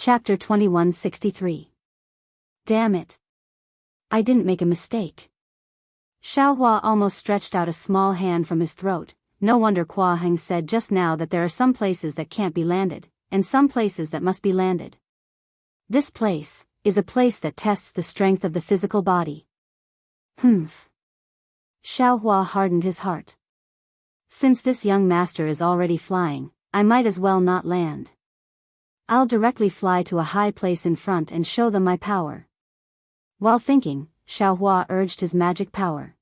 Chapter 2163. Damn it. I didn't make a mistake. Xiaohua almost stretched out a small hand from his throat. No wonder Kuo Heng said just now that there are some places that can't be landed, and some places that must be landed. This place is a place that tests the strength of the physical body. Humph. Xiaohua hardened his heart. Since this young master is already flying, I might as well not land. I'll directly fly to a high place in front and show them my power. While thinking, Xiaohua urged his magic power.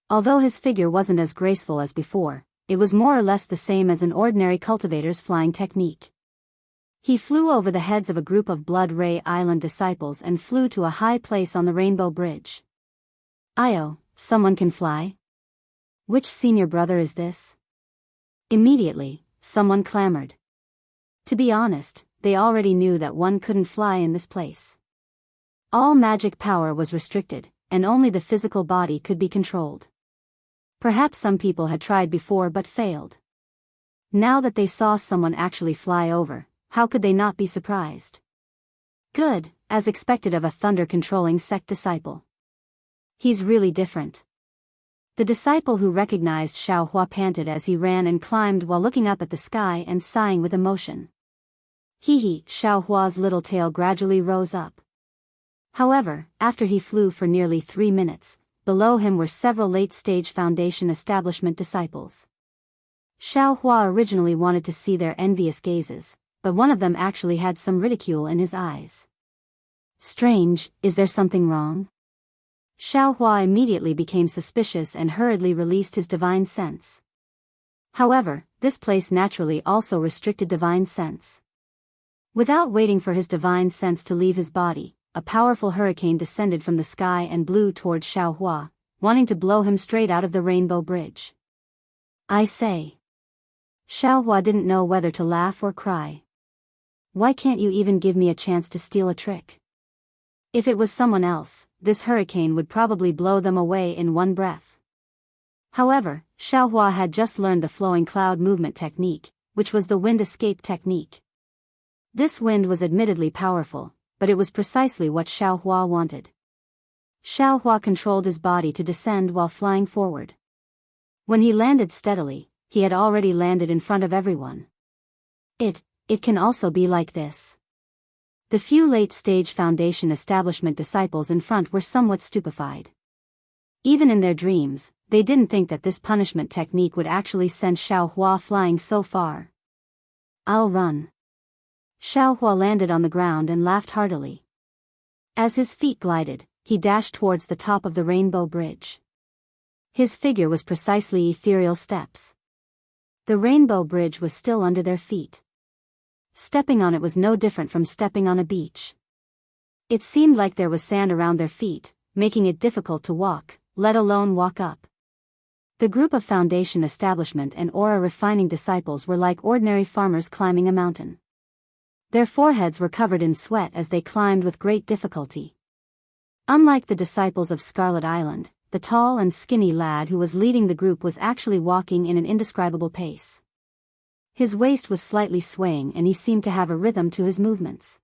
Although his figure wasn't as graceful as before, it was more or less the same as an ordinary cultivator's flying technique. He flew over the heads of a group of Blood Ray Island disciples and flew to a high place on the Rainbow Bridge. Io, someone can fly? Which senior brother is this? Immediately, someone clamored. To be honest, they already knew that one couldn't fly in this place. All magic power was restricted, and only the physical body could be controlled. Perhaps some people had tried before but failed. Now that they saw someone actually fly over, how could they not be surprised? Good, as expected of a thunder-controlling sect disciple. He's really different. The disciple who recognized Xiaohua panted as he ran and climbed while looking up at the sky and sighing with emotion. Hee, Xiaohua's little tail gradually rose up. However, after he flew for nearly 3 minutes, below him were several late-stage Foundation establishment disciples. Xiaohua originally wanted to see their envious gazes, but one of them actually had some ridicule in his eyes. Strange, is there something wrong? Xiaohua immediately became suspicious and hurriedly released his divine sense. However, this place naturally also restricted divine sense. Without waiting for his divine sense to leave his body, a powerful hurricane descended from the sky and blew toward Xiaohua, wanting to blow him straight out of the Rainbow Bridge. I say. Xiaohua didn't know whether to laugh or cry. Why can't you even give me a chance to steal a trick? If it was someone else, this hurricane would probably blow them away in one breath. However, Xiaohua had just learned the flowing cloud movement technique, which was the wind escape technique. This wind was admittedly powerful, but it was precisely what Xiaohua wanted. Xiaohua controlled his body to descend while flying forward. When he landed steadily, he had already landed in front of everyone. It can also be like this. The few late-stage Foundation establishment disciples in front were somewhat stupefied. Even in their dreams, they didn't think that this punishment technique would actually send Xiaohua flying so far. I'll run. Xiaohua landed on the ground and laughed heartily. As his feet glided, he dashed towards the top of the Rainbow Bridge. His figure was precisely ethereal steps. The Rainbow Bridge was still under their feet. Stepping on it was no different from stepping on a beach. It seemed like there was sand around their feet, making it difficult to walk, let alone walk up. The group of Foundation establishment and aura refining disciples were like ordinary farmers climbing a mountain. Their foreheads were covered in sweat as they climbed with great difficulty. Unlike the disciples of Scarlet Island, the tall and skinny lad who was leading the group was actually walking in an indescribable pace. His waist was slightly swaying and he seemed to have a rhythm to his movements.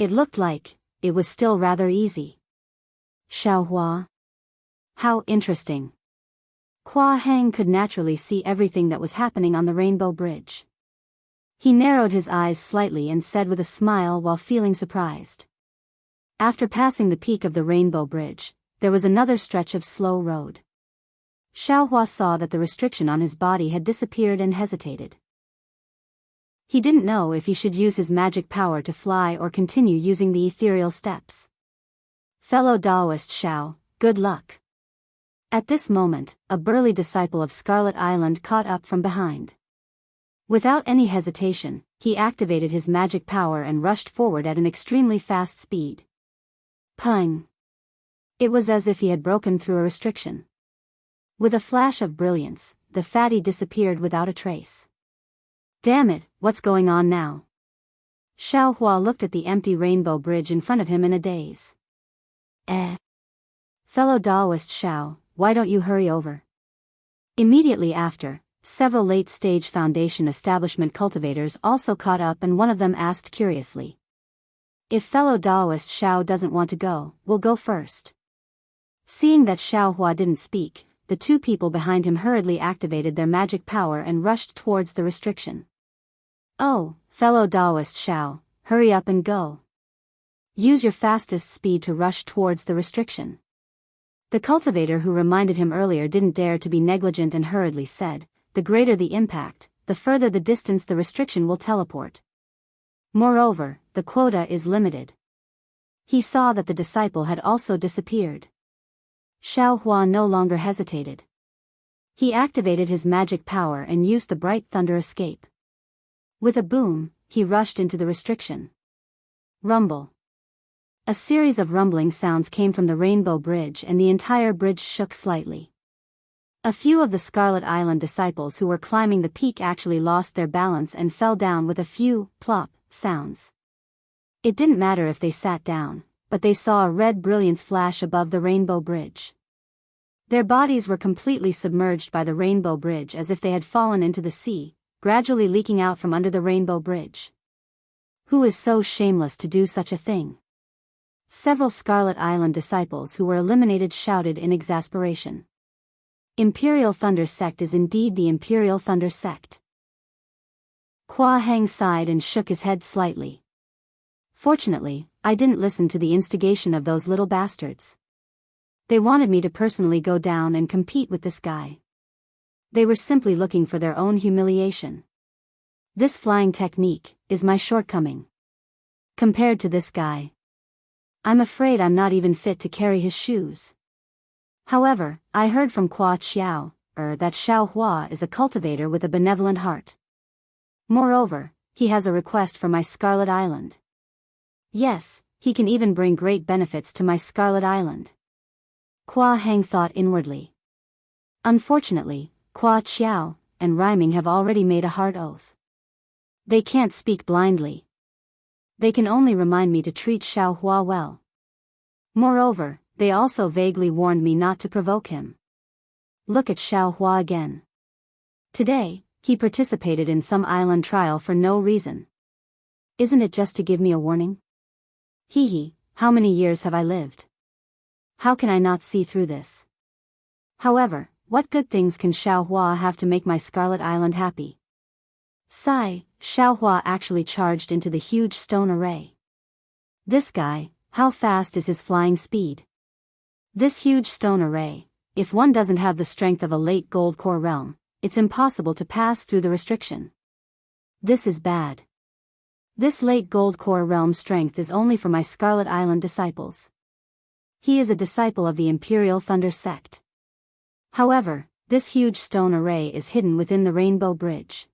It looked like it was still rather easy. Xiaohua. How interesting. Kuo Heng could naturally see everything that was happening on the Rainbow Bridge. He narrowed his eyes slightly and said with a smile while feeling surprised. After passing the peak of the Rainbow Bridge, there was another stretch of slow road. Xiaohua saw that the restriction on his body had disappeared and hesitated. He didn't know if he should use his magic power to fly or continue using the ethereal steps. Fellow Daoist Xiao, good luck. At this moment, a burly disciple of Scarlet Island caught up from behind. Without any hesitation, he activated his magic power and rushed forward at an extremely fast speed. Pung! It was as if he had broken through a restriction. With a flash of brilliance, the fatty disappeared without a trace. Damn it, what's going on now? Xiaohua looked at the empty Rainbow Bridge in front of him in a daze. Fellow Daoist Xiao, why don't you hurry over? Immediately after, several late-stage Foundation establishment cultivators also caught up and one of them asked curiously, If fellow Daoist Xiao doesn't want to go, we'll go first. Seeing that Xiao Hua didn't speak, the two people behind him hurriedly activated their magic power and rushed towards the restriction. Oh, fellow Daoist Xiao, hurry up and go. Use your fastest speed to rush towards the restriction. The cultivator who reminded him earlier didn't dare to be negligent and hurriedly said, the greater the impact, the further the distance the restriction will teleport. Moreover, the quota is limited. He saw that the disciple had also disappeared. Xiao Hua no longer hesitated. He activated his magic power and used the bright thunder escape. With a boom, he rushed into the restriction. Rumble. A series of rumbling sounds came from the Rainbow Bridge and the entire bridge shook slightly. A few of the Scarlet Island disciples who were climbing the peak actually lost their balance and fell down with a few plop sounds. It didn't matter if they sat down, but they saw a red brilliance flash above the Rainbow Bridge. Their bodies were completely submerged by the Rainbow Bridge as if they had fallen into the sea, gradually leaking out from under the Rainbow Bridge. Who is so shameless to do such a thing? Several Scarlet Island disciples who were eliminated shouted in exasperation. Imperial Thunder Sect is indeed the Imperial Thunder Sect. Hua Heng sighed and shook his head slightly. Fortunately, I didn't listen to the instigation of those little bastards. They wanted me to personally go down and compete with this guy. They were simply looking for their own humiliation. This flying technique is my shortcoming. Compared to this guy, I'm afraid I'm not even fit to carry his shoes. However, I heard from Hua Qiao, that Xiao Hua is a cultivator with a benevolent heart. Moreover, he has a request for my Scarlet Island. Yes, he can even bring great benefits to my Scarlet Island. Hua Heng thought inwardly. Unfortunately, Hua Qiao and Rhyming have already made a hard oath. They can't speak blindly. They can only remind me to treat Xiao Hua well. Moreover, they also vaguely warned me not to provoke him. Look at Xiao Hua again. Today, he participated in some island trial for no reason. Isn't it just to give me a warning? Hee hee, how many years have I lived? How can I not see through this? However, what good things can Xiao Hua have to make my Scarlet Island happy? Sigh, Xiao Hua actually charged into the huge stone array. This guy, how fast is his flying speed? This huge stone array, if one doesn't have the strength of a late gold core realm, it's impossible to pass through the restriction. This is bad. This late gold core realm strength is only for my Scarlet Island disciples. He is a disciple of the Imperial Thunder Sect. However, this huge stone array is hidden within the Rainbow Bridge.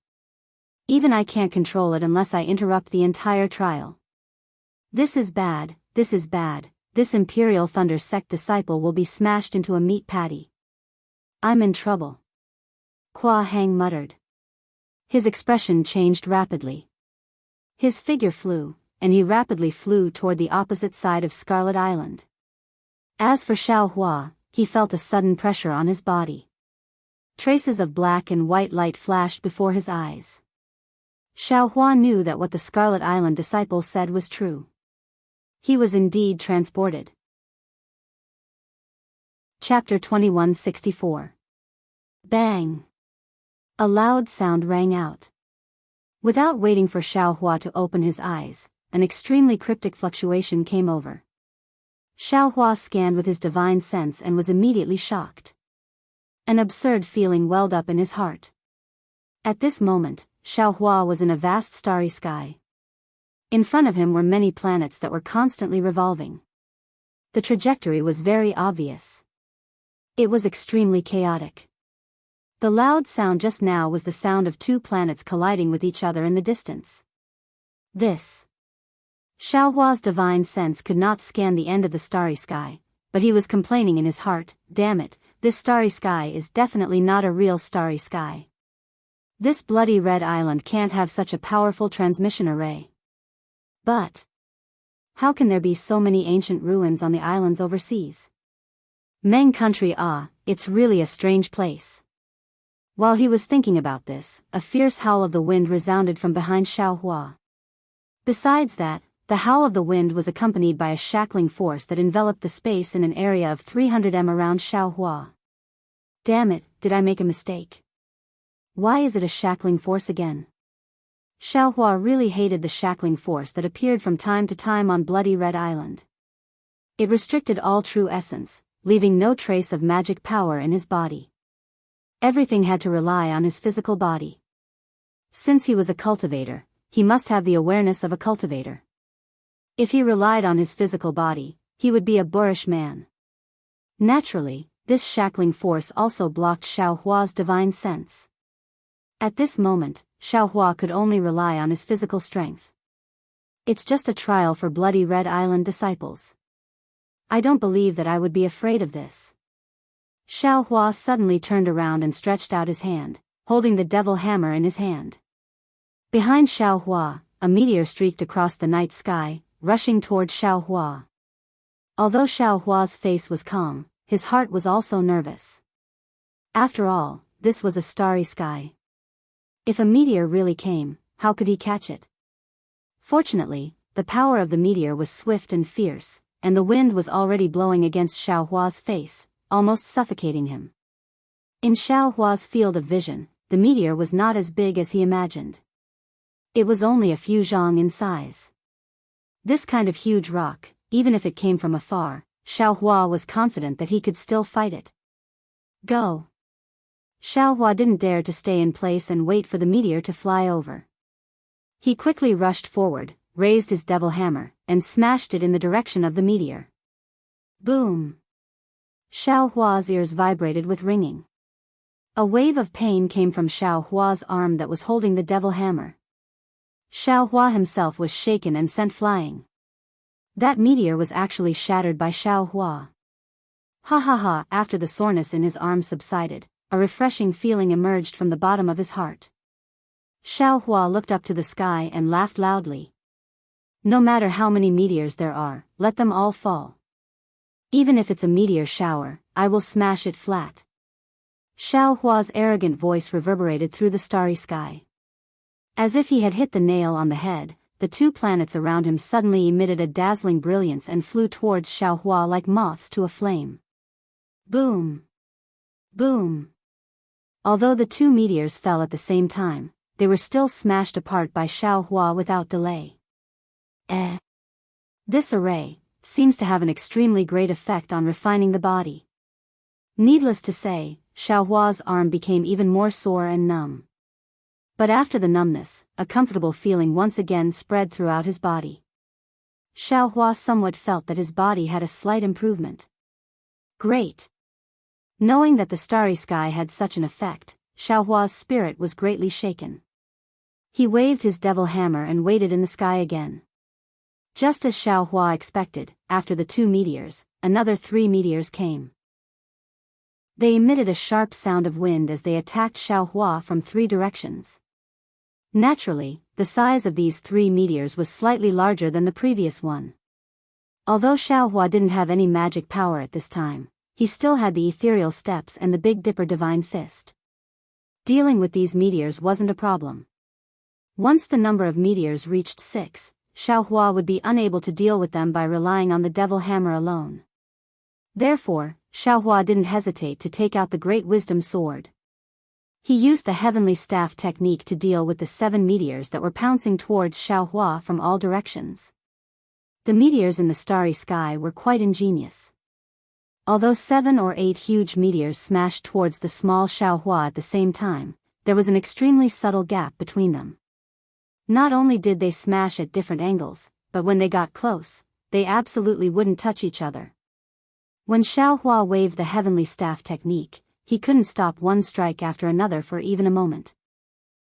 Even I can't control it unless I interrupt the entire trial. This is bad, this is bad. This Imperial Thunder Sect disciple will be smashed into a meat patty. I'm in trouble. Hua Heng muttered. His expression changed rapidly. His figure flew, and he rapidly flew toward the opposite side of Scarlet Island. As for Xiao Hua, he felt a sudden pressure on his body. Traces of black and white light flashed before his eyes. Xiao Hua knew that what the Scarlet Island disciple said was true. He was indeed transported. Chapter 2164. Bang! A loud sound rang out. Without waiting for Xiao Hua to open his eyes, an extremely cryptic fluctuation came over. Xiao Hua scanned with his divine sense and was immediately shocked. An absurd feeling welled up in his heart. At this moment, Xiao Hua was in a vast starry sky. In front of him were many planets that were constantly revolving. The trajectory was very obvious. It was extremely chaotic. The loud sound just now was the sound of two planets colliding with each other in the distance. This. Xiao Hua's divine sense could not scan the end of the starry sky, but he was complaining in his heart, damn it, this starry sky is definitely not a real starry sky. This bloody red island can't have such a powerful transmission array. But how can there be so many ancient ruins on the islands overseas? Meng country, it's really a strange place. While he was thinking about this, a fierce howl of the wind resounded from behind Xiao Hua. Besides that, The howl of the wind was accompanied by a shackling force that enveloped the space in an area of 300 m around Xiaohua. Damn it, did I make a mistake? Why is it a shackling force again? Xiaohua really hated the shackling force that appeared from time to time on Bloody Red Island. It restricted all true essence, leaving no trace of magic power in his body. Everything had to rely on his physical body. Since he was a cultivator, he must have the awareness of a cultivator. If he relied on his physical body, he would be a boorish man. Naturally, this shackling force also blocked Xiaohua's divine sense. At this moment, Xiaohua could only rely on his physical strength. It's just a trial for Bloody Red Island disciples. I don't believe that I would be afraid of this. Xiaohua suddenly turned around and stretched out his hand, holding the devil hammer in his hand. Behind Xiaohua, a meteor streaked across the night sky, rushing toward Xiaohua. Although Xiaohua's face was calm, his heart was also nervous. After all, this was a starry sky. If a meteor really came, how could he catch it? Fortunately, the power of the meteor was swift and fierce, and the wind was already blowing against Xiaohua's face, almost suffocating him. In Xiaohua's field of vision, the meteor was not as big as he imagined. It was only a few zhang in size. This kind of huge rock, even if it came from afar, Xiaohua was confident that he could still fight it. Go! Xiaohua didn't dare to stay in place and wait for the meteor to fly over. He quickly rushed forward, raised his devil hammer, and smashed it in the direction of the meteor. Boom! Xiaohua's ears vibrated with ringing. A wave of pain came from Xiaohua's arm that was holding the devil hammer. Xiaohua himself was shaken and sent flying. That meteor was actually shattered by Xiaohua. Ha ha ha! After the soreness in his arm subsided, a refreshing feeling emerged from the bottom of his heart. Xiaohua looked up to the sky and laughed loudly. No matter how many meteors there are, let them all fall. Even if it's a meteor shower, I will smash it flat. Xiaohua's arrogant voice reverberated through the starry sky. As if he had hit the nail on the head, the two planets around him suddenly emitted a dazzling brilliance and flew towards Xiaohua like moths to a flame. Boom! Boom! Although the two meteors fell at the same time, they were still smashed apart by Xiaohua without delay. This array seems to have an extremely great effect on refining the body. Needless to say, Xiaohua's arm became even more sore and numb. But after the numbness, a comfortable feeling once again spread throughout his body. Xiaohua somewhat felt that his body had a slight improvement. Great! Knowing that the starry sky had such an effect, Xiaohua's spirit was greatly shaken. He waved his devil hammer and waited in the sky again. Just as Xiaohua expected, after the two meteors, another 3 meteors came. They emitted a sharp sound of wind as they attacked Xiaohua from 3 directions. Naturally, the size of these 3 meteors was slightly larger than the previous one. Although Xiaohua didn't have any magic power at this time, he still had the ethereal steps and the Big Dipper divine fist. Dealing with these meteors wasn't a problem. Once the number of meteors reached 6, Xiaohua would be unable to deal with them by relying on the devil hammer alone. Therefore, Xiaohua didn't hesitate to take out the Great Wisdom Sword. He used the Heavenly Staff technique to deal with the 7 meteors that were pouncing towards Xiaohua from all directions. The meteors in the starry sky were quite ingenious. Although 7 or 8 huge meteors smashed towards the small Xiaohua at the same time, there was an extremely subtle gap between them. Not only did they smash at different angles, but when they got close, they absolutely wouldn't touch each other. When Xiaohua waved the Heavenly Staff technique, he couldn't stop one strike after another for even a moment.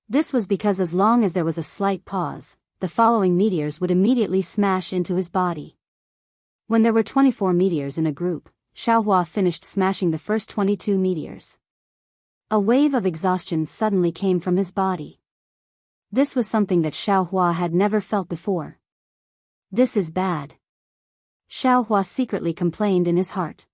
This was because as long as there was a slight pause, the following meteors would immediately smash into his body. When there were 24 meteors in a group, Xiaohua finished smashing the first 22 meteors. A wave of exhaustion suddenly came from his body. This was something that Xiaohua had never felt before. This is bad. Xiaohua secretly complained in his heart.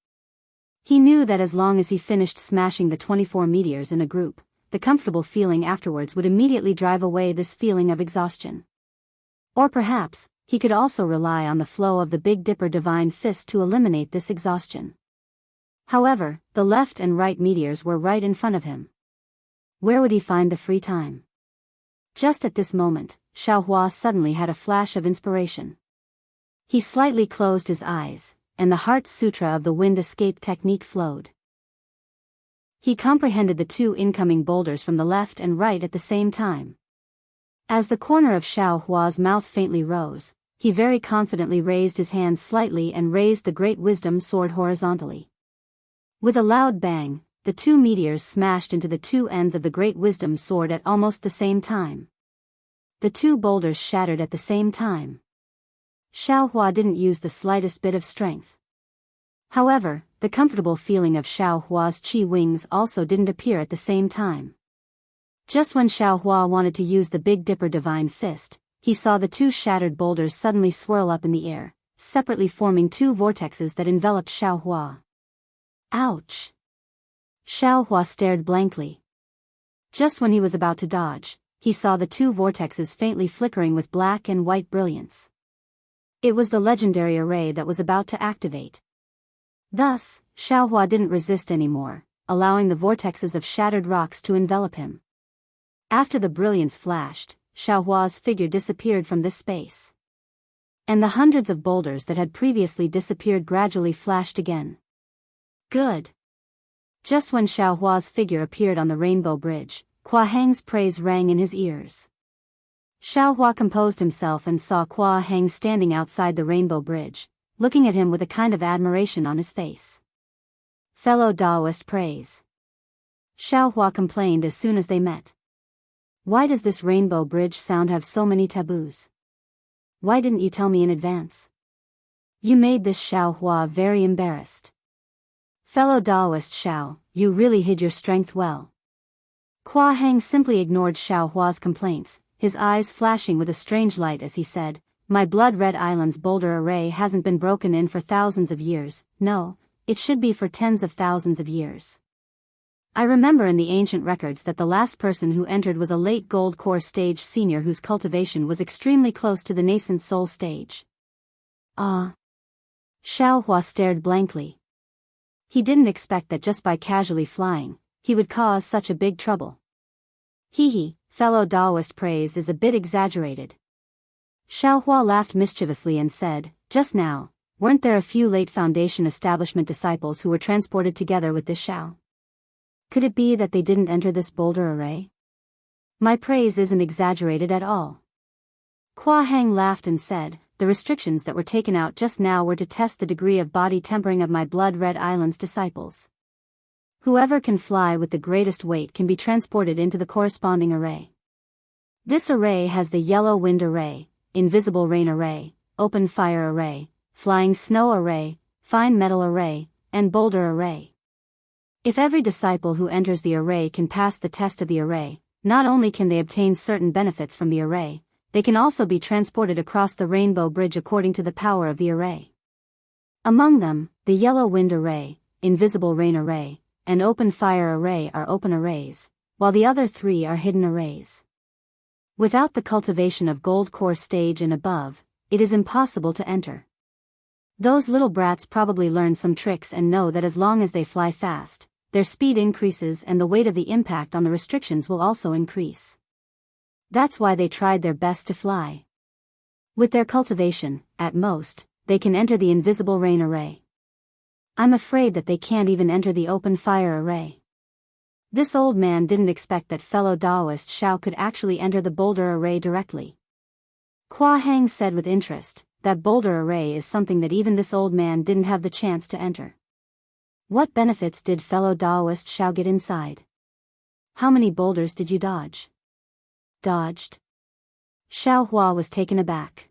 He knew that as long as he finished smashing the 24 meteors in a group, the comfortable feeling afterwards would immediately drive away this feeling of exhaustion. Or perhaps, he could also rely on the flow of the Big Dipper Divine Fist to eliminate this exhaustion. However, the left and right meteors were right in front of him. Where would he find the free time? Just at this moment, Xiaohua suddenly had a flash of inspiration. He slightly closed his eyes, and the Heart Sutra of the Wind Escape technique flowed. He comprehended the two incoming boulders from the left and right at the same time. As the corner of Xiaohua's mouth faintly rose, he very confidently raised his hand slightly and raised the Great Wisdom Sword horizontally. With a loud bang, the two meteors smashed into the two ends of the Great Wisdom Sword at almost the same time. The two boulders shattered at the same time. Xiaohua didn't use the slightest bit of strength. However, the comfortable feeling of Xiaohua's qi wings also didn't appear at the same time. Just when Xiaohua wanted to use the Big Dipper Divine Fist, he saw the two shattered boulders suddenly swirl up in the air, separately forming two vortexes that enveloped Xiaohua. Ouch! Xiaohua stared blankly. Just when he was about to dodge, he saw the two vortexes faintly flickering with black and white brilliance. It was the legendary array that was about to activate. Thus, Xiaohua didn't resist anymore, allowing the vortexes of shattered rocks to envelop him. After the brilliance flashed, Xiaohua's figure disappeared from this space. And the hundreds of boulders that had previously disappeared gradually flashed again. Good. Just when Xiaohua's figure appeared on the Rainbow Bridge, Kua Heng's praise rang in his ears. Xiaohua composed himself and saw Kua Heng standing outside the Rainbow Bridge, looking at him with a kind of admiration on his face. Fellow Daoist praise. Xiaohua complained as soon as they met. Why does this Rainbow Bridge sound have so many taboos? Why didn't you tell me in advance? You made this Xiaohua very embarrassed. Fellow Daoist Xiao, you really hid your strength well. Kua Heng simply ignored Xiaohua's complaints, his eyes flashing with a strange light as he said, My blood-red island's boulder array hasn't been broken in for thousands of years, no, it should be for tens of thousands of years. I remember in the ancient records that the last person who entered was a late gold core stage senior whose cultivation was extremely close to the nascent soul stage. Ah. Xiaohua stared blankly. He didn't expect that just by casually flying, he would cause such a big trouble. Hee, fellow Daoist praise is a bit exaggerated. Xiaohua laughed mischievously and said, Just now, weren't there a few late Foundation establishment disciples who were transported together with this Xiao? Could it be that they didn't enter this boulder array? My praise isn't exaggerated at all. Kua Heng laughed and said, The restrictions that were taken out just now were to test the degree of body tempering of my blood-red island's disciples. Whoever can fly with the greatest weight can be transported into the corresponding array. This array has the yellow wind array, invisible rain array, open fire array, flying snow array, fine metal array, and boulder array. If every disciple who enters the array can pass the test of the array, not only can they obtain certain benefits from the array, they can also be transported across the Rainbow Bridge according to the power of the array. Among them, the yellow wind array, invisible rain array, and open fire array are open arrays, while the other three are hidden arrays. Without the cultivation of gold core stage and above, it is impossible to enter. Those little brats probably learned some tricks and know that as long as they fly fast, their speed increases and the weight of the impact on the restrictions will also increase. That's why they tried their best to fly. With their cultivation, at most, they can enter the invisible rain array. I'm afraid that they can't even enter the open fire array. This old man didn't expect that fellow Daoist Xiao could actually enter the boulder array directly. Kua Heng said with interest, that boulder array is something that even this old man didn't have the chance to enter. What benefits did fellow Daoist Xiao get inside? How many boulders did you dodge? Dodged? Xiaohua was taken aback.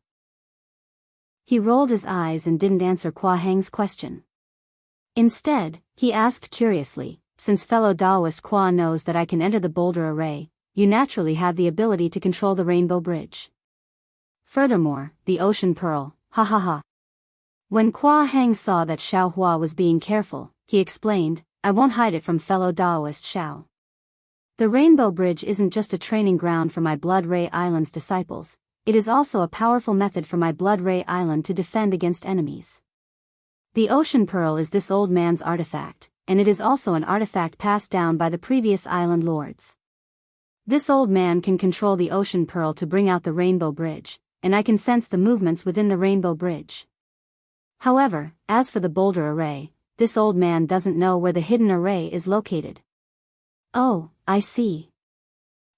He rolled his eyes and didn't answer Kua Heng's question. Instead, he asked curiously, Since fellow Daoist Kua knows that I can enter the boulder array, you naturally have the ability to control the Rainbow Bridge. Furthermore, the Ocean Pearl, ha ha ha. When Kua Heng saw that Xiaohua was being careful, he explained, I won't hide it from fellow Daoist Xiao. The Rainbow Bridge isn't just a training ground for my Blood Ray Island's disciples, it is also a powerful method for my Blood Ray Island to defend against enemies. The Ocean Pearl is this old man's artifact, and it is also an artifact passed down by the previous island lords. This old man can control the Ocean Pearl to bring out the Rainbow Bridge, and I can sense the movements within the Rainbow Bridge. However, as for the boulder array, this old man doesn't know where the hidden array is located. Oh, I see.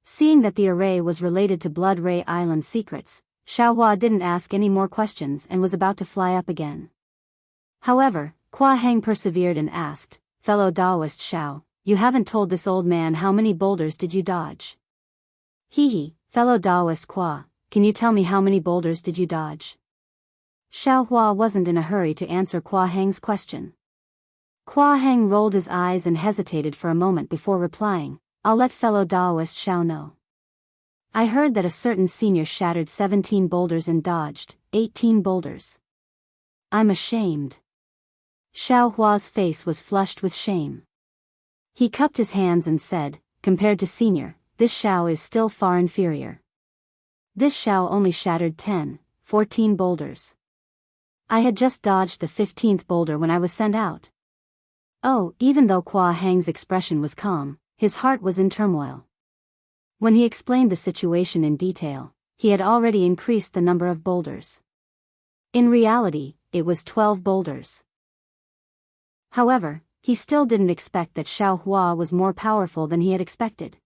Seeing that the array was related to Blood Ray Island secrets, Xiaohua didn't ask any more questions and was about to fly up again. However, Kua Heng persevered and asked, "Fellow Daoist Xiao, you haven't told this old man how many boulders did you dodge?" "Hehe, fellow Daoist Kua, can you tell me how many boulders did you dodge?" Xiaohua wasn't in a hurry to answer Kua Heng's question. Kua Heng rolled his eyes and hesitated for a moment before replying, "I'll let fellow Daoist Xiao know. I heard that a certain senior shattered 17 boulders and dodged 18 boulders. I'm ashamed." Xiaohua's face was flushed with shame. He cupped his hands and said, "Compared to senior, this Xiao is still far inferior. This Xiao only shattered 14 boulders. I had just dodged the 15th boulder when I was sent out." Oh, even though Kua Heng's expression was calm, his heart was in turmoil. When he explained the situation in detail, he had already increased the number of boulders. In reality, it was 12 boulders. However, he still didn't expect that Xiaohua was more powerful than he had expected.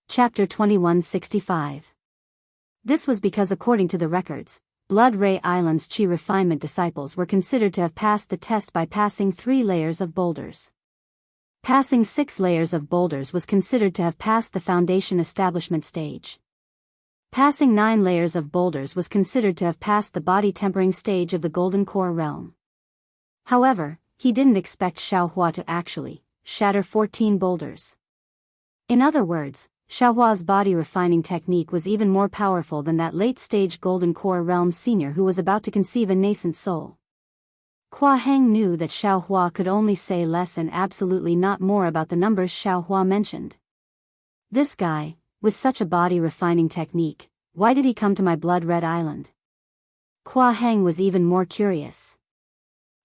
Chapter 2165. This was because according to the records, Blood Ray Island's Qi refinement disciples were considered to have passed the test by passing 3 layers of boulders. Passing 6 layers of boulders was considered to have passed the foundation establishment stage. Passing 9 layers of boulders was considered to have passed the body tempering stage of the Golden Core realm. However, he didn't expect Xiaohua to actually shatter 14 boulders. In other words, Xiaohua's body refining technique was even more powerful than that late-stage Golden Core realm senior who was about to conceive a nascent soul. Kua Heng knew that Xiaohua could only say less and absolutely not more about the numbers Xiaohua mentioned. This guy, with such a body refining technique, why did he come to my Blood Red Island? Kua Heng was even more curious.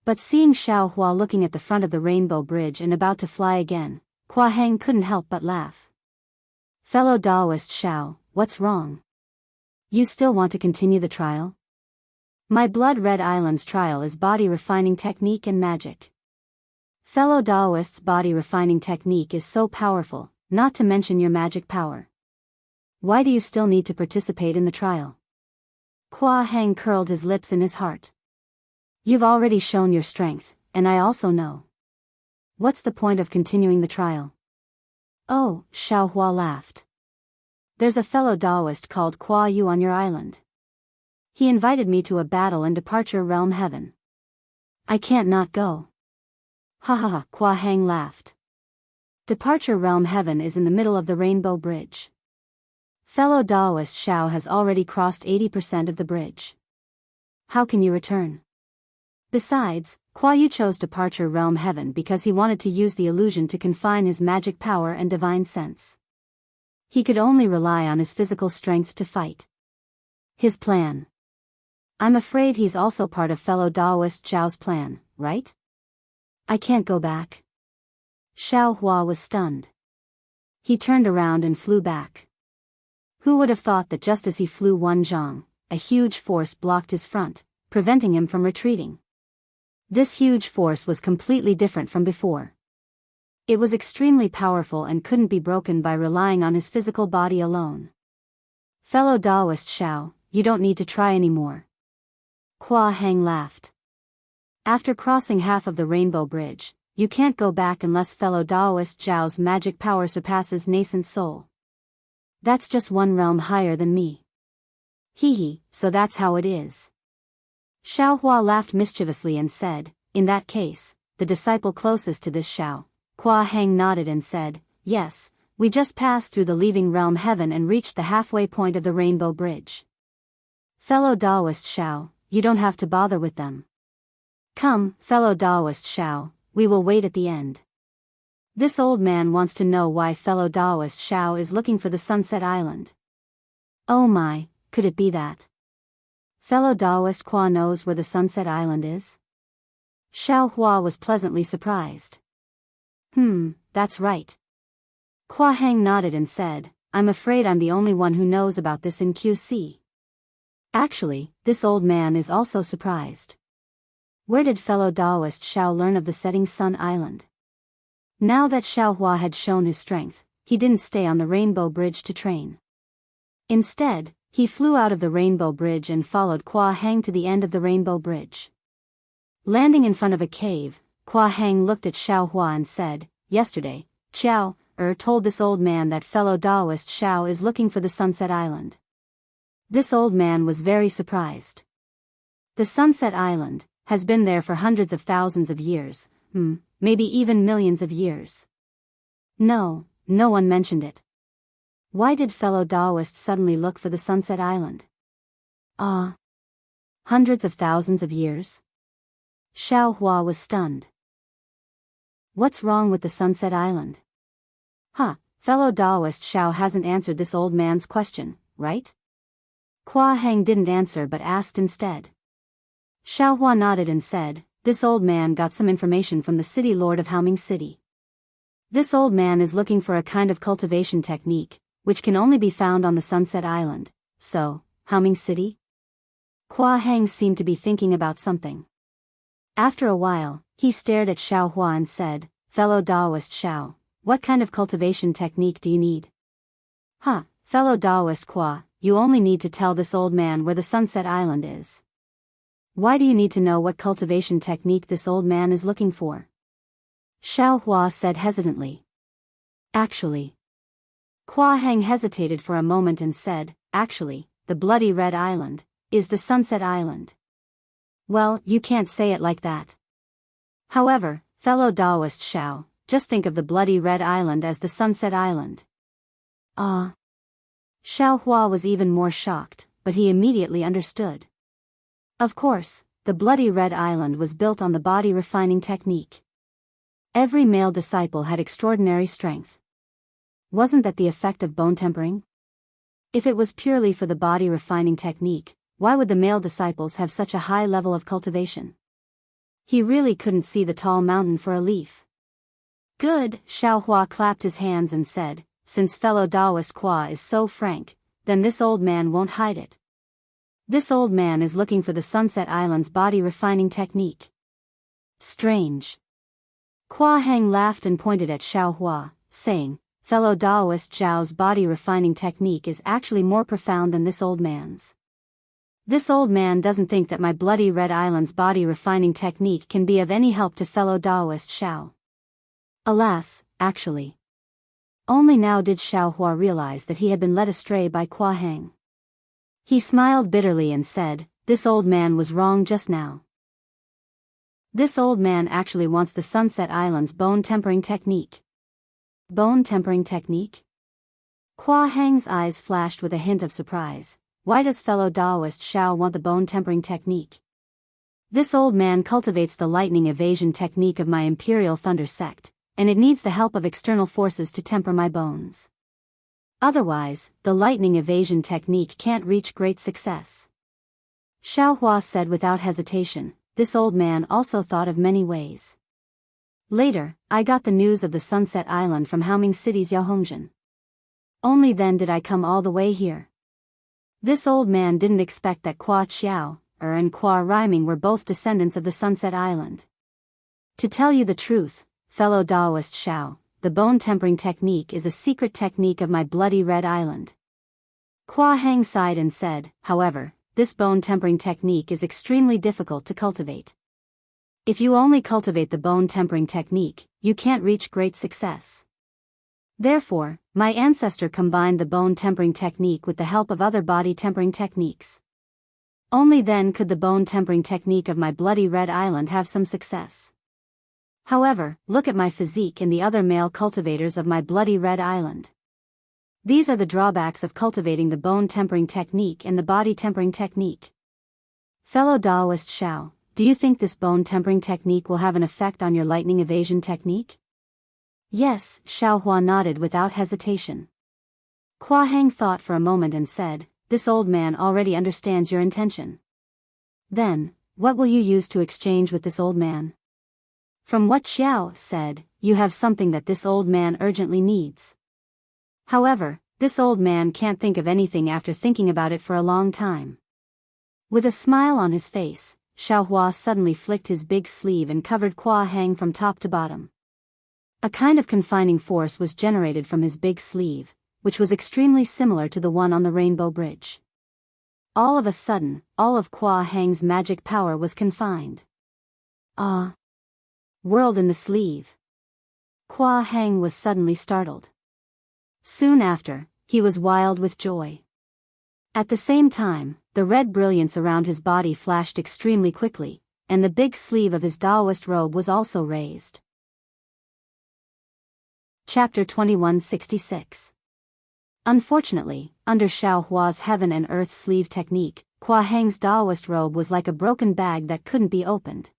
But seeing Xiaohua looking at the front of the Rainbow Bridge and about to fly again, Kua Heng couldn't help but laugh. "Fellow Daoist Xiao, what's wrong? You still want to continue the trial? My Blood Red Island's trial is body refining technique and magic. Fellow Daoist's body refining technique is so powerful, not to mention your magic power. Why do you still need to participate in the trial?" Kua Heng curled his lips in his heart. "You've already shown your strength, and I also know. What's the point of continuing the trial?" "Oh," Xiaohua laughed. "There's a fellow Daoist called Kua Yu on your island. He invited me to a battle in Departure Realm Heaven. I can't not go." "Ha ha ha," Kua Heng laughed. "Departure Realm Heaven is in the middle of the Rainbow Bridge. Fellow Daoist Xiao has already crossed 80% of the bridge. How can you return? Besides, Kua Yu chose Departure Realm Heaven because he wanted to use the illusion to confine his magic power and divine sense. He could only rely on his physical strength to fight. His plan. I'm afraid he's also part of fellow Daoist Zhao's plan, right? I can't go back." Xiaohua was stunned. He turned around and flew back. Who would have thought that just as he flew one zhang, a huge force blocked his front, preventing him from retreating. This huge force was completely different from before. It was extremely powerful and couldn't be broken by relying on his physical body alone. "Fellow Daoist Xiao, you don't need to try anymore." Kua Heng laughed. "After crossing half of the Rainbow Bridge, you can't go back unless fellow Daoist Zhao's magic power surpasses nascent soul. That's just one realm higher than me." "Hehe, so that's how it is." Xiaohua laughed mischievously and said, "In that case, the disciple closest to this Xiao." Kua Heng nodded and said, "Yes, we just passed through the leaving realm heaven and reached the halfway point of the Rainbow Bridge. Fellow Daoist Xiao, you don't have to bother with them. Come, fellow Daoist Xiao, we will wait at the end. This old man wants to know why fellow Daoist Xiao is looking for the Sunset Island." Oh my, could it be that? Fellow Daoist Qua knows where the Sunset Island is? Xiao Hua was pleasantly surprised. That's right. Qua Heng nodded and said, I'm afraid I'm the only one who knows about this in QC. Actually, this old man is also surprised. Where did fellow Daoist Xiao learn of the setting sun island? Now that Xiao Hua had shown his strength, he didn't stay on the Rainbow Bridge to train. Instead, he flew out of the Rainbow Bridge and followed Qua Heng to the end of the Rainbow Bridge. Landing in front of a cave, Qua Heng looked at Xiao Hua and said, Yesterday, Xiao told this old man that fellow Daoist Xiao is looking for the Sunset Island. This old man was very surprised. The Sunset Island has been there for hundreds of thousands of years, maybe even millions of years. No one mentioned it. Why did fellow Daoist suddenly look for the Sunset Island? Hundreds of thousands of years? Xiao Hua was stunned. What's wrong with the Sunset Island? Fellow Daoist Xiao hasn't answered this old man's question, right? Qua Heng didn't answer but asked instead. Xiao Hua nodded and said, This old man got some information from the city lord of Haoming City. This old man is looking for a kind of cultivation technique, which can only be found on the Sunset Island. So, Haoming City? Qua Heng seemed to be thinking about something. After a while, he stared at Xiao Hua and said, Fellow Daoist Xiao, what kind of cultivation technique do you need? Fellow Daoist Qua, you only need to tell this old man where the Sunset Island is. Why do you need to know what cultivation technique this old man is looking for? Xiao Hua said hesitantly. Actually. Qua Heng hesitated for a moment and said, Actually, the Bloody Red Island is the Sunset Island. Well, you can't say it like that. However, fellow Daoist Xiao, just think of the Bloody Red Island as the Sunset Island. Xiao Hua was even more shocked, but he immediately understood. Of course, the Bloody Red Island was built on the body refining technique. Every male disciple had extraordinary strength. Wasn't that the effect of bone tempering? If it was purely for the body refining technique, why would the male disciples have such a high level of cultivation? He really couldn't see the tall mountain for a leaf. Good, Xiao Hua clapped his hands and said, Since fellow Daoist Qua is so frank, then this old man won't hide it. This old man is looking for the Sunset Island's body refining technique. Strange. Qua Heng laughed and pointed at Xiao Hua, saying, Fellow Daoist Zhao's body refining technique is actually more profound than this old man's. This old man doesn't think that my Bloody Red Island's body refining technique can be of any help to fellow Daoist Xiao. Alas, actually. Only now did Xiao Hua realize that he had been led astray by Qua Heng. He smiled bitterly and said, This old man was wrong just now. This old man actually wants the Sunset Island's bone tempering technique. Bone tempering technique? Qua Heng's eyes flashed with a hint of surprise. Why does fellow Daoist Xiao want the bone tempering technique? This old man cultivates the lightning evasion technique of my Imperial Thunder sect, and it needs the help of external forces to temper my bones. Otherwise, the lightning evasion technique can't reach great success. Xiao Hua said without hesitation. This old man also thought of many ways. Later, I got the news of the Sunset Island from Haoming City's Yaohongzhen. Only then did I come all the way here. This old man didn't expect that Qua Qiao, and Qua Rhyming were both descendants of the Sunset Island. To tell you the truth, fellow Daoist Xiao, the bone tempering technique is a secret technique of my Bloody Red Island. Qua Heng sighed and said, However, this bone tempering technique is extremely difficult to cultivate. If you only cultivate the bone tempering technique, you can't reach great success. Therefore, my ancestor combined the bone tempering technique with the help of other body tempering techniques. Only then could the bone tempering technique of my Bloody Red Island have some success. However, look at my physique and the other male cultivators of my Bloody Red Island. These are the drawbacks of cultivating the bone tempering technique and the body tempering technique. Fellow Daoist Xiao, do you think this bone tempering technique will have an effect on your lightning evasion technique? Yes, Xiao Hua nodded without hesitation. Qua Heng thought for a moment and said, this old man already understands your intention. Then, what will you use to exchange with this old man? From what Xiao said, you have something that this old man urgently needs. However, this old man can't think of anything after thinking about it for a long time. With a smile on his face, Xiaohua suddenly flicked his big sleeve and covered Kua Hang from top to bottom. A kind of confining force was generated from his big sleeve, which was extremely similar to the one on the Rainbow Bridge. All of a sudden, all of Kua Hang's magic power was confined. Ah! Whirled in the sleeve. Kua Hang was suddenly startled. Soon after, he was wild with joy. At the same time, the red brilliance around his body flashed extremely quickly, and the big sleeve of his Daoist robe was also raised. Chapter 2166. Unfortunately, under Xiaohua's heaven and earth sleeve technique, Kua Hang's Daoist robe was like a broken bag that couldn't be opened.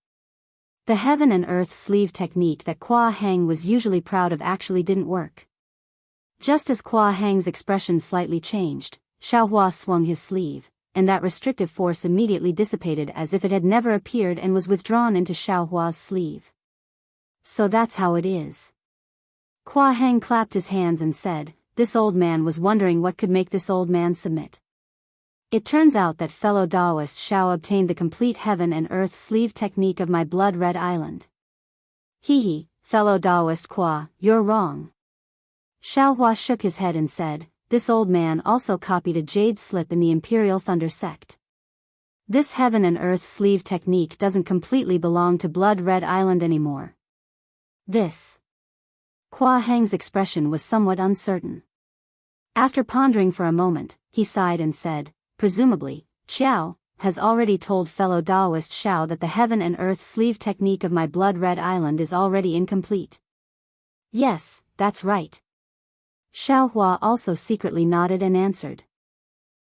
The heaven and earth sleeve technique that Kua Hang was usually proud of actually didn't work. Just as Kua Hang's expression slightly changed, Xiaohua swung his sleeve, and that restrictive force immediately dissipated as if it had never appeared and was withdrawn into Xiaohua's sleeve. So that's how it is. Kua Hang clapped his hands and said, this old man was wondering what could make this old man submit. It turns out that fellow Daoist Xiao obtained the complete heaven and earth sleeve technique of my blood-red island. Hee, fellow Daoist Kua, you're wrong. Xiaohua shook his head and said, this old man also copied a jade slip in the Imperial Thunder sect. This heaven and earth sleeve technique doesn't completely belong to blood-red island anymore. This. Kua Hang's expression was somewhat uncertain. After pondering for a moment, he sighed and said, presumably, Xiao has already told fellow Daoist Xiao that the heaven and earth sleeve technique of my blood-red island is already incomplete. Yes, that's right. Xiaohua also secretly nodded and answered.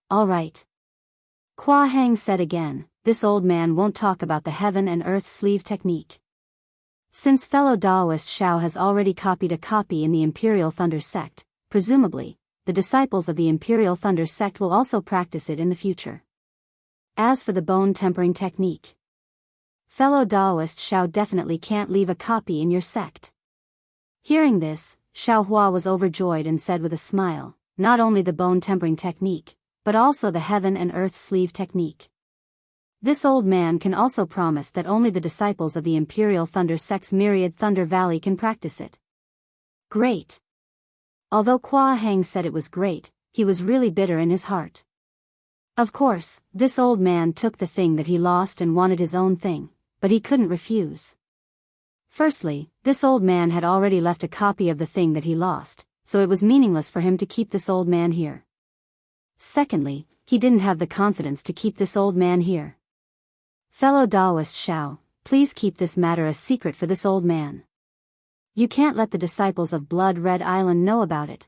All right. Kua Hang said again, this old man won't talk about the heaven and earth sleeve technique. Since fellow Daoist Xiao has already copied a copy in the Imperial Thunder sect, presumably, the disciples of the Imperial Thunder sect will also practice it in the future. As for the bone tempering technique, fellow Daoist Xiao definitely can't leave a copy in your sect. Hearing this, Xiaohua was overjoyed and said with a smile, not only the bone tempering technique, but also the heaven and earth sleeve technique. This old man can also promise that only the disciples of the Imperial Thunder sect's myriad Thunder Valley can practice it. Great. Although Kua Hang said it was great, he was really bitter in his heart. Of course, this old man took the thing that he lost and wanted his own thing, but he couldn't refuse. Firstly, this old man had already left a copy of the thing that he lost, so it was meaningless for him to keep this old man here. Secondly, he didn't have the confidence to keep this old man here. Fellow Daoist Xiao, please keep this matter a secret for this old man. You can't let the disciples of Blood-Red Island know about it.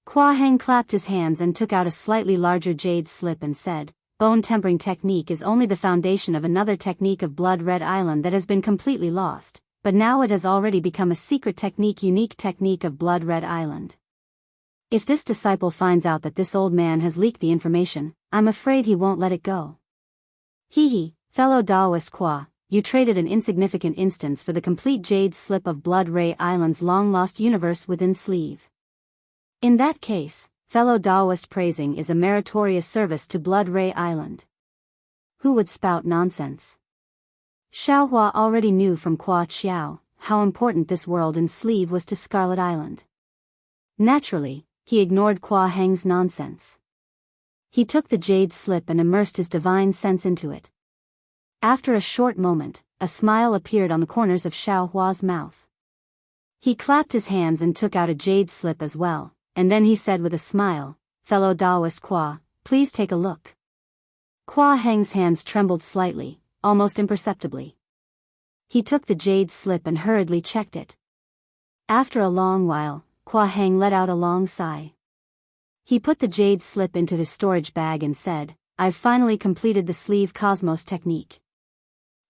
Kua Hang clapped his hands and took out a slightly larger jade slip and said, bone tempering technique is only the foundation of another technique of Blood-Red Island that has been completely lost, but now it has already become a secret technique, unique technique of Blood-Red Island. If this disciple finds out that this old man has leaked the information, I'm afraid he won't let it go. Hee, fellow Daoist Kua, you traded an insignificant instance for the complete jade slip of Blood-Ray Island's long-lost universe within sleeve. In that case, fellow Daoist praising is a meritorious service to Blood-Ray Island. Who would spout nonsense? Xiaohua already knew from Kua Qiao how important this world in sleeve was to Scarlet Island. Naturally, he ignored Kua Hang's nonsense. He took the jade slip and immersed his divine sense into it. After a short moment, a smile appeared on the corners of Xiaohua's mouth. He clapped his hands and took out a jade slip as well, and then he said with a smile, fellow Daoist Kua, please take a look. Kua Hang's hands trembled slightly, almost imperceptibly. He took the jade slip and hurriedly checked it. After a long while, Kua Hang let out a long sigh. He put the jade slip into his storage bag and said, I've finally completed the sleeve cosmos technique.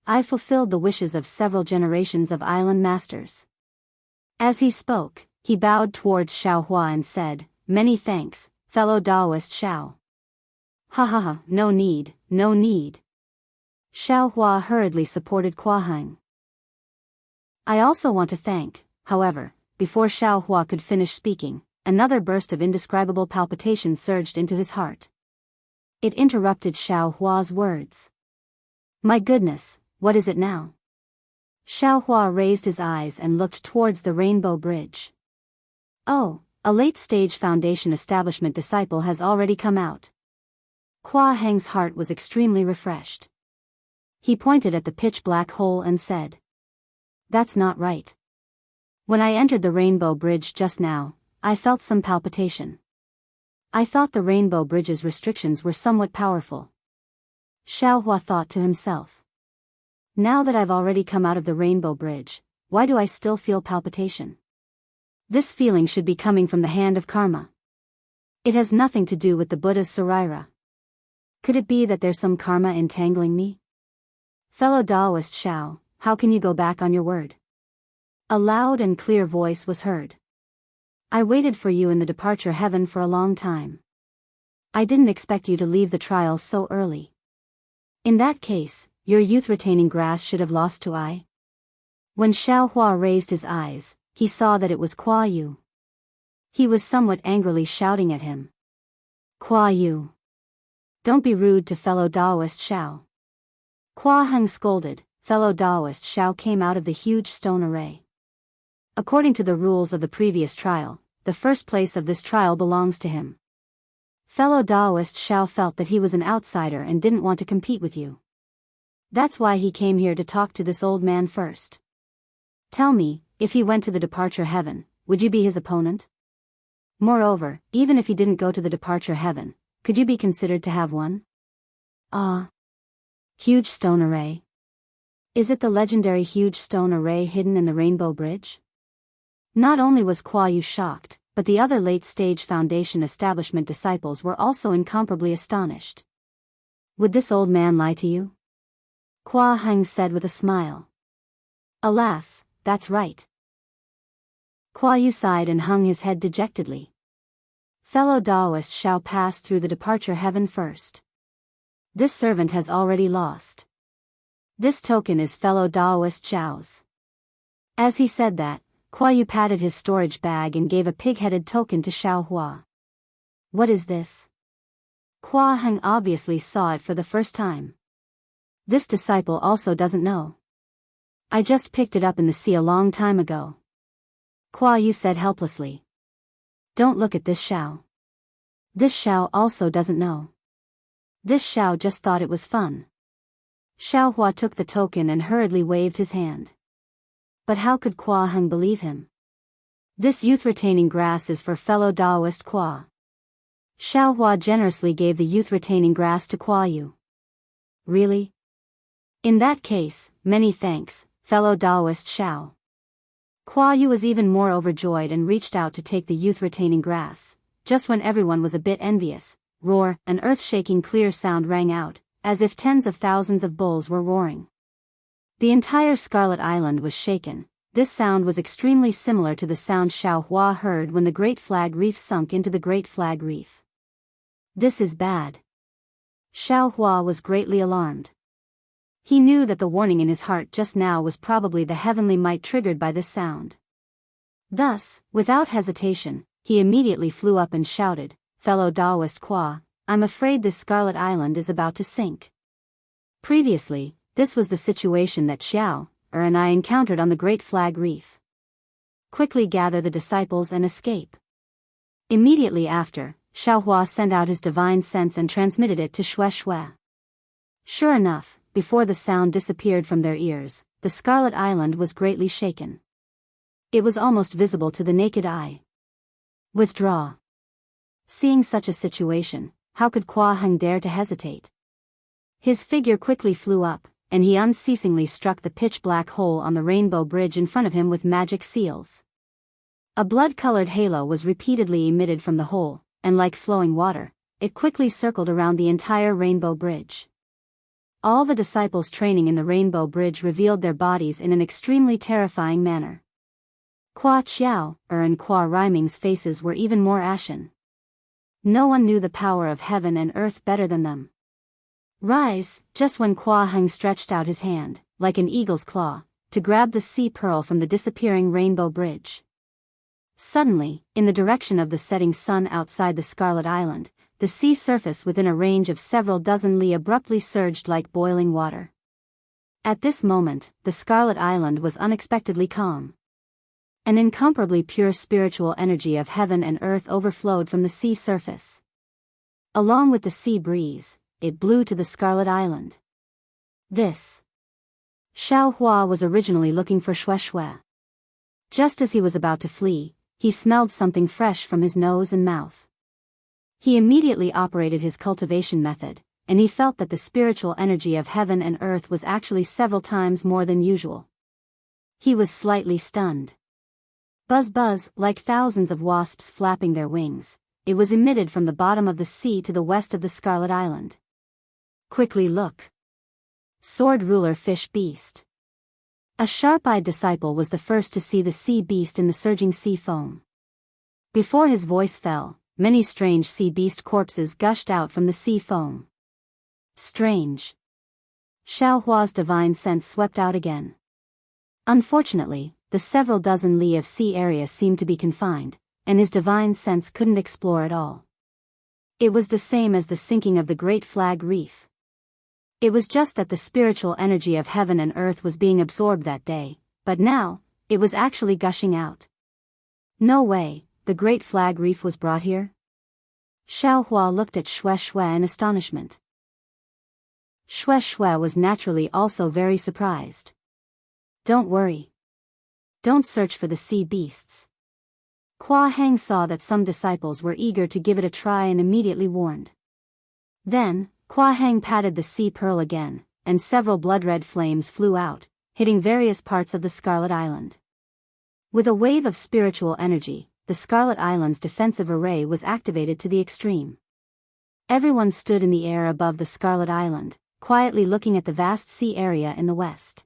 I've fulfilled the wishes of several generations of island masters. As he spoke, he bowed towards Xiaohua and said, many thanks, fellow Daoist Xiao. Ha ha ha, no need, no need. Xiao Hua hurriedly supported Kuo Heng. I also want to thank, however, before Xiao Hua could finish speaking, another burst of indescribable palpitation surged into his heart. It interrupted Xiao Hua's words. My goodness, what is it now? Xiao Hua raised his eyes and looked towards the Rainbow Bridge. Oh, a late-stage Foundation establishment disciple has already come out. Kuo Heng's heart was extremely refreshed. He pointed at the pitch-black hole and said, That's not right. When I entered the Rainbow Bridge just now, I felt some palpitation. I thought the Rainbow Bridge's restrictions were somewhat powerful. Xiao Hua thought to himself. Now that I've already come out of the Rainbow Bridge, why do I still feel palpitation? This feeling should be coming from the hand of karma. It has nothing to do with the Buddha's Saraira. Could it be that there's some karma entangling me? Fellow Daoist Xiao, how can you go back on your word? A loud and clear voice was heard. I waited for you in the departure heaven for a long time. I didn't expect you to leave the trial so early. In that case, your youth-retaining grass should have lost to I. When Xiao Hua raised his eyes, he saw that it was Kuo Yu. He was somewhat angrily shouting at him. Kuo Yu. Don't be rude to fellow Daoist Xiao. Kuo Heng scolded. Fellow Daoist Xiao came out of the huge stone array. According to the rules of the previous trial, the first place of this trial belongs to him. Fellow Daoist Xiao felt that he was an outsider and didn't want to compete with you. That's why he came here to talk to this old man first. Tell me, if he went to the departure heaven, would you be his opponent? Moreover, even if he didn't go to the departure heaven, could you be considered to have won? Ah. Huge stone array. Is it the legendary huge stone array hidden in the Rainbow Bridge? Not only was Kuo Yu shocked, but the other late-stage Foundation establishment disciples were also incomparably astonished. Would this old man lie to you? Kuo Heng said with a smile. Alas, that's right. Kuo Yu sighed and hung his head dejectedly. Fellow Daoist Xiao passed through the departure heaven first. This servant has already lost. This token is fellow Daoist Xiao's. As he said that, Kuo Yu patted his storage bag and gave a pig-headed token to Xiao Hua. What is this? Kuo Heng obviously saw it for the first time. This disciple also doesn't know. I just picked it up in the sea a long time ago. Kuo Yu said helplessly. Don't look at this Xiao. This Xiao also doesn't know. This Xiao just thought it was fun. Xiao Hua took the token and hurriedly waved his hand. But how could Kuo Heng believe him? This youth-retaining grass is for fellow Daoist Kuo. Xiao Hua generously gave the youth-retaining grass to Kuo Yu. Really? In that case, many thanks, fellow Daoist Xiao. Kuo Yu was even more overjoyed and reached out to take the youth-retaining grass. Just when everyone was a bit envious, roar, an earth-shaking clear sound rang out, as if tens of thousands of bulls were roaring. The entire Scarlet Island was shaken. This sound was extremely similar to the sound Xiao Hua heard when the Great Flag Reef sunk into the Great Flag Reef. This is bad. Xiao Hua was greatly alarmed. He knew that the warning in his heart just now was probably the heavenly might triggered by this sound. Thus, without hesitation, he immediately flew up and shouted, Fellow Daoist Kuo, I'm afraid this Scarlet Island is about to sink. Previously, this was the situation that Xiao and I encountered on the Great Flag Reef. Quickly gather the disciples and escape. Immediately after, Xiao Hua sent out his divine sense and transmitted it to Xue Xue. Sure enough, before the sound disappeared from their ears, the Scarlet Island was greatly shaken. It was almost visible to the naked eye. Withdraw. Seeing such a situation, how could Kuo Heng dare to hesitate? His figure quickly flew up, and he unceasingly struck the pitch-black hole on the Rainbow Bridge in front of him with magic seals. A blood-colored halo was repeatedly emitted from the hole, and like flowing water, it quickly circled around the entire Rainbow Bridge. All the disciples training in the Rainbow Bridge revealed their bodies in an extremely terrifying manner. Kuo Qiao and Kuo Riming's faces were even more ashen. No one knew the power of heaven and earth better than them. Rise, just when Kuo Heng stretched out his hand, like an eagle's claw, to grab the sea pearl from the disappearing rainbow bridge. Suddenly, in the direction of the setting sun outside the Scarlet Island, the sea surface within a range of several dozen li abruptly surged like boiling water. At this moment, the Scarlet Island was unexpectedly calm. An incomparably pure spiritual energy of heaven and earth overflowed from the sea surface. Along with the sea breeze, it blew to the Scarlet Island. This. Xiao Hua was originally looking for Xue Xue. Just as he was about to flee, he smelled something fresh from his nose and mouth. He immediately operated his cultivation method, and he felt that the spiritual energy of heaven and earth was actually several times more than usual. He was slightly stunned. Buzz buzz, like thousands of wasps flapping their wings, it was emitted from the bottom of the sea to the west of the Scarlet Island. Quickly look. Sword ruler fish beast. A sharp-eyed disciple was the first to see the sea beast in the surging sea foam. Before his voice fell, many strange sea beast corpses gushed out from the sea foam. Strange. Xiao Hua's divine sense swept out again. Unfortunately, the several dozen li of sea area seemed to be confined, and his divine sense couldn't explore at all. It was the same as the sinking of the Great Flag Reef. It was just that the spiritual energy of heaven and earth was being absorbed that day, but now, it was actually gushing out. No way, the Great Flag Reef was brought here? Xiao Hua looked at Xue Xue in astonishment. Xue Xue was naturally also very surprised. Don't worry. Don't search for the sea beasts. Kuo Heng saw that some disciples were eager to give it a try and immediately warned. Then, Kuo Heng patted the sea pearl again, and several blood-red flames flew out, hitting various parts of the Scarlet Island. With a wave of spiritual energy, the Scarlet Island's defensive array was activated to the extreme. Everyone stood in the air above the Scarlet Island, quietly looking at the vast sea area in the west.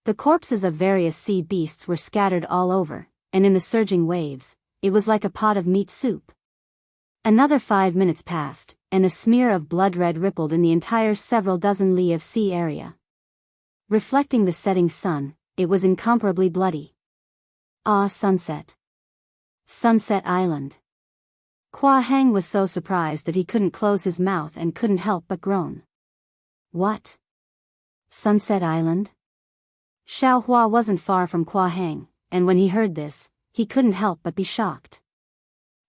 The corpses of various sea beasts were scattered all over, and in the surging waves, it was like a pot of meat soup. Another 5 minutes passed, and a smear of blood red rippled in the entire several dozen li of sea area. Reflecting the setting sun, it was incomparably bloody. Ah, sunset. Sunset Island. Kuo Heng was so surprised that he couldn't close his mouth and couldn't help but groan. What? Sunset Island? Xiao Hua wasn't far from Kuo Heng, and when he heard this, he couldn't help but be shocked.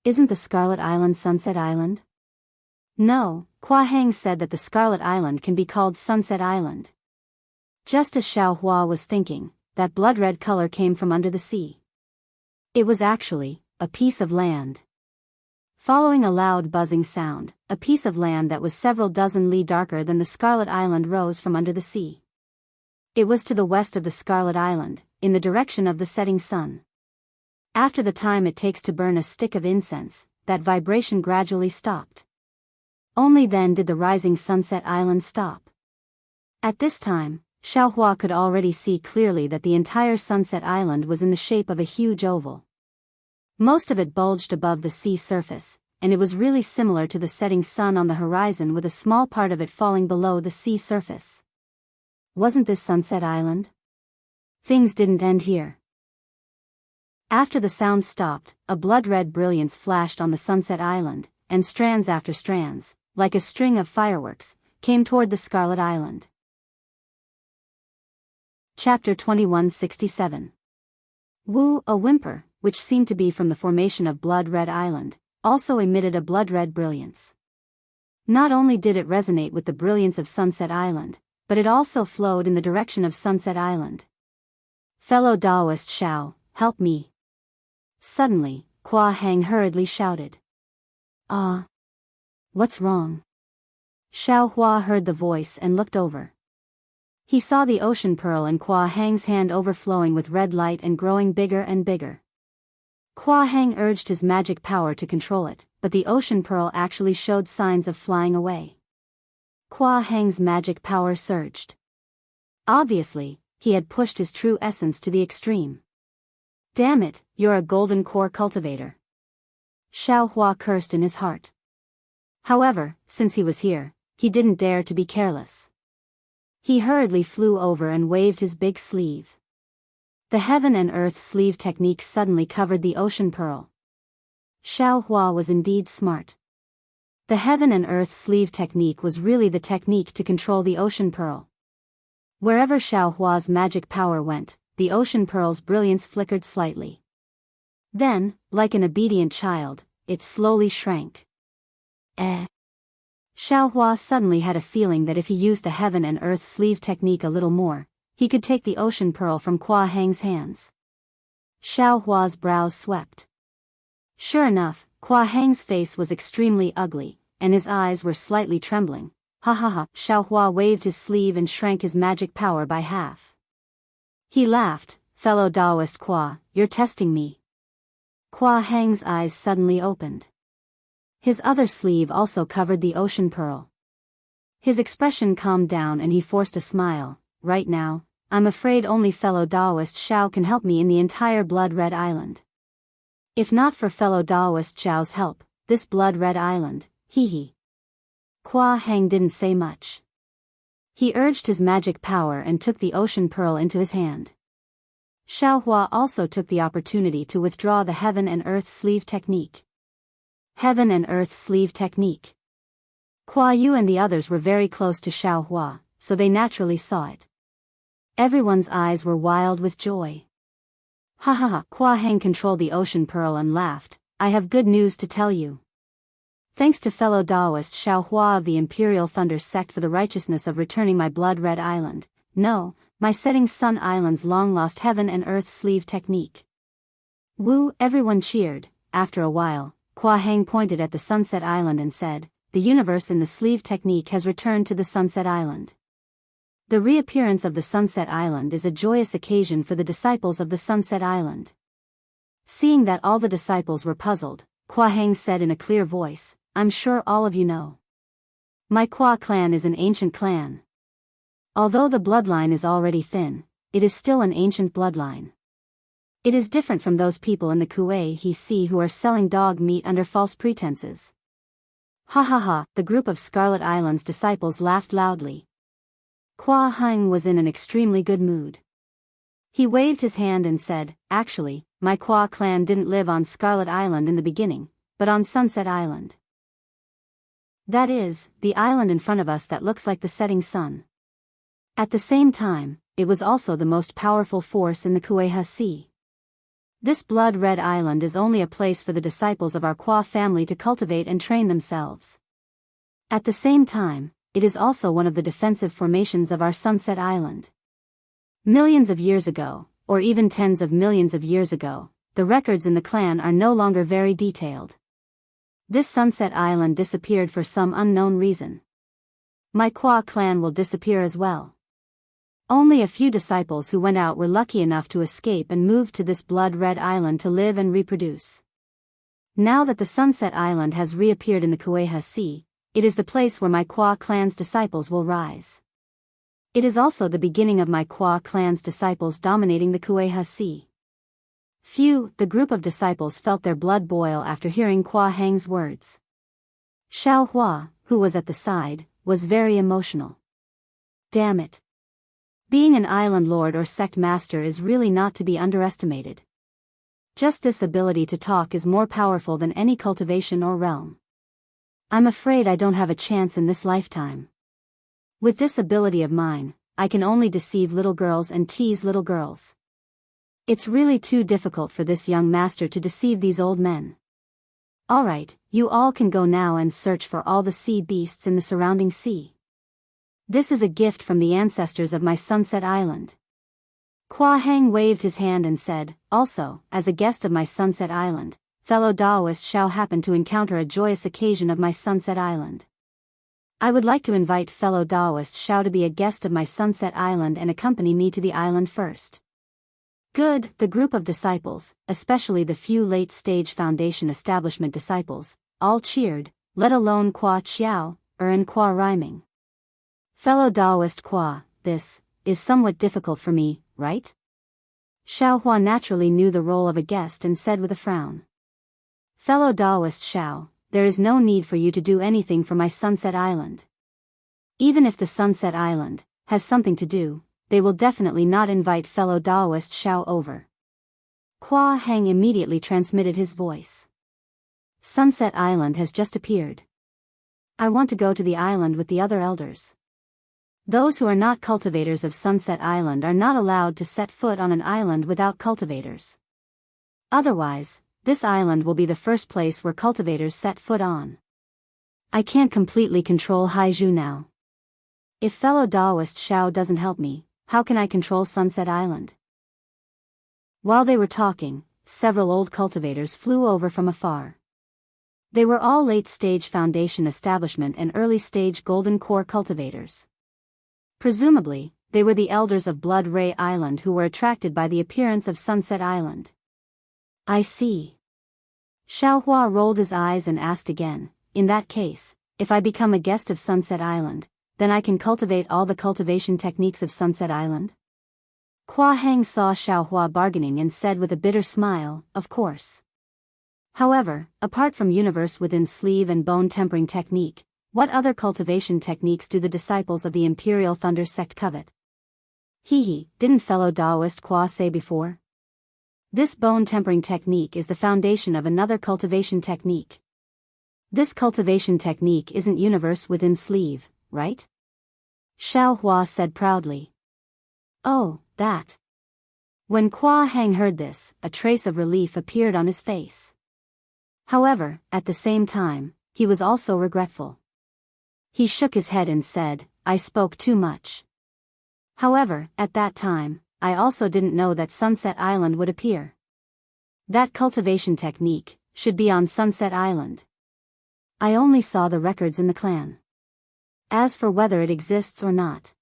Isn't the Scarlet Island Sunset Island? No, Kuo Heng said that the Scarlet Island can be called Sunset Island. Just as Xiao Hua was thinking, that blood-red color came from under the sea. It was actually a piece of land. Following a loud buzzing sound, a piece of land that was several dozen li darker than the Scarlet Island rose from under the sea. It was to the west of the Scarlet Island, in the direction of the setting sun. After the time it takes to burn a stick of incense, that vibration gradually stopped. Only then did the rising Sunset Island stop. At this time, Xiao Hua could already see clearly that the entire Sunset Island was in the shape of a huge oval. Most of it bulged above the sea surface, and it was really similar to the setting sun on the horizon with a small part of it falling below the sea surface. Wasn't this Sunset Island? Things didn't end here. After the sound stopped, a blood-red brilliance flashed on the Sunset Island, and strands after strands, like a string of fireworks, came toward the Scarlet Island. Chapter 2167. Wu, a whimper, which seemed to be from the formation of Blood-Red Island, also emitted a blood-red brilliance. Not only did it resonate with the brilliance of Sunset Island, but it also flowed in the direction of Sunset Island. Fellow Daoist Xiao, help me. Suddenly, Kuo Heng hurriedly shouted. Ah. What's wrong? Xiao Hua heard the voice and looked over. He saw the ocean pearl in Kuo Heng's hand overflowing with red light and growing bigger and bigger. Kuo Heng urged his magic power to control it, but the ocean pearl actually showed signs of flying away. Kuo Heng's magic power surged. Obviously, he had pushed his true essence to the extreme. Damn it, you're a golden core cultivator. Xiao Hua cursed in his heart. However, since he was here, he didn't dare to be careless. He hurriedly flew over and waved his big sleeve. The heaven and earth sleeve technique suddenly covered the ocean pearl. Xiao Hua was indeed smart. The heaven and earth sleeve technique was really the technique to control the ocean pearl. Wherever Xiao Hua's magic power went, the ocean pearl's brilliance flickered slightly. Then, like an obedient child, it slowly shrank. Xiao Hua suddenly had a feeling that if he used the heaven and earth sleeve technique a little more, he could take the ocean pearl from Kua Heng's hands. Xiao Hua's brows swept. Sure enough, Kua Heng's face was extremely ugly, and his eyes were slightly trembling. Ha ha ha! Xiao Hua waved his sleeve and shrank his magic power by half. He laughed. Fellow Daoist Kua, you're testing me. Kua Heng's eyes suddenly opened. His other sleeve also covered the ocean pearl. His expression calmed down and he forced a smile. Right now, I'm afraid only fellow Daoist Xiao can help me in the entire Blood Red Island. If not for fellow Daoist Xiao's help, this Blood Red Island, hee. Kua Heng didn't say much. He urged his magic power and took the ocean pearl into his hand. Xiao Hua also took the opportunity to withdraw the heaven and earth sleeve technique. Heaven and earth sleeve technique. Kua Yu and the others were very close to Xiao Hua, so they naturally saw it. Everyone's eyes were wild with joy. Ha ha ha! Kua Heng controlled the ocean pearl and laughed. I have good news to tell you. Thanks to fellow Daoist Xiao Hua of the Imperial Thunder Sect for the righteousness of returning my Blood Red Island, no, my Setting Sun Island's long-lost heaven and earth sleeve technique. Woo! Everyone cheered. After a while, Kua Heng pointed at the Sunset Island and said, the universe in the sleeve technique has returned to the Sunset Island. The reappearance of the Sunset Island is a joyous occasion for the disciples of the Sunset Island. Seeing that all the disciples were puzzled, Kua Heng said in a clear voice, I'm sure all of you know. My Kua clan is an ancient clan. Although the bloodline is already thin, it is still an ancient bloodline. It is different from those people in the Kuei he see who are selling dog meat under false pretenses. Ha ha ha! The group of Scarlet Island's disciples laughed loudly. Kua Heng was in an extremely good mood. He waved his hand and said, actually, my Kua clan didn't live on Scarlet Island in the beginning, but on Sunset Island. That is, the island in front of us that looks like the setting sun. At the same time, it was also the most powerful force in the Kuei Sea. This Blood Red Island is only a place for the disciples of our Kua family to cultivate and train themselves. At the same time, it is also one of the defensive formations of our Sunset Island. Millions of years ago, or even tens of millions of years ago, the records in the clan are no longer very detailed. This Sunset Island disappeared for some unknown reason. My Kua clan will disappear as well. Only a few disciples who went out were lucky enough to escape and move to this Blood Red Island to live and reproduce. Now that the Sunset Island has reappeared in the Kuei Sea, it is the place where my Kua clan's disciples will rise. It is also the beginning of my Kua clan's disciples dominating the Kuei Sea. The group of disciples felt their blood boil after hearing Kua Heng's words. Xiao Hua, who was at the side, was very emotional. Damn it. Being an island lord or sect master is really not to be underestimated. Just this ability to talk is more powerful than any cultivation or realm. I'm afraid I don't have a chance in this lifetime. With this ability of mine, I can only deceive little girls and tease little girls. It's really too difficult for this young master to deceive these old men. Alright, you all can go now and search for all the sea beasts in the surrounding sea. This is a gift from the ancestors of my Sunset Island. Kua Heng waved his hand and said, also, as a guest of my Sunset Island, fellow Daoist shall happen to encounter a joyous occasion of my Sunset Island. I would like to invite fellow Daoist Xiao to be a guest of my Sunset Island and accompany me to the island first. Good, the group of disciples, especially the few late-stage Foundation Establishment disciples, all cheered, let alone Kua Chiao, and Kua rhyming. Fellow Daoist Kua, this is somewhat difficult for me, right? Xiao Hua naturally knew the role of a guest and said with a frown. Fellow Daoist Xiao, there is no need for you to do anything for my Sunset Island. Even if the Sunset Island has something to do, they will definitely not invite fellow Daoist Xiao over. Hua Heng immediately transmitted his voice. Sunset Island has just appeared. I want to go to the island with the other elders. Those who are not cultivators of Sunset Island are not allowed to set foot on an island without cultivators. Otherwise, this island will be the first place where cultivators set foot on. I can't completely control Haizhu now. If fellow Daoist Xiao doesn't help me, how can I control Sunset Island? While they were talking, several old cultivators flew over from afar. They were all late-stage foundation establishment and early-stage golden core cultivators. Presumably, they were the elders of Blood Ray Island who were attracted by the appearance of Sunset Island. I see. Xiaohua rolled his eyes and asked again, in that case, if I become a guest of Sunset Island, then I can cultivate all the cultivation techniques of Sunset Island? Hua Heng saw Xiaohua bargaining and said with a bitter smile, of course. However, apart from universe within sleeve and bone tempering technique, what other cultivation techniques do the disciples of the Imperial Thunder sect covet? Didn't fellow Daoist Hua say before? This bone tempering technique is the foundation of another cultivation technique. This cultivation technique isn't universe within sleeve, right? Xiaohua said proudly. Oh, that. When Hua Heng heard this, a trace of relief appeared on his face. However, at the same time, he was also regretful. He shook his head and said, I spoke too much. However, at that time, I also didn't know that Sunset Island would appear. That cultivation technique should be on Sunset Island. I only saw the records in the clan. As for whether it exists or not,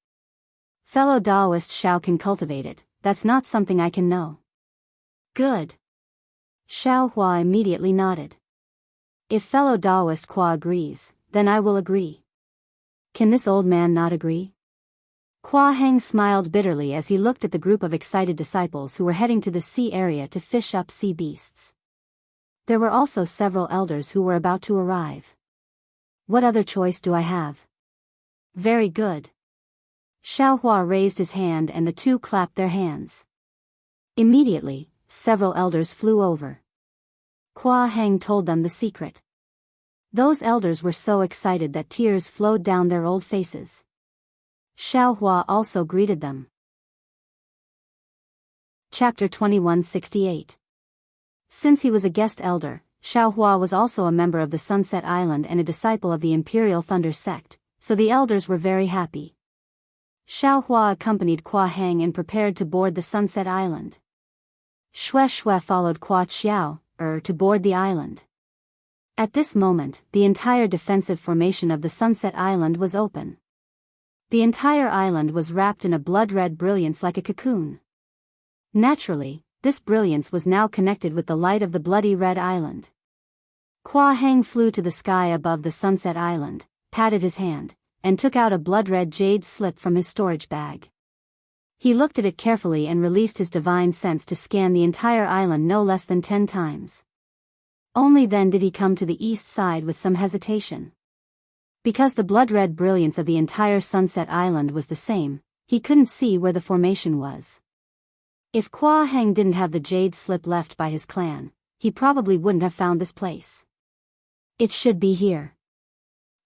fellow Daoist Xiao can cultivate it, that's not something I can know. Good. Xiaohua immediately nodded. If fellow Daoist Hua agrees, then I will agree. Can this old man not agree? Hua Heng smiled bitterly as he looked at the group of excited disciples who were heading to the sea area to fish up sea beasts. There were also several elders who were about to arrive. What other choice do I have? Very good. Xiaohua raised his hand and the two clapped their hands. Immediately, several elders flew over. Hua Heng told them the secret. Those elders were so excited that tears flowed down their old faces. Xiaohua also greeted them. Chapter 2168. Since he was a guest elder, Xiaohua was also a member of the Sunset Island and a disciple of the Imperial Thunder sect, so the elders were very happy. Xiaohua accompanied Hua Heng and prepared to board the Sunset Island. Xue followed Hua Qiao, to board the island. At this moment, the entire defensive formation of the Sunset Island was open. The entire island was wrapped in a blood-red brilliance like a cocoon. Naturally, this brilliance was now connected with the light of the bloody red island. Hua Heng flew to the sky above the Sunset Island, patted his hand, and took out a blood-red jade slip from his storage bag. He looked at it carefully and released his divine sense to scan the entire island no less than 10 times. Only then did he come to the east side with some hesitation. Because the blood-red brilliance of the entire Sunset Island was the same, he couldn't see where the formation was. If Hua Heng didn't have the jade slip left by his clan, he probably wouldn't have found this place. It should be here.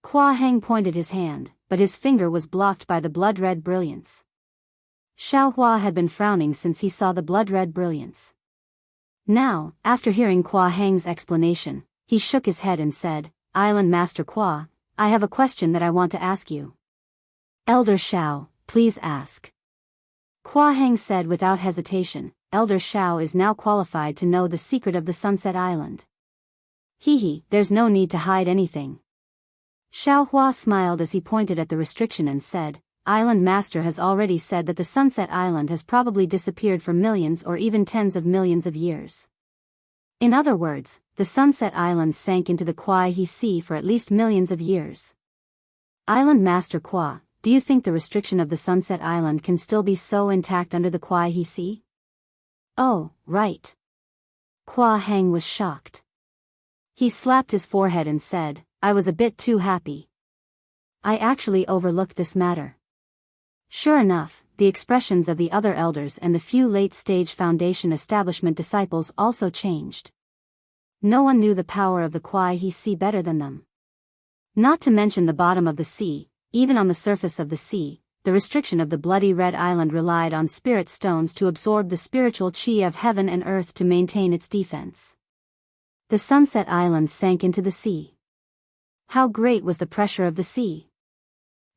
Hua Heng pointed his hand, but his finger was blocked by the blood-red brilliance. Xiaohua had been frowning since he saw the blood-red brilliance. Now, after hearing Hua Heng's explanation, he shook his head and said, Island Master Hua, I have a question that I want to ask you. Elder Xiao, please ask. Hua Heng said without hesitation, Elder Xiao is now qualified to know the secret of the Sunset Island. There's no need to hide anything. Xiaohua smiled as he pointed at the restriction and said, Island Master has already said that the Sunset Island has probably disappeared for millions or even tens of millions of years. In other words, the Sunset Island sank into the Kuai-He Sea for at least millions of years. Island Master Hua, do you think the restriction of the Sunset Island can still be so intact under the Kuai-He Sea? Oh, right. Hua Heng was shocked. He slapped his forehead and said, I was a bit too happy. I actually overlooked this matter. Sure enough, the expressions of the other elders and the few late-stage Foundation establishment disciples also changed. No one knew the power of the Kuai He Sea better than them. Not to mention the bottom of the sea, even on the surface of the sea, the restriction of the bloody red island relied on spirit stones to absorb the spiritual chi of heaven and earth to maintain its defense. The Sunset Island sank into the sea. How great was the pressure of the sea?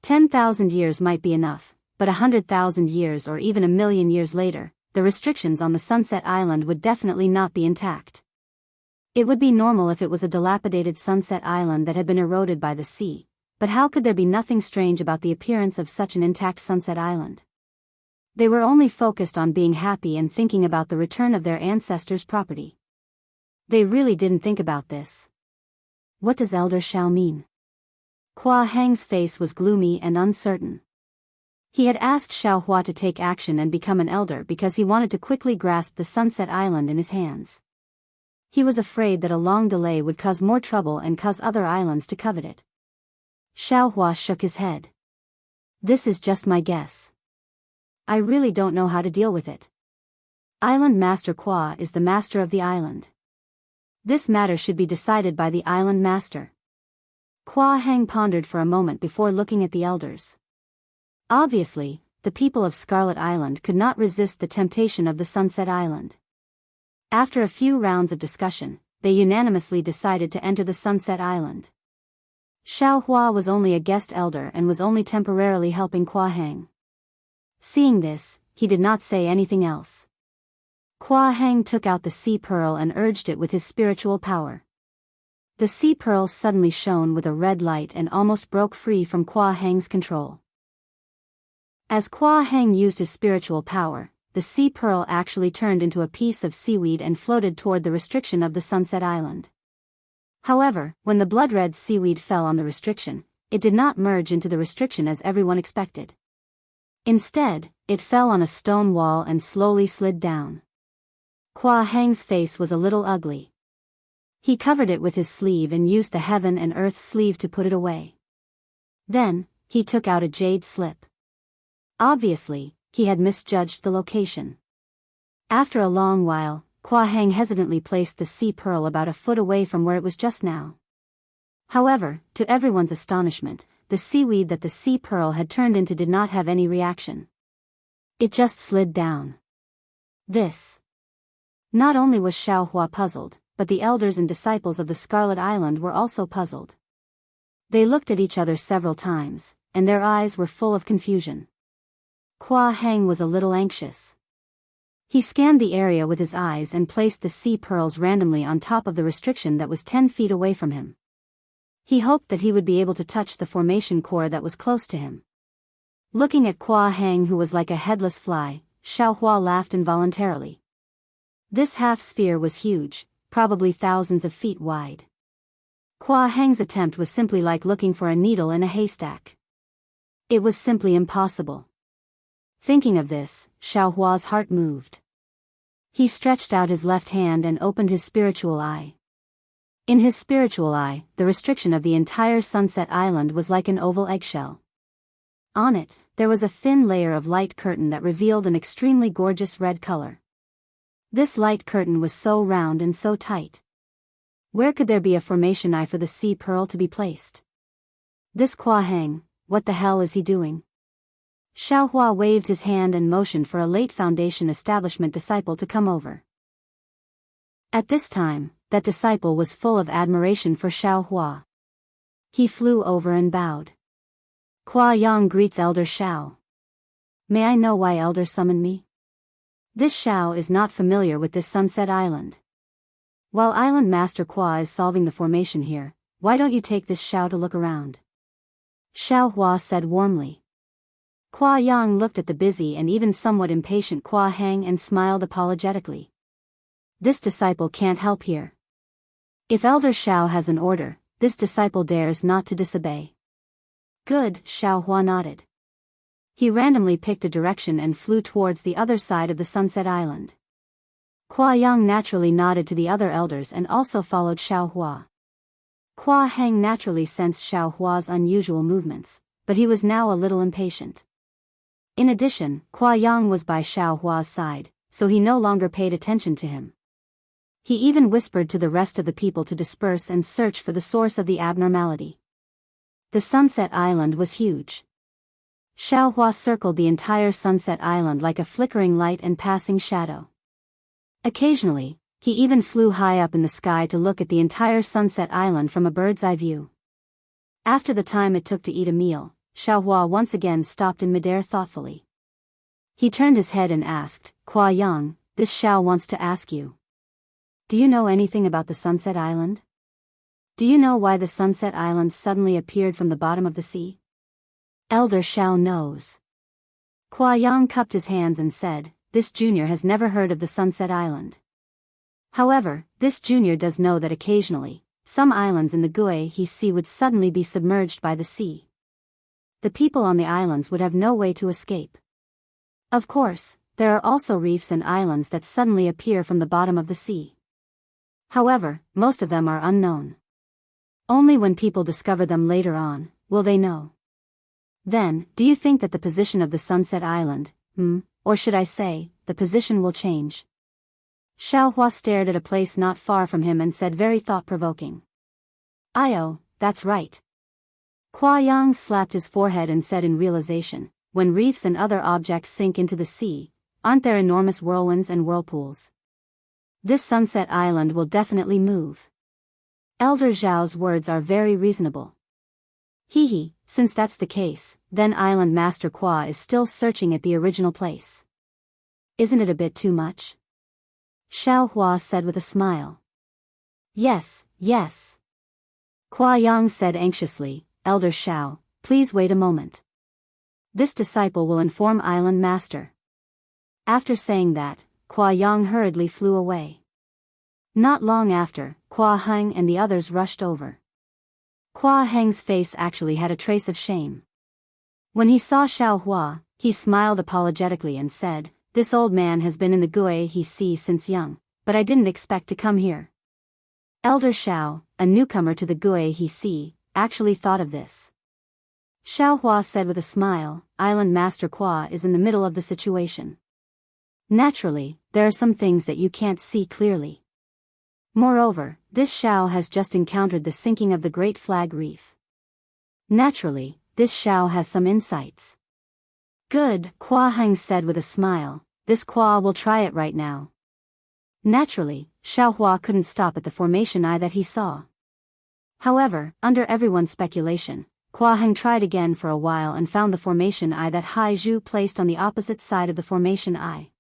10,000 years might be enough, but 100,000 years or even 1,000,000 years later, the restrictions on the Sunset Island would definitely not be intact. It would be normal if it was a dilapidated Sunset Island that had been eroded by the sea, but how could there be nothing strange about the appearance of such an intact Sunset Island? They were only focused on being happy and thinking about the return of their ancestors' property. They really didn't think about this. What does Elder Shao mean? Kua Heng's face was gloomy and uncertain. He had asked Xiao Hua to take action and become an elder because he wanted to quickly grasp the Sunset Island in his hands. He was afraid that a long delay would cause more trouble and cause other islands to covet it. Xiao Hua shook his head. This is just my guess. I really don't know how to deal with it. Island Master Kua is the master of the island. This matter should be decided by the island master. Kua Heng pondered for a moment before looking at the elders. Obviously, the people of Scarlet Island could not resist the temptation of the Sunset Island. After a few rounds of discussion, they unanimously decided to enter the Sunset Island. Xiao Hua was only a guest elder and was only temporarily helping Kua Heng. Seeing this, he did not say anything else. Kua Heng took out the sea pearl and urged it with his spiritual power. The sea pearl suddenly shone with a red light and almost broke free from Kua Heng's control. As Kua Heng used his spiritual power, the sea pearl actually turned into a piece of seaweed and floated toward the restriction of the Sunset Island. However, when the blood-red seaweed fell on the restriction, it did not merge into the restriction as everyone expected. Instead, it fell on a stone wall and slowly slid down. Kua Heng's face was a little ugly. He covered it with his sleeve and used the heaven and earth sleeve to put it away. Then, he took out a jade slip. Obviously, he had misjudged the location. After a long while, Kua Heng hesitantly placed the sea pearl about a foot away from where it was just now. However, to everyone's astonishment, the seaweed that the sea pearl had turned into did not have any reaction. It just slid down. Not only was Xiao Hua puzzled, but the elders and disciples of the Scarlet Island were also puzzled. They looked at each other several times, and their eyes were full of confusion. Kua Heng was a little anxious. He scanned the area with his eyes and placed the sea pearls randomly on top of the restriction that was 10 feet away from him. He hoped that he would be able to touch the formation core that was close to him. Looking at Kua Heng, who was like a headless fly, Xiao Hua laughed involuntarily. This half-sphere was huge, probably thousands of feet wide. Kua Heng's attempt was simply like looking for a needle in a haystack. It was simply impossible. Thinking of this, Xiao Hua's heart moved. He stretched out his left hand and opened his spiritual eye. In his spiritual eye, the restriction of the entire Sunset Island was like an oval eggshell. On it, there was a thin layer of light curtain that revealed an extremely gorgeous red color. This light curtain was so round and so tight. Where could there be a formation eye for the sea pearl to be placed? This Kua Heng, what the hell is he doing? Xiao Hua waved his hand and motioned for a late Foundation establishment disciple to come over. At this time, that disciple was full of admiration for Xiao Hua. He flew over and bowed. Kua Yang greets Elder Xiao. May I know why Elder summoned me? This Xiao is not familiar with this Sunset Island. While Island Master Kua is solving the formation here, why don't you take this Xiao to look around? Xiao Hua said warmly. Kua Yang looked at the busy and even somewhat impatient Kua Heng and smiled apologetically. This disciple can't help here. If Elder Xiao has an order, this disciple dares not to disobey. Good, Xiao Hua nodded. He randomly picked a direction and flew towards the other side of the Sunset Island. Kuo Yang naturally nodded to the other elders and also followed Xiao Hua. Kuo Heng naturally sensed Xiao Hua's unusual movements, but he was now a little impatient. In addition, Kuo Yang was by Xiao Hua's side, so he no longer paid attention to him. He even whispered to the rest of the people to disperse and search for the source of the abnormality. The Sunset Island was huge. Xiao Hua circled the entire Sunset Island like a flickering light and passing shadow. Occasionally, he even flew high up in the sky to look at the entire Sunset Island from a bird's eye view. After the time it took to eat a meal, Xiao Hua once again stopped in midair thoughtfully. He turned his head and asked, Kuo Yang, this Xiao wants to ask you. Do you know anything about the Sunset Island? Do you know why the Sunset Island suddenly appeared from the bottom of the sea? Elder Xiao knows. Kuo Yang cupped his hands and said, this junior has never heard of the Sunset Island. However, this junior does know that occasionally, some islands in the Wuxia Sea would suddenly be submerged by the sea. The people on the islands would have no way to escape. Of course, there are also reefs and islands that suddenly appear from the bottom of the sea. However, most of them are unknown. Only when people discover them later on, will they know. Then, do you think that the position of the Sunset Island, or should I say, the position will change? Xiao Hua stared at a place not far from him and said very thought-provoking. "Io, that's right." Kuo Yang slapped his forehead and said in realization, when reefs and other objects sink into the sea, aren't there enormous whirlwinds and whirlpools? This Sunset Island will definitely move. Elder Zhao's words are very reasonable. He, since that's the case, then Island Master Kuo is still searching at the original place. Isn't it a bit too much? Xiao Hua said with a smile. Yes. Kuo Yang said anxiously, Elder Xiao, please wait a moment. This disciple will inform Island Master. After saying that, Kuo Yang hurriedly flew away. Not long after, Kuo Heng and the others rushed over. Kuo Heng's face actually had a trace of shame. When he saw Xiao Hua, he smiled apologetically and said, this old man has been in the Wuxia Sea since young, but I didn't expect to come here. Elder Xiao, a newcomer to the Wuxia Sea, actually thought of this. Xiao Hua said with a smile, Island Master Kuo is in the middle of the situation. Naturally, there are some things that you can't see clearly. Moreover, this Xiao has just encountered the sinking of the Great Flag Reef. Naturally, this Xiao has some insights. Good, Kuo Heng said with a smile, this Kuo will try it right now. Naturally, Xiao Hua couldn't stop at the formation eye that he saw. However, under everyone's speculation, Kuo Heng tried again for a while and found the formation eye that Hai Zhu placed on the opposite side of the formation eye.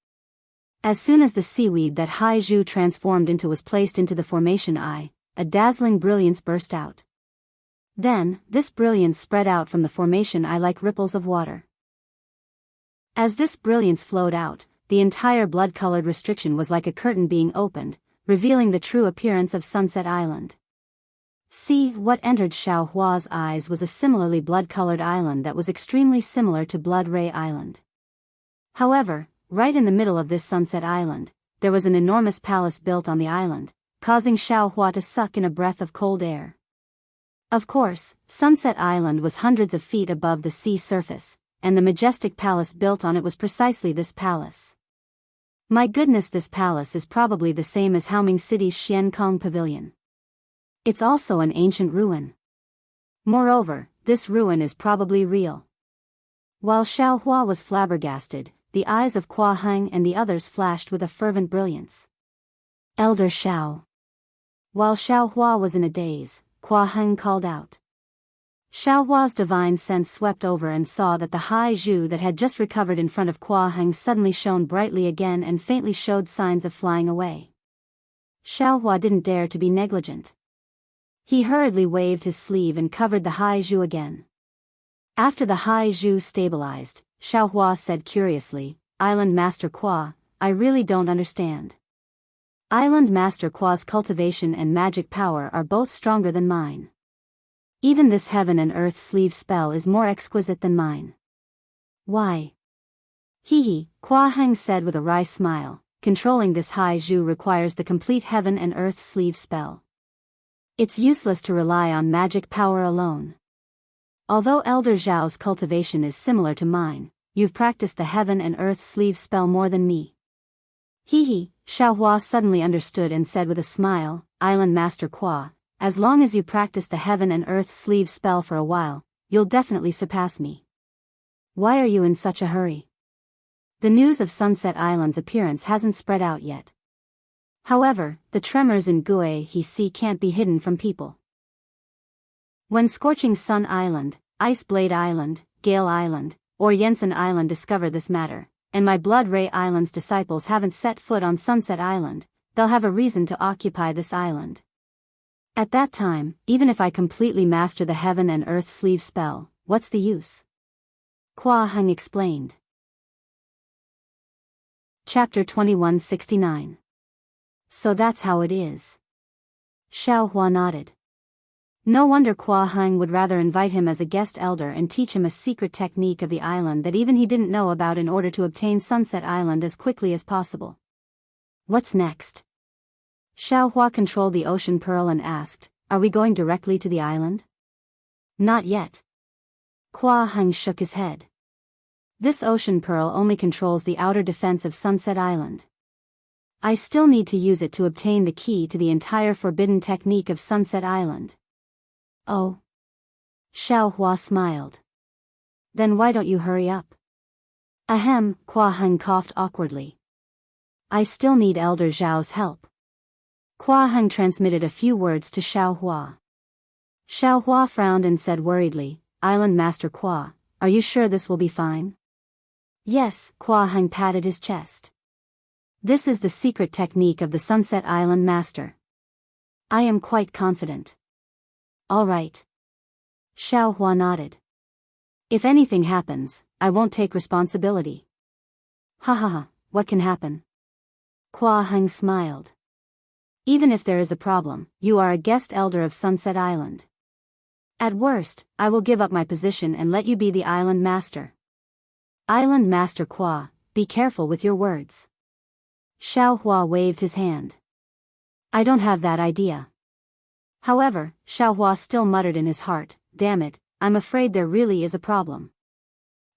As soon as the seaweed that Hai Zhu transformed into was placed into the formation eye, a dazzling brilliance burst out. Then, this brilliance spread out from the formation eye like ripples of water. As this brilliance flowed out, the entire blood-colored restriction was like a curtain being opened, revealing the true appearance of Sunset Island. See, what entered Xiao Hua's eyes was a similarly blood-colored island that was extremely similar to Blood Ray Island. However, right in the middle of this Sunset Island, there was an enormous palace built on the island, causing Xiao Hua to suck in a breath of cold air. Of course, Sunset Island was hundreds of feet above the sea surface, and the majestic palace built on it was precisely this palace. My goodness, this palace is probably the same as Haoming City's Xiankong Pavilion. It's also an ancient ruin. Moreover, this ruin is probably real. While Xiao Hua was flabbergasted, the eyes of Kuo Heng and the others flashed with a fervent brilliance. Elder Xiao. While Xiao Hua was in a daze, Kuo Heng called out. Xiao Hua's divine sense swept over and saw that the Hai Zhu that had just recovered in front of Kuo Heng suddenly shone brightly again and faintly showed signs of flying away. Xiao Hua didn't dare to be negligent. He hurriedly waved his sleeve and covered the Hai Zhu again. After the Hai Zhu stabilized, Xiao Hua said curiously, Island Master Kuo, I really don't understand. Island Master Kuo's cultivation and magic power are both stronger than mine. Even this heaven and earth sleeve spell is more exquisite than mine. Why? Kuo Heng said with a wry smile, controlling this high zhu requires the complete heaven and earth sleeve spell. It's useless to rely on magic power alone. Although Elder Zhao's cultivation is similar to mine, you've practiced the heaven and earth sleeve spell more than me. Hee. Xiaohua suddenly understood and said with a smile, Island Master Qua, as long as you practice the heaven and earth sleeve spell for a while, you'll definitely surpass me. Why are you in such a hurry? The news of Sunset Island's appearance hasn't spread out yet. However, the tremors in Gue He Sea can't be hidden from people. When Scorching Sun Island, Ice Blade Island, Gale Island, or Yensen Island discover this matter, and my Blood Ray Island's disciples haven't set foot on Sunset Island, they'll have a reason to occupy this island. At that time, even if I completely master the heaven and earth sleeve spell, what's the use? Qua Heng explained. Chapter 2169. So that's how it is. Xiaohua nodded. No wonder Qua Heng would rather invite him as a guest elder and teach him a secret technique of the island that even he didn't know about in order to obtain Sunset Island as quickly as possible. What's next? Xiaohua controlled the ocean pearl and asked, are we going directly to the island? Not yet. Qua Heng shook his head. This ocean pearl only controls the outer defense of Sunset Island. I still need to use it to obtain the key to the entire forbidden technique of Sunset Island. Oh. Xiaohua smiled. Then why don't you hurry up? Ahem, Qua Heng coughed awkwardly. I still need Elder Zhao's help. Qua Heng transmitted a few words to Xiaohua. Xiaohua frowned and said worriedly, Island Master Qua, are you sure this will be fine? Yes, Qua Heng patted his chest. This is the secret technique of the Sunset Island Master. I am quite confident. All right. Xiaohua nodded. If anything happens, I won't take responsibility. Ha ha ha, what can happen? Qua Heng smiled. Even if there is a problem, you are a guest elder of Sunset Island. At worst, I will give up my position and let you be the island master. Island Master Qua, be careful with your words. Xiaohua waved his hand. I don't have that idea. However, Xiaohua still muttered in his heart, damn it, I'm afraid there really is a problem.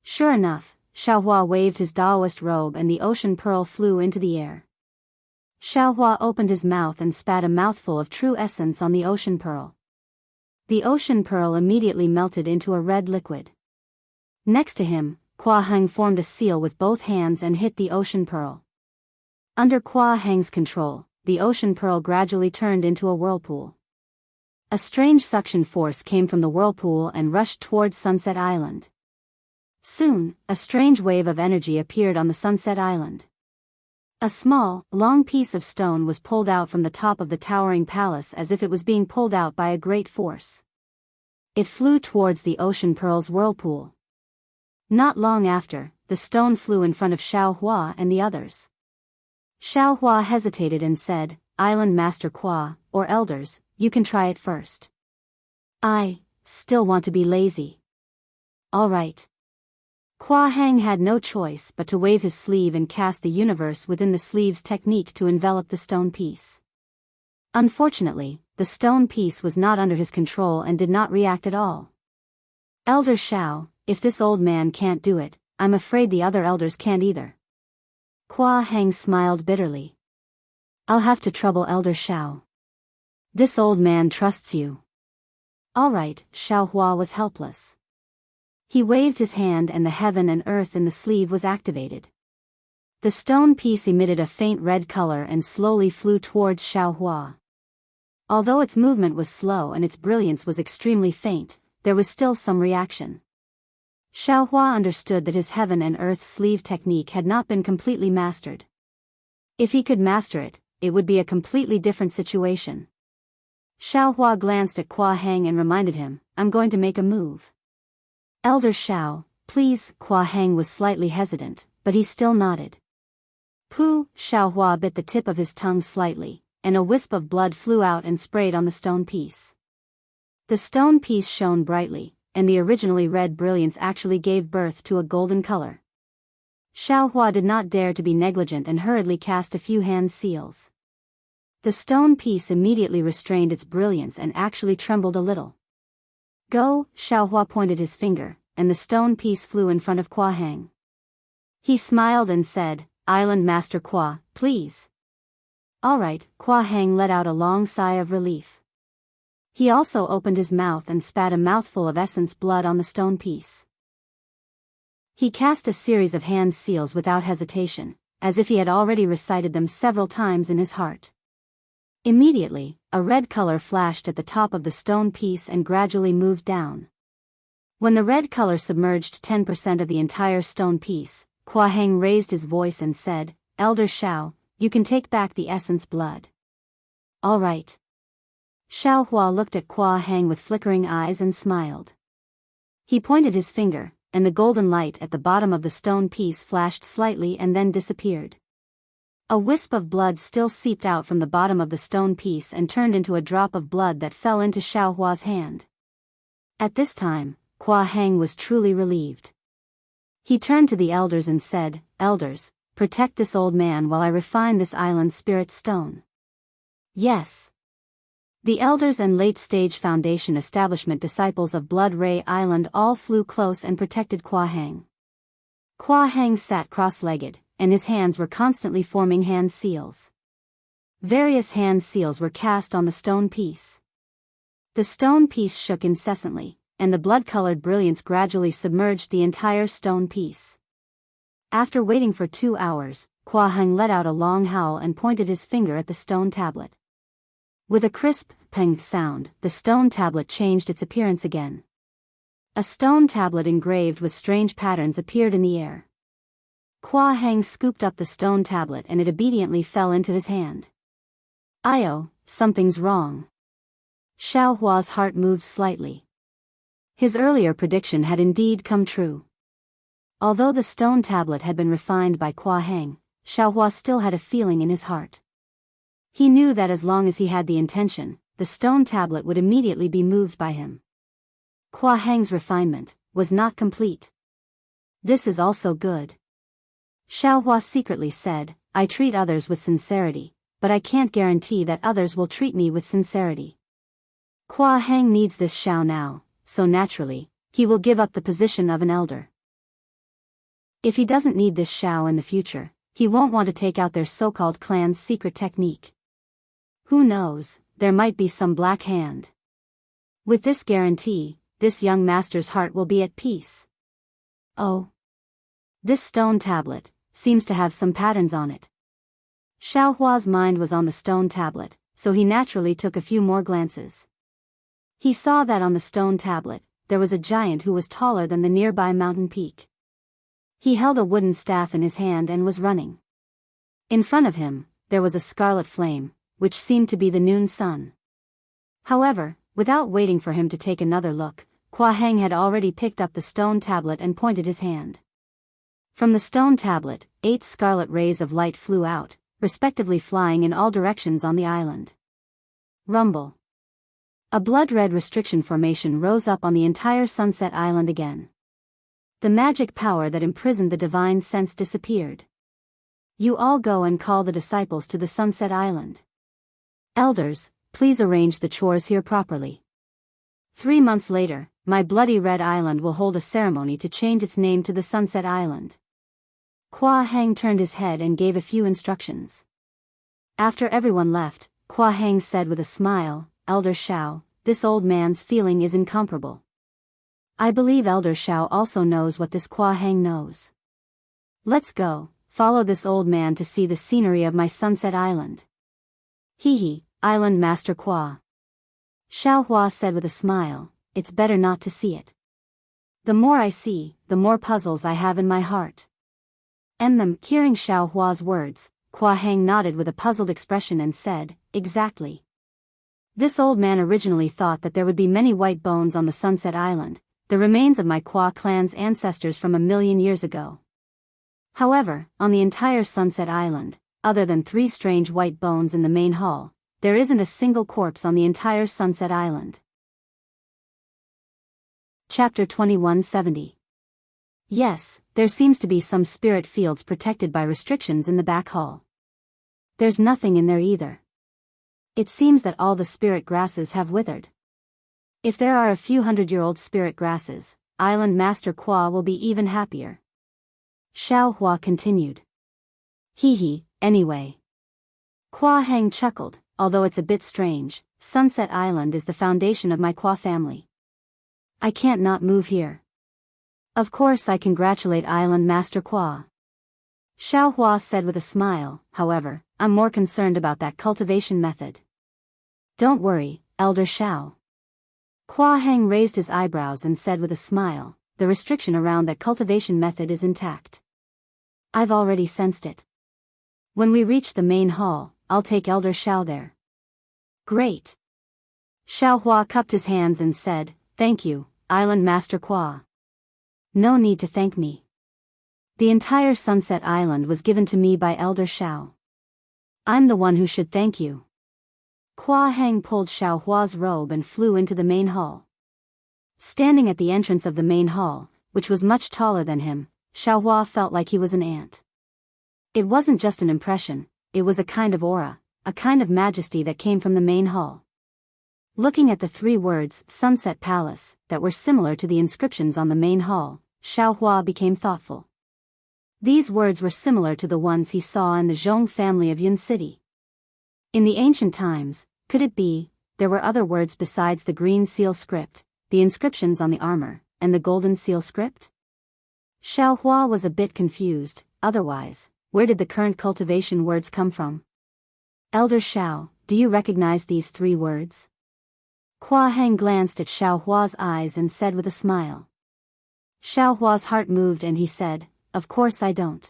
Sure enough, Xiaohua waved his Daoist robe and the ocean pearl flew into the air. Xiaohua opened his mouth and spat a mouthful of true essence on the ocean pearl. The ocean pearl immediately melted into a red liquid. Next to him, Qua Heng formed a seal with both hands and hit the ocean pearl. Under Qua Heng's control, the ocean pearl gradually turned into a whirlpool. A strange suction force came from the whirlpool and rushed towards Sunset Island. Soon, a strange wave of energy appeared on the Sunset Island. A small, long piece of stone was pulled out from the top of the towering palace as if it was being pulled out by a great force. It flew towards the ocean pearl's whirlpool. Not long after, the stone flew in front of Xiaohua and the others. Xiaohua hesitated and said, Island Master Qua, or elders, you can try it first. I still want to be lazy. All right. Qua Heng had no choice but to wave his sleeve and cast the universe within the sleeve's technique to envelop the stone piece. Unfortunately, the stone piece was not under his control and did not react at all. Elder Xiao, if this old man can't do it, I'm afraid the other elders can't either. Qua Heng smiled bitterly. I'll have to trouble Elder Xiao. This old man trusts you. All right, Xiaohua was helpless. He waved his hand and the heaven and earth in the sleeve was activated. The stone piece emitted a faint red color and slowly flew towards Xiaohua. Although its movement was slow and its brilliance was extremely faint, there was still some reaction. Xiaohua understood that his heaven and earth sleeve technique had not been completely mastered. If he could master it, it would be a completely different situation. Xiaohua glanced at Qua Heng and reminded him, I'm going to make a move. Elder Xiao, please. Qua Heng was slightly hesitant, but he still nodded. Pooh, Xiaohua bit the tip of his tongue slightly, and a wisp of blood flew out and sprayed on the stone piece. The stone piece shone brightly, and the originally red brilliance actually gave birth to a golden color. Xiaohua did not dare to be negligent and hurriedly cast a few hand seals. The stone piece immediately restrained its brilliance and actually trembled a little. Go, Xiaohua pointed his finger, and the stone piece flew in front of Kuo Heng. He smiled and said, Island Master Kuo, please. All right, Kuo Heng let out a long sigh of relief. He also opened his mouth and spat a mouthful of essence blood on the stone piece. He cast a series of hand seals without hesitation, as if he had already recited them several times in his heart. Immediately, a red color flashed at the top of the stone piece and gradually moved down. When the red color submerged 10% of the entire stone piece, Kuo Heng raised his voice and said, Elder Xiao, you can take back the essence blood. All right. Xiaohua looked at Kuo Heng with flickering eyes and smiled. He pointed his finger, and the golden light at the bottom of the stone piece flashed slightly and then disappeared. A wisp of blood still seeped out from the bottom of the stone piece and turned into a drop of blood that fell into Xiaohua's hand. At this time, Kuo Heng was truly relieved. He turned to the elders and said, Elders, protect this old man while I refine this island spirit stone. Yes. The elders and late-stage Foundation establishment disciples of Blood Ray Island all flew close and protected Kuo Heng. Kuo Heng sat cross-legged, and his hands were constantly forming hand seals. Various hand seals were cast on the stone piece. The stone piece shook incessantly, and the blood-colored brilliance gradually submerged the entire stone piece. After waiting for 2 hours, Kuo Heng let out a long howl and pointed his finger at the stone tablet. With a crisp, peng sound, the stone tablet changed its appearance again. A stone tablet engraved with strange patterns appeared in the air. Kuo Heng scooped up the stone tablet and it obediently fell into his hand. Io, something's wrong. Xiaohua's heart moved slightly. His earlier prediction had indeed come true. Although the stone tablet had been refined by Kuo Heng, Xiaohua still had a feeling in his heart. He knew that as long as he had the intention, the stone tablet would immediately be moved by him. Kuo Heng's refinement was not complete. This is also good. Xiaohua secretly said, I treat others with sincerity, but I can't guarantee that others will treat me with sincerity. Kuo Heng needs this Xiao now, so naturally, he will give up the position of an elder. If he doesn't need this Xiao in the future, he won't want to take out their so-called clan's secret technique. Who knows, there might be some black hand. With this guarantee, this young master's heart will be at peace. Oh. This stone tablet seems to have some patterns on it. Xiaohua's mind was on the stone tablet, so he naturally took a few more glances. He saw that on the stone tablet, there was a giant who was taller than the nearby mountain peak. He held a wooden staff in his hand and was running. In front of him, there was a scarlet flame, which seemed to be the noon sun. However, without waiting for him to take another look, Kuo Heng had already picked up the stone tablet and pointed his hand. From the stone tablet, 8 scarlet rays of light flew out, respectively flying in all directions on the island. Rumble. A blood-red restriction formation rose up on the entire Sunset Island again. The magic power that imprisoned the divine sense disappeared. You all go and call the disciples to the Sunset Island. Elders, please arrange the chores here properly. 3 months later, my bloody red island will hold a ceremony to change its name to the Sunset Island. Kuo Heng turned his head and gave a few instructions. After everyone left, Kuo Heng said with a smile, Elder Xiao, this old man's feeling is incomparable. I believe Elder Xiao also knows what this Kuo Heng knows. Let's go, follow this old man to see the scenery of my Sunset Island. Hee, Island Master Kuo. Xiaohua said with a smile, it's better not to see it. The more I see, the more puzzles I have in my heart. Hearing Xiaohua's words, Kuo Heng nodded with a puzzled expression and said, exactly. This old man originally thought that there would be many white bones on the Sunset Island, the remains of my Kuo clan's ancestors from 1,000,000 years ago. However, on the entire Sunset Island, other than 3 strange white bones in the main hall, there isn't a single corpse on the entire Sunset Island. Chapter 2170. Yes, there seems to be some spirit fields protected by restrictions in the back hall. There's nothing in there either. It seems that all the spirit grasses have withered. If there are a few hundred-year-old spirit grasses, Island Master Qua will be even happier. Xiao Hua continued. Hee, anyway. Qua Hang chuckled, although it's a bit strange, Sunset Island is the foundation of my Qua family. I can't not move here. Of course I congratulate Island Master Qua. Xiao Hua said with a smile, however, I'm more concerned about that cultivation method. Don't worry, Elder Xiao. Qua Hang raised his eyebrows and said with a smile, the restriction around that cultivation method is intact. I've already sensed it. When we reach the main hall, I'll take Elder Xiao there. Great. Xiao Hua cupped his hands and said, Thank you, Island Master Qua. No need to thank me. The entire Sunset Island was given to me by Elder Xiao. I'm the one who should thank you. Qua Hang pulled Xiao Hua's robe and flew into the main hall. Standing at the entrance of the main hall, which was much taller than him, Xiao Hua felt like he was an ant. It wasn't just an impression, it was a kind of aura, a kind of majesty that came from the main hall. Looking at the 3 words, Sunset Palace, that were similar to the inscriptions on the main hall, Xiao Hua became thoughtful. These words were similar to the ones he saw in the Zhong family of Yun City. In the ancient times, could it be, there were other words besides the green seal script, the inscriptions on the armor, and the golden seal script? Xiao Hua was a bit confused, otherwise, where did the current cultivation words come from? Elder Xiao, do you recognize these 3 words? Qua Hang glanced at Xiao Hua's eyes and said with a smile. Xiao Hua's heart moved and he said, Of course I don't.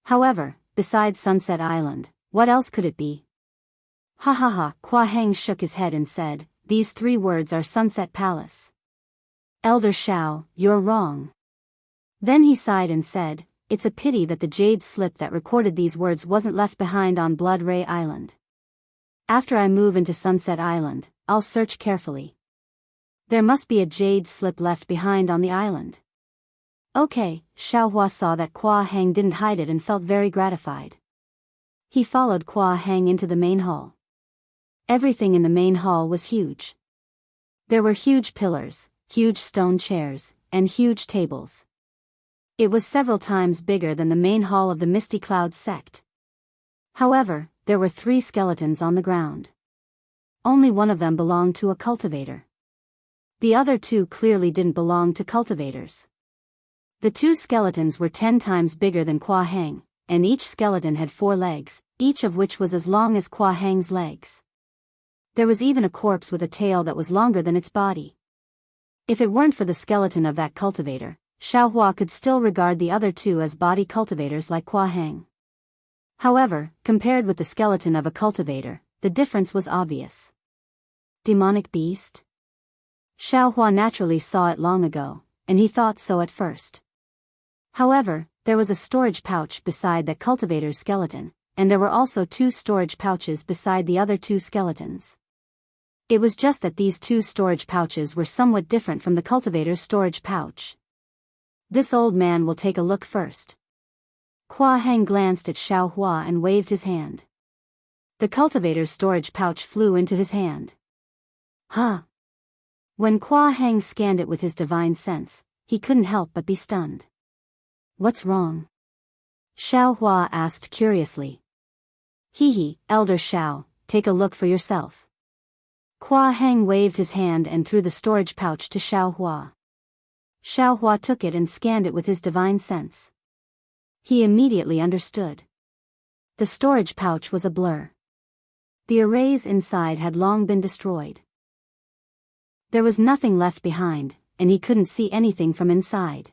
However, besides Sunset Island, what else could it be? Ha ha ha, Qua Hang shook his head and said, These 3 words are Sunset Palace. Elder Xiao, you're wrong. Then he sighed and said, It's a pity that the jade slip that recorded these words wasn't left behind on Blood Ray Island. After I move into Sunset Island, I'll search carefully. There must be a jade slip left behind on the island. Okay, Xiao Hua saw that Qua Hang didn't hide it and felt very gratified. He followed Qua Hang into the main hall. Everything in the main hall was huge. There were huge pillars, huge stone chairs, and huge tables. It was several times bigger than the main hall of the Misty Cloud sect. However, there were 3 skeletons on the ground. Only one of them belonged to a cultivator. The other 2 clearly didn't belong to cultivators. The 2 skeletons were 10 times bigger than Qua Hang, and each skeleton had 4 legs, each of which was as long as Qua Hang's legs. There was even a corpse with a tail that was longer than its body. If it weren't for the skeleton of that cultivator, Xiao Hua could still regard the other 2 as body cultivators like Qua Hang. However, compared with the skeleton of a cultivator, the difference was obvious. Demonic beast? Xiao Hua naturally saw it long ago, and he thought so at first. However, there was a storage pouch beside the cultivator's skeleton, and there were also 2 storage pouches beside the other 2 skeletons. It was just that these 2 storage pouches were somewhat different from the cultivator's storage pouch. This old man will take a look first. Qua Hang glanced at Xiao Hua and waved his hand. The cultivator's storage pouch flew into his hand. Huh? When Qua Hang scanned it with his divine sense, he couldn't help but be stunned. What's wrong? Xiao Hua asked curiously. Hee, Elder Xiao, take a look for yourself. Qua Hang waved his hand and threw the storage pouch to Xiao Hua. Xiao Hua took it and scanned it with his divine sense. He immediately understood. The storage pouch was a blur. The arrays inside had long been destroyed. There was nothing left behind, and he couldn't see anything from inside.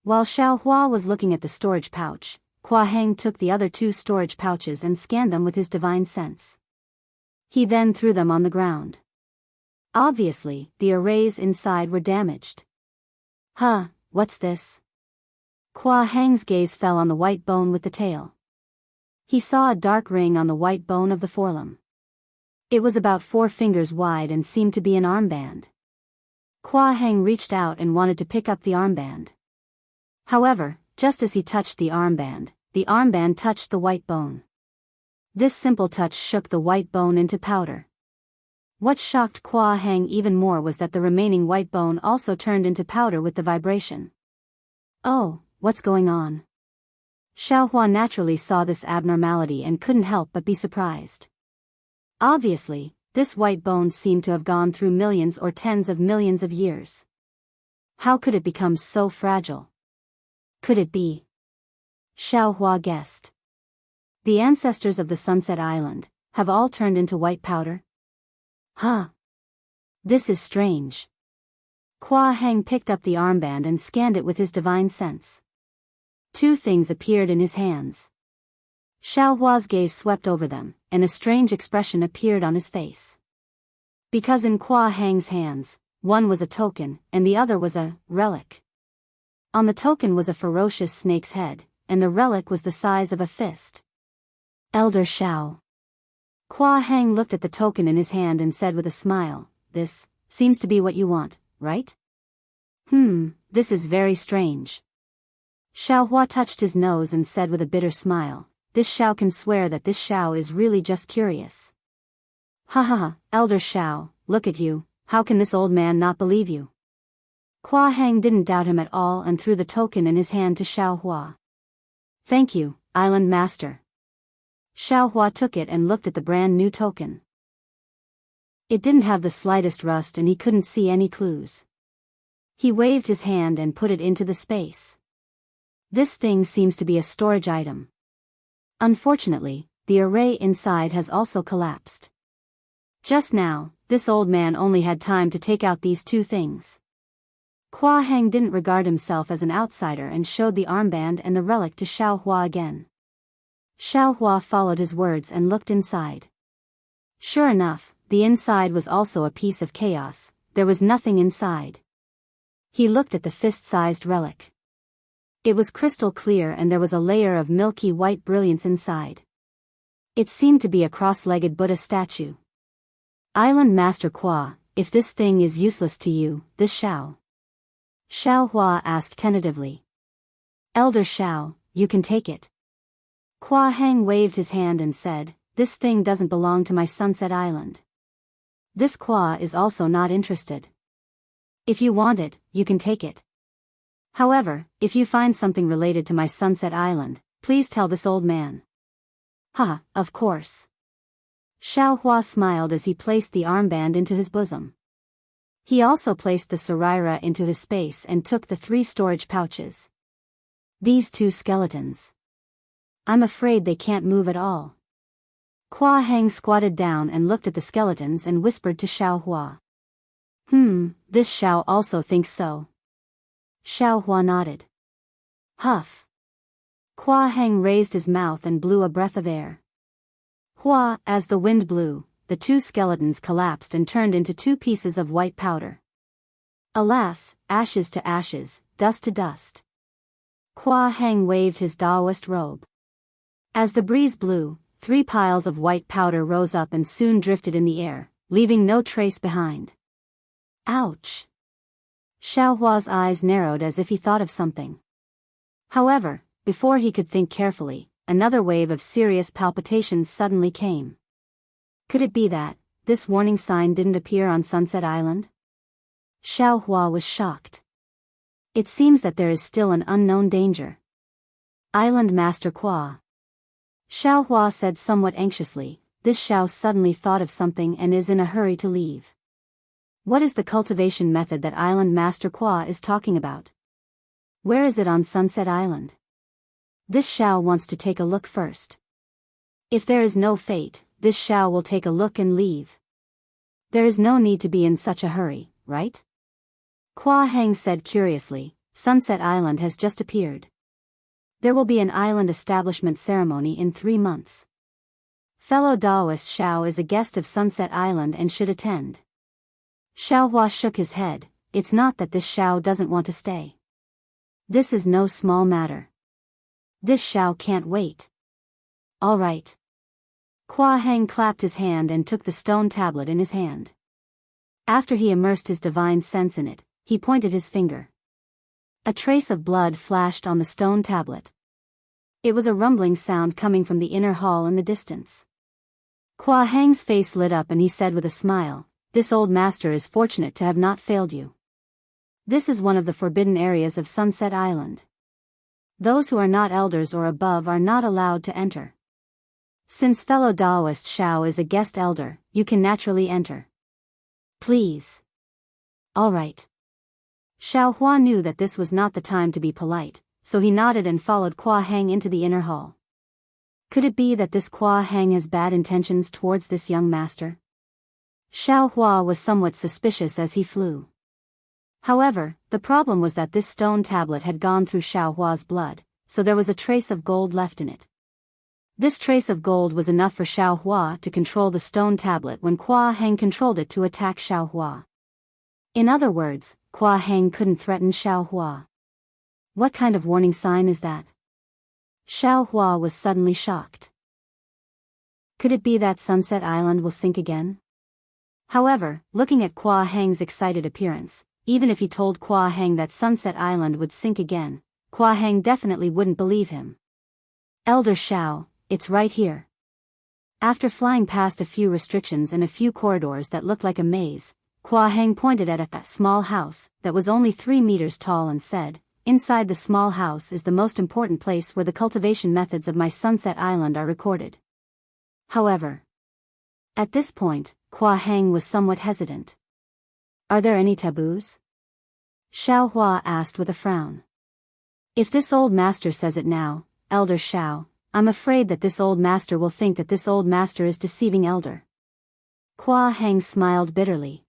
While Xiao Hua was looking at the storage pouch, Qua Hang took the other 2 storage pouches and scanned them with his divine sense. He then threw them on the ground. Obviously, the arrays inside were damaged. Huh, what's this? Qua Hang's gaze fell on the white bone with the tail. He saw a dark ring on the white bone of the forelimb. It was about 4 fingers wide and seemed to be an armband. Qua Hang reached out and wanted to pick up the armband. However, just as he touched the armband touched the white bone. This simple touch shook the white bone into powder. What shocked Hua Heng even more was that the remaining white bone also turned into powder with the vibration. Oh, what's going on? Xiaohua naturally saw this abnormality and couldn't help but be surprised. Obviously, this white bone seemed to have gone through millions or tens of millions of years. How could it become so fragile? Could it be? Xiaohua guessed. The ancestors of the Sunset Island have all turned into white powder? Huh. This is strange. Hua Heng picked up the armband and scanned it with his divine sense. Two things appeared in his hands. Xiaohua's gaze swept over them, and a strange expression appeared on his face. Because in Hua Heng's hands, one was a token, and the other was a relic. On the token was a ferocious snake's head, and the relic was the size of a fist. Elder Xiao. Hua Heng looked at the token in his hand and said with a smile, "This seems to be what you want, right?" This is very strange. Xiaohua touched his nose and said with a bitter smile, "This Xiao can swear that this Xiao is really just curious." Ha ha ha, Elder Xiao, look at you, how can this old man not believe you? Hua Heng didn't doubt him at all and threw the token in his hand to Xiaohua. "Thank you, Island Master." Xiaohua took it and looked at the brand new token. It didn't have the slightest rust and he couldn't see any clues. He waved his hand and put it into the space. This thing seems to be a storage item. Unfortunately, the array inside has also collapsed. Just now, this old man only had time to take out these two things. Hua Heng didn't regard himself as an outsider and showed the armband and the relic to Xiaohua again. Xiaohua followed his words and looked inside. Sure enough, the inside was also a piece of chaos, there was nothing inside. He looked at the fist-sized relic. It was crystal clear and there was a layer of milky white brilliance inside. It seemed to be a cross-legged Buddha statue. Island Master Hua, if this thing is useless to you, this Xiao. Xiaohua asked tentatively. Elder Xiao, you can take it. Hua Heng waved his hand and said, "This thing doesn't belong to my Sunset Island." This Hua is also not interested. If you want it, you can take it. However, if you find something related to my Sunset Island, please tell this old man. Haha, of course. Xiaohua smiled as he placed the armband into his bosom. He also placed the saraira into his space and took the 3 storage pouches. These 2 skeletons. I'm afraid they can't move at all. Hua Heng squatted down and looked at the skeletons and whispered to Xiaohua. This Xiao also thinks so. Xiaohua nodded. Huff. Hua Heng raised his mouth and blew a breath of air. Hua, as the wind blew, the 2 skeletons collapsed and turned into 2 pieces of white powder. Alas, ashes to ashes, dust to dust. Hua Heng waved his Daoist robe. As the breeze blew, 3 piles of white powder rose up and soon drifted in the air, leaving no trace behind. Ouch! Xiaohua's eyes narrowed as if he thought of something. However, before he could think carefully, another wave of serious palpitations suddenly came. Could it be that this warning sign didn't appear on Sunset Island? Xiaohua was shocked. It seems that there is still an unknown danger. Island Master Hua. Xiaohua said somewhat anxiously, this Xiao suddenly thought of something and is in a hurry to leave. What is the cultivation method that Island Master Hua is talking about? Where is it on Sunset Island? This Xiao wants to take a look first. If there is no fate, this Xiao will take a look and leave. There is no need to be in such a hurry, right? Hua Heng said curiously, Sunset Island has just appeared. There will be an island establishment ceremony in 3 months. Fellow Daoist Xiao is a guest of Sunset Island and should attend. Xiaohua shook his head, it's not that this Xiao doesn't want to stay. This is no small matter. This Xiao can't wait. All right. Hua Heng clapped his hand and took the stone tablet in his hand. After he immersed his divine sense in it, he pointed his finger. A trace of blood flashed on the stone tablet. It was a rumbling sound coming from the inner hall in the distance. Kua Hang's face lit up and he said with a smile, "This old master is fortunate to have not failed you. This is one of the forbidden areas of Sunset Island. Those who are not elders or above are not allowed to enter. Since fellow Daoist Xiao is a guest elder, you can naturally enter. Please." "All right." Xiao Hua knew that this was not the time to be polite, so he nodded and followed Kua Hang into the inner hall. Could it be that this Kua Hang has bad intentions towards this young master? Xiao Hua was somewhat suspicious as he flew. However, the problem was that this stone tablet had gone through Xiao Hua's blood, so there was a trace of gold left in it. This trace of gold was enough for Xiao Hua to control the stone tablet when Kua Hang controlled it to attack Xiao Hua. In other words, Kua Hang couldn't threaten Xiao Hua. What kind of warning sign is that? Xiao Hua was suddenly shocked. Could it be that Sunset Island will sink again? However, looking at Kua Hang's excited appearance, even if he told Kua Hang that Sunset Island would sink again, Kua Hang definitely wouldn't believe him. "Elder Xiao, it's right here." After flying past a few restrictions and a few corridors that looked like a maze, Kua Hang pointed at a small house that was only 3 meters tall and said, "Inside the small house is the most important place where the cultivation methods of my Sunset Island are recorded." However, at this point, Kua Hang was somewhat hesitant. "Are there any taboos?" Xiao Hua asked with a frown. "If this old master says it now, Elder Xiao, I'm afraid that this old master will think that this old master is deceiving Elder." Kua Hang smiled bitterly.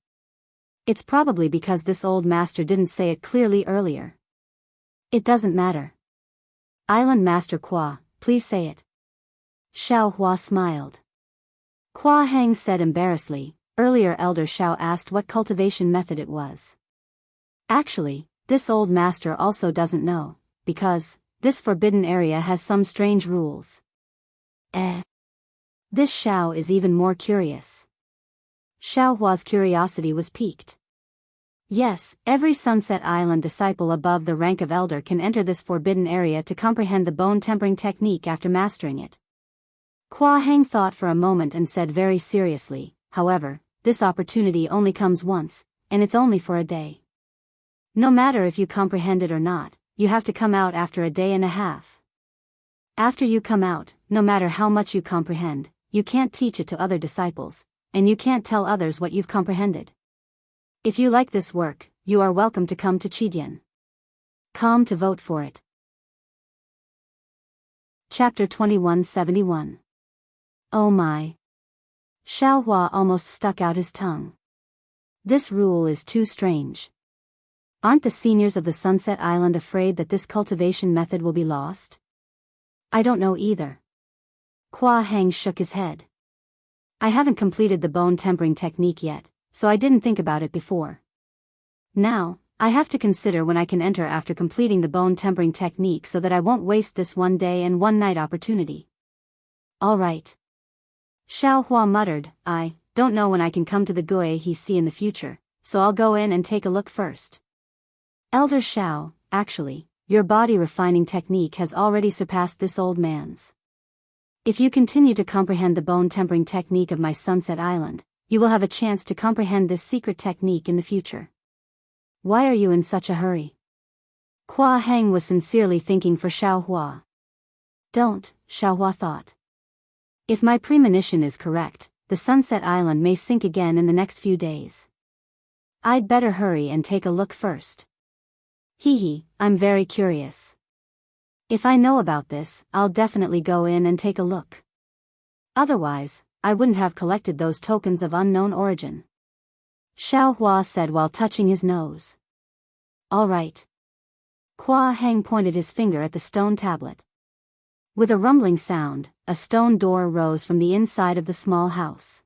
"It's probably because this old master didn't say it clearly earlier." "It doesn't matter. Island Master Kua, please say it." Xiao Hua smiled. Kua Hang said embarrassedly, "Earlier Elder Xiao asked what cultivation method it was. Actually, this old master also doesn't know, because this forbidden area has some strange rules." This Xiao is even more curious. Xiao Hua's curiosity was piqued. Yes, every Sunset Island disciple above the rank of elder can enter this forbidden area to comprehend the bone tempering technique after mastering it. Kua Hang thought for a moment and said very seriously, "However, this opportunity only comes once, and it's only for a day. No matter if you comprehend it or not, you have to come out after a day and a half. After you come out, no matter how much you comprehend, you can't teach it to other disciples, and you can't tell others what you've comprehended. If you like this work, you are welcome to come to Chidian. Come to vote for it." Chapter 2171. Oh my. Xiao Hua almost stuck out his tongue. This rule is too strange. Aren't the seniors of the Sunset Island afraid that this cultivation method will be lost? I don't know either. Kua Hang shook his head. I haven't completed the bone tempering technique yet, so I didn't think about it before. Now, I have to consider when I can enter after completing the bone tempering technique so that I won't waste this 1 day and 1 night opportunity. All right. Xiao Hua muttered, "I don't know when I can come to the Gui he see in the future, so I'll go in and take a look first." Elder Xiao, actually, your body refining technique has already surpassed this old man's. If you continue to comprehend the bone tempering technique of my Sunset Island, you will have a chance to comprehend this secret technique in the future. Why are you in such a hurry? Kua Hang was sincerely thinking for Xiao Hua. Don't, Xiao Hua thought. If my premonition is correct, the Sunset Island may sink again in the next few days. I'd better hurry and take a look first. Hee, I'm very curious. If I know about this, I'll definitely go in and take a look. Otherwise, I wouldn't have collected those tokens of unknown origin. Xiao Hua said while touching his nose. All right. Kua Hang pointed his finger at the stone tablet. With a rumbling sound, a stone door rose from the inside of the small house.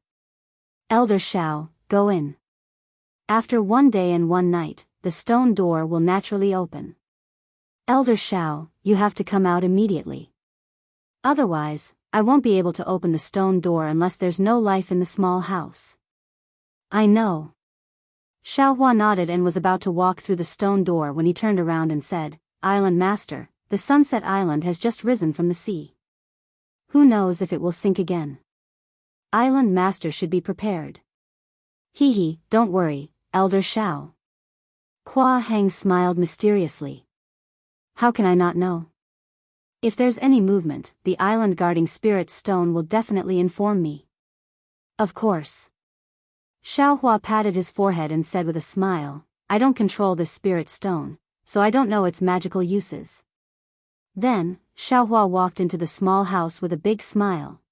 Elder Xiao, go in. After 1 day and 1 night, the stone door will naturally open. Elder Xiao, you have to come out immediately. Otherwise, I won't be able to open the stone door unless there's no life in the small house. I know. Xiaohua nodded and was about to walk through the stone door when he turned around and said, "Island Master, the Sunset Island has just risen from the sea. Who knows if it will sink again? Island Master should be prepared." "Hee, don't worry, Elder Xiao." Hua Heng smiled mysteriously. "How can I not know? If there's any movement, the island guarding spirit stone will definitely inform me." "Of course." Xiaohua patted his forehead and said with a smile, "I don't control this spirit stone, so I don't know its magical uses." Then, Xiaohua walked into the small house with a big smile.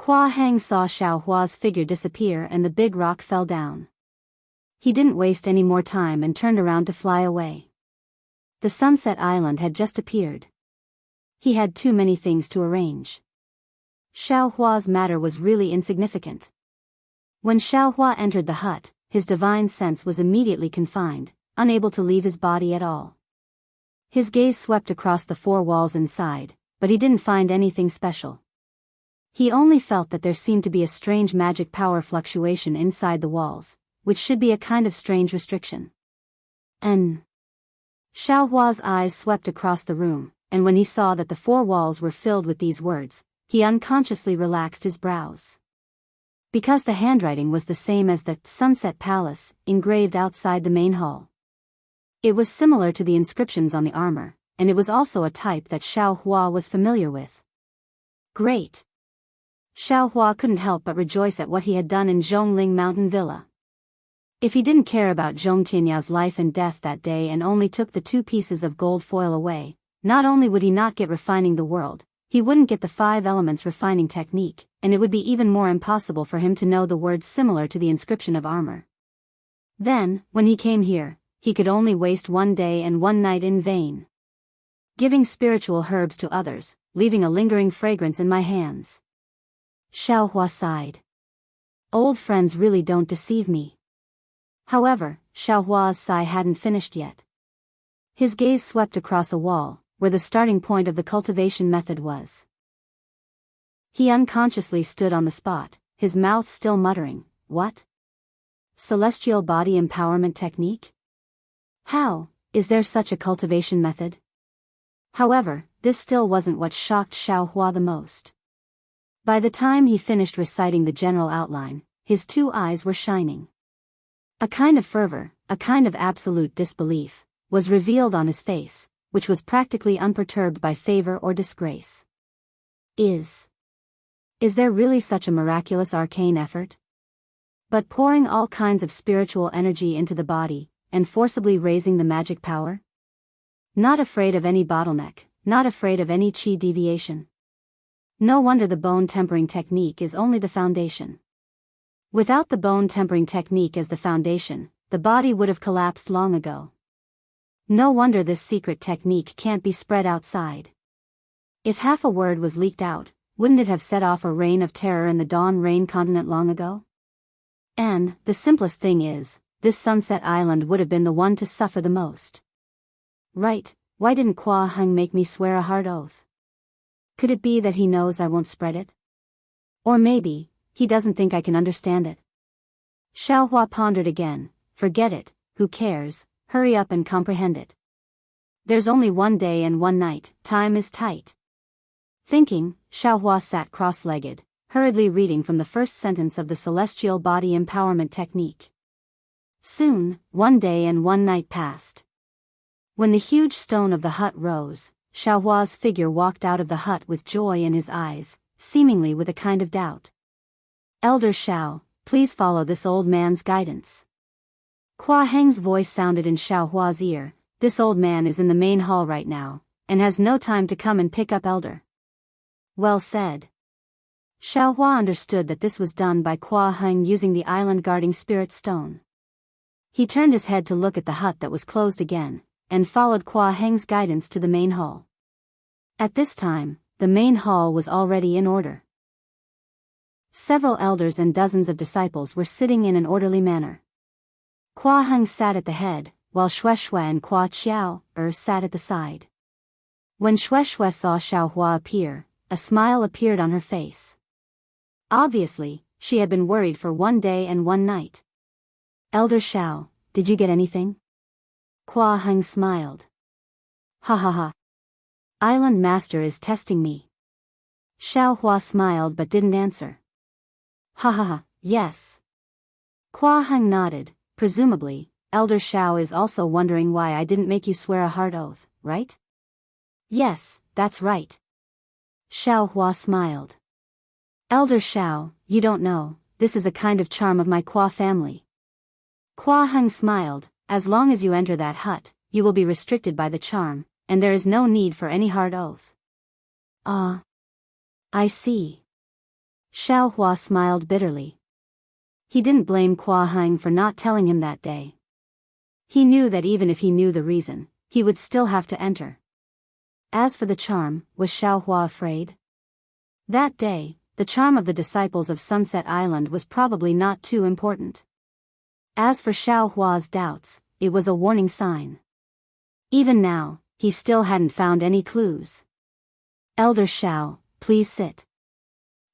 Hua Heng saw Xiaohua's figure disappear and the big rock fell down. He didn't waste any more time and turned around to fly away. The Sunset Island had just appeared. He had too many things to arrange. Xiaohua's matter was really insignificant. When Xiaohua entered the hut, his divine sense was immediately confined, unable to leave his body at all. His gaze swept across the four walls inside, but he didn't find anything special. He only felt that there seemed to be a strange magic power fluctuation inside the walls, which should be a kind of strange restriction. Xiaohua's eyes swept across the room, and when he saw that the four walls were filled with these words, he unconsciously relaxed his brows. Because the handwriting was the same as the Sunset Palace, engraved outside the main hall. It was similar to the inscriptions on the armor, and it was also a type that Xiaohua was familiar with. Great! Xiaohua couldn't help but rejoice at what he had done in Zhongling Mountain Villa. If he didn't care about Zhong Tianyao life and death that day and only took the 2 pieces of gold foil away, not only would he not get refining the world, he wouldn't get the 5 elements refining technique, and it would be even more impossible for him to know the words similar to the inscription of armor. Then, when he came here, he could only waste 1 day and 1 night in vain. Giving spiritual herbs to others, leaving a lingering fragrance in my hands. Xiaohua sighed. Old friends really don't deceive me. However, Xiaohua's sigh hadn't finished yet. His gaze swept across a wall, where the starting point of the cultivation method was. He unconsciously stood on the spot, his mouth still muttering, "What? Celestial body empowerment technique? How, is there such a cultivation method?" However, this still wasn't what shocked Xiaohua the most. By the time he finished reciting the general outline, his 2 eyes were shining. A kind of fervor, a kind of absolute disbelief, was revealed on his face, which was practically unperturbed by favor or disgrace. Is there really such a miraculous arcane effort? But pouring all kinds of spiritual energy into the body, and forcibly raising the magic power? Not afraid of any bottleneck, not afraid of any chi deviation. No wonder the bone tempering technique is only the foundation. Without the bone tempering technique as the foundation, the body would have collapsed long ago. No wonder this secret technique can't be spread outside. If half a word was leaked out, wouldn't it have set off a reign of terror in the Dawn Rain continent long ago? And, the simplest thing is, this Sunset Island would have been the one to suffer the most. Right, why didn't Hua Heng make me swear a hard oath? Could it be that he knows I won't spread it? Or maybe, he doesn't think I can understand it. Xiaohua pondered again, forget it, who cares, hurry up and comprehend it. There's only 1 day and 1 night, time is tight. Thinking, Xiaohua sat cross-legged, hurriedly reading from the first sentence of the Celestial Body Empowerment Technique. Soon, 1 day and 1 night passed. When the huge stone of the hut rose, Xiaohua's figure walked out of the hut with joy in his eyes, seemingly with a kind of doubt. "Elder Xiao, please follow this old man's guidance." Hua Heng's voice sounded in Xiaohua's ear, "This old man is in the main hall right now, and has no time to come and pick up Elder." Well said. Xiaohua understood that this was done by Hua Heng using the island guarding spirit stone. He turned his head to look at the hut that was closed again, and followed Hua Heng's guidance to the main hall. At this time, the main hall was already in order. Several elders and dozens of disciples were sitting in an orderly manner. Hua Heng sat at the head, while Shueshue and Hua Qiao sat at the side. When Shueshue saw Xiaohua appear, a smile appeared on her face. Obviously, she had been worried for 1 day and 1 night. Elder Xiao, did you get anything? Kua Heng smiled. Ha ha ha. Island Master is testing me. Xiao Hua smiled but didn't answer. Ha ha ha, yes. Kua Heng nodded. Presumably, Elder Xiao is also wondering why I didn't make you swear a hard oath, right? Yes, that's right. Xiao Hua smiled. Elder Xiao, you don't know, this is a kind of charm of my Kua family. Kua Heng smiled. As long as you enter that hut, you will be restricted by the charm, and there is no need for any hard oath. Ah. I see. Xiao Hua smiled bitterly. He didn't blame Kua Heng for not telling him that day. He knew that even if he knew the reason, he would still have to enter. As for the charm, was Xiao Hua afraid? That day, the charm of the disciples of Sunset Island was probably not too important. As for Xiao Hua's doubts, it was a warning sign. Even now, he still hadn't found any clues. Elder Xiao, please sit.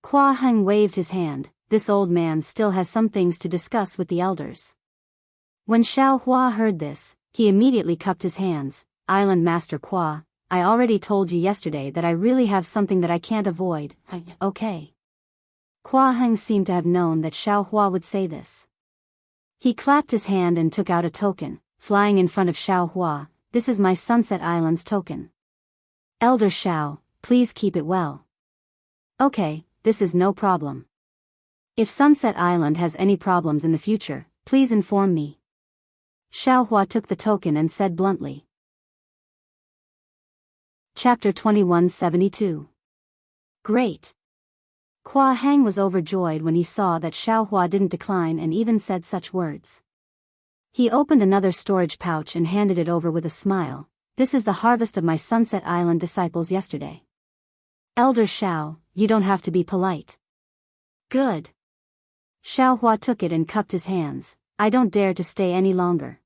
Kua Heng waved his hand. This old man still has some things to discuss with the elders. When Xiao Hua heard this, he immediately cupped his hands. Island Master Kua, I already told you yesterday that I really have something that I can't avoid. Okay. Kua Heng seemed to have known that Xiao Hua would say this. He clapped his hand and took out a token, flying in front of Xiao Hua. This is my Sunset Island's token. Elder Xiao, please keep it well. Okay, this is no problem. If Sunset Island has any problems in the future, please inform me. Xiao Hua took the token and said bluntly. Chapter 2172. Great. Kua Heng was overjoyed when he saw that Xiao Hua didn't decline and even said such words. He opened another storage pouch and handed it over with a smile. This is the harvest of my Sunset Island disciples yesterday. Elder Xiao, you don't have to be polite. Good. Xiao Hua took it and cupped his hands. I don't dare to stay any longer.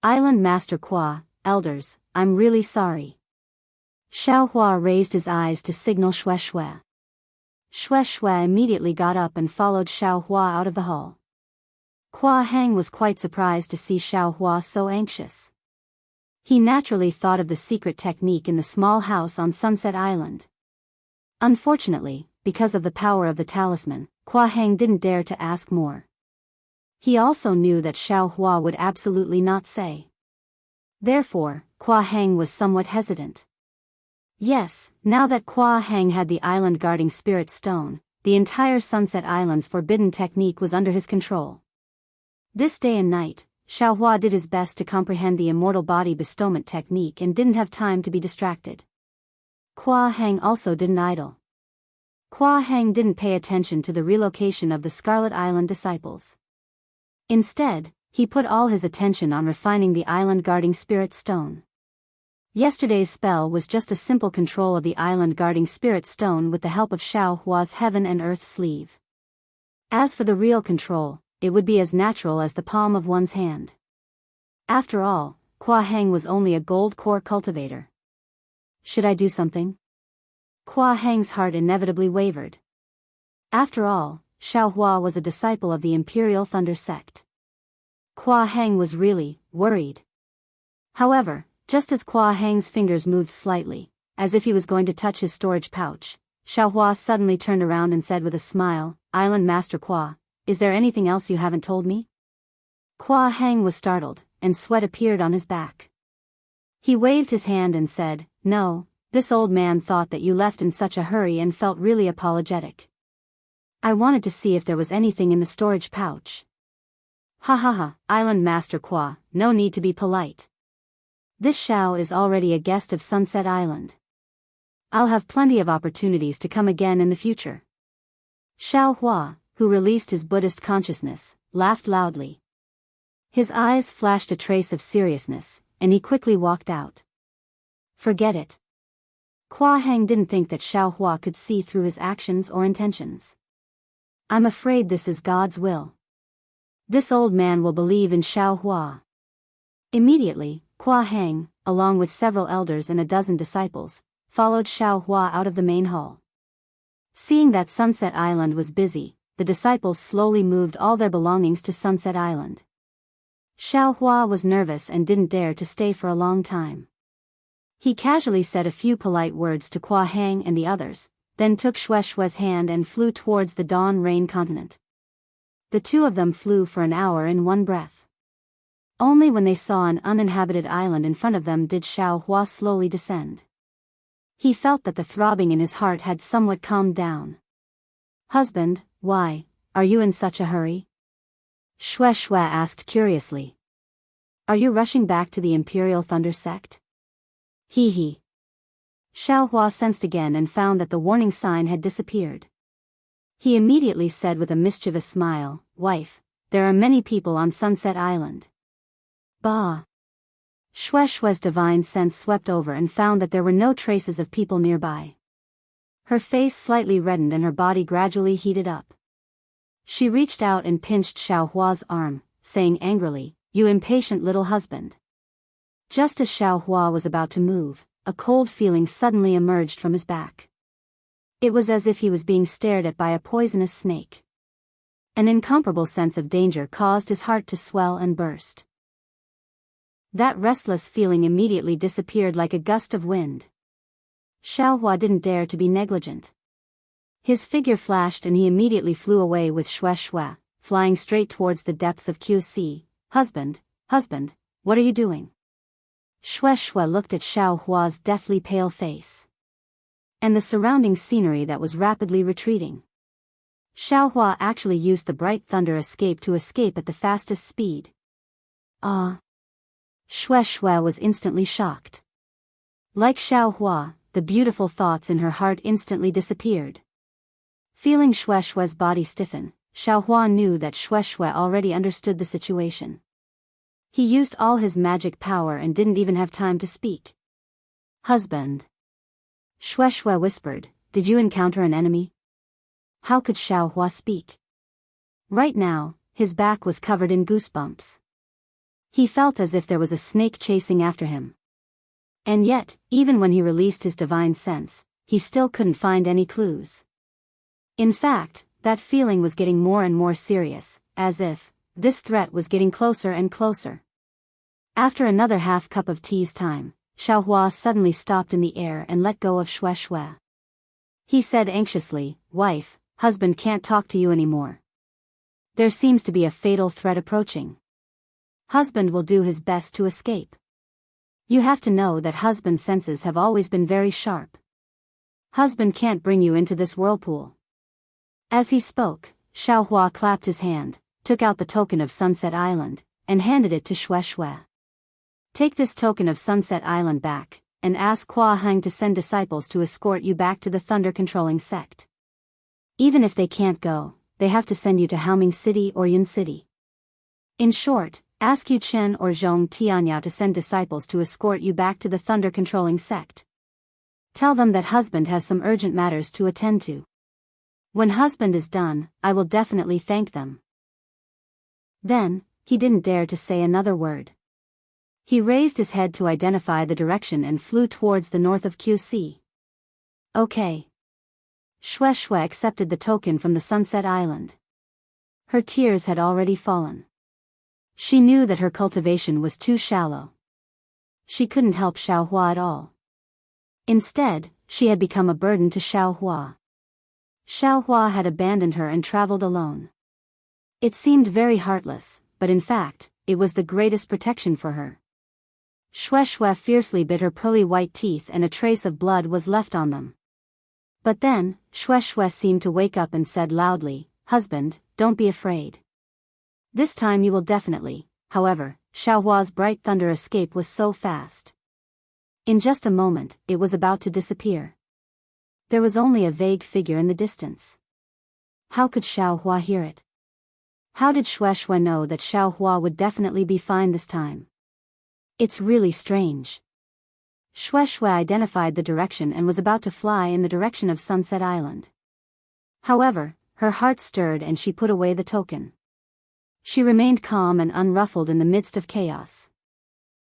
Island Master Kua, elders, I'm really sorry. Xiao Hua raised his eyes to signal Xue Xue. Xue Xue immediately got up and followed Xiao Hua out of the hall. Kua Heng was quite surprised to see Xiao Hua so anxious. He naturally thought of the secret technique in the small house on Sunset Island. Unfortunately, because of the power of the talisman, Kua Heng didn't dare to ask more. He also knew that Xiao Hua would absolutely not say. Therefore, Kua Heng was somewhat hesitant. Yes, now that Kua Heng had the island guarding spirit stone, the entire Sunset Island's forbidden technique was under his control. This day and night, Xiao Hua did his best to comprehend the immortal body bestowment technique and didn't have time to be distracted. Kua Heng also didn't idle. Kua Heng didn't pay attention to the relocation of the Scarlet Island disciples. Instead, he put all his attention on refining the island guarding spirit stone. Yesterday's spell was just a simple control of the island guarding spirit stone with the help of Xiao Hua's heaven and earth sleeve. As for the real control, it would be as natural as the palm of one's hand. After all, Kua Heng was only a gold core cultivator. Should I do something? Kua Heng's heart inevitably wavered. After all, Xiao Hua was a disciple of the Imperial Thunder sect. Kua Heng was really worried. However, just as Kua Heng's fingers moved slightly, as if he was going to touch his storage pouch, Xiao Hua suddenly turned around and said with a smile, Island Master Kua, is there anything else you haven't told me? Kua Heng was startled, and sweat appeared on his back. He waved his hand and said, No, this old man thought that you left in such a hurry and felt really apologetic. I wanted to see if there was anything in the storage pouch. Ha ha ha, Island Master Kua, no need to be polite. This Xiao is already a guest of Sunset Island. I'll have plenty of opportunities to come again in the future. Xiao Hua, who released his Buddhist consciousness, laughed loudly. His eyes flashed a trace of seriousness, and he quickly walked out. Forget it. Kua Heng didn't think that Xiao Hua could see through his actions or intentions. I'm afraid this is God's will. This old man will believe in Xiao Hua. Immediately, Kua Heng, along with several elders and a dozen disciples, followed Xiao Hua out of the main hall. Seeing that Sunset Island was busy, the disciples slowly moved all their belongings to Sunset Island. Xiaohua was nervous and didn't dare to stay for a long time. He casually said a few polite words to Kua Hang and the others, then took Shueishue's hand and flew towards the Dawn Rain continent. The two of them flew for an hour in one breath. Only when they saw an uninhabited island in front of them did Xiaohua slowly descend. He felt that the throbbing in his heart had somewhat calmed down. "Husband, why are you in such a hurry?" Shueishue asked curiously. "Are you rushing back to the Imperial Thunder sect?" He. Xiaohua sensed again and found that the warning sign had disappeared. He immediately said with a mischievous smile, "Wife, there are many people on Sunset Island." Bah! Shueishue's divine sense swept over and found that there were no traces of people nearby. Her face slightly reddened and her body gradually heated up. She reached out and pinched Xiaohua's arm, saying angrily, "You impatient little husband." Just as Xiaohua was about to move, a cold feeling suddenly emerged from his back. It was as if he was being stared at by a poisonous snake. An incomparable sense of danger caused his heart to swell and burst. That restless feeling immediately disappeared like a gust of wind. Xiaohua didn't dare to be negligent. His figure flashed and he immediately flew away with Shueishue, flying straight towards the depths of QC. Husband, what are you doing?" Shueishue looked at Xiaohua's deathly pale face and the surrounding scenery that was rapidly retreating. Xiaohua actually used the bright thunder escape to escape at the fastest speed. Ah! Shueishue was instantly shocked. Like Xiaohua, the beautiful thoughts in her heart instantly disappeared. Feeling Shueishue's body stiffen, Xiaohua knew that Shueishue already understood the situation. He used all his magic power and didn't even have time to speak. "Husband," Shueishue whispered, "did you encounter an enemy?" How could Xiaohua speak? Right now, his back was covered in goosebumps. He felt as if there was a snake chasing after him. And yet, even when he released his divine sense, he still couldn't find any clues. In fact, that feeling was getting more and more serious, as if this threat was getting closer and closer. After another half cup of tea's time, Xiaohua suddenly stopped in the air and let go of Shueishue. He said anxiously, "Wife, husband can't talk to you anymore. There seems to be a fatal threat approaching. Husband will do his best to escape. You have to know that husband's senses have always been very sharp. Husband can't bring you into this whirlpool." As he spoke, Xiaohua clapped his hand, took out the token of Sunset Island, and handed it to Shueishue. "Take this token of Sunset Island back, and ask Kua Hang to send disciples to escort you back to the thunder-controlling sect. Even if they can't go, they have to send you to Haoming City or Yun City. In short, ask Yu Chen or Zhong Tianyao to send disciples to escort you back to the thunder-controlling sect. Tell them that husband has some urgent matters to attend to. When husband is done, I will definitely thank them." Then, he didn't dare to say another word. He raised his head to identify the direction and flew towards the north of QC. "Okay." Shueishue accepted the token from the Sunset Island. Her tears had already fallen. She knew that her cultivation was too shallow. She couldn't help Xiaohua at all. Instead, she had become a burden to Xiaohua. Xiaohua had abandoned her and traveled alone. It seemed very heartless, but in fact, it was the greatest protection for her. Shueishue fiercely bit her pearly white teeth and a trace of blood was left on them. But then, Shueishue seemed to wake up and said loudly, "Husband, don't be afraid. This time you will definitely." However, Xiaohua's bright thunder escape was so fast. In just a moment, it was about to disappear. There was only a vague figure in the distance. How could Xiaohua hear it? How did Shueishue know that Xiaohua would definitely be fine this time? It's really strange. Shueishue identified the direction and was about to fly in the direction of Sunset Island. However, her heart stirred and she put away the token. She remained calm and unruffled in the midst of chaos.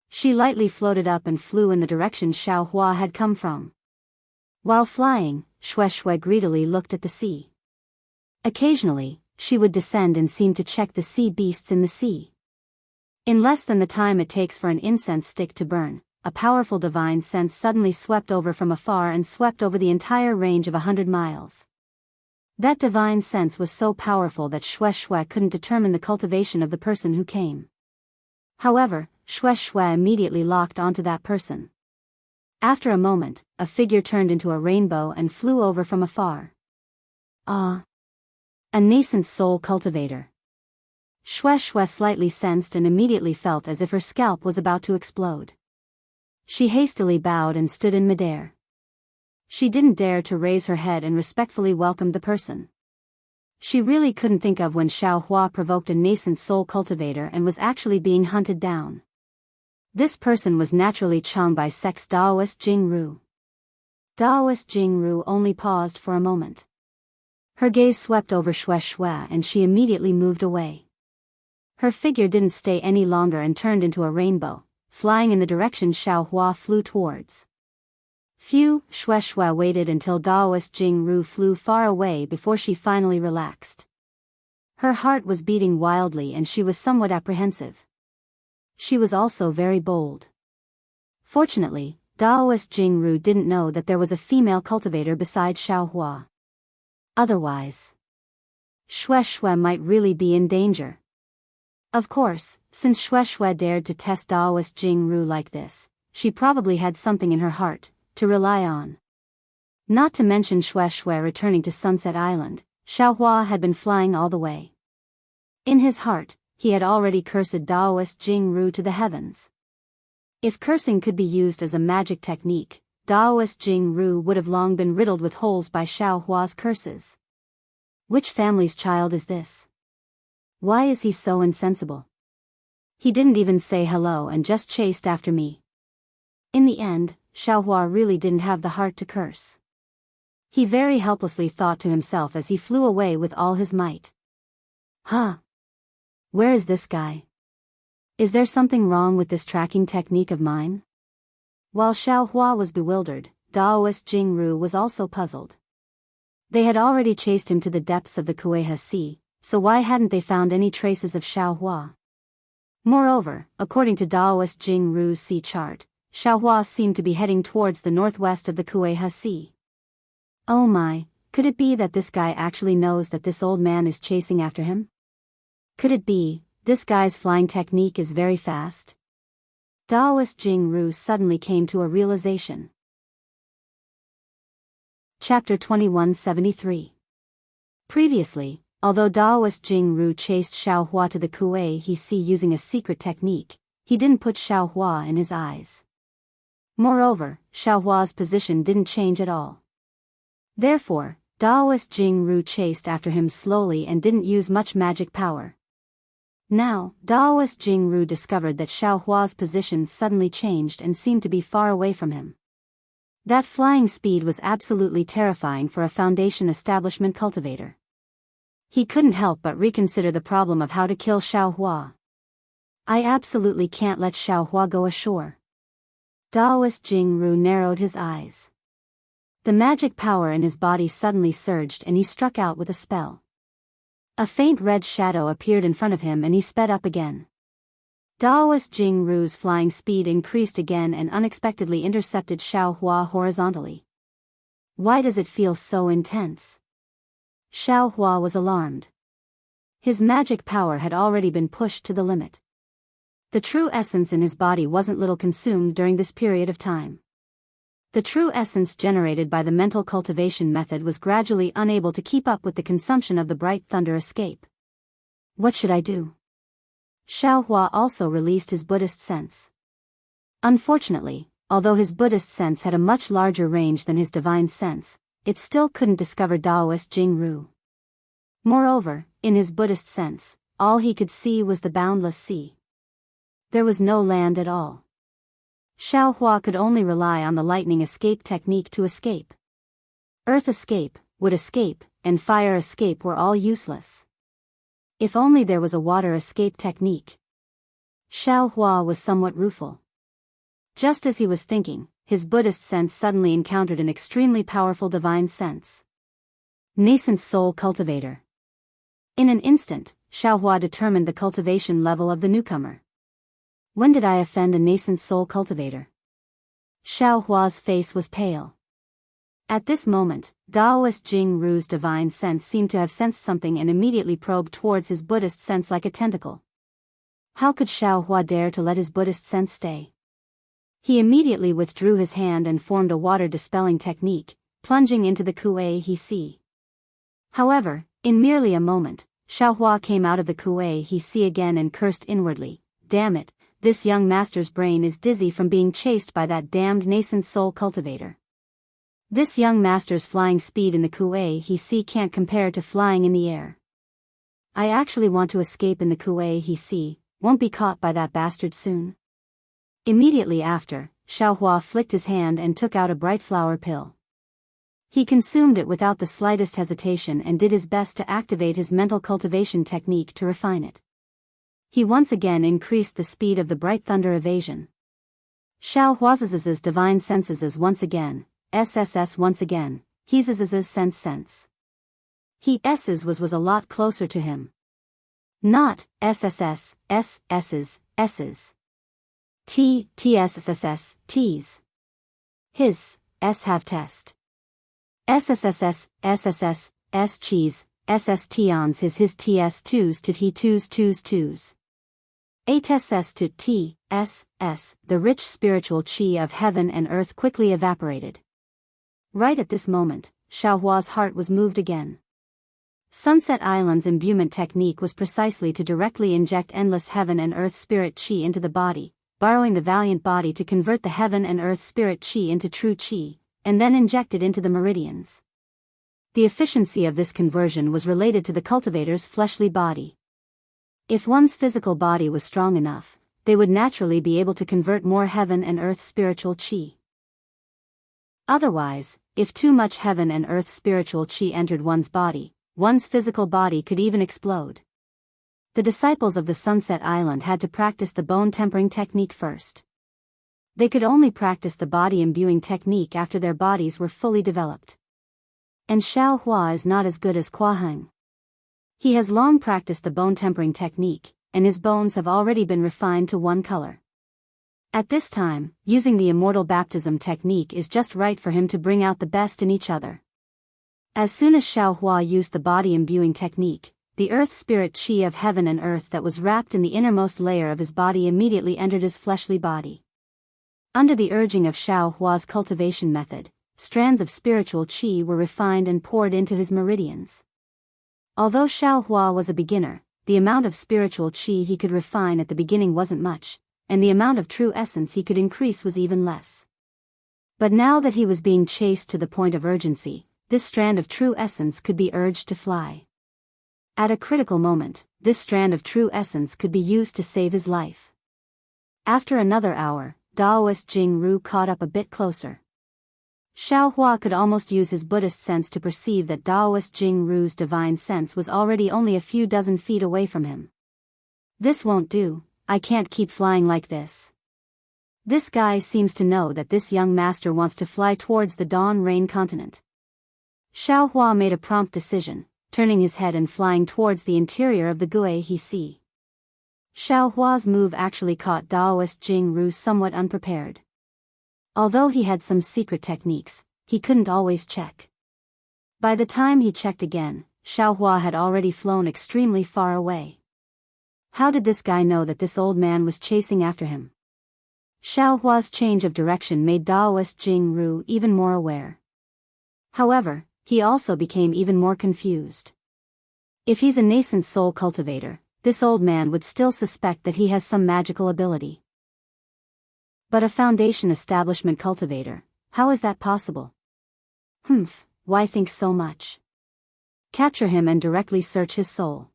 She lightly floated up and flew in the direction Xiaohua had come from. While flying, Shueishue greedily looked at the sea. Occasionally, she would descend and seem to check the sea beasts in the sea. In less than the time it takes for an incense stick to burn, a powerful divine sense suddenly swept over from afar and swept over the entire range of 100 miles. That divine sense was so powerful that Shui couldn't determine the cultivation of the person who came. However, Shui immediately locked onto that person. After a moment, a figure turned into a rainbow and flew over from afar. Ah! A nascent soul cultivator. Shui slightly sensed and immediately felt as if her scalp was about to explode. She hastily bowed and stood in midair. She didn't dare to raise her head and respectfully welcomed the person. She really couldn't think of when Xiaohua provoked a nascent soul cultivator and was actually being hunted down. This person was naturally Chang by sex Daoist Jianghu. Daoist Jianghu only paused for a moment. Her gaze swept over Shui and she immediately moved away. Her figure didn't stay any longer and turned into a rainbow, flying in the direction Xiaohua flew towards. Phew, Shui waited until Daoist Jianghu flew far away before she finally relaxed. Her heart was beating wildly and she was somewhat apprehensive. She was also very bold. Fortunately, Daoist Jianghu didn't know that there was a female cultivator beside Xiaohua. Otherwise, Shui might really be in danger. Of course, since Shui dared to test Daoist Jianghu like this, she probably had something in her heart to rely on. Not to mention Shui returning to Sunset Island, Xiaohua had been flying all the way. In his heart, he had already cursed Daoist Jianghu to the heavens. If cursing could be used as a magic technique, Daoist Jianghu would have long been riddled with holes by Xiaohua's curses. Which family's child is this? Why is he so insensible? He didn't even say hello and just chased after me. In the end, Xiaohua really didn't have the heart to curse. He very helplessly thought to himself as he flew away with all his might. Huh? Where is this guy? Is there something wrong with this tracking technique of mine? While Xiaohua was bewildered, Daoist Jianghu was also puzzled. They had already chased him to the depths of the Kueha Sea, so why hadn't they found any traces of Xiaohua? Moreover, according to Daoist Jianghu's sea chart, Xiaohua seemed to be heading towards the northwest of the Kueha Sea. Oh my, could it be that this guy actually knows that this old man is chasing after him? Could it be, this guy's flying technique is very fast? Daoist Jianghu suddenly came to a realization. Chapter 2173. Previously, although Daoist Jianghu chased Xiaohua to the Kuei Sea using a secret technique, he didn't put Xiaohua in his eyes. Moreover, Xiaohua's position didn't change at all. Therefore, Daoist Jianghu chased after him slowly and didn't use much magic power. Now, Daoist Jianghu discovered that Xiaohua's position suddenly changed and seemed to be far away from him. That flying speed was absolutely terrifying for a Foundation establishment cultivator. He couldn't help but reconsider the problem of how to kill Xiaohua. I absolutely can't let Xiaohua go ashore. Daoist Jianghu narrowed his eyes. The magic power in his body suddenly surged and he struck out with a spell. A faint red shadow appeared in front of him and he sped up again. Daoist Jianghu's flying speed increased again and unexpectedly intercepted Xiaohua horizontally. Why does it feel so intense? Xiaohua was alarmed. His magic power had already been pushed to the limit. The true essence in his body wasn't little consumed during this period of time. The true essence generated by the mental cultivation method was gradually unable to keep up with the consumption of the bright thunder escape. What should I do? Xiaohua also released his Buddhist sense. Unfortunately, although his Buddhist sense had a much larger range than his divine sense, it still couldn't discover Daoist Jianghu. Moreover, in his Buddhist sense, all he could see was the boundless sea. There was no land at all. Xiaohua could only rely on the lightning escape technique to escape. Earth escape, wood escape, and fire escape were all useless. If only there was a water escape technique. Xiaohua was somewhat rueful. Just as he was thinking, his Buddhist sense suddenly encountered an extremely powerful divine sense. Nascent soul cultivator. In an instant, Xiaohua determined the cultivation level of the newcomer. When did I offend a nascent soul cultivator? Xiao Hua's face was pale. At this moment, Daoist Jingru's divine sense seemed to have sensed something and immediately probed towards his Buddhist sense like a tentacle. How could Xiao Hua dare to let his Buddhist sense stay? He immediately withdrew his hand and formed a water-dispelling technique, plunging into the Kuei He Si. However, in merely a moment, Xiao Hua came out of the Kuei He Si again and cursed inwardly, "Damn it, this young master's brain is dizzy from being chased by that damned nascent soul cultivator. This young master's flying speed in the Kuei He Si can't compare to flying in the air. I actually want to escape in the Kuei He Si, won't be caught by that bastard soon." Immediately after, Xiao Hua flicked his hand and took out a bright flower pill. He consumed it without the slightest hesitation and did his best to activate his mental cultivation technique to refine it. He once again increased the speed of the bright thunder evasion. Xiao Hua's divine senses once again, SSS once again, he's sense. He S's was a lot closer to him. Not SSS, S's. TSSS, T's. His, S have test. SSSS, S cheese, SSTons his TS2s to T2s. HSS to TSS, the rich spiritual chi of heaven and earth quickly evaporated. Right at this moment, Xiao Hua's heart was moved again. Sunset Island's imbuement technique was precisely to directly inject endless heaven and earth spirit chi into the body, borrowing the valiant body to convert the heaven and earth spirit chi into true chi, and then inject it into the meridians. The efficiency of this conversion was related to the cultivator's fleshly body. If one's physical body was strong enough, they would naturally be able to convert more heaven and earth spiritual chi. Otherwise, if too much heaven and earth spiritual chi entered one's body, one's physical body could even explode. The disciples of the Sunset Island had to practice the bone tempering technique first. They could only practice the body imbuing technique after their bodies were fully developed. And Xiao Hua is not as good as Kua Heng. He has long practiced the bone tempering technique, and his bones have already been refined to one color. At this time, using the immortal baptism technique is just right for him to bring out the best in each other. As soon as Xiao Hua used the body imbuing technique, the earth spirit chi of heaven and earth that was wrapped in the innermost layer of his body immediately entered his fleshly body. Under the urging of Xiao Hua's cultivation method, strands of spiritual chi were refined and poured into his meridians. Although Xiao Hua was a beginner, the amount of spiritual chi he could refine at the beginning wasn't much, and the amount of true essence he could increase was even less. But now that he was being chased to the point of urgency, this strand of true essence could be urged to fly. At a critical moment, this strand of true essence could be used to save his life. After another hour, Daoist Jingru caught up a bit closer. Xiao Hua could almost use his Buddhist sense to perceive that Daoist Jingru's divine sense was already only a few dozen feet away from him. This won't do, I can't keep flying like this. This guy seems to know that this young master wants to fly towards the Dawn Rain continent. Xiao Hua made a prompt decision, turning his head and flying towards the interior of the Kuei He Si. Xiao Hua's move actually caught Daoist Jingru somewhat unprepared. Although he had some secret techniques, he couldn't always check. By the time he checked again, Xiao Hua had already flown extremely far away. How did this guy know that this old man was chasing after him? Xiao Hua's change of direction made Daoist Jingru even more aware. However, he also became even more confused. If he's a nascent soul cultivator, this old man would still suspect that he has some magical ability. But a foundation establishment cultivator, how is that possible? Why think so much? Capture him and directly search his soul.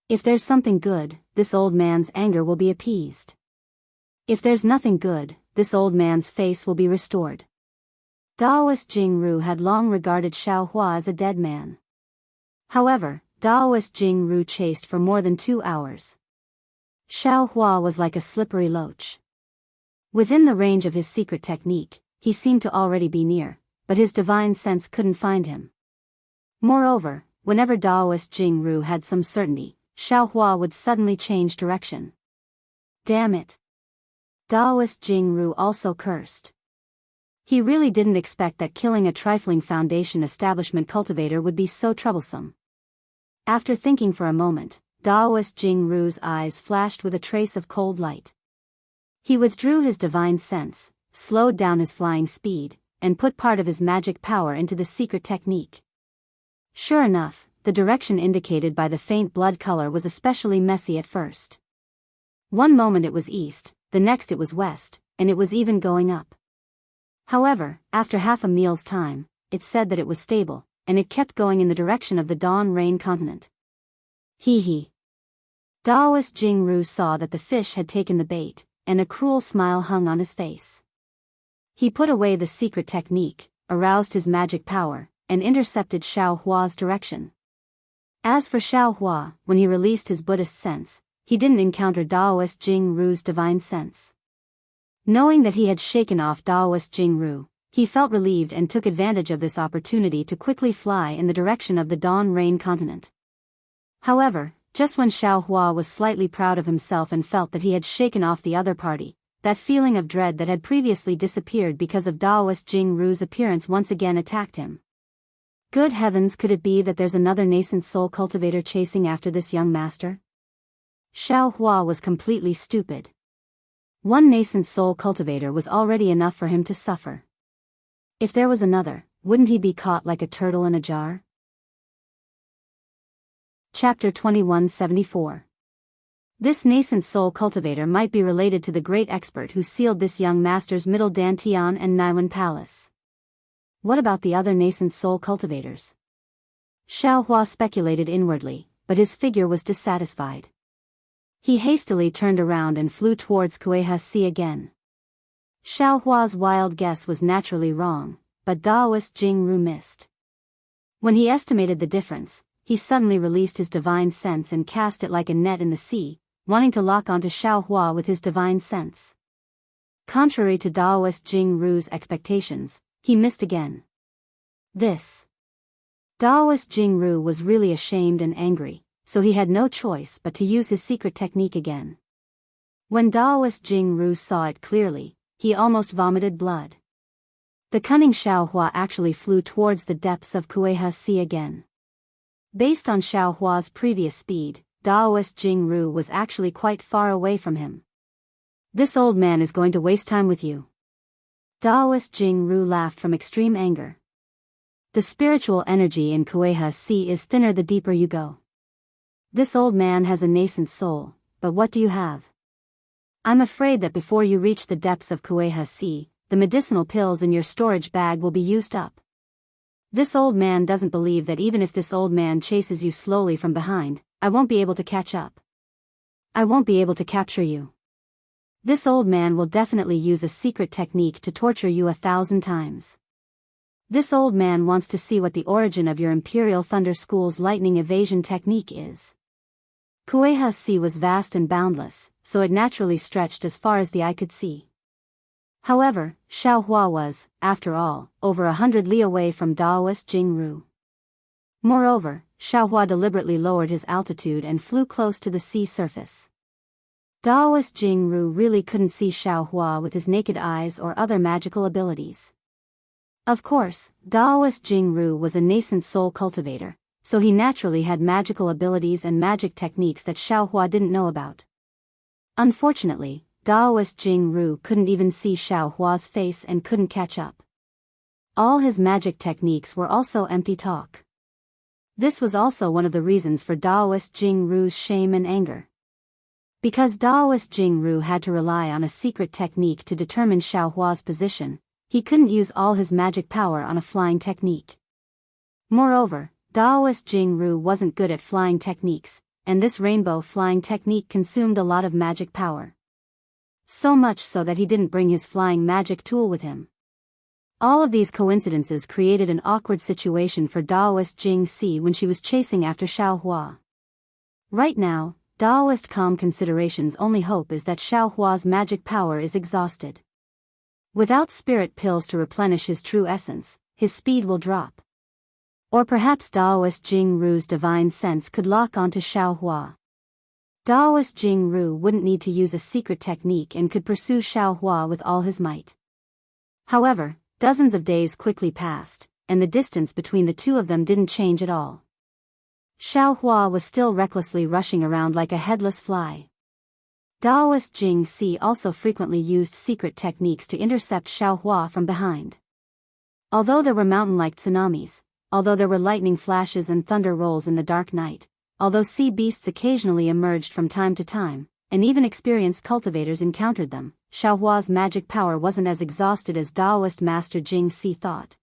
If there's something good, this old man's anger will be appeased. If there's nothing good, this old man's face will be restored. Daoist Jingru had long regarded Xiao Hua as a dead man. However, Daoist Jingru chased for more than 2 hours. Xiao Hua was like a slippery loach. Within the range of his secret technique, he seemed to already be near, but his divine sense couldn't find him. Moreover, whenever Daoist Jingru had some certainty, Xiao Hua would suddenly change direction. Damn it! Daoist Jianghu also cursed. He really didn't expect that killing a trifling foundation establishment cultivator would be so troublesome. After thinking for a moment, Daoist Jianghu's eyes flashed with a trace of cold light. He withdrew his divine sense, slowed down his flying speed, and put part of his magic power into the secret technique. Sure enough, the direction indicated by the faint blood color was especially messy at first. One moment it was east, the next it was west, and it was even going up. However, after half a meal's time, it said that it was stable, and it kept going in the direction of the Dawn Rain continent. Hee hee. Daoist Jianghu saw that the fish had taken the bait, and a cruel smile hung on his face. He put away the secret technique, aroused his magic power, and intercepted Xiaohua's direction. As for Xiaohua, when he released his Buddhist sense, he didn't encounter Daoist Jianghu's divine sense. Knowing that he had shaken off Daoist Jianghu, he felt relieved and took advantage of this opportunity to quickly fly in the direction of the Dawn Rain continent. However, just when Xiaohua was slightly proud of himself and felt that he had shaken off the other party, that feeling of dread that had previously disappeared because of Daoist Jianghu's appearance once again attacked him. Good heavens, could it be that there's another nascent soul cultivator chasing after this young master? Xiaohua was completely stupid. One nascent soul cultivator was already enough for him to suffer. If there was another, wouldn't he be caught like a turtle in a jar? Chapter 2174. This nascent soul cultivator might be related to the great expert who sealed this young master's middle Dantian and Naiwan palace. What about the other nascent soul cultivators? Xiaohua speculated inwardly, but his figure was dissatisfied. He hastily turned around and flew towards Wuxia again. Xiaohua's wild guess was naturally wrong, but Daoist Jianghu missed. When he estimated the difference, he suddenly released his divine sense and cast it like a net in the sea, wanting to lock onto Xiaohua with his divine sense. Contrary to Daoist Jianghu's expectations, he missed again. Daoist Jianghu was really ashamed and angry, so he had no choice but to use his secret technique again. When Daoist Jianghu saw it clearly, he almost vomited blood. The cunning Xiaohua actually flew towards the depths of Wuxia again. Based on Xiaohua's previous speed, Daoist Jianghu was actually quite far away from him. This old man is going to waste time with you. Daoist Jianghu laughed from extreme anger. The spiritual energy in Wuxia is thinner the deeper you go. This old man has a nascent soul, but what do you have? I'm afraid that before you reach the depths of Wuxia, the medicinal pills in your storage bag will be used up. This old man doesn't believe that even if this old man chases you slowly from behind, I won't be able to catch up. I won't be able to capture you. This old man will definitely use a secret technique to torture you 1,000 times. This old man wants to see what the origin of your Imperial Thunder School's lightning evasion technique is. Wuxia was vast and boundless, so it naturally stretched as far as the eye could see. However, Xiaohua was, after all, over 100 li away from Daoist Jianghu. Moreover, Xiaohua deliberately lowered his altitude and flew close to the sea surface. Daoist Jianghu really couldn't see Xiaohua with his naked eyes or other magical abilities. Of course, Daoist Jianghu was a nascent soul cultivator, so he naturally had magical abilities and magic techniques that Xiaohua didn't know about. Unfortunately, Daoist Jianghu couldn't even see Xiaohua's face and couldn't catch up. All his magic techniques were also empty talk. This was also one of the reasons for Daoist Jianghu's shame and anger. Because Daoist Jianghu had to rely on a secret technique to determine Xiaohua's position, he couldn't use all his magic power on a flying technique. Moreover, Daoist Jianghu wasn't good at flying techniques, and this rainbow flying technique consumed a lot of magic power. So much so that he didn't bring his flying magic tool with him. All of these coincidences created an awkward situation for Daoist Jiangxi when she was chasing after Xiaohua. Right now, Daoist Calm Consideration's only hope is that Xiaohua's magic power is exhausted. Without spirit pills to replenish his true essence, his speed will drop. Or perhaps Daoist Jianghu's divine sense could lock onto Xiaohua. Daoist Jianghu wouldn't need to use a secret technique and could pursue Xiaohua with all his might. However, dozens of days quickly passed, and the distance between the two of them didn't change at all. Xiaohua was still recklessly rushing around like a headless fly. Daoist Jiangxi also frequently used secret techniques to intercept Xiaohua from behind. Although there were mountain-like tsunamis, although there were lightning flashes and thunder rolls in the dark night, although sea beasts occasionally emerged from time to time, and even experienced cultivators encountered them, Xiaohua's magic power wasn't as exhausted as Daoist Master Jiangxi thought.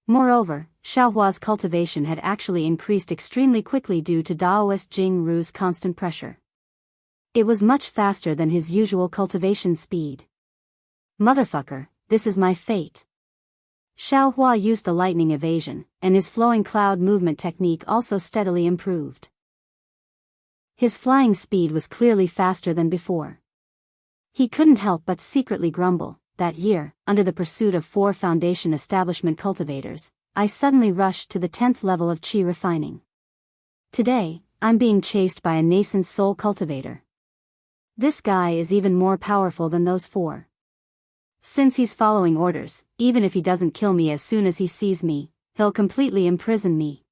Moreover, Xiaohua's cultivation had actually increased extremely quickly due to Daoist Jianghu's constant pressure. It was much faster than his usual cultivation speed. Motherfucker, this is my fate. Xiaohua used the lightning evasion, and his flowing cloud movement technique also steadily improved. His flying speed was clearly faster than before. He couldn't help but secretly grumble. That year, under the pursuit of 4 foundation establishment cultivators, I suddenly rushed to the 10th level of qi refining. Today, I'm being chased by a nascent soul cultivator. This guy is even more powerful than those 4. Since he's following orders, even if he doesn't kill me as soon as he sees me, he'll completely imprison me.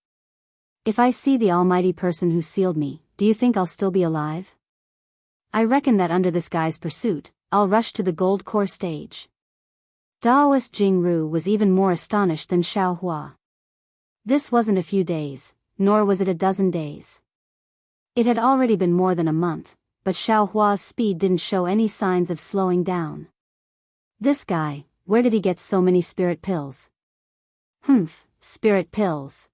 If I see the almighty person who sealed me, do you think I'll still be alive? I reckon that under this guy's pursuit, I'll rush to the gold core stage. Daoist Jianghu was even more astonished than Xiaohua. This wasn't a few days, nor was it a dozen days. It had already been more than a month, but Xiaohua's speed didn't show any signs of slowing down. This guy, where did he get so many spirit pills? Spirit pills.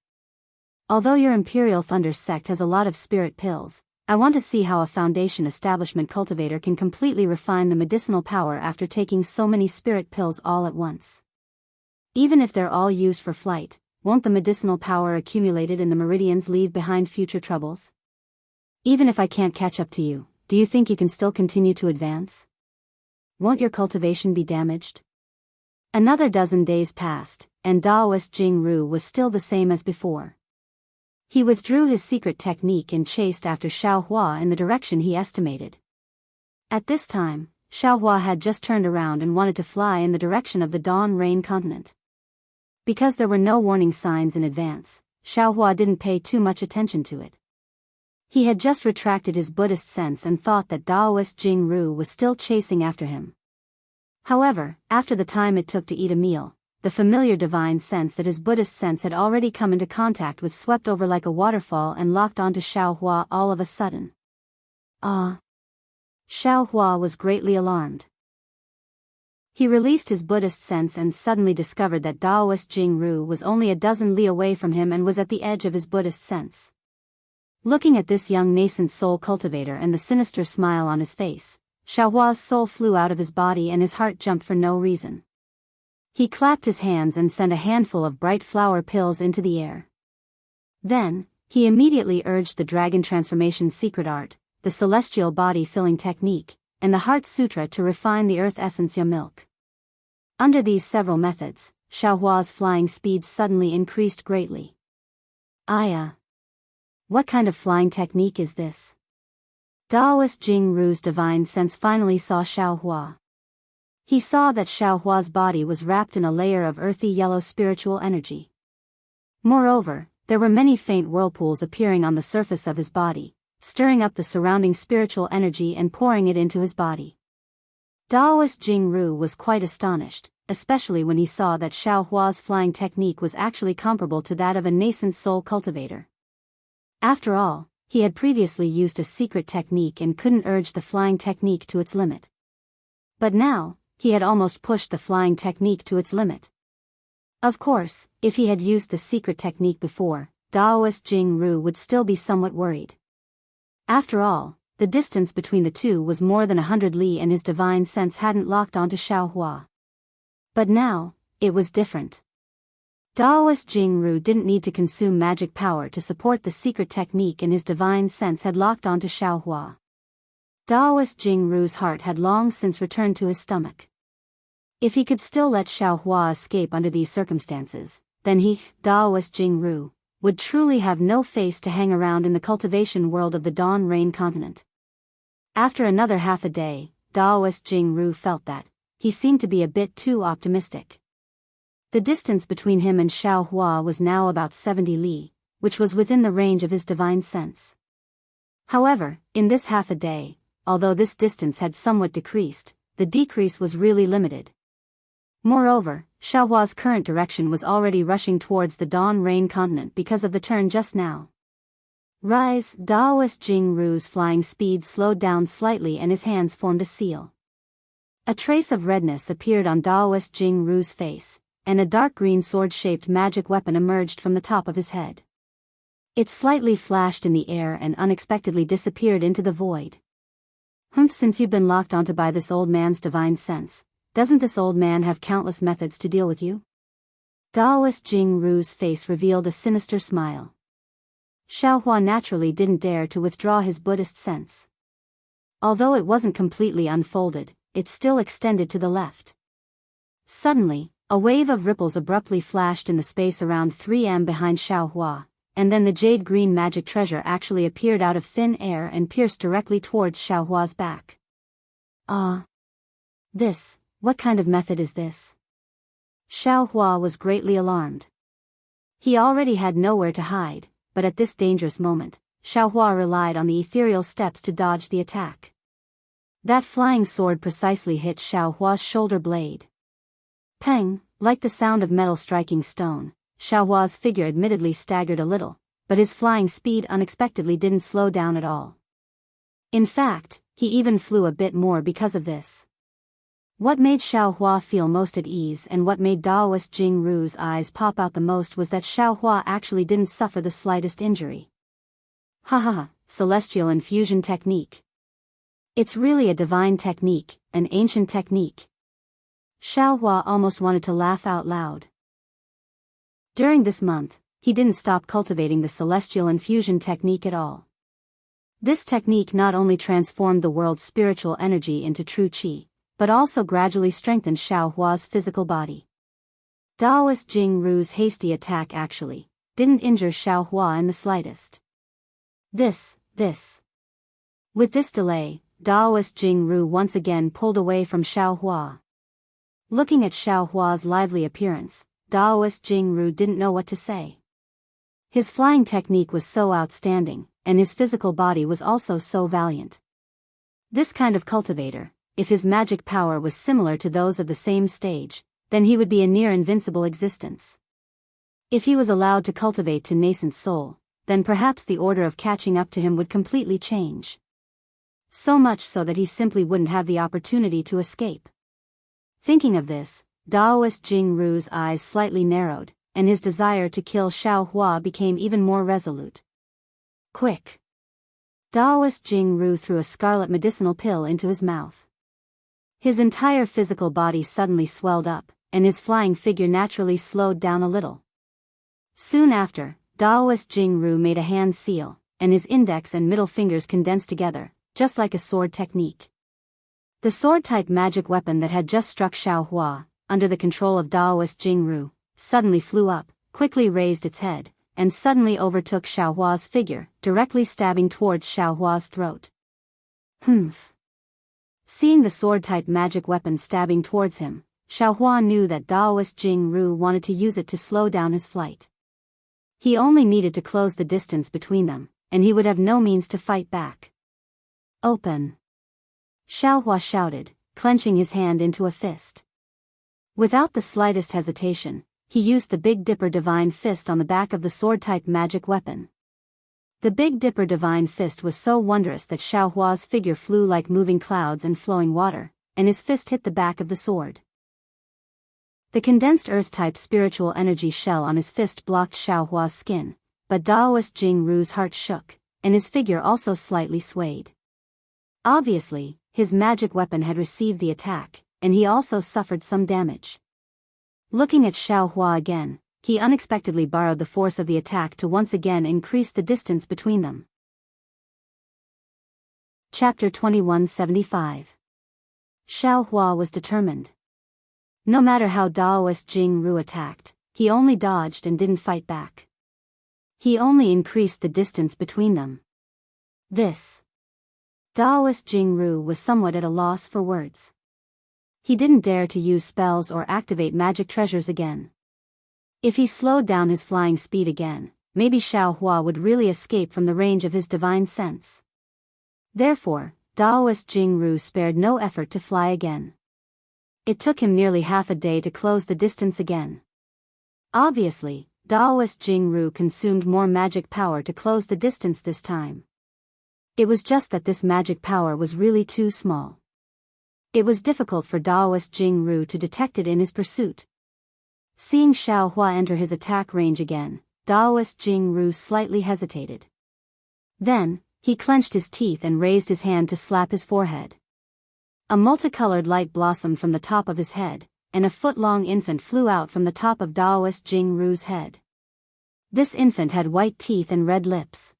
Although your Imperial Thunder sect has a lot of spirit pills, I want to see how a foundation establishment cultivator can completely refine the medicinal power after taking so many spirit pills all at once. Even if they're all used for flight, won't the medicinal power accumulated in the meridians leave behind future troubles? Even if I can't catch up to you, do you think you can still continue to advance? Won't your cultivation be damaged? Another dozen days passed, and Daoist Jianghu was still the same as before. He withdrew his secret technique and chased after Xiaohua in the direction he estimated. At this time, Xiaohua had just turned around and wanted to fly in the direction of the Dawn Rain continent. Because there were no warning signs in advance, Xiaohua didn't pay too much attention to it. He had just retracted his Buddhist sense and thought that Daoist Jianghu was still chasing after him. However, after the time it took to eat a meal, the familiar divine sense that his Buddhist sense had already come into contact with swept over like a waterfall and locked onto Xiaohua all of a sudden. Xiaohua was greatly alarmed. He released his Buddhist sense and suddenly discovered that Daoist Jianghu was only a dozen li away from him and was at the edge of his Buddhist sense. Looking at this young nascent soul cultivator and the sinister smile on his face, Xiaohua's soul flew out of his body and his heart jumped for no reason. He clapped his hands and sent a handful of bright flower pills into the air. Then, he immediately urged the Dragon Transformation secret art, the celestial body-filling technique, and the Heart Sutra to refine the earth essence milk. Under these several methods, Xiaohua's flying speed suddenly increased greatly. What kind of flying technique is this? Daoist Jianghu's divine sense finally saw Xiaohua. He saw that Xiaohua's body was wrapped in a layer of earthy yellow spiritual energy. Moreover, there were many faint whirlpools appearing on the surface of his body, stirring up the surrounding spiritual energy and pouring it into his body. Daoist Jianghu was quite astonished, especially when he saw that Xiaohua's flying technique was actually comparable to that of a nascent soul cultivator. After all, he had previously used a secret technique and couldn't urge the flying technique to its limit. But now, he had almost pushed the flying technique to its limit. Of course, if he had used the secret technique before, Daoist Jianghu would still be somewhat worried. After all, the distance between the two was more than 100 li and his divine sense hadn't locked onto Xiaohua. But now, it was different. Daoist Jianghu didn't need to consume magic power to support the secret technique and his divine sense had locked onto Xiaohua. Daoist Jianghu's heart had long since returned to his stomach. If he could still let Xiaohua escape under these circumstances, then he, Daoist Jianghu, would truly have no face to hang around in the cultivation world of the Dawn Rain continent. After another half a day, Daoist Jianghu felt that he seemed to be a bit too optimistic. The distance between him and Xiaohua was now about 70 li, which was within the range of his divine sense. However, in this half a day, although this distance had somewhat decreased, the decrease was really limited. Moreover, Xiaohua's current direction was already rushing towards the Dawn Rain continent because of the turn just now. Rise! Daoist Jianghu's flying speed slowed down slightly and his hands formed a seal. A trace of redness appeared on Daoist Jianghu's face, and a dark green sword-shaped magic weapon emerged from the top of his head. It slightly flashed in the air and unexpectedly disappeared into the void. Since you've been locked onto by this old man's divine sense, doesn't this old man have countless methods to deal with you? Daoist Jianghu's face revealed a sinister smile. Xiaohua naturally didn't dare to withdraw his Buddhist sense. Although it wasn't completely unfolded, it still extended to the left. Suddenly, a wave of ripples abruptly flashed in the space around 3m behind Xiaohua, and then the jade-green magic treasure actually appeared out of thin air and pierced directly towards Xiaohua's back. What kind of method is this? Xiaohua was greatly alarmed. He already had nowhere to hide, but at this dangerous moment, Xiaohua relied on the ethereal steps to dodge the attack. That flying sword precisely hit Xiaohua's shoulder blade. Peng, like the sound of metal striking stone, Xiaohua's figure admittedly staggered a little, but his flying speed unexpectedly didn't slow down at all. In fact, he even flew a bit more because of this. What made Xiaohua feel most at ease and what made Daoist Jianghu's eyes pop out the most was that Xiaohua actually didn't suffer the slightest injury. Celestial infusion technique. It's really a divine technique, an ancient technique. Xiaohua almost wanted to laugh out loud. During this month, he didn't stop cultivating the celestial infusion technique at all. This technique not only transformed the world's spiritual energy into true qi, but also gradually strengthened Xiaohua's physical body. Daoist Jianghu's hasty attack actually didn't injure Xiaohua in the slightest. With this delay, Daoist Jianghu once again pulled away from Xiaohua. Looking at Xiaohua's lively appearance, Daoist Jianghu didn't know what to say. His flying technique was so outstanding, and his physical body was also so valiant. This kind of cultivator, if his magic power was similar to those of the same stage, then he would be a near-invincible existence. If he was allowed to cultivate to nascent soul, then perhaps the order of catching up to him would completely change. So much so that he simply wouldn't have the opportunity to escape. Thinking of this, Daoist Jianghu's eyes slightly narrowed, and his desire to kill Xiaohua became even more resolute. Quick! Daoist Jianghu threw a scarlet medicinal pill into his mouth. His entire physical body suddenly swelled up, and his flying figure naturally slowed down a little. Soon after, Daoist Jianghu made a hand seal, and his index and middle fingers condensed together, just like a sword technique. The sword-type magic weapon that had just struck Xiaohua, under the control of Daoist Jianghu, suddenly flew up, quickly raised its head, and suddenly overtook Xiaohua's figure, directly stabbing towards Xiaohua's throat. Seeing the sword-type magic weapon stabbing towards him, Xiaohua knew that Daoist Jianghu wanted to use it to slow down his flight. He only needed to close the distance between them, and he would have no means to fight back. Open! Xiaohua shouted, clenching his hand into a fist. Without the slightest hesitation, he used the Big Dipper Divine Fist on the back of the sword-type magic weapon. The Big Dipper Divine Fist was so wondrous that Xiaohua's figure flew like moving clouds and flowing water, and his fist hit the back of the sword. The condensed earth-type spiritual energy shell on his fist blocked Xiaohua's skin, but Daoist Jianghu's heart shook, and his figure also slightly swayed. Obviously, his magic weapon had received the attack, and he also suffered some damage. Looking at Xiaohua again, he unexpectedly borrowed the force of the attack to once again increase the distance between them. Chapter 2175. Xiaohua was determined. No matter how Daoist Jianghu attacked, he only dodged and didn't fight back. He only increased the distance between them. This Daoist Jianghu was somewhat at a loss for words. He didn't dare to use spells or activate magic treasures again. If he slowed down his flying speed again, maybe Xiaohua would really escape from the range of his divine sense. Therefore, Daoist Jianghu spared no effort to fly again. It took him nearly half a day to close the distance again. Obviously, Daoist Jianghu consumed more magic power to close the distance this time. It was just that this magic power was really too small. It was difficult for Daoist Jianghu to detect it in his pursuit. Seeing Xiaohua enter his attack range again, Daoist Jianghu slightly hesitated. Then, he clenched his teeth and raised his hand to slap his forehead. A multicolored light blossomed from the top of his head, and a foot-long infant flew out from the top of Daoist Jianghu's head. This infant had white teeth and red lips.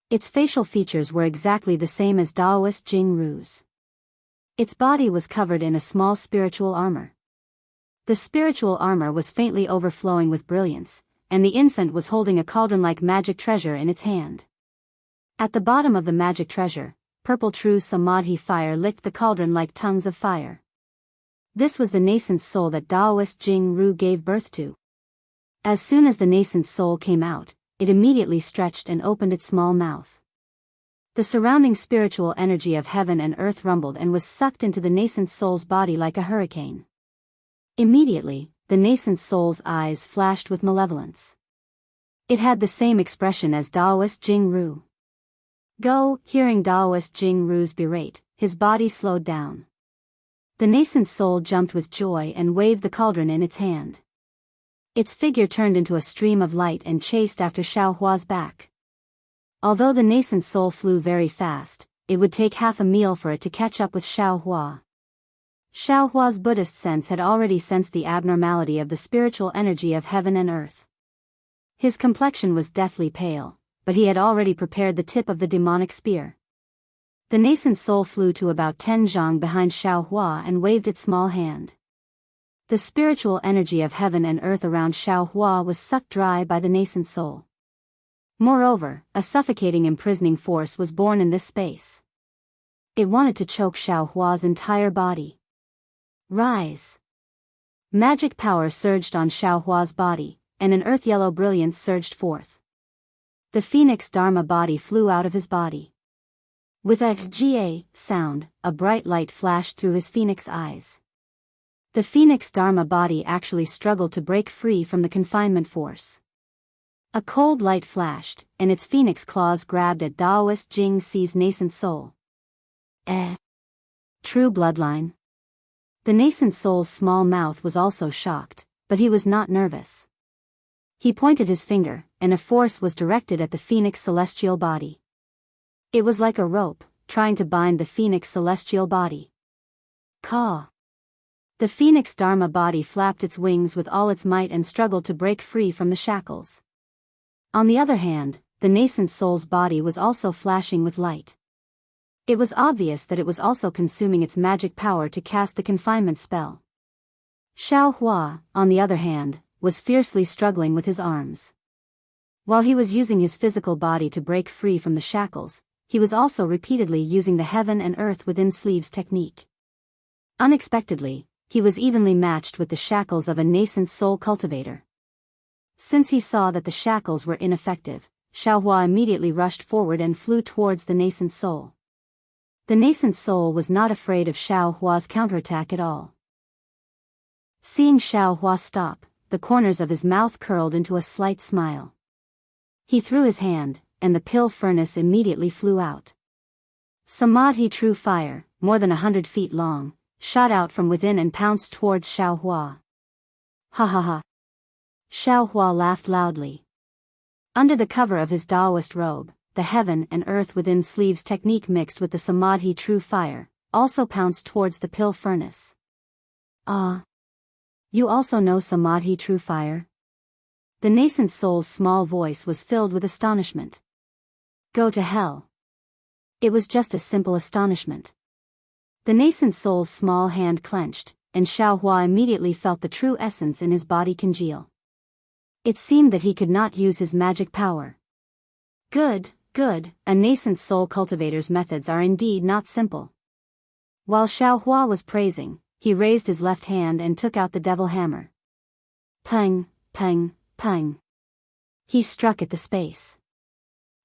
Its facial features were exactly the same as Daoist Jianghu's. Its body was covered in a small spiritual armor. The spiritual armor was faintly overflowing with brilliance, and the infant was holding a cauldron-like magic treasure in its hand. At the bottom of the magic treasure, purple true samadhi fire licked the cauldron like tongues of fire. This was the nascent soul that Daoist Jianghu gave birth to. As soon as the nascent soul came out, it immediately stretched and opened its small mouth. The surrounding spiritual energy of heaven and earth rumbled and was sucked into the nascent soul's body like a hurricane. Immediately, the nascent soul's eyes flashed with malevolence. It had the same expression as Daoist Jianghu. Go, hearing Daoist Jianghu's berate, his body slowed down. The nascent soul jumped with joy and waved the cauldron in its hand. Its figure turned into a stream of light and chased after Xiaohua's back. Although the nascent soul flew very fast, it would take half a meal for it to catch up with Xiaohua. Xiaohua's Buddhist sense had already sensed the abnormality of the spiritual energy of heaven and earth. His complexion was deathly pale, but he had already prepared the tip of the demonic spear. The nascent soul flew to about 10 zhang behind Xiaohua and waved its small hand. The spiritual energy of heaven and earth around Xiaohua was sucked dry by the nascent soul. Moreover, a suffocating imprisoning force was born in this space. It wanted to choke Xiaohua's entire body. Rise! Magic power surged on Xiaohua's body, and an earth-yellow brilliance surged forth. The phoenix Dharma body flew out of his body. With a "ga" sound, a bright light flashed through his phoenix eyes. The phoenix Dharma body actually struggled to break free from the confinement force. A cold light flashed, and its phoenix claws grabbed at Daoist Jianghu's nascent soul. True bloodline. The nascent soul's small mouth was also shocked, but he was not nervous. He pointed his finger, and a force was directed at the phoenix celestial body. It was like a rope, trying to bind the phoenix celestial body. Caw! The phoenix Dharma body flapped its wings with all its might and struggled to break free from the shackles. On the other hand, the nascent soul's body was also flashing with light. It was obvious that it was also consuming its magic power to cast the confinement spell. Xiaohua, on the other hand, was fiercely struggling with his arms. While he was using his physical body to break free from the shackles, he was also repeatedly using the heaven and earth within sleeves technique. Unexpectedly, he was evenly matched with the shackles of a nascent soul cultivator. Since he saw that the shackles were ineffective, Xiaohua immediately rushed forward and flew towards the nascent soul. The nascent soul was not afraid of Xiaohua's counterattack at all. Seeing Xiaohua stop, the corners of his mouth curled into a slight smile. He threw his hand, and the pill furnace immediately flew out. Samadhi true fire, more than 100 feet long, shot out from within and pounced towards Xiaohua. Ha ha ha! Xiaohua laughed loudly. Under the cover of his Daoist robe, the heaven and earth within sleeves technique mixed with the Samadhi true fire, also pounced towards the pill furnace. Ah! You also know Samadhi true fire? The nascent soul's small voice was filled with astonishment. Go to hell. It was just a simple astonishment. The nascent soul's small hand clenched, and Xiaohua immediately felt the true essence in his body congeal. It seemed that he could not use his magic power. Good, good, a nascent soul cultivator's methods are indeed not simple. While Xiaohua was praising, he raised his left hand and took out the devil hammer. Pang, pang, pang. He struck at the space.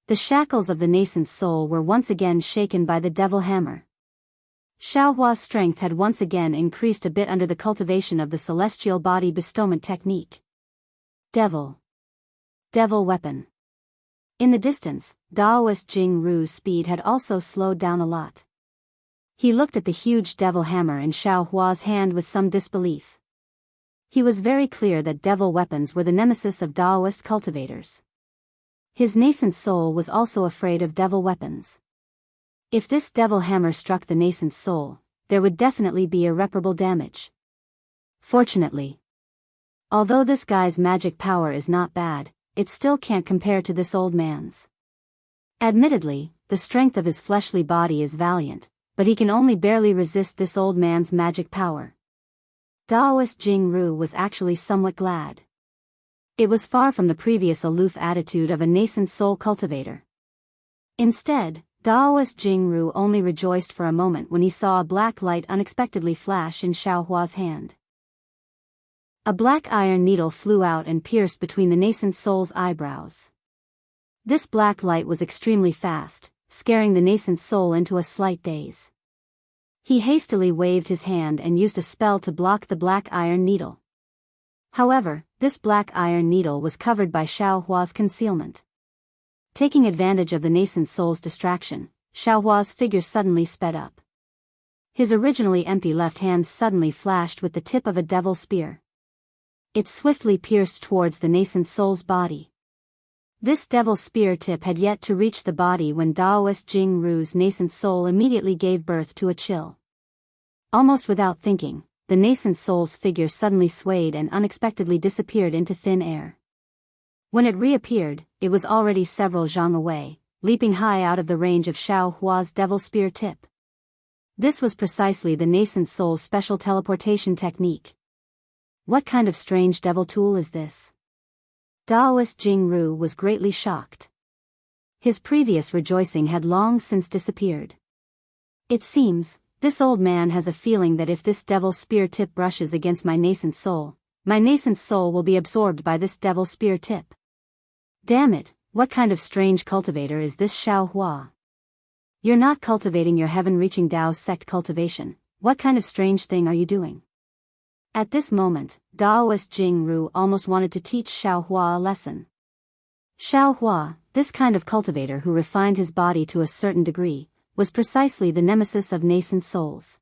The shackles of the nascent soul were once again shaken by the devil hammer. Xiaohua's strength had once again increased a bit under the cultivation of the celestial body bestowment technique. Devil weapon. In the distance, Daoist Jianghu's speed had also slowed down a lot. He looked at the huge devil hammer in Xiaohua's hand with some disbelief. He was very clear that devil weapons were the nemesis of Daoist cultivators. His nascent soul was also afraid of devil weapons. If this devil hammer struck the nascent soul, there would definitely be irreparable damage. Fortunately, although this guy's magic power is not bad, it still can't compare to this old man's. Admittedly, the strength of his fleshly body is valiant, but he can only barely resist this old man's magic power. Daoist Jianghu was actually somewhat glad. It was far from the previous aloof attitude of a nascent soul cultivator. Instead, Daoist Jianghu only rejoiced for a moment when he saw a black light unexpectedly flash in Xiaohua's hand. A black iron needle flew out and pierced between the nascent soul's eyebrows. This black light was extremely fast, scaring the nascent soul into a slight daze. He hastily waved his hand and used a spell to block the black iron needle. However, this black iron needle was covered by Xiaohua's concealment. Taking advantage of the nascent soul's distraction, Xiaohua's figure suddenly sped up. His originally empty left hand suddenly flashed with the tip of a devil spear. It swiftly pierced towards the nascent soul's body. This devil spear tip had yet to reach the body when Daoist Jianghu's nascent soul immediately gave birth to a chill. Almost without thinking, the nascent soul's figure suddenly swayed and unexpectedly disappeared into thin air. When it reappeared, it was already several zhang away, leaping high out of the range of Xiaohua's devil spear tip. This was precisely the nascent soul's special teleportation technique. What kind of strange devil tool is this? Daoist Jianghu was greatly shocked. His previous rejoicing had long since disappeared. It seems, this old man has a feeling that if this devil spear tip brushes against my nascent soul will be absorbed by this devil spear tip. Damn it, what kind of strange cultivator is this Xiaohua? You're not cultivating your heaven-reaching Dao sect cultivation, what kind of strange thing are you doing? At this moment, Daoist Jianghu almost wanted to teach Xiaohua a lesson. Xiaohua, this kind of cultivator who refined his body to a certain degree, was precisely the nemesis of nascent souls.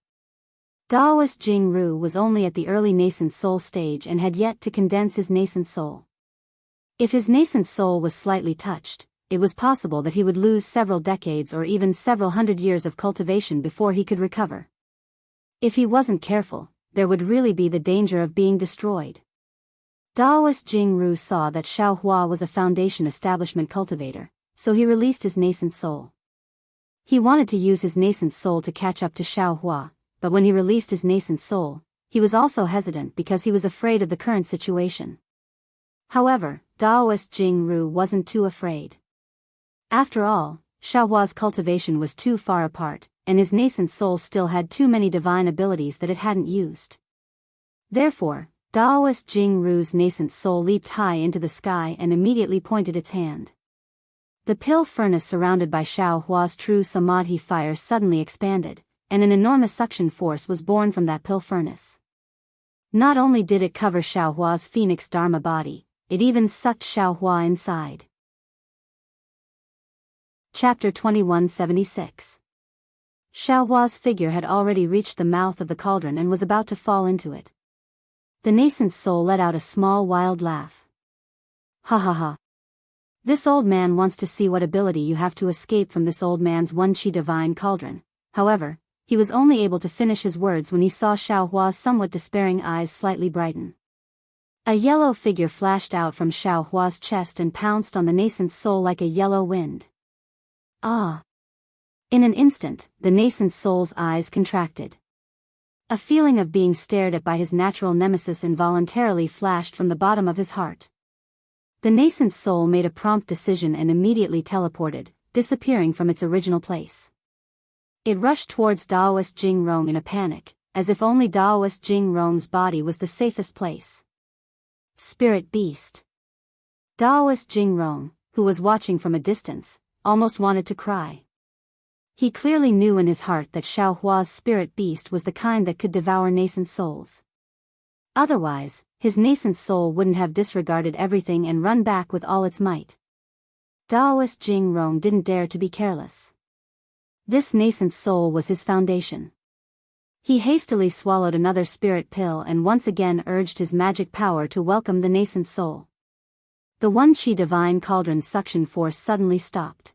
Daoist Jianghu was only at the early nascent soul stage and had yet to condense his nascent soul. If his nascent soul was slightly touched, it was possible that he would lose several decades or even several hundred years of cultivation before he could recover. If he wasn't careful, there would really be the danger of being destroyed. Daoist Jianghu saw that Xiaohua was a foundation establishment cultivator, so he released his nascent soul. He wanted to use his nascent soul to catch up to Xiaohua, but when he released his nascent soul, he was also hesitant because he was afraid of the current situation. However, Daoist Jianghu wasn't too afraid. After all, Xiaohua's cultivation was too far apart, and his nascent soul still had too many divine abilities that it hadn't used. Therefore, Daoist Jianghu's nascent soul leaped high into the sky and immediately pointed its hand. The pill furnace surrounded by Xiaohua's true samadhi fire suddenly expanded, and an enormous suction force was born from that pill furnace. Not only did it cover Xiaohua's phoenix dharma body, it even sucked Xiaohua inside. Chapter 2176. Xiaohua's figure had already reached the mouth of the cauldron and was about to fall into it. The nascent soul let out a small wild laugh. Ha ha ha. This old man wants to see what ability you have to escape from this old man's one-chi divine cauldron. However, he was only able to finish his words when he saw Xiaohua's somewhat despairing eyes slightly brighten. A yellow figure flashed out from Xiaohua's chest and pounced on the nascent soul like a yellow wind. Ah! In an instant, the nascent soul's eyes contracted. A feeling of being stared at by his natural nemesis involuntarily flashed from the bottom of his heart. The nascent soul made a prompt decision and immediately teleported, disappearing from its original place. It rushed towards Daoist Jingrong in a panic, as if only Daoist Jingrong's body was the safest place. Spirit beast. Daoist Jingrong, who was watching from a distance, almost wanted to cry. He clearly knew in his heart that Xiaohua's spirit beast was the kind that could devour nascent souls. Otherwise, his nascent soul wouldn't have disregarded everything and run back with all its might. Daoist Jingrong didn't dare to be careless. This nascent soul was his foundation. He hastily swallowed another spirit pill and once again urged his magic power to welcome the nascent soul. The Wuxia divine cauldron's suction force suddenly stopped.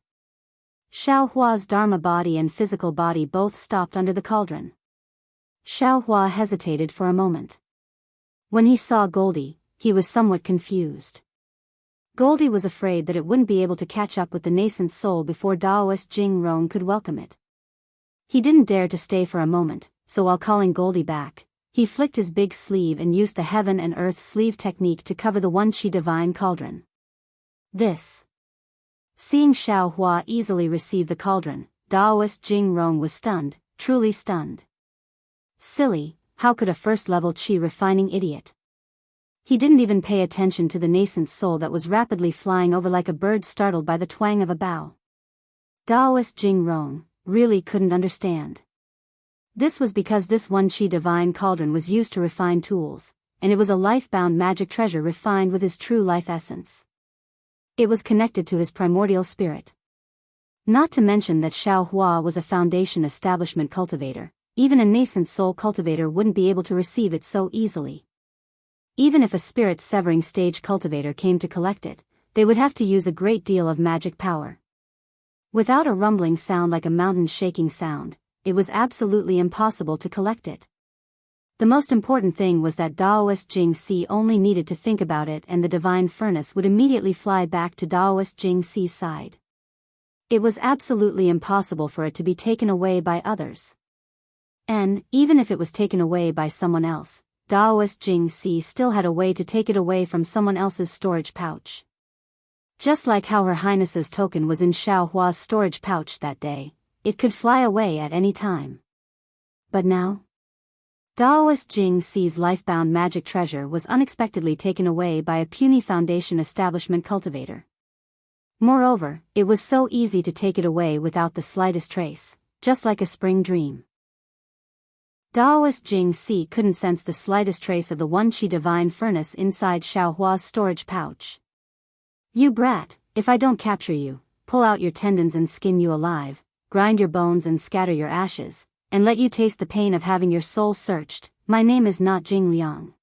Xiaohua's dharma body and physical body both stopped under the cauldron. Xiaohua hesitated for a moment. When he saw Goldie, he was somewhat confused. Goldie was afraid that it wouldn't be able to catch up with the nascent soul before Daoist Jingrong could welcome it. He didn't dare to stay for a moment, so while calling Goldie back, he flicked his big sleeve and used the heaven and earth sleeve technique to cover the Wuxia divine cauldron. Seeing Xiaohua easily receive the cauldron, Daoist Jingrong was stunned, truly stunned. Silly, how could a first-level qi refining idiot? He didn't even pay attention to the nascent soul that was rapidly flying over like a bird startled by the twang of a bow. Daoist Jingrong really couldn't understand. This was because this Wuxia divine cauldron was used to refine tools, and it was a life-bound magic treasure refined with his true life essence. It was connected to his primordial spirit. Not to mention that Xiaohua was a foundation establishment cultivator. Even a nascent soul cultivator wouldn't be able to receive it so easily. Even if a spirit-severing stage cultivator came to collect it, they would have to use a great deal of magic power. Without a rumbling sound like a mountain shaking sound, it was absolutely impossible to collect it. The most important thing was that Daoist Jingxi only needed to think about it and the divine furnace would immediately fly back to Daoist Jingxi's side. It was absolutely impossible for it to be taken away by others. And, even if it was taken away by someone else, Daoist Jingxi still had a way to take it away from someone else's storage pouch. Just like how Her Highness's token was in Xiaohua's storage pouch that day, it could fly away at any time. But now? Daoist Jingxi's life-bound magic treasure was unexpectedly taken away by a puny foundation establishment cultivator. Moreover, it was so easy to take it away without the slightest trace, just like a spring dream. Daoist Jingxi couldn't sense the slightest trace of the Wuxia divine furnace inside Xiaohua's storage pouch. You brat, if I don't capture you, pull out your tendons and skin you alive, grind your bones and scatter your ashes, and let you taste the pain of having your soul searched, my name is not Jing Liang.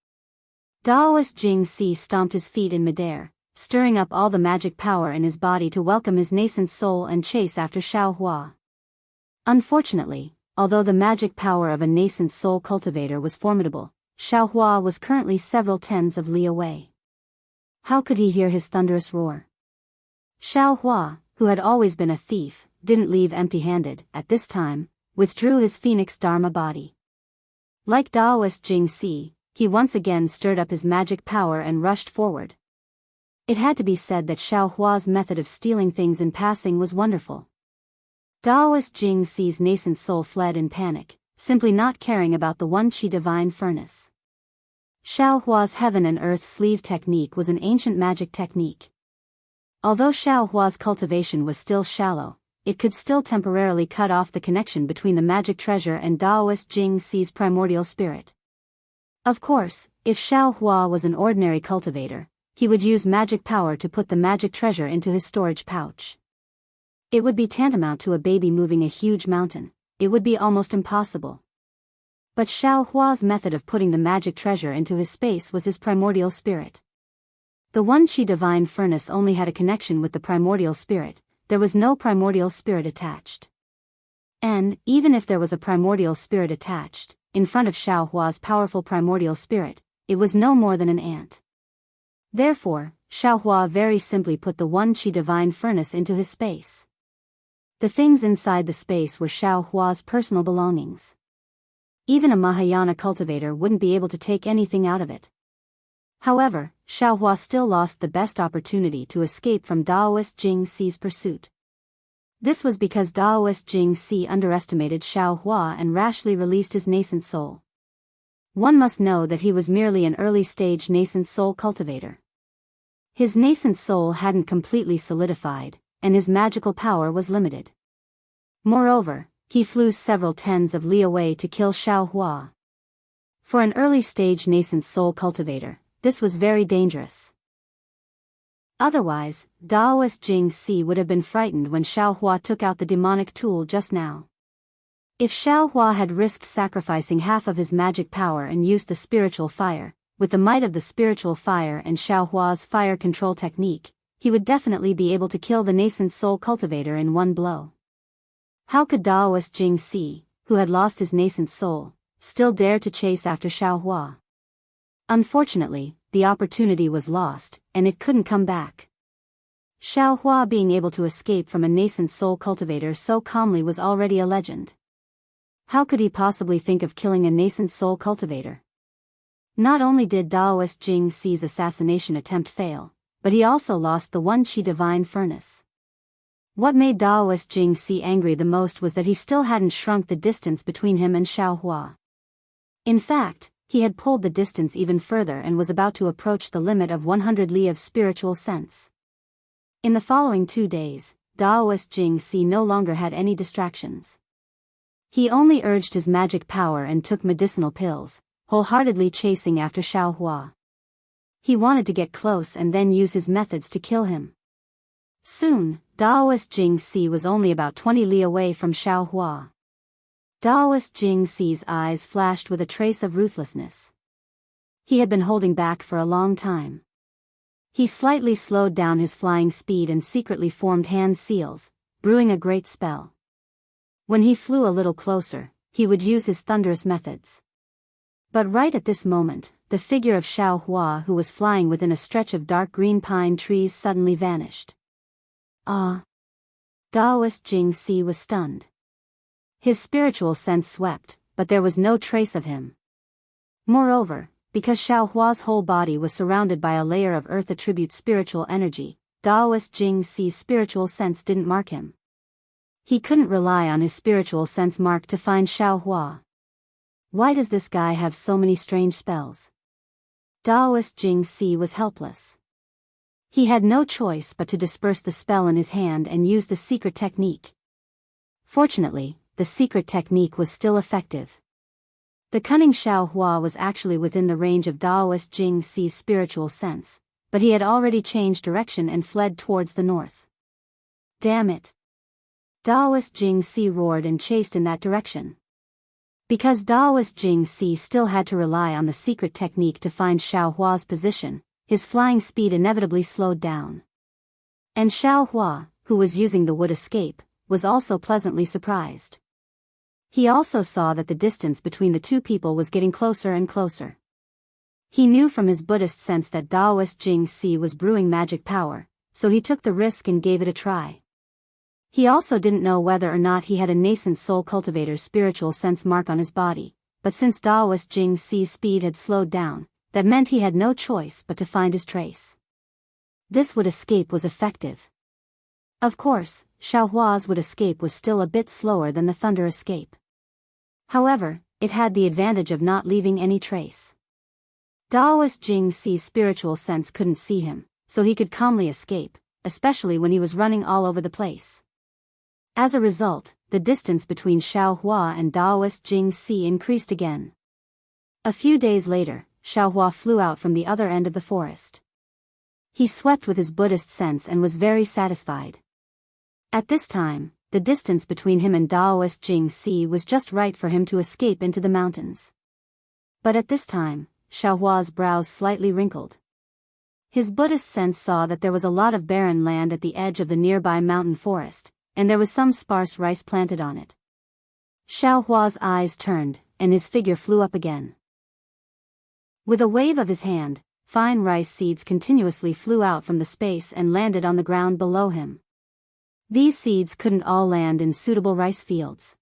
Daoist Jingxi stomped his feet in midair, stirring up all the magic power in his body to welcome his nascent soul and chase after Xiaohua. Unfortunately, although the magic power of a nascent soul cultivator was formidable, Xiaohua was currently several tens of li away. How could he hear his thunderous roar? Xiaohua, who had always been a thief, didn't leave empty-handed, at this time, withdrew his phoenix dharma body. Like Daoist Jingxi, he once again stirred up his magic power and rushed forward. It had to be said that Xiaohua's method of stealing things in passing was wonderful. Daoist Jingxi's nascent soul fled in panic, simply not caring about the Wuxia divine furnace. Xiaohua's heaven and earth sleeve technique was an ancient magic technique. Although Xiaohua's cultivation was still shallow, it could still temporarily cut off the connection between the magic treasure and Daoist Jingxi's primordial spirit. Of course, if Xiaohua was an ordinary cultivator, he would use magic power to put the magic treasure into his storage pouch. It would be tantamount to a baby moving a huge mountain. It would be almost impossible. But Xiaohua's method of putting the magic treasure into his space was his primordial spirit. The Wuxia divine furnace only had a connection with the primordial spirit, there was no primordial spirit attached. And, even if there was a primordial spirit attached, in front of Xiaohua's powerful primordial spirit, it was no more than an ant. Therefore, Xiaohua very simply put the Wuxia divine furnace into his space. The things inside the space were Xiaohua's personal belongings. Even a Mahayana cultivator wouldn't be able to take anything out of it. However, Xiaohua still lost the best opportunity to escape from Daoist Jingxi's pursuit. This was because Daoist Jingxi underestimated Xiaohua and rashly released his nascent soul. One must know that he was merely an early-stage nascent soul cultivator. His nascent soul hadn't completely solidified, and his magical power was limited. Moreover, he flew several tens of li away to kill Xiaohua. For an early-stage nascent soul cultivator, this was very dangerous. Otherwise, Daoist Jingxi would have been frightened when Xiaohua took out the demonic tool just now. If Xiaohua had risked sacrificing half of his magic power and used the spiritual fire, with the might of the spiritual fire and Xiaohua's fire control technique, he would definitely be able to kill the nascent soul cultivator in one blow. How could Daoist Jingxi, who had lost his nascent soul, still dare to chase after Xiaohua? Unfortunately, the opportunity was lost, and it couldn't come back. Xiaohua being able to escape from a nascent soul cultivator so calmly was already a legend. How could he possibly think of killing a nascent soul cultivator? Not only did Daoist Jingxi's assassination attempt fail, but he also lost the One Qi Divine Furnace. What made Daoist Jingxi angry the most was that he still hadn't shrunk the distance between him and Xiaohua. In fact, he had pulled the distance even further and was about to approach the limit of 100 li of spiritual sense. In the following 2 days, Daoist Jingxi no longer had any distractions. He only urged his magic power and took medicinal pills, wholeheartedly chasing after Xiaohua. He wanted to get close and then use his methods to kill him. Soon, Daoist Jingxi was only about 20 li away from Xiaohua. Daoist Jingxi's eyes flashed with a trace of ruthlessness. He had been holding back for a long time. He slightly slowed down his flying speed and secretly formed hand seals, brewing a great spell. When he flew a little closer, he would use his thunderous methods. But right at this moment, the figure of Xiaohua, who was flying within a stretch of dark green pine trees, suddenly vanished. Ah! Daoist Jingxi was stunned. His spiritual sense swept, but there was no trace of him. Moreover, because Xiaohua's whole body was surrounded by a layer of earth attribute spiritual energy, Daoist Jingxi's spiritual sense didn't mark him. He couldn't rely on his spiritual sense mark to find Xiaohua. Why does this guy have so many strange spells? Daoist Jingxi was helpless. He had no choice but to disperse the spell in his hand and use the secret technique. Fortunately, the secret technique was still effective. The cunning Xiaohua was actually within the range of Daoist Jingxi's spiritual sense, but he had already changed direction and fled towards the north. Damn it! Daoist Jingxi roared and chased in that direction. Because Daoist Jingxi still had to rely on the secret technique to find Xiaohua's position, his flying speed inevitably slowed down. And Xiaohua, who was using the wood escape, was also pleasantly surprised. He also saw that the distance between the two people was getting closer and closer. He knew from his Buddhist sense that Daoist Jingxi was brewing magic power, so he took the risk and gave it a try. He also didn't know whether or not he had a nascent soul cultivator's spiritual sense mark on his body, but since Daoist Jingxi's speed had slowed down, that meant he had no choice but to find his trace. This wood escape was effective. Of course, Xiaohua's wood escape was still a bit slower than the thunder escape. However, it had the advantage of not leaving any trace. Daoist Jingxi's spiritual sense couldn't see him, so he could calmly escape, especially when he was running all over the place. As a result, the distance between Xiaohua and Daoist Jingxi increased again. A few days later, Xiaohua flew out from the other end of the forest. He swept with his Buddhist sense and was very satisfied. At this time, the distance between him and Daoist Jingxi was just right for him to escape into the mountains. But at this time, Xiaohua's brows slightly wrinkled. His Buddhist sense saw that there was a lot of barren land at the edge of the nearby mountain forest, and there was some sparse rice planted on it. Xiaohua's eyes turned, and his figure flew up again. With a wave of his hand, fine rice seeds continuously flew out from the space and landed on the ground below him. These seeds couldn't all land in suitable rice fields.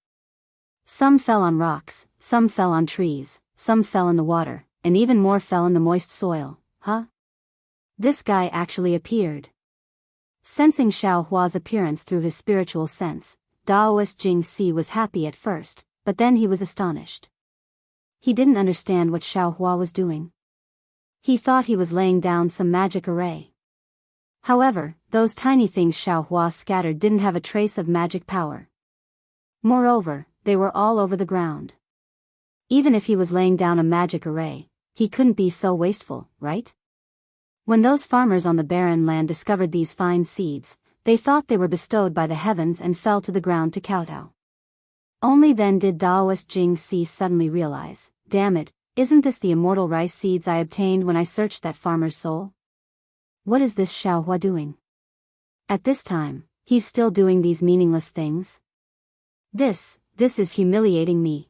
Some fell on rocks, some fell on trees, some fell in the water, and even more fell in the moist soil, huh? This guy actually appeared. Sensing Xiao Hua's appearance through his spiritual sense, Daoist Jingxi was happy at first, but then he was astonished. He didn't understand what Xiao Hua was doing. He thought he was laying down some magic array. However, those tiny things Xiao Hua scattered didn't have a trace of magic power. Moreover, they were all over the ground. Even if he was laying down a magic array, he couldn't be so wasteful, right? When those farmers on the barren land discovered these fine seeds, they thought they were bestowed by the heavens and fell to the ground to kowtow. Only then did Daoist Jingxi suddenly realize, damn it, isn't this the immortal rice seeds I obtained when I searched that farmer's soul? What is this Xiao Hua doing? At this time, he's still doing these meaningless things? This is humiliating me.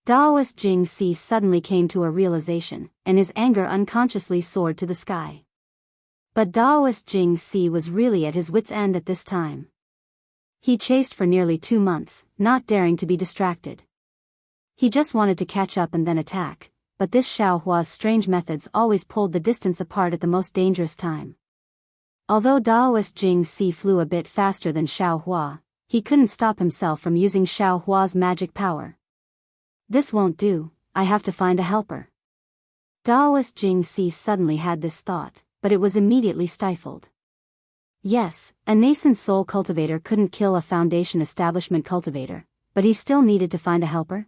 Daoist Jingxi suddenly came to a realization, and his anger unconsciously soared to the sky. But Daoist Jingxi was really at his wit's end at this time. He chased for nearly 2 months, not daring to be distracted. He just wanted to catch up and then attack, but this Xiao Hua's strange methods always pulled the distance apart at the most dangerous time. Although Daoist Jingxi flew a bit faster than Xiao Hua, he couldn't stop himself from using Xiao Hua's magic power. This won't do, I have to find a helper. Daoist Jingxi suddenly had this thought, but it was immediately stifled. Yes, a nascent soul cultivator couldn't kill a foundation establishment cultivator, but he still needed to find a helper.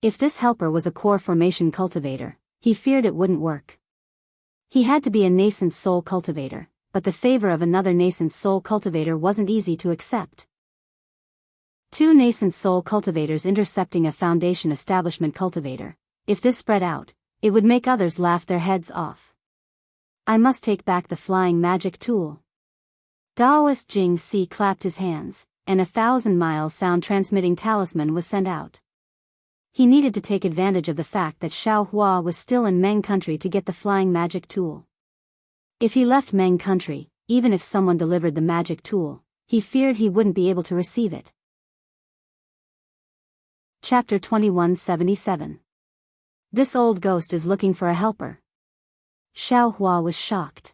If this helper was a core formation cultivator, he feared it wouldn't work. He had to be a nascent soul cultivator, but the favor of another nascent soul cultivator wasn't easy to accept. 2 nascent soul cultivators intercepting a foundation establishment cultivator. If this spread out, it would make others laugh their heads off. I must take back the flying magic tool. Daoist Jingxi clapped his hands, and 1,000-mile sound-transmitting talisman was sent out. He needed to take advantage of the fact that Xiao Hua was still in Meng country to get the flying magic tool. If he left Meng country, even if someone delivered the magic tool, he feared he wouldn't be able to receive it. Chapter 2177. This old ghost is looking for a helper. Xiao Hua was shocked.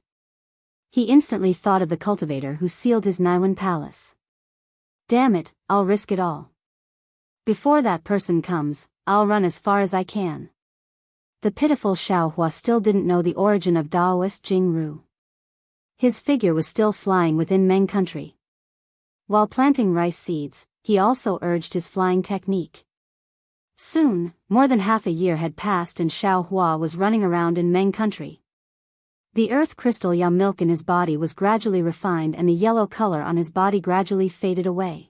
He instantly thought of the cultivator who sealed his Naiwan palace. Damn it, I'll risk it all. Before that person comes, I'll run as far as I can. The pitiful Xiao Hua still didn't know the origin of Daoist Jingru. His figure was still flying within Meng country. While planting rice seeds, he also urged his flying technique. Soon, more than half a year had passed and Xiao Hua was running around in Meng country. The earth crystal Ya milk in his body was gradually refined and the yellow color on his body gradually faded away.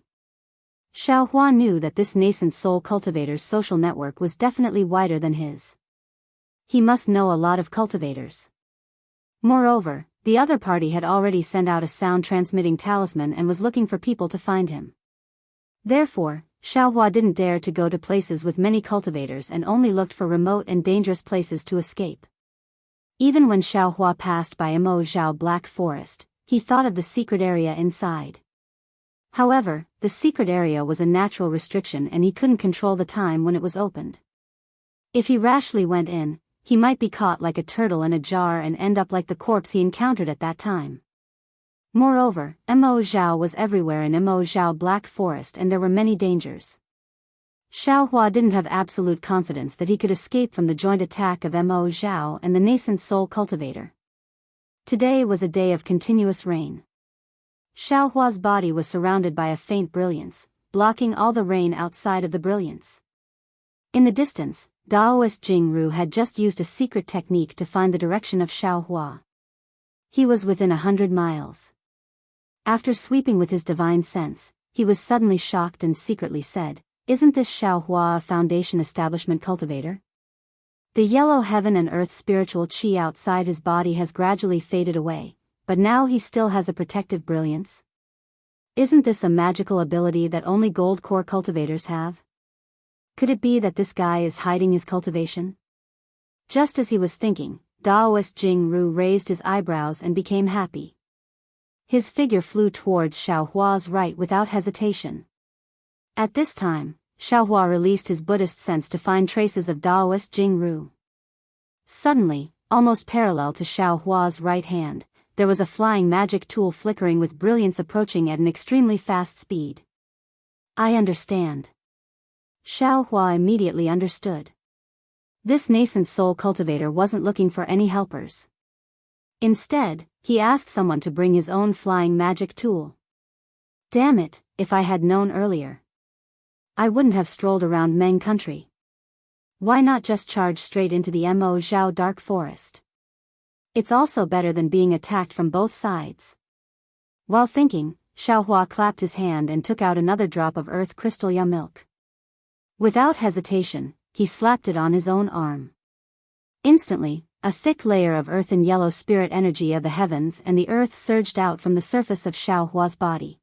Xiao Hua knew that this nascent soul cultivator's social network was definitely wider than his. He must know a lot of cultivators. Moreover, the other party had already sent out a sound-transmitting talisman and was looking for people to find him. Therefore, Xiao Hua didn't dare to go to places with many cultivators and only looked for remote and dangerous places to escape. Even when Xiao Hua passed by Mo Zhao Black Forest, he thought of the secret area inside. However, the secret area was a natural restriction and he couldn't control the time when it was opened. If he rashly went in, he might be caught like a turtle in a jar and end up like the corpse he encountered at that time. Moreover, Mo Zhao was everywhere in Mo Zhao Black Forest and there were many dangers. Xiao Hua didn't have absolute confidence that he could escape from the joint attack of Mo Zhao and the nascent soul cultivator. Today was a day of continuous rain. Xiao Hua's body was surrounded by a faint brilliance, blocking all the rain outside of the brilliance. In the distance, Daoist Jingru had just used a secret technique to find the direction of Xiao Hua. He was within 100 miles. After sweeping with his divine sense, he was suddenly shocked and secretly said, "Isn't this Xiao Hua a foundation establishment cultivator?" The yellow heaven and earth spiritual chi outside his body has gradually faded away, but now he still has a protective brilliance. Isn't this a magical ability that only gold core cultivators have? Could it be that this guy is hiding his cultivation? Just as he was thinking, Daoist Jingru raised his eyebrows and became happy. His figure flew towards Xiao Hua's right without hesitation. At this time, Xiao Hua released his Buddhist sense to find traces of Daoist Jingru. Suddenly, almost parallel to Xiao Hua's right hand, there was a flying magic tool flickering with brilliance approaching at an extremely fast speed. I understand. Xiao Hua immediately understood. This nascent soul cultivator wasn't looking for any helpers. Instead, he asked someone to bring his own flying magic tool. Damn it, if I had known earlier, I wouldn't have strolled around Meng country. Why not just charge straight into the Mo Zhao dark forest? It's also better than being attacked from both sides. While thinking, Xiao Hua clapped his hand and took out another drop of earth crystal ya milk. Without hesitation, he slapped it on his own arm. Instantly, a thick layer of earth and yellow spirit energy of the heavens and the earth surged out from the surface of Xiao Hua's body.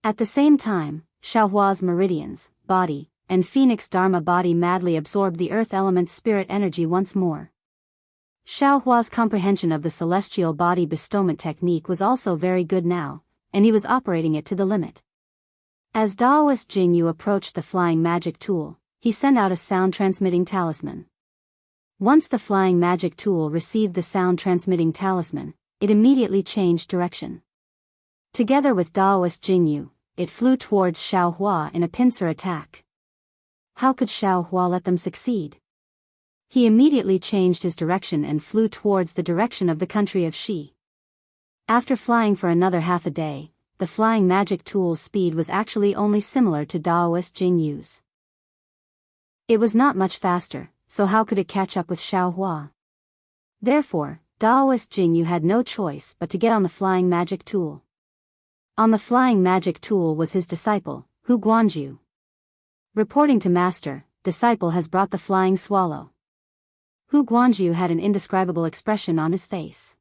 At the same time, Xiao Hua's meridians, body, and Phoenix Dharma body madly absorbed the earth element's spirit energy once more. Xiao Hua's comprehension of the celestial body bestowment technique was also very good now, and he was operating it to the limit. As Daoist Jianghu approached the flying magic tool, he sent out a sound-transmitting talisman. Once the flying magic tool received the sound-transmitting talisman, it immediately changed direction. Together with Daoist Jianghu, it flew towards Xiao Hua in a pincer attack. How could Xiao Hua let them succeed? He immediately changed his direction and flew towards the direction of the country of Xi. After flying for another half a day, the flying magic tool's speed was actually only similar to Daoist Jianghu's. It was not much faster, so how could it catch up with Xiao Hua? Therefore, Daoist Jianghu had no choice but to get on the flying magic tool. On the flying magic tool was his disciple, Hu Guanju. Reporting to Master, disciple has brought the flying swallow. Hu Guanju had an indescribable expression on his face.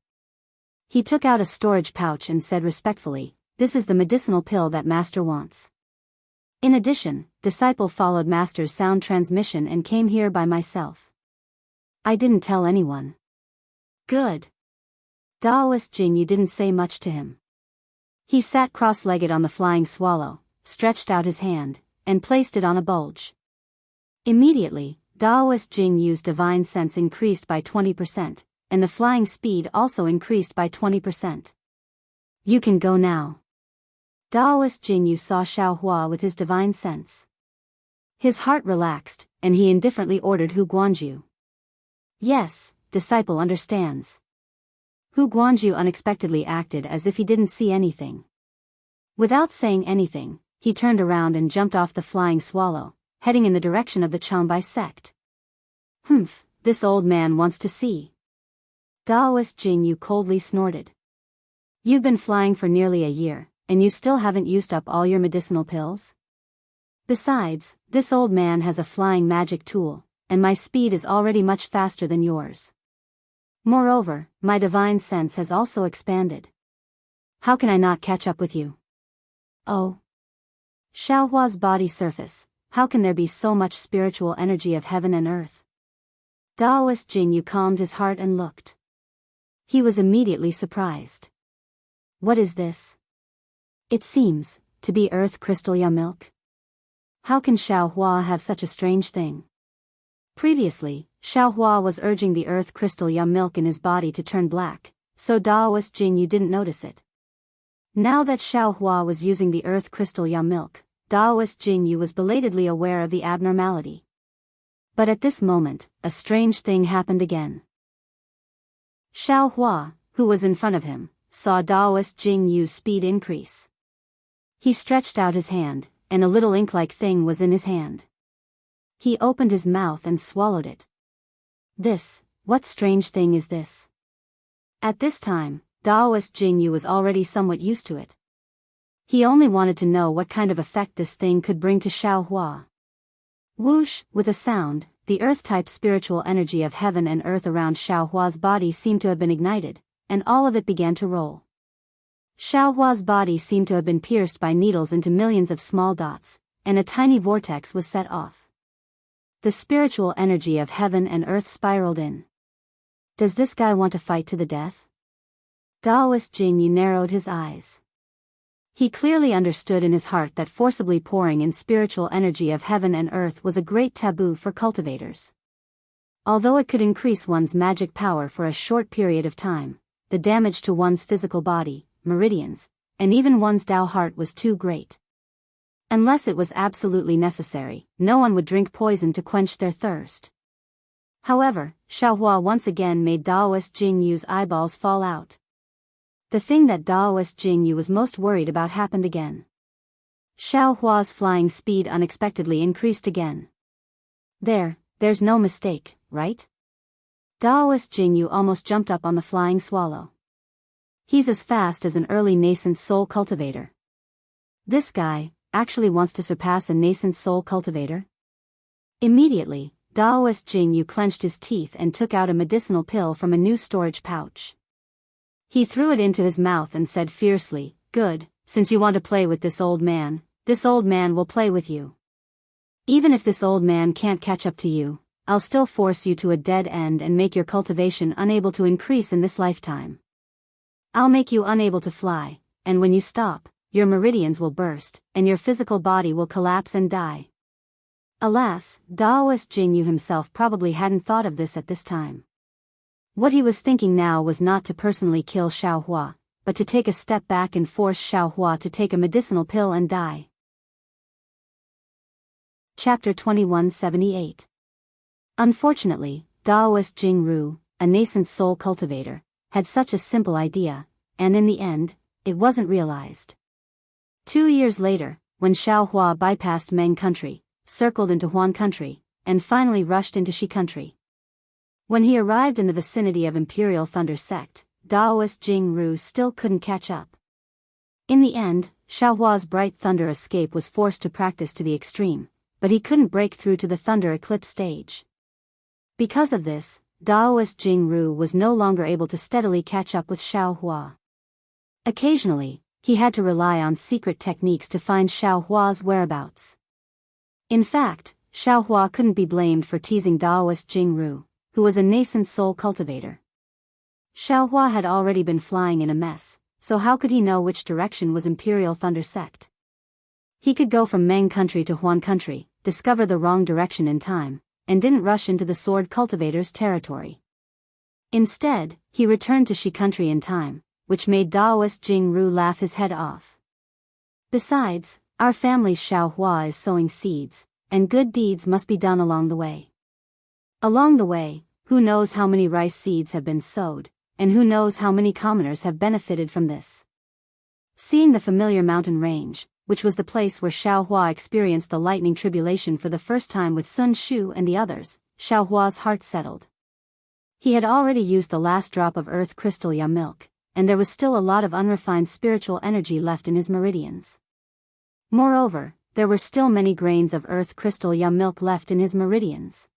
He took out a storage pouch and said respectfully, "This is the medicinal pill that Master wants." In addition, disciple followed Master's sound transmission and came here by myself. I didn't tell anyone. Good. Daoist Jianghu didn't say much to him. He sat cross-legged on the flying swallow, stretched out his hand, and placed it on a bulge. Immediately, Daoist Jianghu's divine sense increased by 20%, and the flying speed also increased by 20%. You can go now. Daoist Jianghu saw Xiao Hua with his divine sense. His heart relaxed, and he indifferently ordered Hu Guanju. Yes, disciple understands. Hu Guanju unexpectedly acted as if he didn't see anything. Without saying anything, he turned around and jumped off the flying swallow, heading in the direction of the Changbai sect. Humph, this old man wants to see. Daoist Jianghu coldly snorted. You've been flying for nearly a year, and you still haven't used up all your medicinal pills? Besides, this old man has a flying magic tool, and my speed is already much faster than yours. Moreover, my divine sense has also expanded. How can I not catch up with you? Oh. Xiao Hua's body surface, how can there be so much spiritual energy of heaven and earth? Daoist Jianghu calmed his heart and looked. He was immediately surprised. What is this? It seems to be earth crystal ya milk. How can Xiao Hua have such a strange thing? Previously, Xiao Hua was urging the earth crystal ya milk in his body to turn black, so Daoist Jianghu didn't notice it. Now that Xiao Hua was using the earth crystal ya milk, Daoist Jianghu was belatedly aware of the abnormality. But at this moment, a strange thing happened again. Xiao Hua, who was in front of him, saw Daoist Jianghu's speed increase. He stretched out his hand, and a little ink-like thing was in his hand. He opened his mouth and swallowed it. What strange thing is this? At this time, Daoist Jianghu was already somewhat used to it. He only wanted to know what kind of effect this thing could bring to Xiao Hua. Whoosh, with a sound, the earth-type spiritual energy of heaven and earth around Xiao Hua's body seemed to have been ignited, and all of it began to roll. Xiao Hua's body seemed to have been pierced by needles into millions of small dots, and a tiny vortex was set off. The spiritual energy of heaven and earth spiraled in. Does this guy want to fight to the death? Daoist Jianghu narrowed his eyes. He clearly understood in his heart that forcibly pouring in spiritual energy of heaven and earth was a great taboo for cultivators. Although it could increase one's magic power for a short period of time, the damage to one's physical body, meridians, and even one's Dao heart was too great. Unless it was absolutely necessary, no one would drink poison to quench their thirst. However, Xiaohua once again made Daoist Jingyu's eyeballs fall out. The thing that Daoist Jingyu was most worried about happened again. Xiaohua's flying speed unexpectedly increased again. There's no mistake, right? Daoist Jingyu almost jumped up on the flying swallow. He's as fast as an early nascent soul cultivator. This guy actually wants to surpass a nascent soul cultivator? Immediately, Daoist Jingyu clenched his teeth and took out a medicinal pill from a new storage pouch. He threw it into his mouth and said fiercely, "Good, since you want to play with this old man will play with you. Even if this old man can't catch up to you, I'll still force you to a dead end and make your cultivation unable to increase in this lifetime. I'll make you unable to fly, and when you stop, your meridians will burst, and your physical body will collapse and die." Alas, Daoist Jingyu himself probably hadn't thought of this at this time. What he was thinking now was not to personally kill Xiaohua, but to take a step back and force Xiaohua to take a medicinal pill and die. Chapter 2178. Unfortunately, Daoist Jingru, a nascent soul cultivator, had such a simple idea, and in the end, it wasn't realized. 2 years later, when Xiaohua bypassed Meng country, circled into Huan country, and finally rushed into Shi country. When he arrived in the vicinity of Imperial Thunder Sect, Daoist Jingru still couldn't catch up. In the end, Xiaohua's bright thunder escape was forced to practice to the extreme, but he couldn't break through to the thunder eclipse stage. Because of this, Daoist Jingru was no longer able to steadily catch up with Xiaohua. Occasionally, he had to rely on secret techniques to find Xiaohua's whereabouts. In fact, Xiaohua couldn't be blamed for teasing Daoist Jingru, who was a nascent soul cultivator. Xiaohua had already been flying in a mess, so how could he know which direction was Imperial Thunder Sect? He could go from Meng country to Huan country, discover the wrong direction in time, and didn't rush into the sword cultivator's territory. Instead, he returned to Shi country in time, which made Daoist Jingru laugh his head off. Besides, our family's Xiaohua is sowing seeds, and good deeds must be done along the way. Along the way, who knows how many rice seeds have been sowed, and who knows how many commoners have benefited from this. Seeing the familiar mountain range, which was the place where Xiaohua experienced the lightning tribulation for the first time with Sun Shu and the others, Xiaohua's heart settled. He had already used the last drop of earth crystal ya milk, and there was still a lot of unrefined spiritual energy left in his meridians. Moreover, there were still many grains of earth crystal ya milk left in his meridians.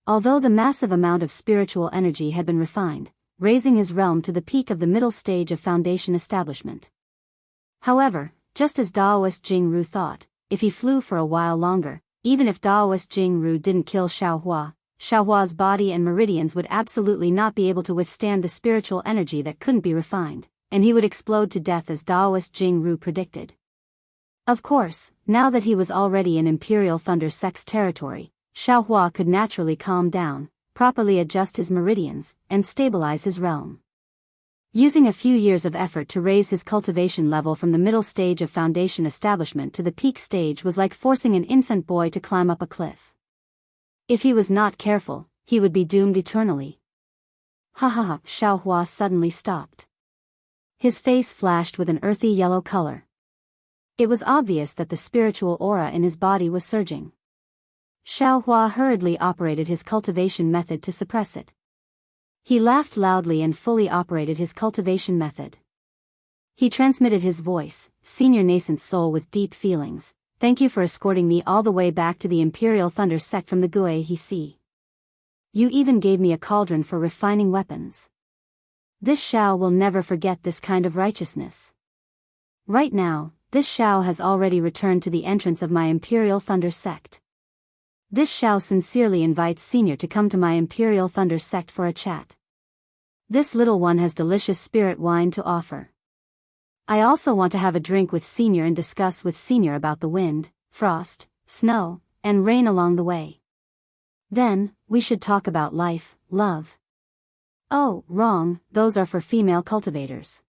Although the massive amount of spiritual energy had been refined, raising his realm to the peak of the middle stage of foundation establishment. However, just as Daoist Jingru thought, if he flew for a while longer, even if Daoist Jingru didn't kill Xiaohua, Xiaohua's body and meridians would absolutely not be able to withstand the spiritual energy that couldn't be refined, and he would explode to death as Daoist Jingru predicted. Of course, now that he was already in Imperial Thunder Sect's territory, Xiaohua could naturally calm down, properly adjust his meridians, and stabilize his realm. Using a few years of effort to raise his cultivation level from the middle stage of foundation establishment to the peak stage was like forcing an infant boy to climb up a cliff. If he was not careful, he would be doomed eternally. Ha ha ha! Xiaohua suddenly stopped. His face flashed with an earthy yellow color. It was obvious that the spiritual aura in his body was surging. Xiaohua hurriedly operated his cultivation method to suppress it. He laughed loudly and fully operated his cultivation method. He transmitted his voice, "Senior nascent soul with deep feelings, thank you for escorting me all the way back to the Imperial Thunder Sect from the Guihe Sea. You even gave me a cauldron for refining weapons. This Xiao will never forget this kind of righteousness. Right now, this Xiao has already returned to the entrance of my Imperial Thunder Sect. This Xiao sincerely invites Senior to come to my Imperial Thunder Sect for a chat. This little one has delicious spirit wine to offer. I also want to have a drink with Senior and discuss with Senior about the wind, frost, snow, and rain along the way. Then, we should talk about life, love. Oh, wrong, those are for female cultivators.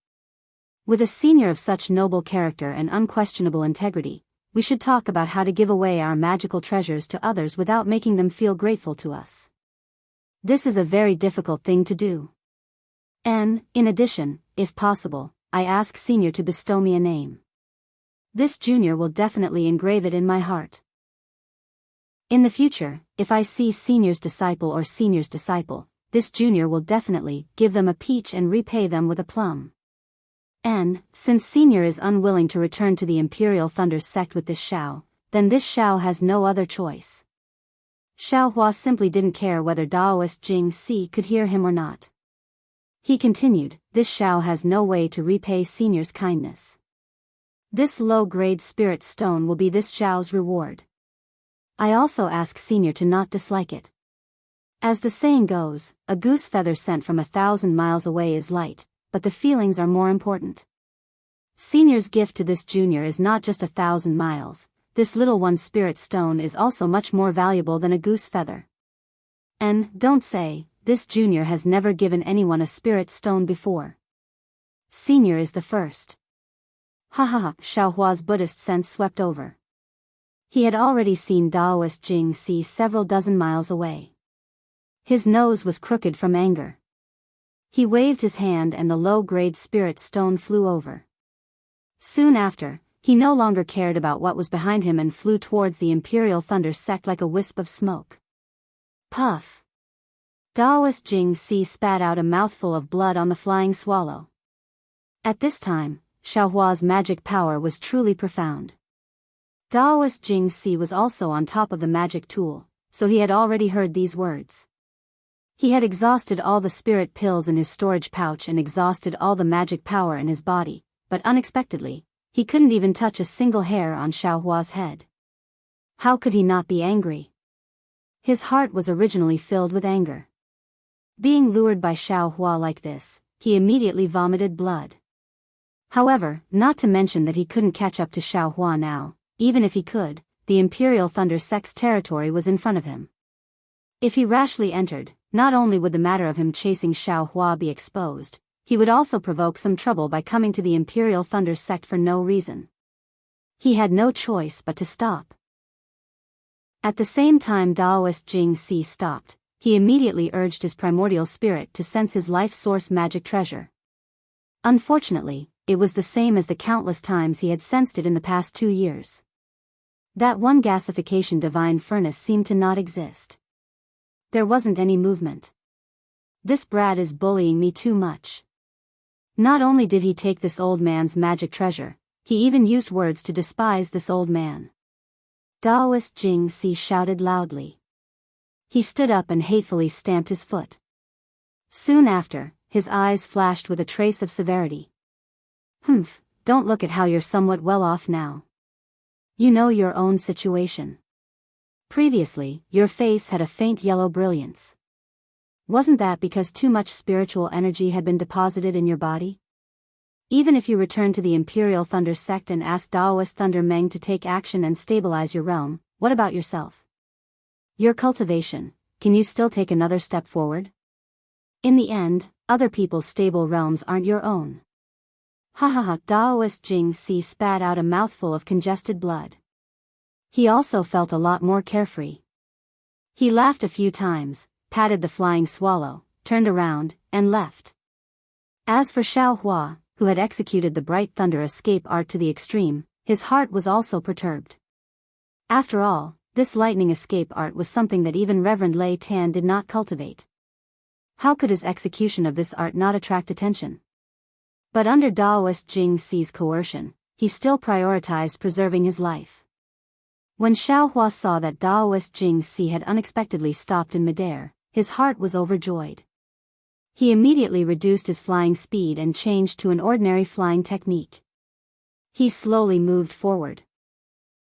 With a senior of such noble character and unquestionable integrity, we should talk about how to give away our magical treasures to others without making them feel grateful to us. This is a very difficult thing to do. And, in addition, if possible, I ask senior to bestow me a name. This junior will definitely engrave it in my heart. In the future, if I see senior's disciple or senior's disciple, this junior will definitely give them a peach and repay them with a plum. And, since senior is unwilling to return to the Imperial Thunder sect with this Xiao, then this Xiao has no other choice. Xiao Hua simply didn't care whether Daoist Jing Si could hear him or not. He continued, this Xiao has no way to repay senior's kindness. This low-grade spirit stone will be this Xiao's reward. I also ask senior to not dislike it. As the saying goes, a goose feather sent from 1,000 miles away is light, but the feelings are more important. Senior's gift to this junior is not just 1,000 miles, this little one spirit stone is also much more valuable than a goose feather. And, don't say, this junior has never given anyone a spirit stone before. Senior is the first. Ha ha ha, Xiao Hua's Buddhist sense swept over. He had already seen Daoist Jing Si several dozen miles away. His nose was crooked from anger. He waved his hand and the low-grade spirit stone flew over. Soon after, he no longer cared about what was behind him and flew towards the Imperial Thunder sect like a wisp of smoke. Puff! Daoist Jing Si spat out a mouthful of blood on the flying swallow. At this time, Xiao Hua's magic power was truly profound. Daoist Jing Si was also on top of the magic tool, so he had already heard these words. He had exhausted all the spirit pills in his storage pouch and exhausted all the magic power in his body, but unexpectedly, he couldn't even touch a single hair on Xiao Hua's head. How could he not be angry? His heart was originally filled with anger. Being lured by Xiao Hua like this, he immediately vomited blood. However, not to mention that he couldn't catch up to Xiao Hua now, even if he could, the Imperial Thunder sect's territory was in front of him. If he rashly entered, not only would the matter of him chasing Xiao Hua be exposed, he would also provoke some trouble by coming to the Imperial Thunder sect for no reason. He had no choice but to stop. At the same time Daoist Jing Si stopped, he immediately urged his primordial spirit to sense his life source magic treasure. Unfortunately, it was the same as the countless times he had sensed it in the past 2 years. That one gasification divine furnace seemed to not exist. There wasn't any movement. This brat is bullying me too much. Not only did he take this old man's magic treasure, he even used words to despise this old man. Daoist Jing Si shouted loudly. He stood up and hatefully stamped his foot. Soon after, his eyes flashed with a trace of severity. Humph, don't look at how you're somewhat well off now. You know your own situation. Previously, your face had a faint yellow brilliance. Wasn't that because too much spiritual energy had been deposited in your body? Even if you return to the Imperial Thunder sect and ask Daoist Thunder Meng to take action and stabilize your realm, what about yourself? Your cultivation, can you still take another step forward? In the end, other people's stable realms aren't your own. Ha ha ha, Daoist Jing Si spat out a mouthful of congested blood. He also felt a lot more carefree. He laughed a few times, patted the flying swallow, turned around, and left. As for Xiao Hua, who had executed the bright thunder escape art to the extreme, his heart was also perturbed. After all, this lightning escape art was something that even Reverend Lei Tan did not cultivate. How could his execution of this art not attract attention? But under Daoist Jing Si's coercion, he still prioritized preserving his life. When Xiao Hua saw that Daoist Jing Si had unexpectedly stopped in midair, his heart was overjoyed. He immediately reduced his flying speed and changed to an ordinary flying technique. He slowly moved forward.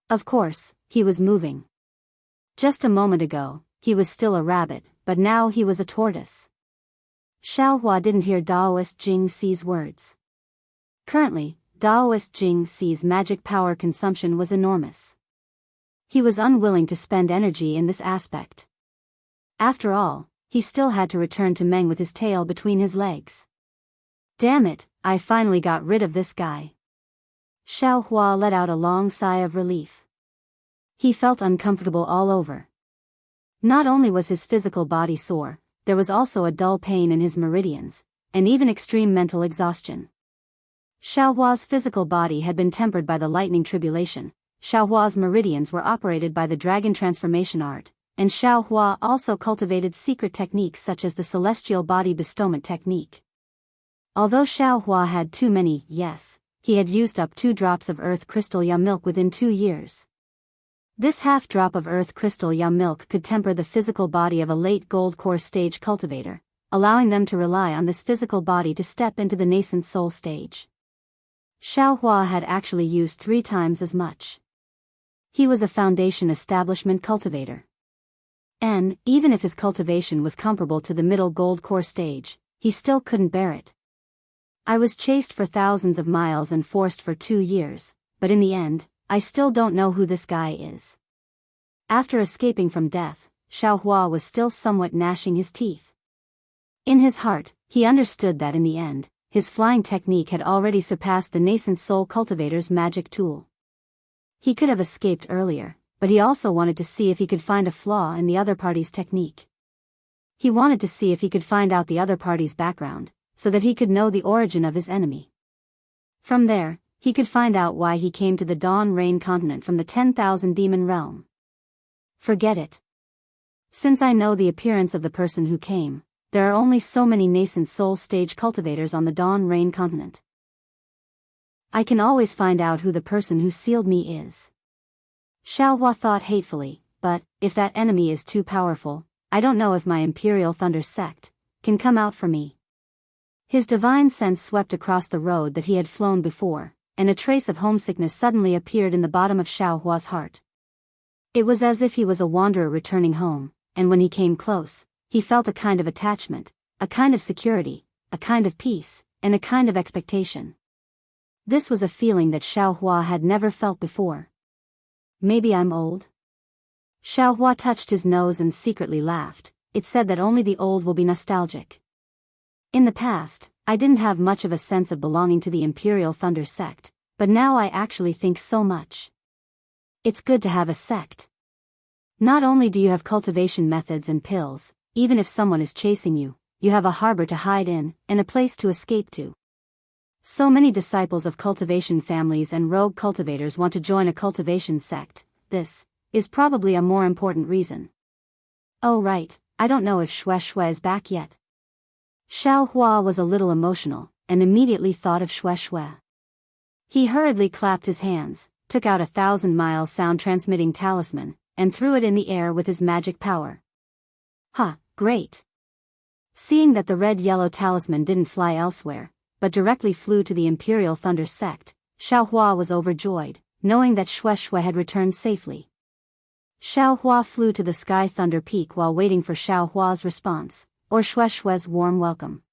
Of course, he was moving. Just a moment ago, he was still a rabbit, but now he was a tortoise. Xiao Hua didn't hear Daoist Jing Si's words. Currently, Daoist Jing Si's magic power consumption was enormous. He was unwilling to spend energy in this aspect. After all, he still had to return to Meng with his tail between his legs. Damn it, I finally got rid of this guy. Xiao Hua let out a long sigh of relief. He felt uncomfortable all over. Not only was his physical body sore, there was also a dull pain in his meridians, and even extreme mental exhaustion. Xiao Hua's physical body had been tempered by the lightning tribulation, Xiao Hua's meridians were operated by the dragon transformation art, and Xiao Hua also cultivated secret techniques such as the celestial body bestowment technique. Although Xiao Hua had too many, he had used up 2 drops of earth crystal ya milk within 2 years. This half drop of earth crystal ya milk could temper the physical body of a late gold core stage cultivator, allowing them to rely on this physical body to step into the nascent soul stage. Xiao Hua had actually used 3 times as much. He was a foundation establishment cultivator. And, even if his cultivation was comparable to the middle gold core stage, he still couldn't bear it. I was chased for thousands of miles and forced for 2 years, but in the end, I still don't know who this guy is. After escaping from death, Xiao Hua was still somewhat gnashing his teeth. In his heart, he understood that in the end, his flying technique had already surpassed the nascent soul cultivator's magic tool. He could have escaped earlier, but he also wanted to see if he could find a flaw in the other party's technique. He wanted to see if he could find out the other party's background, so that he could know the origin of his enemy. From there, he could find out why he came to the Dawn Rain continent from the 10,000 demon realm. Forget it. Since I know the appearance of the person who came, there are only so many nascent soul stage cultivators on the Dawn Rain continent. I can always find out who the person who sealed me is. Xiao Hua thought hatefully, but, if that enemy is too powerful, I don't know if my Imperial Thunder sect can come out for me. His divine sense swept across the road that he had flown before, and a trace of homesickness suddenly appeared in the bottom of Xiao Hua's heart. It was as if he was a wanderer returning home, and when he came close, he felt a kind of attachment, a kind of security, a kind of peace, and a kind of expectation. This was a feeling that Xiao Hua had never felt before. Maybe I'm old? Xiao Hua touched his nose and secretly laughed. It said that only the old will be nostalgic. In the past, I didn't have much of a sense of belonging to the Imperial Thunder sect, but now I actually think so much. It's good to have a sect. Not only do you have cultivation methods and pills, even if someone is chasing you, you have a harbor to hide in, and a place to escape to. So many disciples of cultivation families and rogue cultivators want to join a cultivation sect. This is probably a more important reason. Oh right, I don't know if Xue is back yet. Xiao Hua was a little emotional, and immediately thought of Xue. He hurriedly clapped his hands, took out a 1,000-mile sound-transmitting talisman, and threw it in the air with his magic power. Great! Seeing that the red-yellow talisman didn't fly elsewhere, but directly flew to the Imperial Thunder sect, Xiao Hua was overjoyed, knowing that Xue had returned safely. Xiao Hua flew to the Sky Thunder Peak while waiting for Xiao Hua's response, or Xue's warm welcome.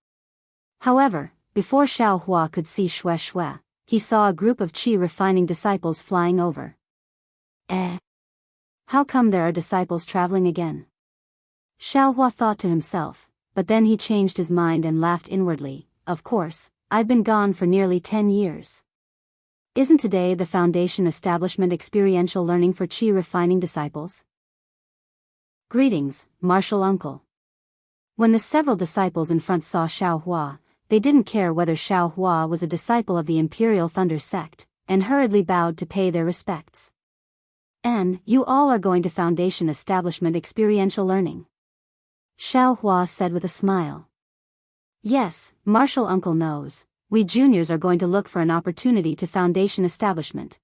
However, before Xiao Hua could see Xue, he saw a group of Qi refining disciples flying over. How come there are disciples traveling again? Xiao Hua thought to himself, but then he changed his mind and laughed inwardly. Of course, I've been gone for nearly 10 years. Isn't today the Foundation Establishment experiential learning for Qi refining disciples? Greetings, Martial Uncle. When the several disciples in front saw Xiao Hua, they didn't care whether Xiao Hua was a disciple of the Imperial Thunder sect, and hurriedly bowed to pay their respects. And you all are going to Foundation Establishment experiential learning? Xiao Hua said with a smile. Yes, Martial Uncle knows. We juniors are going to look for an opportunity to Foundation Establishment.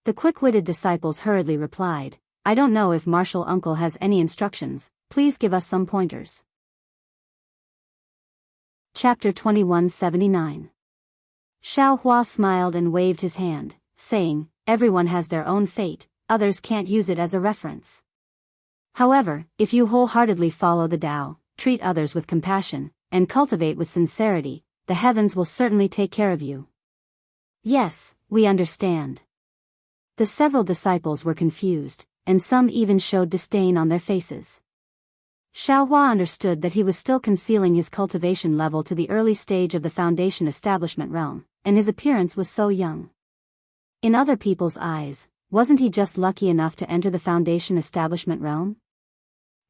The quick-witted disciples hurriedly replied, I don't know if Martial Uncle has any instructions, please give us some pointers. Chapter 2179. Xiao Hua smiled and waved his hand, saying, everyone has their own fate, others can't use it as a reference. However, if you wholeheartedly follow the Tao, treat others with compassion, and cultivate with sincerity, the heavens will certainly take care of you. Yes, we understand. The several disciples were confused, and some even showed disdain on their faces. Xiaohua understood that he was still concealing his cultivation level to the early stage of the Foundation establishment realm, and his appearance was so young. In other people's eyes, wasn't he just lucky enough to enter the Foundation establishment realm?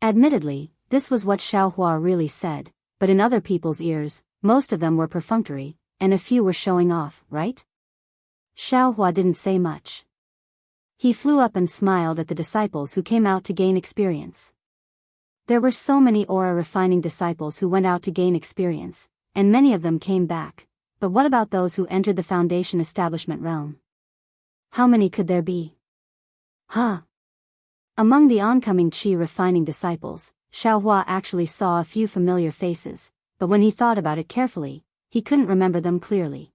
Admittedly, this was what Xiaohua really said, but in other people's ears, most of them were perfunctory, and a few were showing off, right? Xiaohua didn't say much. He flew up and smiled at the disciples who came out to gain experience. There were so many aura-refining disciples who went out to gain experience, and many of them came back, but what about those who entered the Foundation establishment realm? How many could there be? Among the oncoming qi-refining disciples, Xiaohua actually saw a few familiar faces, but when he thought about it carefully, he couldn't remember them clearly.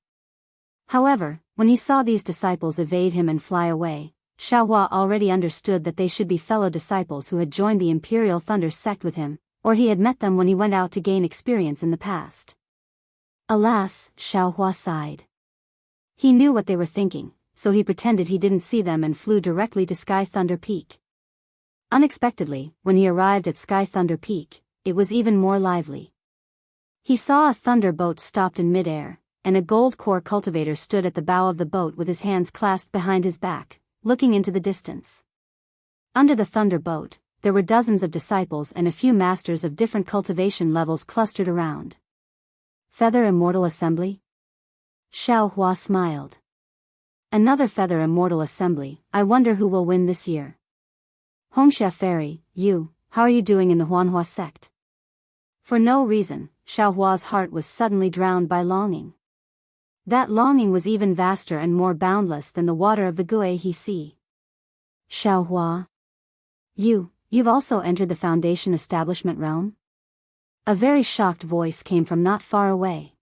However, when he saw these disciples evade him and fly away, Xiaohua already understood that they should be fellow disciples who had joined the Imperial Thunder sect with him, or he had met them when he went out to gain experience in the past. Alas, Xiaohua sighed. He knew what they were thinking, so he pretended he didn't see them and flew directly to Sky Thunder Peak. Unexpectedly, when he arrived at Sky Thunder Peak, it was even more lively. He saw a thunder boat stopped in midair, and a gold core cultivator stood at the bow of the boat with his hands clasped behind his back, looking into the distance. Under the thunder boat, there were dozens of disciples and a few masters of different cultivation levels clustered around. Feather Immortal Assembly? Xiaohua smiled. Another Feather Immortal Assembly, I wonder who will win this year. Hongxia Fairy, how are you doing in the Huanhua sect? For no reason, Xiaohua's heart was suddenly drowned by longing. That longing was even vaster and more boundless than the water of the Guihe Sea. Xiaohua. You've also entered the Foundation establishment realm? A very shocked voice came from not far away.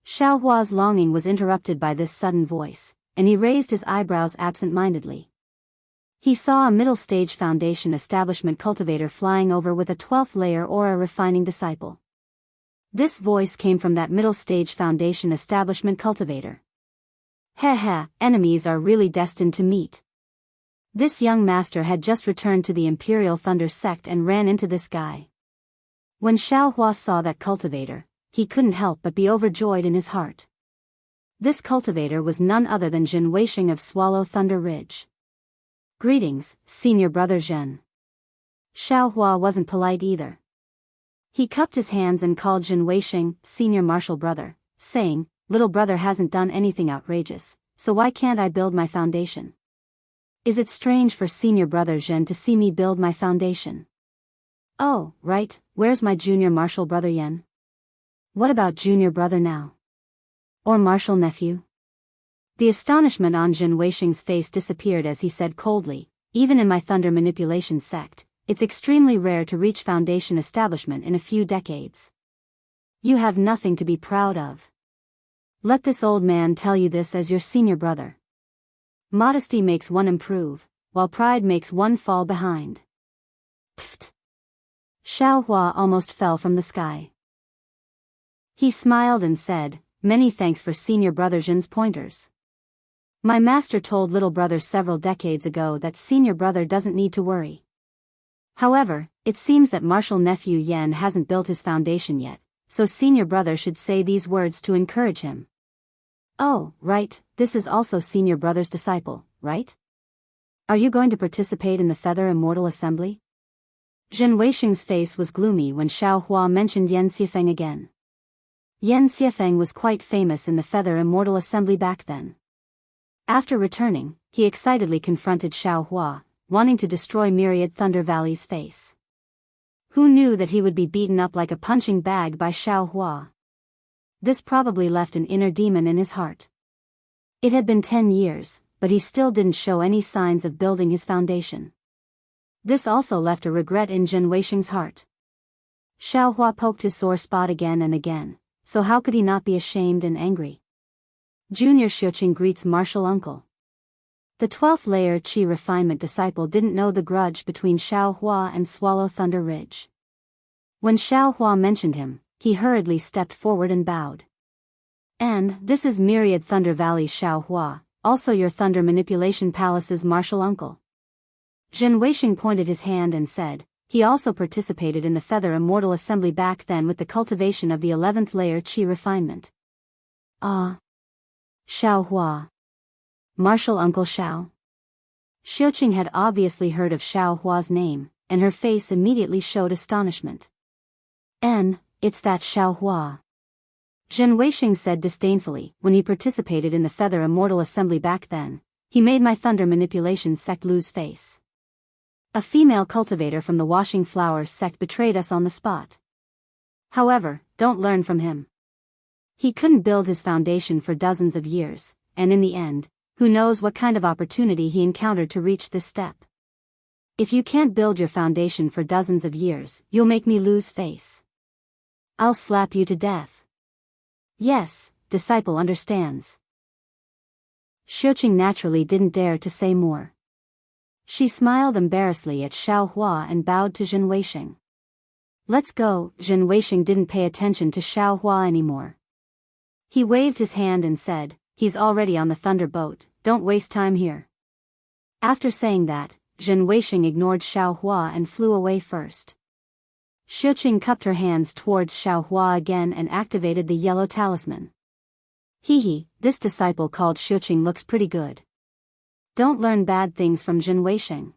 Xiaohua's longing was interrupted by this sudden voice, and he raised his eyebrows absent-mindedly. He saw a middle-stage Foundation establishment cultivator flying over with a 12th-layer aura-refining disciple. This voice came from that middle-stage Foundation establishment cultivator. Enemies are really destined to meet. This young master had just returned to the Imperial Thunder sect and ran into this guy. When Xiaohua saw that cultivator, he couldn't help but be overjoyed in his heart. This cultivator was none other than Jin Weixing of Swallow Thunder Ridge. Greetings, Senior Brother Zhen. Xiaohua wasn't polite either. He cupped his hands and called Jin Weixing, Senior Martial Brother, saying, Little brother hasn't done anything outrageous, so why can't I build my foundation? Is it strange for Senior Brother Zhen to see me build my foundation? Oh, right, where's my Junior Martial Brother Yan? What about Junior Brother now? Or Martial Nephew? The astonishment on Jin Weixing's face disappeared as he said coldly, even in my thunder manipulation sect, it's extremely rare to reach Foundation establishment in a few decades. You have nothing to be proud of. Let this old man tell you this as your senior brother. Modesty makes one improve, while pride makes one fall behind. Pfft. Xiaohua almost fell from the sky. He smiled and said, Many thanks for Senior Brother Jin's pointers. My master told little brother several decades ago that Senior Brother doesn't need to worry. However, it seems that Martial Nephew Yan hasn't built his foundation yet, so Senior Brother should say these words to encourage him. Oh, right, this is also Senior Brother's disciple, right? Are you going to participate in the Feather Immortal Assembly? Jin Weixing's face was gloomy when Xiaohua mentioned Yan Xiefeng again. Yan Xiefeng was quite famous in the Feather Immortal Assembly back then. After returning, he excitedly confronted Xiaohua, wanting to destroy Myriad Thunder Valley's face. Who knew that he would be beaten up like a punching bag by Xiaohua? This probably left an inner demon in his heart. It had been 10 years, but he still didn't show any signs of building his foundation. This also left a regret in Jin Weixing's heart. Xiaohua poked his sore spot again and again, so how could he not be ashamed and angry? Junior Xiuqing greets Martial Uncle. The 12th layer Qi refinement disciple didn't know the grudge between Xiaohua and Swallow Thunder Ridge. When Xiaohua mentioned him, he hurriedly stepped forward and bowed. And this is Myriad Thunder Valley Xiaohua, also your Thunder Manipulation Palace's Martial Uncle. Jin Weixing pointed his hand and said, he also participated in the Feather Immortal Assembly back then with the cultivation of the 11th layer Qi refinement. Ah. Xiao Hua. Martial Uncle Xiao. Xiuqing had obviously heard of Xiao Hua's name, and her face immediately showed astonishment. It's that Xiao Hua. Zhen Weixing said disdainfully. When he participated in the Feather Immortal Assembly back then, he made my thunder manipulation sect lose face. A female cultivator from the Washing Flowers sect betrayed us on the spot. However, don't learn from him. He couldn't build his foundation for dozens of years, and in the end, who knows what kind of opportunity he encountered to reach this step. If you can't build your foundation for dozens of years, you'll make me lose face. I'll slap you to death. Yes, disciple understands. Xiuqing naturally didn't dare to say more. She smiled embarrassedly at Xiao Hua and bowed to Zhen Weixing. Let's go. Zhen Weixing didn't pay attention to Xiao Hua anymore. He waved his hand and said, he's already on the thunder boat, don't waste time here. After saying that, Zhen Weixing ignored Xiao Hua and flew away first. Xiuqing cupped her hands towards Xiao Hua again and activated the yellow talisman. This disciple called Xiuqing looks pretty good. Don't learn bad things from Zhen Weixing.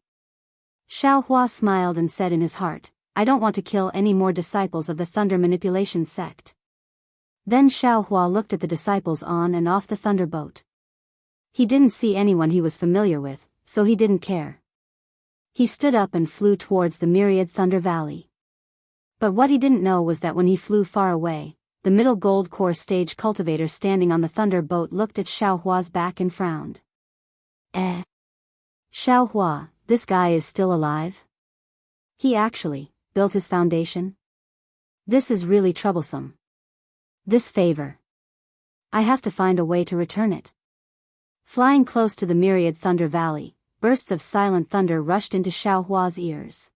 Xiao Hua smiled and said in his heart, I don't want to kill any more disciples of the thunder manipulation sect. Then Xiao Hua looked at the disciples on and off the thunder boat. He didn't see anyone he was familiar with, so he didn't care. He stood up and flew towards the myriad Thunder Valley. But what he didn't know was that when he flew far away, the middle gold core stage cultivator standing on the thunder boat looked at Xiao Hua's back and frowned. Xiao Hua, this guy is still alive? He actually built his foundation? This is really troublesome. This favor. I have to find a way to return it. Flying close to the myriad Thunder Valley, bursts of silent thunder rushed into Xiao Hua's ears.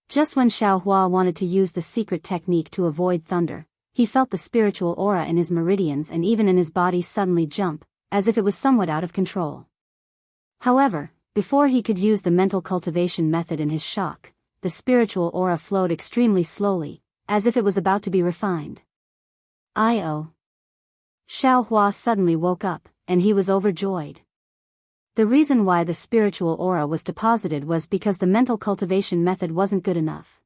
Just when Xiao Hua wanted to use the secret technique to avoid thunder, he felt the spiritual aura in his meridians and even in his body suddenly jump, as if it was somewhat out of control. However, before he could use the mental cultivation method in his shock, the spiritual aura flowed extremely slowly, as if it was about to be refined. Io. Xiao Hua suddenly woke up, and he was overjoyed. The reason why the spiritual aura was deposited was because the mental cultivation method wasn't good enough.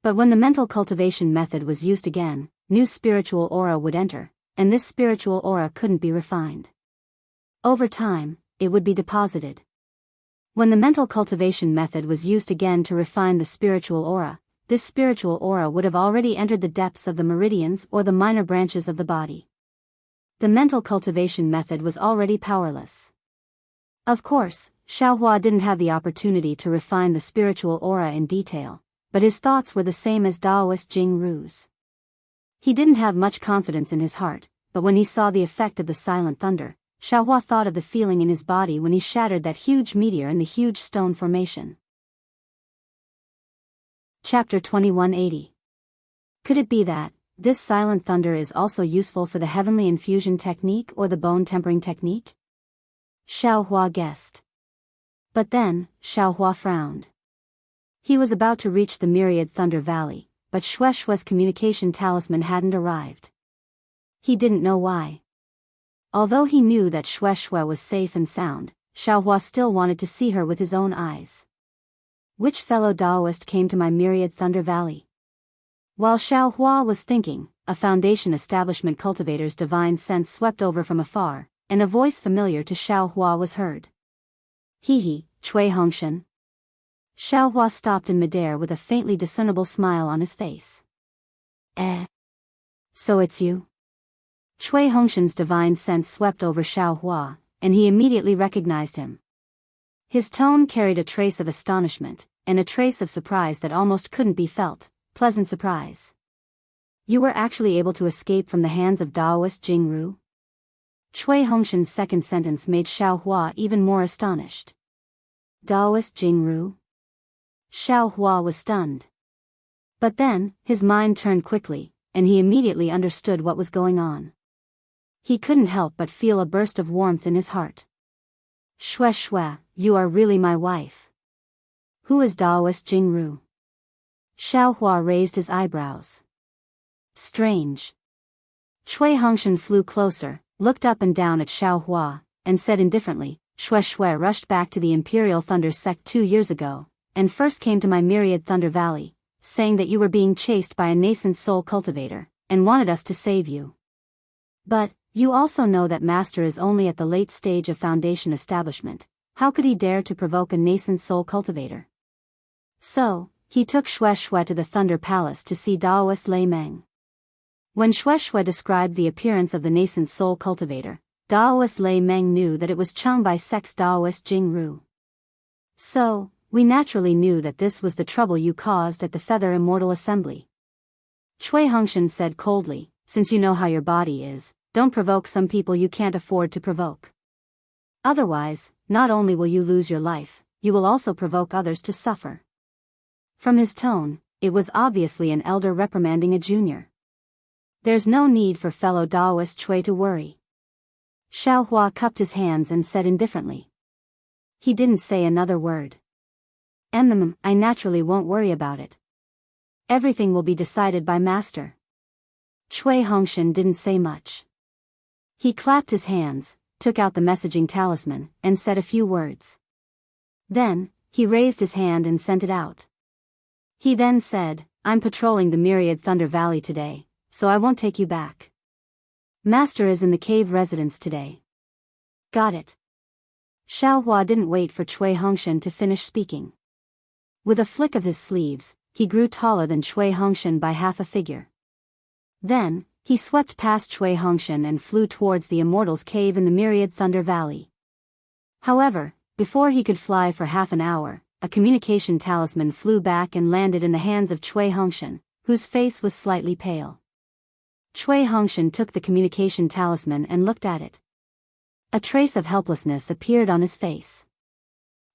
But when the mental cultivation method was used again, new spiritual aura would enter, and this spiritual aura couldn't be refined. Over time, it would be deposited. When the mental cultivation method was used again to refine the spiritual aura, this spiritual aura would have already entered the depths of the meridians or the minor branches of the body. The mental cultivation method was already powerless. Of course, Xiao Hua didn't have the opportunity to refine the spiritual aura in detail, but his thoughts were the same as Daoist Jianghu's. He didn't have much confidence in his heart, but when he saw the effect of the silent thunder, Xiao Hua thought of the feeling in his body when he shattered that huge meteor in the huge stone formation. Chapter 2180. Could it be that this silent thunder is also useful for the heavenly infusion technique or the bone tempering technique? Xiao Hua guessed. But then, Xiao Hua frowned. He was about to reach the myriad Thunder Valley, but Shueishue's communication talisman hadn't arrived. He didn't know why. Although he knew that Shueishue was safe and sound, Xiao Hua still wanted to see her with his own eyes. Which fellow Daoist came to my myriad Thunder Valley? While Xiao Hua was thinking, a Foundation establishment cultivator's divine sense swept over from afar, and a voice familiar to Xiao Hua was heard. Cui Hongshan. Xiao Hua stopped in midair with a faintly discernible smile on his face. So it's you? Cui Hongshan's divine sense swept over Xiao Hua, and he immediately recognized him. His tone carried a trace of astonishment, and a trace of surprise that almost couldn't be felt, pleasant surprise. You were actually able to escape from the hands of Daoist Jianghu? Cui Hongshan's second sentence made Xiao Hua even more astonished. Daoist Jianghu? Xiao Hua was stunned. But then, his mind turned quickly, and he immediately understood what was going on. He couldn't help but feel a burst of warmth in his heart. Shueishue, you are really my wife. Who is Daoist Jianghu? Xiaohua raised his eyebrows. Strange. Cui Hongshan flew closer, looked up and down at Xiaohua, and said indifferently, Xue Xue rushed back to the Imperial Thunder sect 2 years ago, and first came to my myriad Thunder Valley, saying that you were being chased by a nascent soul cultivator, and wanted us to save you. But, you also know that Master is only at the late stage of foundation establishment. How could he dare to provoke a nascent soul cultivator? So, he took Xue Xue to the Thunder Palace to see Daoist Lei Meng. When Xue Xue described the appearance of the nascent soul cultivator, Daoist Lei Meng knew that it was Changbai Sect's Daoist Jingru. So, we naturally knew that this was the trouble you caused at the Feather Immortal Assembly. Cui Hongshan said coldly, since you know how your body is, don't provoke some people you can't afford to provoke. Otherwise, not only will you lose your life, you will also provoke others to suffer. From his tone, it was obviously an elder reprimanding a junior. There's no need for fellow Daoist Cui to worry. Xiaohua cupped his hands and said indifferently. He didn't say another word. I naturally won't worry about it. Everything will be decided by Master. Cui Hongshan didn't say much. He clapped his hands, took out the messaging talisman, and said a few words. Then, he raised his hand and sent it out. He then said, I'm patrolling the myriad Thunder Valley today, so I won't take you back. Master is in the cave residence today. Got it. Xiaohua didn't wait for Cui Hongshan to finish speaking. With a flick of his sleeves, he grew taller than Cui Hongshan by half a figure. Then, he swept past Cui Hongshan and flew towards the Immortal's cave in the myriad Thunder Valley. However, before he could fly for half an hour, a communication talisman flew back and landed in the hands of Cui Hongshan, whose face was slightly pale. Cui Hongshan took the communication talisman and looked at it. A trace of helplessness appeared on his face.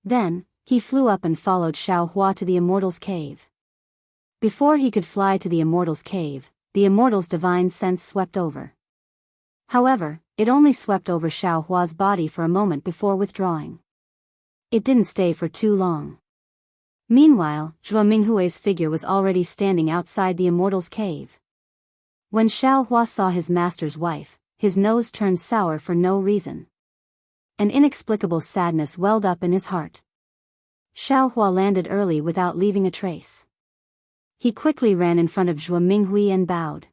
Then, he flew up and followed Xiaohua to the Immortal's cave. Before he could fly to the Immortal's cave, the Immortal's divine sense swept over. However, it only swept over Xiaohua's body for a moment before withdrawing. It didn't stay for too long. Meanwhile, Zhuo Minghui's figure was already standing outside the Immortal's cave. When Xiaohua saw his master's wife, his nose turned sour for no reason. An inexplicable sadness welled up in his heart. Xiaohua landed early without leaving a trace. He quickly ran in front of Zhuo Minghui and bowed.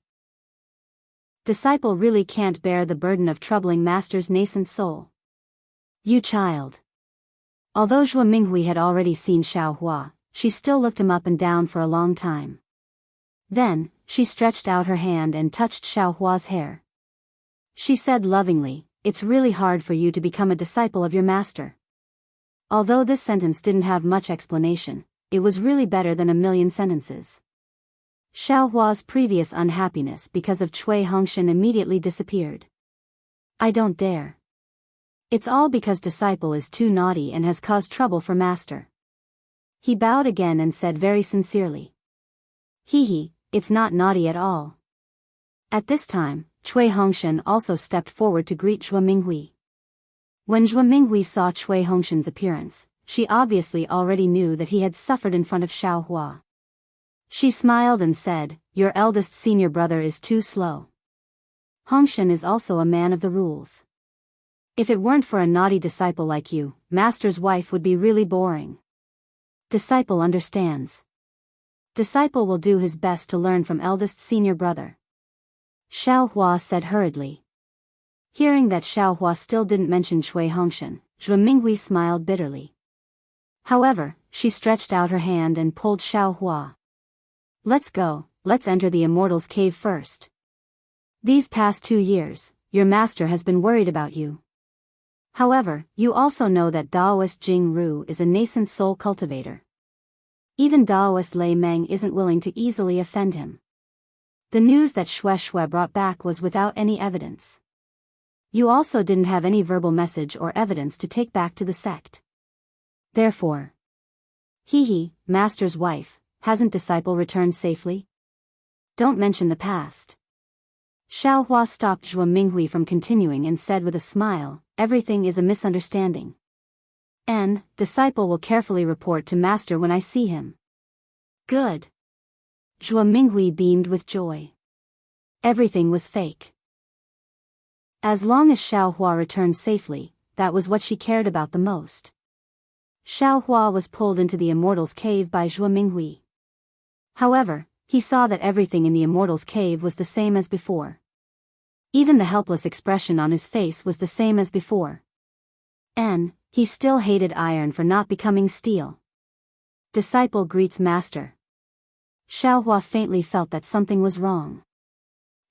Disciple really can't bear the burden of troubling Master's nascent soul. You child. Although Zhuo Minghui had already seen Xiaohua, she still looked him up and down for a long time. Then, she stretched out her hand and touched Xiaohua's hair. She said lovingly, it's really hard for you to become a disciple of your master. Although this sentence didn't have much explanation, it was really better than a million sentences. Xiaohua's previous unhappiness because of Cui Hongshan immediately disappeared. I don't dare. It's all because disciple is too naughty and has caused trouble for master. He bowed again and said very sincerely. Hee, it's not naughty at all. At this time, Cui Hongshan also stepped forward to greet Zhuo Minghui. When Zhuo Minghui saw Cui Hongshan's appearance, she obviously already knew that he had suffered in front of Xiaohua. She smiled and said, your eldest senior brother is too slow. Hongshan is also a man of the rules. If it weren't for a naughty disciple like you, master's wife would be really boring. Disciple understands. Disciple will do his best to learn from eldest senior brother. Xiaohua said hurriedly. Hearing that Xiaohua still didn't mention Cui Hongshan, Zhuo Minghui smiled bitterly. However, she stretched out her hand and pulled Xiaohua. Let's go, let's enter the Immortal's cave first. These past 2 years, your master has been worried about you. However, you also know that Daoist Jingru is a nascent soul cultivator. Even Daoist Lei Meng isn't willing to easily offend him. The news that Xue Xue brought back was without any evidence. You also didn't have any verbal message or evidence to take back to the sect. Therefore, master's wife, hasn't disciple returned safely? Don't mention the past. Xiaohua stopped Zhuo Minghui from continuing and said with a smile, everything is a misunderstanding. Disciple will carefully report to master when I see him. Good. Zhuo Minghui beamed with joy. Everything was fake. As long as Xiaohua returned safely, that was what she cared about the most. Xiaohua was pulled into the Immortal's cave by Zhuo Minghui. However, he saw that everything in the Immortal's cave was the same as before. Even the helpless expression on his face was the same as before. And he still hated iron for not becoming steel. Disciple greets master. Xiaohua faintly felt that something was wrong.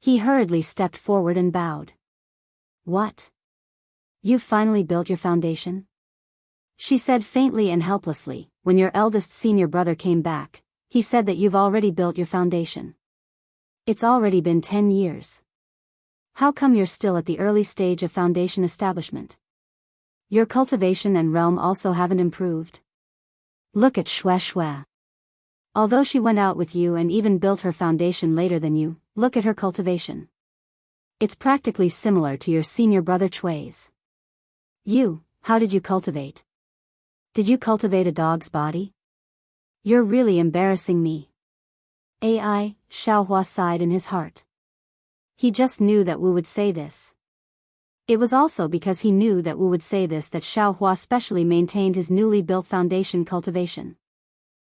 He hurriedly stepped forward and bowed. What? You've finally built your foundation? She said faintly and helplessly. When your eldest senior brother came back, he said that you've already built your foundation. It's already been 10 years. How come you're still at the early stage of foundation establishment? Your cultivation and realm also haven't improved. Look at Xue Xue. Although she went out with you and even built her foundation later than you, look at her cultivation. It's practically similar to your senior brother Chui's. How did you cultivate? Did you cultivate a dog's body? You're really embarrassing me. Xiaohua sighed in his heart. He just knew that Wu would say this. It was also because he knew that Wu would say this that Xiaohua specially maintained his newly built foundation cultivation.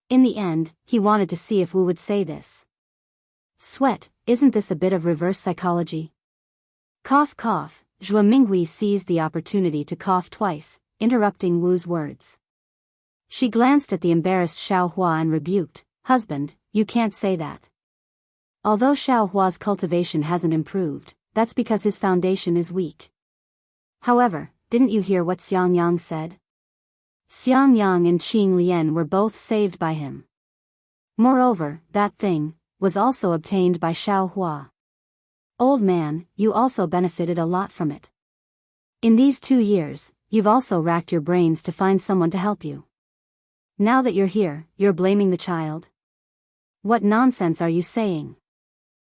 In the end, he wanted to see if Wu would say this. Sweat, isn't this a bit of reverse psychology? Cough cough, Zhuo Minghui seized the opportunity to cough twice, interrupting Wu's words. She glanced at the embarrassed Xiaohua and rebuked, "Husband, you can't say that. Although Xiaohua's cultivation hasn't improved, that's because his foundation is weak." However, didn't you hear what Xiangyang said? Xiangyang and Qing Lian were both saved by him. Moreover, that thing was also obtained by Xiaohua. Old man, you also benefited a lot from it. In these 2 years, you've also racked your brains to find someone to help you. Now that you're here, you're blaming the child? What nonsense are you saying?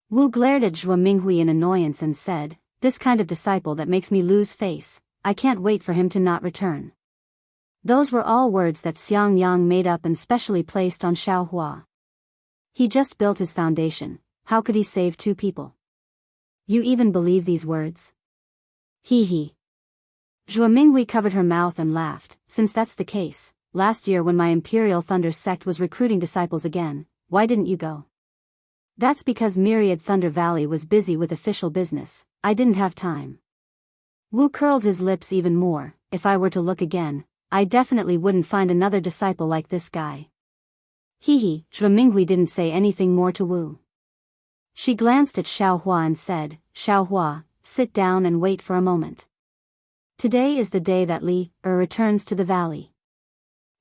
Wu glared at Zhuo Minghui in annoyance and said, "This kind of disciple that makes me lose face, I can't wait for him to not return." Those were all words that Xiangyang made up and specially placed on Xiaohua. He just built his foundation, how could he save 2 people? You even believe these words? Hee hee. Zhuo Minghui covered her mouth and laughed. Since that's the case, last year when my Imperial Thunder sect was recruiting disciples again, why didn't you go? That's because Myriad Thunder Valley was busy with official business, I didn't have time. Wu curled his lips even more. If I were to look again, I definitely wouldn't find another disciple like this guy. Hee hee. Zhuo Minghui didn't say anything more to Wu. She glanced at Xiaohua and said, "Xiaohua, sit down and wait for a moment. Today is the day that Li returns to the valley.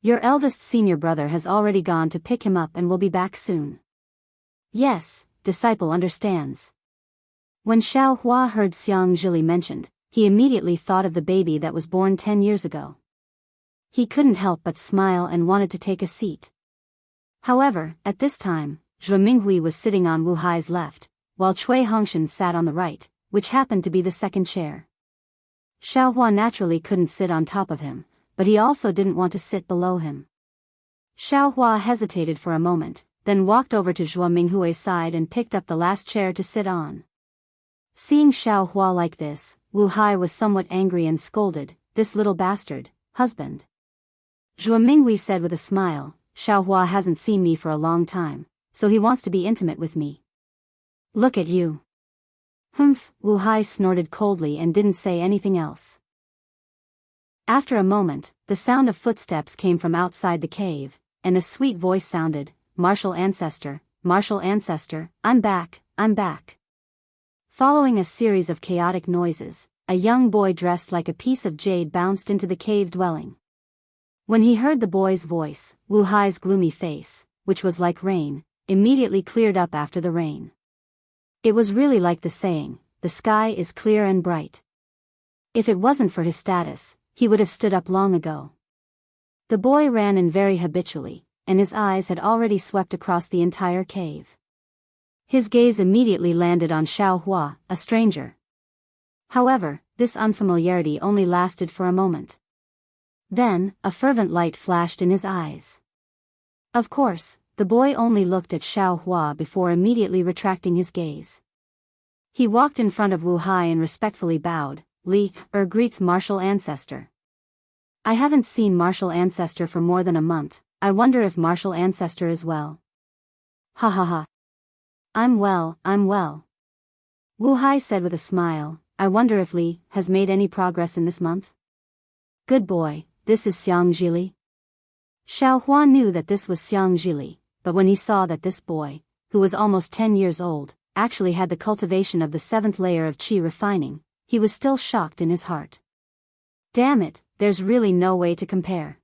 Your eldest senior brother has already gone to pick him up and will be back soon." Yes, disciple understands. When Xiaohua heard Xiang Zhili mentioned, he immediately thought of the baby that was born 10 years ago. He couldn't help but smile and wanted to take a seat. However, at this time, Zhuo Minghui was sitting on Wu Hai's left, while Cui Hongshan sat on the right, which happened to be the second chair. Xiaohua naturally couldn't sit on top of him, but he also didn't want to sit below him. Xiaohua hesitated for a moment, then walked over to Zhuo Minghui's side and picked up the last chair to sit on. Seeing Xiaohua like this, Wu Hai was somewhat angry and scolded, "This little bastard, husband." Zhuo Minghui said with a smile, "Xiaohua hasn't seen me for a long time, so he wants to be intimate with me." "Look at you." "Humph," Wu Hai snorted coldly and didn't say anything else. After a moment, the sound of footsteps came from outside the cave, and a sweet voice sounded, Martial Ancestor, I'm back, I'm back." Following a series of chaotic noises, a young boy dressed like a piece of jade bounced into the cave dwelling. When he heard the boy's voice, Wu Hai's gloomy face, which was like rain, immediately cleared up after the rain. It was really like the saying, "The sky is clear and bright." If it wasn't for his status, he would have stood up long ago. The boy ran in very habitually, and his eyes had already swept across the entire cave. His gaze immediately landed on Xiaohua, a stranger. However, this unfamiliarity only lasted for a moment. Then, a fervent light flashed in his eyes. Of course, The boy only looked at Xiao Hua before immediately retracting his gaze. He walked in front of Wu Hai and respectfully bowed. Li greets martial ancestor. I haven't seen martial ancestor for more than a month. I wonder if martial ancestor is well. Ha ha ha. I'm well. Wu Hai said with a smile. I wonder if Li has made any progress in this month? Good boy, this is Xiang Jili. Xiao Hua knew that this was Xiang Jili, but when he saw that this boy, who was almost 10 years old, actually had the cultivation of the 7th layer of qi refining, he was still shocked in his heart. Damn it, there's really no way to compare.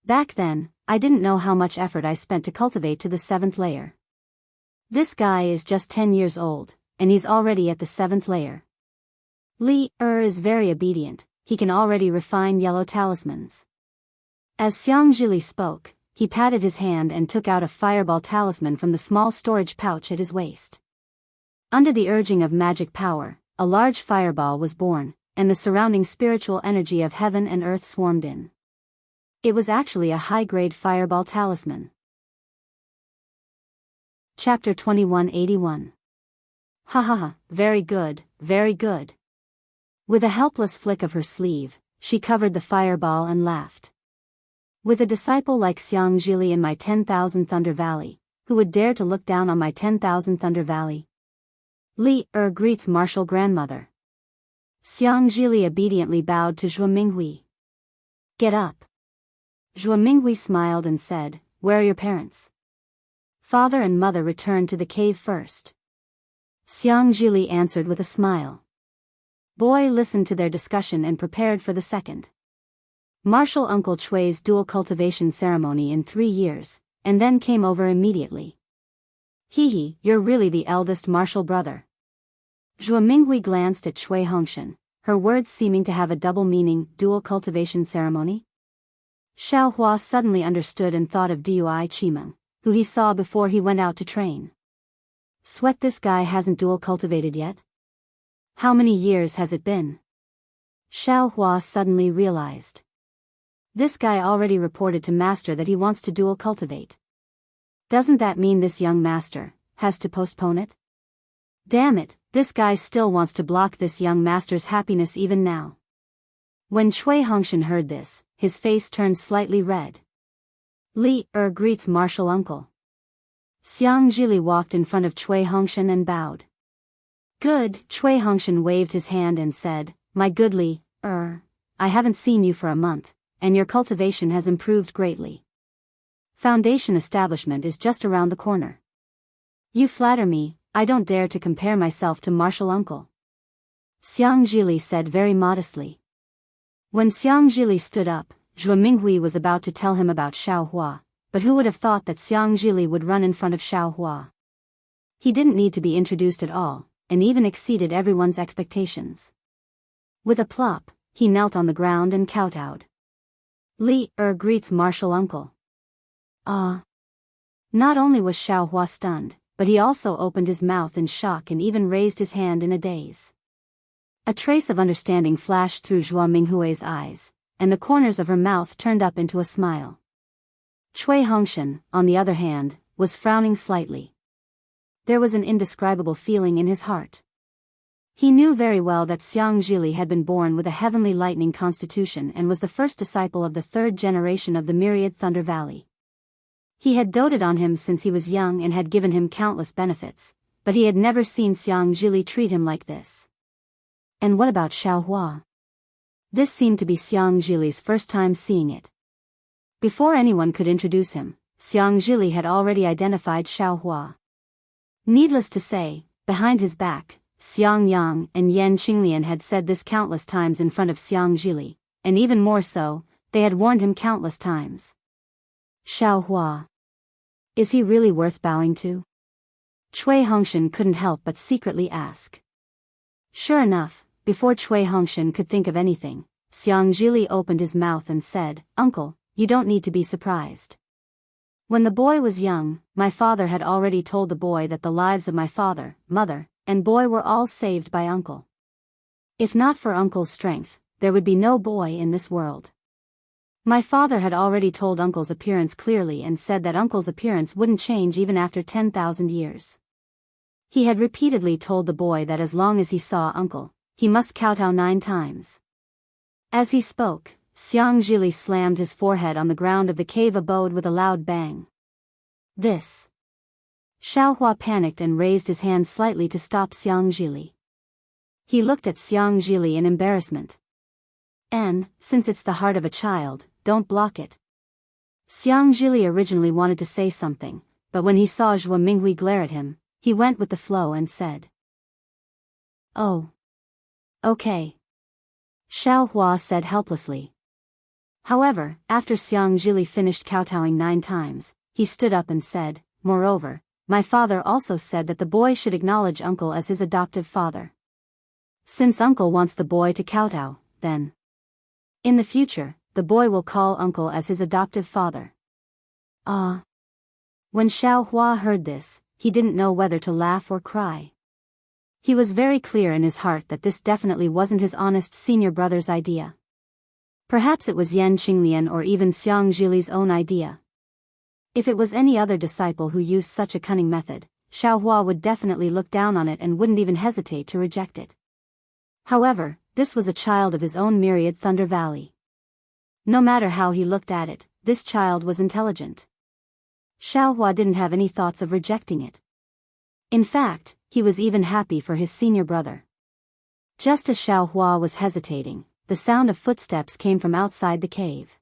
Back then, I didn't know how much effort I spent to cultivate to the 7th layer. This guy is just 10 years old, and he's already at the 7th layer. Li is very obedient, he can already refine yellow talismans. As Xiang Jili spoke, he patted his hand and took out a fireball talisman from the small storage pouch at his waist. Under the urging of magic power, a large fireball was born, and the surrounding spiritual energy of heaven and earth swarmed in. It was actually a high-grade fireball talisman. Chapter 2181. Ha ha ha, very good, very good. With a helpless flick of her sleeve, she covered the fireball and laughed. With a disciple like Xiang Jili in my 10,000 Thunder Valley, who would dare to look down on my 10,000 Thunder Valley? Li greets martial grandmother. Xiang Jili obediently bowed to Zhuo Minghui. Get up. Zhuo Minghui smiled and said, where are your parents? Father and mother returned to the cave first. Xiang Jili answered with a smile. Boy listened to their discussion and prepared for the second. Martial Uncle Chui's dual cultivation ceremony in 3 years, and then came over immediately. Hee, you're really the eldest martial brother. Zhuo Minghui glanced at Cui Hongshan, her words seeming to have a double meaning, dual cultivation ceremony. Xiao Hua suddenly understood and thought of Dui Qimeng, who he saw before he went out to train. Sweat, this guy hasn't dual cultivated yet? How many years has it been? Xiao Hua suddenly realized. This guy already reported to master that he wants to dual cultivate. Doesn't that mean this young master has to postpone it? Damn it, this guy still wants to block this young master's happiness even now. When Cui Hongshan heard this, his face turned slightly red. Li greets martial uncle. Xiang Jili walked in front of Cui Hongshan and bowed. Good, Cui Hongshan waved his hand and said, my good Li, I haven't seen you for a month, and your cultivation has improved greatly. Foundation establishment is just around the corner. You flatter me, I don't dare to compare myself to martial uncle. Xiang Jili said very modestly. When Xiang Jili stood up, Zhuo Minghui was about to tell him about Xiao Hua, but who would have thought that Xiang Jili would run in front of Xiao Hua? He didn't need to be introduced at all, and even exceeded everyone's expectations. With a plop, he knelt on the ground and kowtowed. Li greets martial uncle. Ah. Not only was Xiao Hua stunned, but he also opened his mouth in shock and even raised his hand in a daze. A trace of understanding flashed through Zhuo Minghui's eyes, and the corners of her mouth turned up into a smile. Cui Hongshan, on the other hand, was frowning slightly. There was an indescribable feeling in his heart. He knew very well that Xiang Jili had been born with a heavenly lightning constitution and was the first disciple of the 3rd generation of the myriad Thunder Valley. He had doted on him since he was young and had given him countless benefits, but he had never seen Xiang Jili treat him like this. And what about Xiao Hua? This seemed to be Xiang Jili's first time seeing it. Before anyone could introduce him, Xiang Jili had already identified Xiao Hua. Needless to say, behind his back, Xiang Yang and Yan Qinglian had said this countless times in front of Xiang Jili, and even more so, they had warned him countless times. Xiao Hua. Is he really worth bowing to? Cui Hongshan couldn't help but secretly ask. Sure enough, before Cui Hongshan could think of anything, Xiang Jili opened his mouth and said, Uncle, you don't need to be surprised. When the boy was young, my father had already told the boy that the lives of my father, mother, and boy were all saved by uncle. If not for uncle's strength, there would be no boy in this world. My father had already told Uncle's appearance clearly and said that Uncle's appearance wouldn't change even after 10,000 years. He had repeatedly told the boy that as long as he saw Uncle, he must kowtow 9 times. As he spoke, Xianxia slammed his forehead on the ground of the cave abode with a loud bang. This. Xiaohua panicked and raised his hand slightly to stop Xianxia. He looked at Xianxia in embarrassment. Since it's the heart of a child, don't block it. Xianxia originally wanted to say something, but when he saw Zhua Minghui glare at him, he went with the flow and said, "Oh. Okay." Xiaohua said helplessly. However, after Xianxia finished kowtowing 9 times, he stood up and said, "Moreover, my father also said that the boy should acknowledge Uncle as his adoptive father. Since Uncle wants the boy to kowtow, then in the future, the boy will call Uncle as his adoptive father." Ah. When Xiaohua heard this, he didn't know whether to laugh or cry. He was very clear in his heart that this definitely wasn't his honest senior brother's idea. Perhaps it was Yan Qinglian or even Xianxia's own idea. If it was any other disciple who used such a cunning method, Xiaohua would definitely look down on it and wouldn't even hesitate to reject it. However, this was a child of his own myriad Thunder Valley. No matter how he looked at it, this child was intelligent. Xiaohua didn't have any thoughts of rejecting it. In fact, he was even happy for his senior brother. Just as Xiaohua was hesitating, the sound of footsteps came from outside the cave.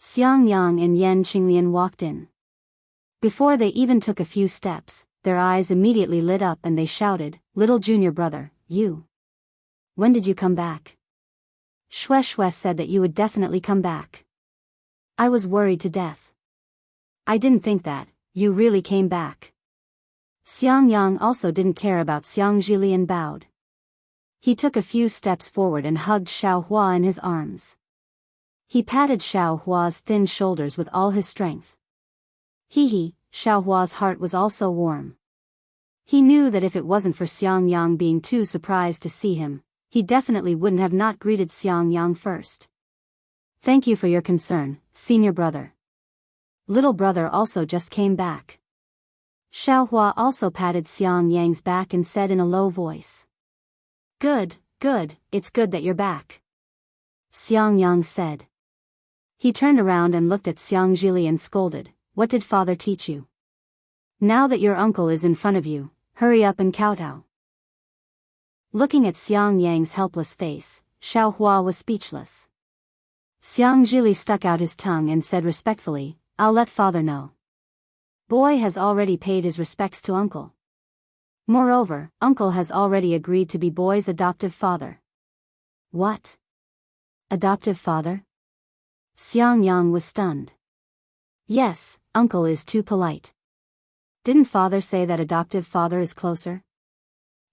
Xiang Yang and Yan Qinglian walked in. Before they even took a few steps, their eyes immediately lit up and they shouted, "Little junior brother, you. When did you come back?" Shui said that you would definitely come back. I was worried to death. I didn't think that, you really came back. Xiang Yang also didn't care about Xianxia and bowed. He took a few steps forward and hugged Xiaohua in his arms. He patted Xiaohua's thin shoulders with all his strength. Hee, Xiaohua's heart was also warm. He knew that if it wasn't for Xiang Yang being too surprised to see him, he definitely wouldn't have not greeted Xiang Yang first. Thank you for your concern, senior brother. Little brother also just came back. Xiaohua also patted Xiang Yang's back and said in a low voice. Good, it's good that you're back. Xiang Yang said. He turned around and looked at Xianxia and scolded, "What did father teach you? Now that your uncle is in front of you, hurry up and kowtow." Looking at Xiang Yang's helpless face, Xiaohua was speechless. Xianxia stuck out his tongue and said respectfully, "I'll let father know. Boy has already paid his respects to uncle. Moreover, uncle has already agreed to be boy's adoptive father." What? Adoptive father? Xiang Yang was stunned. Yes, uncle is too polite. Didn't father say that adoptive father is closer?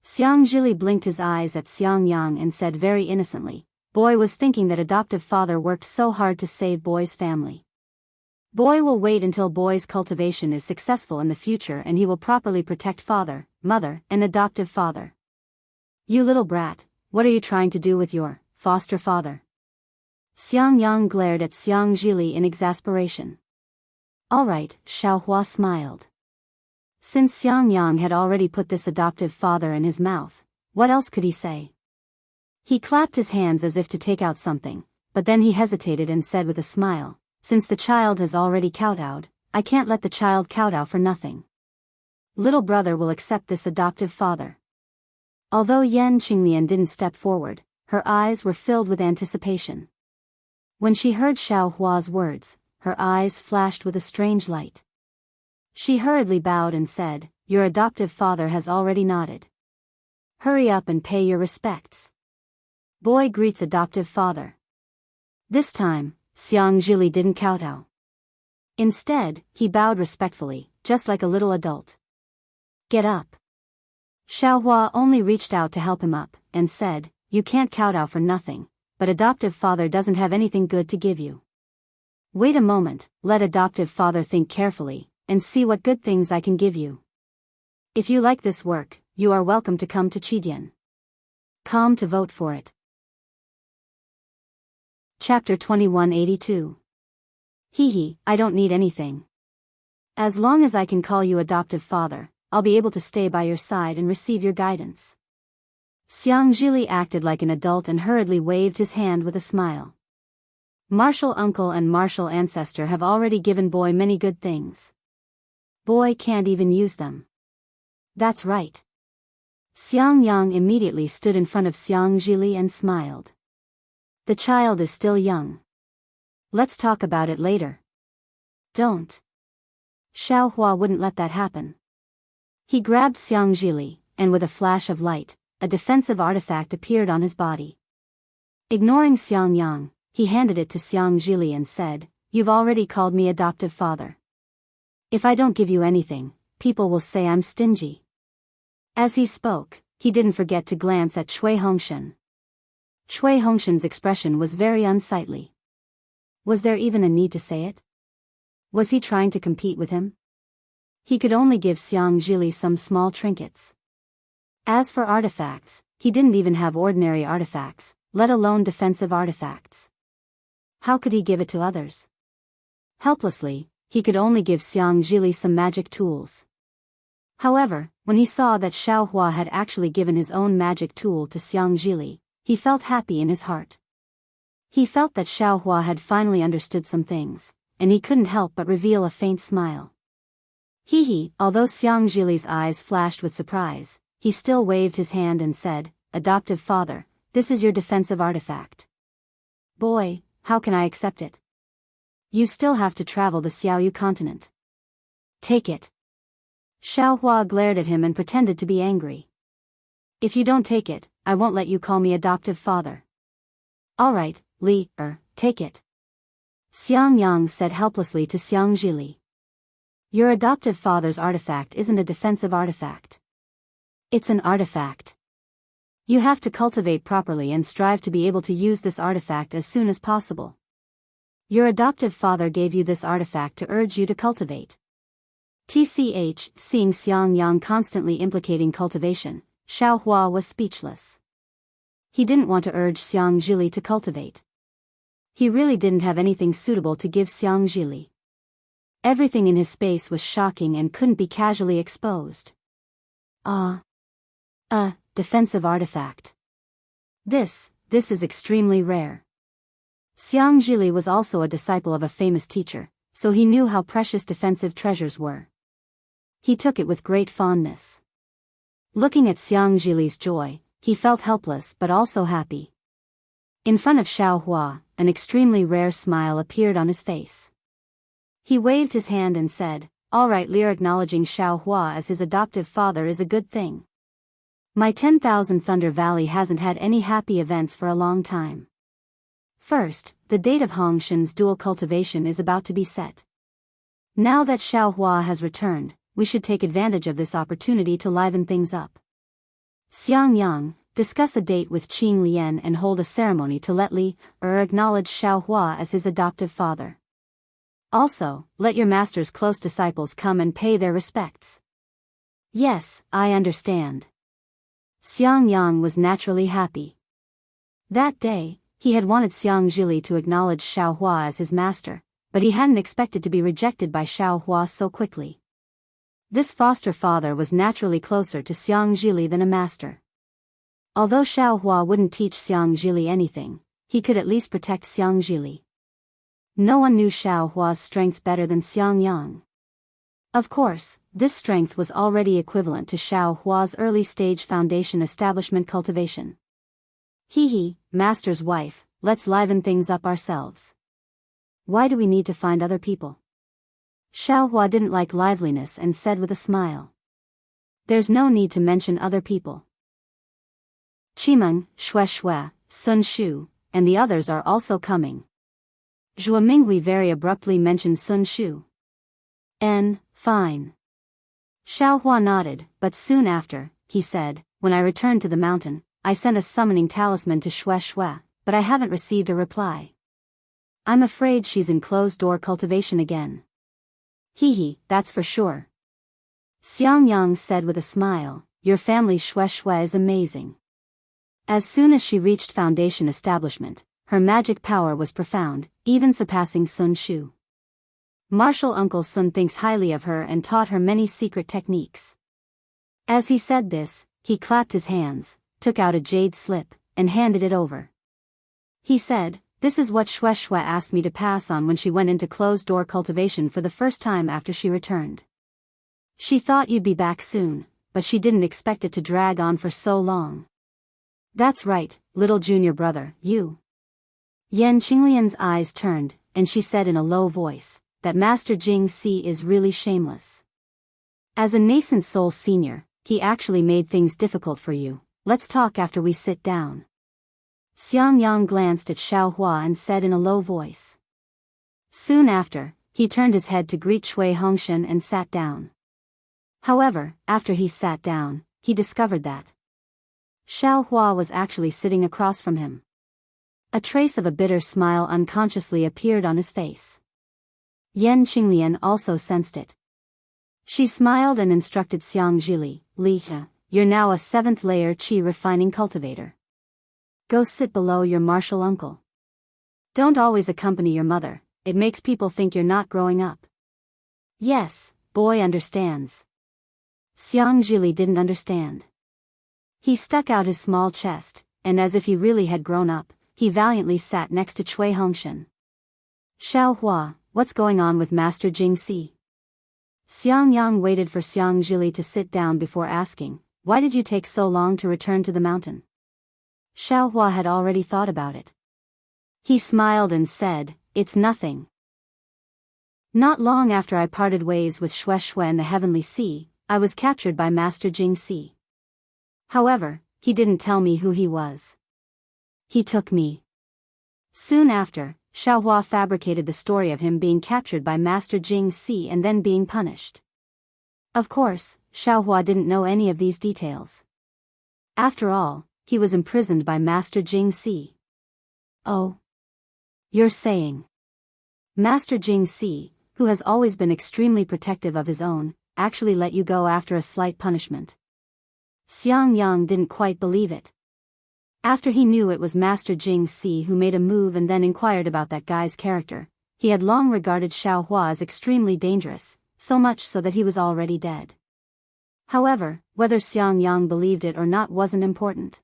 Xianxia blinked his eyes at Xiang Yang and said very innocently, "Boy was thinking that adoptive father worked so hard to save boy's family. Boy will wait until boy's cultivation is successful in the future and he will properly protect father, mother, and adoptive father. You little brat, what are you trying to do with your foster father?" Xiang Yang glared at Xianxia in exasperation. Alright, Xiaohua smiled. Since Xiang Yang had already put this adoptive father in his mouth, what else could he say? He clapped his hands as if to take out something, but then he hesitated and said with a smile, "Since the child has already kowtowed, I can't let the child kowtow for nothing. Little brother will accept this adoptive father." Although Yan Qinglian didn't step forward, her eyes were filled with anticipation. When she heard Xiaohua's words, her eyes flashed with a strange light. She hurriedly bowed and said, "Your adoptive father has already nodded. Hurry up and pay your respects. Boy greets adoptive father." This time, Xianxia didn't kowtow. Instead, he bowed respectfully, just like a little adult. "Get up." Xiaohua only reached out to help him up, and said, "You can't kowtow for nothing, but adoptive father doesn't have anything good to give you. Wait a moment, let adoptive father think carefully, and see what good things I can give you. If you like this work, you are welcome to come to Chidian. Come to vote for it." Chapter 2182. Hee, I don't need anything. As long as I can call you adoptive father, I'll be able to stay by your side and receive your guidance. Xianxia acted like an adult and hurriedly waved his hand with a smile. Martial uncle and martial ancestor have already given boy many good things. Boy can't even use them. That's right. Xiangyang immediately stood in front of Xianxia and smiled. The child is still young. Let's talk about it later. Don't. Xiaohua wouldn't let that happen. He grabbed Xianxia, and with a flash of light, a defensive artifact appeared on his body. Ignoring Xiangyang, he handed it to Xianxia and said, "You've already called me adoptive father. If I don't give you anything, people will say I'm stingy." As he spoke, he didn't forget to glance at Cui Hongshan. Cui Hongshan's expression was very unsightly. Was there even a need to say it? Was he trying to compete with him? He could only give Xianxia some small trinkets. As for artifacts, he didn't even have ordinary artifacts, let alone defensive artifacts. How could he give it to others? Helplessly, he could only give Xianxia some magic tools. However, when he saw that Xiaohua had actually given his own magic tool to Xianxia, he felt happy in his heart. He felt that Xiaohua had finally understood some things, and he couldn't help but reveal a faint smile. Although Xianxia's eyes flashed with surprise, he still waved his hand and said, "Adoptive father, this is your defensive artifact." "Boy, how can I accept it? You still have to travel the Xiaoyu continent. Take it." Xiaohua glared at him and pretended to be angry. "If you don't take it, I won't let you call me adoptive father." "All right, take it." Xiangyang said helplessly to Xianxia. "Your adoptive father's artifact isn't a defensive artifact. It's an artifact. You have to cultivate properly and strive to be able to use this artifact as soon as possible. Your adoptive father gave you this artifact to urge you to cultivate." Seeing Xiangyang constantly implicating cultivation, Xiaohua was speechless. He didn't want to urge Xianxia to cultivate. He really didn't have anything suitable to give Xianxia. Everything in his space was shocking and couldn't be casually exposed. Defensive artifact. This is extremely rare. Xianxia was also a disciple of a famous teacher, so he knew how precious defensive treasures were. He took it with great fondness. Looking at Xianxia's joy, he felt helpless but also happy. In front of Xiaohua, an extremely rare smile appeared on his face. He waved his hand and said, "All right, acknowledging Xiaohua as his adoptive father is a good thing. My 10,000 Thunder Valley hasn't had any happy events for a long time. First, the date of Hongshan's dual cultivation is about to be set. Now that Xiaohua has returned, we should take advantage of this opportunity to liven things up. Xiangyang, discuss a date with Qing Lian and hold a ceremony to let acknowledge Xiaohua as his adoptive father. Also, let your master's close disciples come and pay their respects." "Yes, I understand." Xiangyang was naturally happy. That day, he had wanted Xianxia to acknowledge Xiaohua as his master, but he hadn't expected to be rejected by Xiaohua so quickly. This foster father was naturally closer to Xianxia than a master. Although Xiaohua wouldn't teach Xianxia anything, he could at least protect Xianxia. No one knew Xiaohua's strength better than Xiangyang. Of course, this strength was already equivalent to Xiaohua's early-stage foundation establishment cultivation. Master's wife, let's liven things up ourselves. Why do we need to find other people? Xiaohua didn't like liveliness and said with a smile. There's no need to mention other people. Qimeng, Shui, Sun Shu, and the others are also coming. Zhua Minghui very abruptly mentioned Sun Shu. Fine. Xiaohua nodded, but soon after, he said, "When I returned to the mountain, I sent a summoning talisman to Shui, but I haven't received a reply. I'm afraid she's in closed-door cultivation again." That's for sure. Xiangyang said with a smile, "Your family Shui is amazing." As soon as she reached foundation establishment, her magic power was profound, even surpassing Sun Shu. Martial Uncle Sun thinks highly of her and taught her many secret techniques. As he said this, he clapped his hands, took out a jade slip, and handed it over. He said, "This is what Shueshue asked me to pass on when she went into closed-door cultivation for the first time after she returned. She thought you'd be back soon, but she didn't expect it to drag on for so long." "That's right, little junior brother, you." Yan Qinglian's eyes turned, and she said in a low voice, that Master Jing Si is really shameless. As a nascent soul senior, he actually made things difficult for you. Let's talk after we sit down. Xiang Yang glanced at Xiaohua and said in a low voice. Soon after, he turned his head to greet Cui Hongshan and sat down. However, after he sat down, he discovered that Xiaohua was actually sitting across from him. A trace of a bitter smile unconsciously appeared on his face. Yan Qinglian also sensed it. She smiled and instructed Xiang Zhili, "Li, you're now a 7th layer qi refining cultivator. Go sit below your martial uncle. Don't always accompany your mother, it makes people think you're not growing up." "Yes, boy understands." Xiang Zhili didn't understand. He stuck out his small chest, and as if he really had grown up, he valiantly sat next to Cui Hongshan. "Xiaohua, what's going on with Master Jing Si?" Xiang Yang waited for Xiang Zhili to sit down before asking, "Why did you take so long to return to the mountain?" Xiaohua had already thought about it. He smiled and said, "It's nothing. Not long after I parted ways with Shueshue in the Heavenly Sea, I was captured by Master Jing Si. However, he didn't tell me who he was. He took me." Soon after, Xiaohua fabricated the story of him being captured by Master Jing Si and then being punished. Of course, Xiaohua didn't know any of these details. After all, he was imprisoned by Master Jing Si. "Oh. You're saying Master Jing Si, who has always been extremely protective of his own, actually let you go after a slight punishment?" Xiang Yang didn't quite believe it. After he knew it was Master Jing Si who made a move and then inquired about that guy's character, he had long regarded Xiaohua as extremely dangerous, so much so that he was already dead. However, whether Xiang Yang believed it or not wasn't important.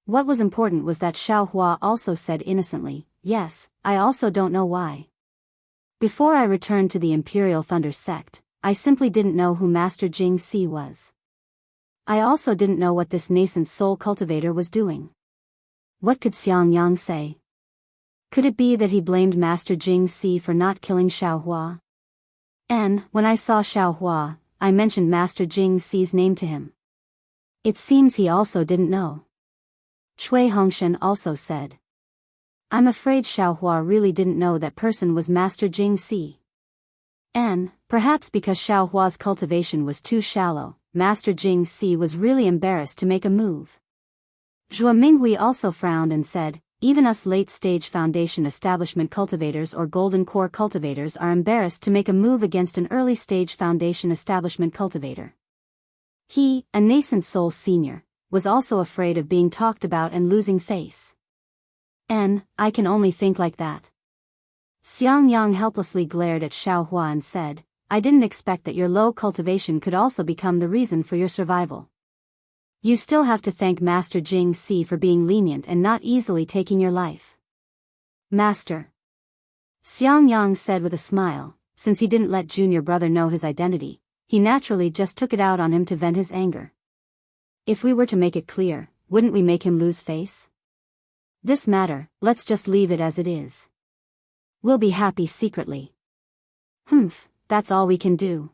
What was important was that Xiaohua also said innocently, "Yes, I also don't know why. Before I returned to the Imperial Thunder sect, I simply didn't know who Master Jing Si was. I also didn't know what this nascent soul cultivator was doing." What could Xiang Yang say? Could it be that he blamed Master Jing Si for not killing Xiaohua? And, when I saw Xiaohua, I mentioned Master Jing Si's name to him. It seems he also didn't know. Cui Hongshan also said. I'm afraid Xiaohua really didn't know that person was Master Jing Si. And, perhaps because Xiaohua's cultivation was too shallow, Master Jing Si was really embarrassed to make a move. Zhuo Minghui also frowned and said, even us late-stage foundation establishment cultivators or golden core cultivators are embarrassed to make a move against an early-stage foundation establishment cultivator. He, a nascent soul senior, was also afraid of being talked about and losing face. And, I can only think like that. Xiang Yang helplessly glared at Xiaohua and said, I didn't expect that your low cultivation could also become the reason for your survival. You still have to thank Master Jing Si for being lenient and not easily taking your life. Master. Xiang Yang said with a smile, since he didn't let junior brother know his identity, he naturally just took it out on him to vent his anger. If we were to make it clear, wouldn't we make him lose face? This matter, let's just leave it as it is. We'll be happy secretly. Humph, that's all we can do.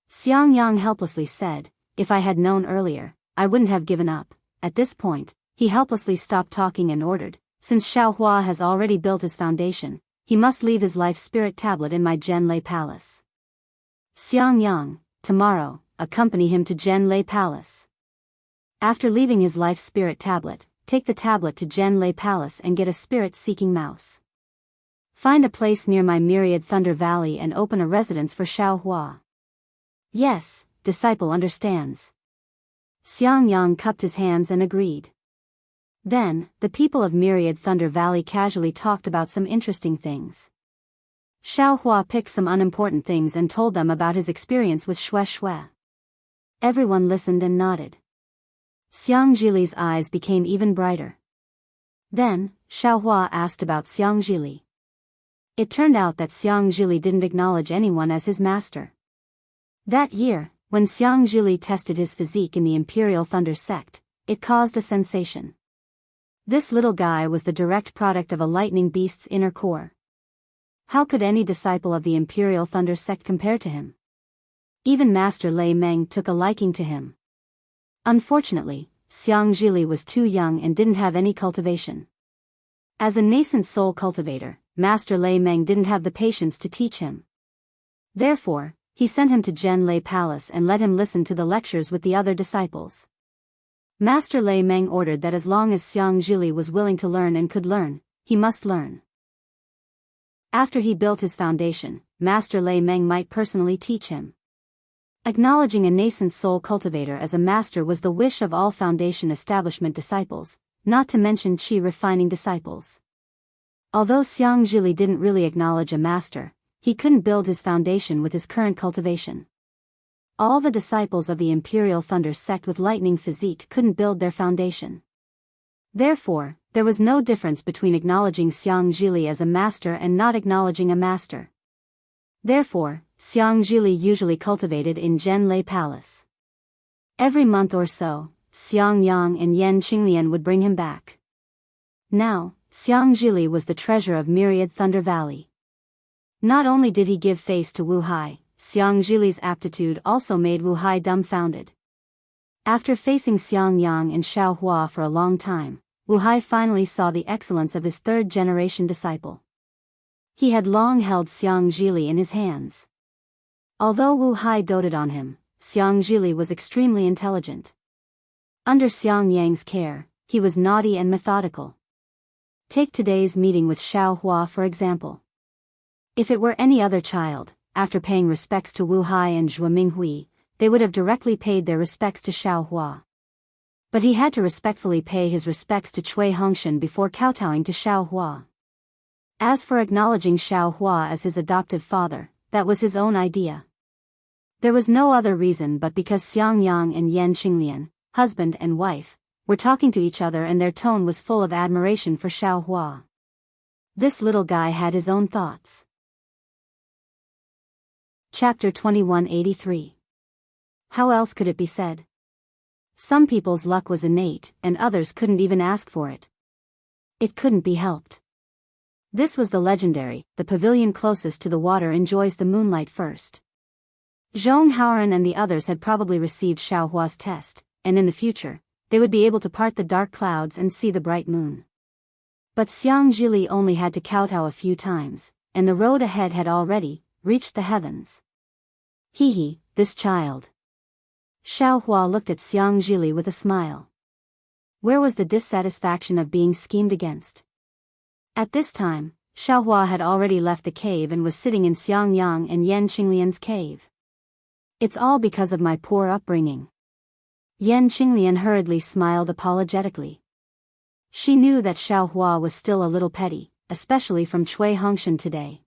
Xiang Yang helplessly said, if I had known earlier, I wouldn't have given up. At this point, he helplessly stopped talking and ordered, since Xiaohua has already built his foundation, he must leave his life spirit tablet in my Zhenlei Palace. Xiang Yang, tomorrow, accompany him to Zhenlei Palace. After leaving his life spirit tablet, take the tablet to Zhenlei Palace and get a spirit-seeking mouse. Find a place near my myriad Thunder Valley and open a residence for Xiaohua. Yes, disciple understands. Xiang Yang cupped his hands and agreed. Then, the people of Myriad Thunder Valley casually talked about some interesting things. Xiaohua picked some unimportant things and told them about his experience with Xue Xue. Everyone listened and nodded. Xiangjili's eyes became even brighter. Then, Xiaohua asked about Xiangjili. It turned out that Xiangjili didn't acknowledge anyone as his master. That year, when Xiangjili tested his physique in the Imperial Thunder sect, it caused a sensation. This little guy was the direct product of a lightning beast's inner core. How could any disciple of the Imperial Thunder sect compare to him? Even Master Lei Meng took a liking to him. Unfortunately, Xiangjili was too young and didn't have any cultivation. As a nascent soul cultivator, Master Lei Meng didn't have the patience to teach him. Therefore, he sent him to Zhenlei Palace and let him listen to the lectures with the other disciples. Master Lei Meng ordered that as long as Xiangjili was willing to learn and could learn, he must learn. After he built his foundation, Master Lei Meng might personally teach him. Acknowledging a nascent soul cultivator as a master was the wish of all foundation establishment disciples, not to mention chi refining disciples. Although Xiangjili didn't really acknowledge a master, he couldn't build his foundation with his current cultivation. All the disciples of the Imperial Thunder sect with lightning physique couldn't build their foundation. Therefore, there was no difference between acknowledging Xiangjili as a master and not acknowledging a master. Therefore, Xiangjili usually cultivated in Zhenlei Palace. Every month or so, Xiangyang and Yan Qinglian would bring him back. Now, Xiangjili was the treasure of Myriad Thunder Valley. Not only did he give face to Wu Hai, Xiangjili's aptitude also made Wu Hai dumbfounded. After facing Xiangyang and Xiaohua for a long time, Wu Hai finally saw the excellence of his third-generation disciple. He had long held Xiangjili in his hands. Although Wu Hai doted on him, Xiangjili was extremely intelligent. Under Xiangyang's care, he was naughty and methodical. Take today's meeting with Xiaohua for example. If it were any other child, after paying respects to Wu Hai and Zhuo Minghui, they would have directly paid their respects to Xiaohua. But he had to respectfully pay his respects to Cui Hongshan before kowtowing to Xiaohua. As for acknowledging Xiaohua as his adoptive father, that was his own idea. There was no other reason but because Xiangyang and Yan Qinglian, husband and wife, were talking to each other and their tone was full of admiration for Xiaohua. This little guy had his own thoughts. Chapter 2183. How else could it be said? Some people's luck was innate, and others couldn't even ask for it. It couldn't be helped. This was the legendary, the pavilion closest to the water enjoys the moonlight first. Zhong Haoran and the others had probably received Xiaohua's test, and in the future, they would be able to part the dark clouds and see the bright moon. But Xiangjili only had to kowtow a few times, and the road ahead had already reached the heavens. Hee, this child. Xiaohua looked at Xiangjili with a smile. Where was the dissatisfaction of being schemed against? At this time, Xiaohua had already left the cave and was sitting in Xiangyang and Yan Qinglian's cave. It's all because of my poor upbringing. Yan Qinglian hurriedly smiled apologetically. She knew that Xiaohua was still a little petty, especially from Cui Hongshan today.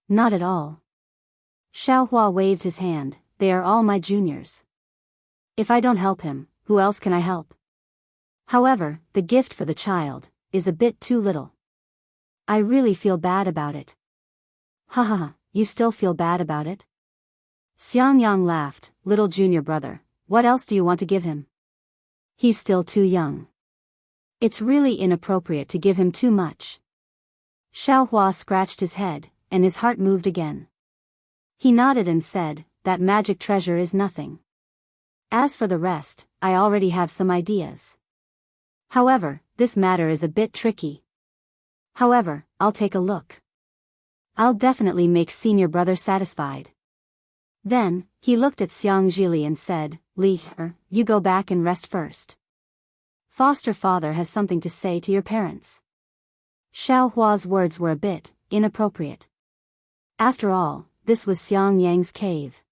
Not at all. Xiaohua waved his hand, they are all my juniors. If I don't help him, who else can I help? However, the gift for the child is a bit too little. I really feel bad about it. Ha, you still feel bad about it? Xiangyang laughed, little junior brother, what else do you want to give him? He's still too young. It's really inappropriate to give him too much. Xiaohua scratched his head, and his heart moved again. He nodded and said, that magic treasure is nothing. As for the rest, I already have some ideas. However, this matter is a bit tricky. However, I'll take a look. I'll definitely make senior brother satisfied. Then, he looked at Xiangjili and said, Li, you go back and rest first. Foster father has something to say to your parents. Xiaohua's words were a bit inappropriate. After all, this was Xiangyang's cave.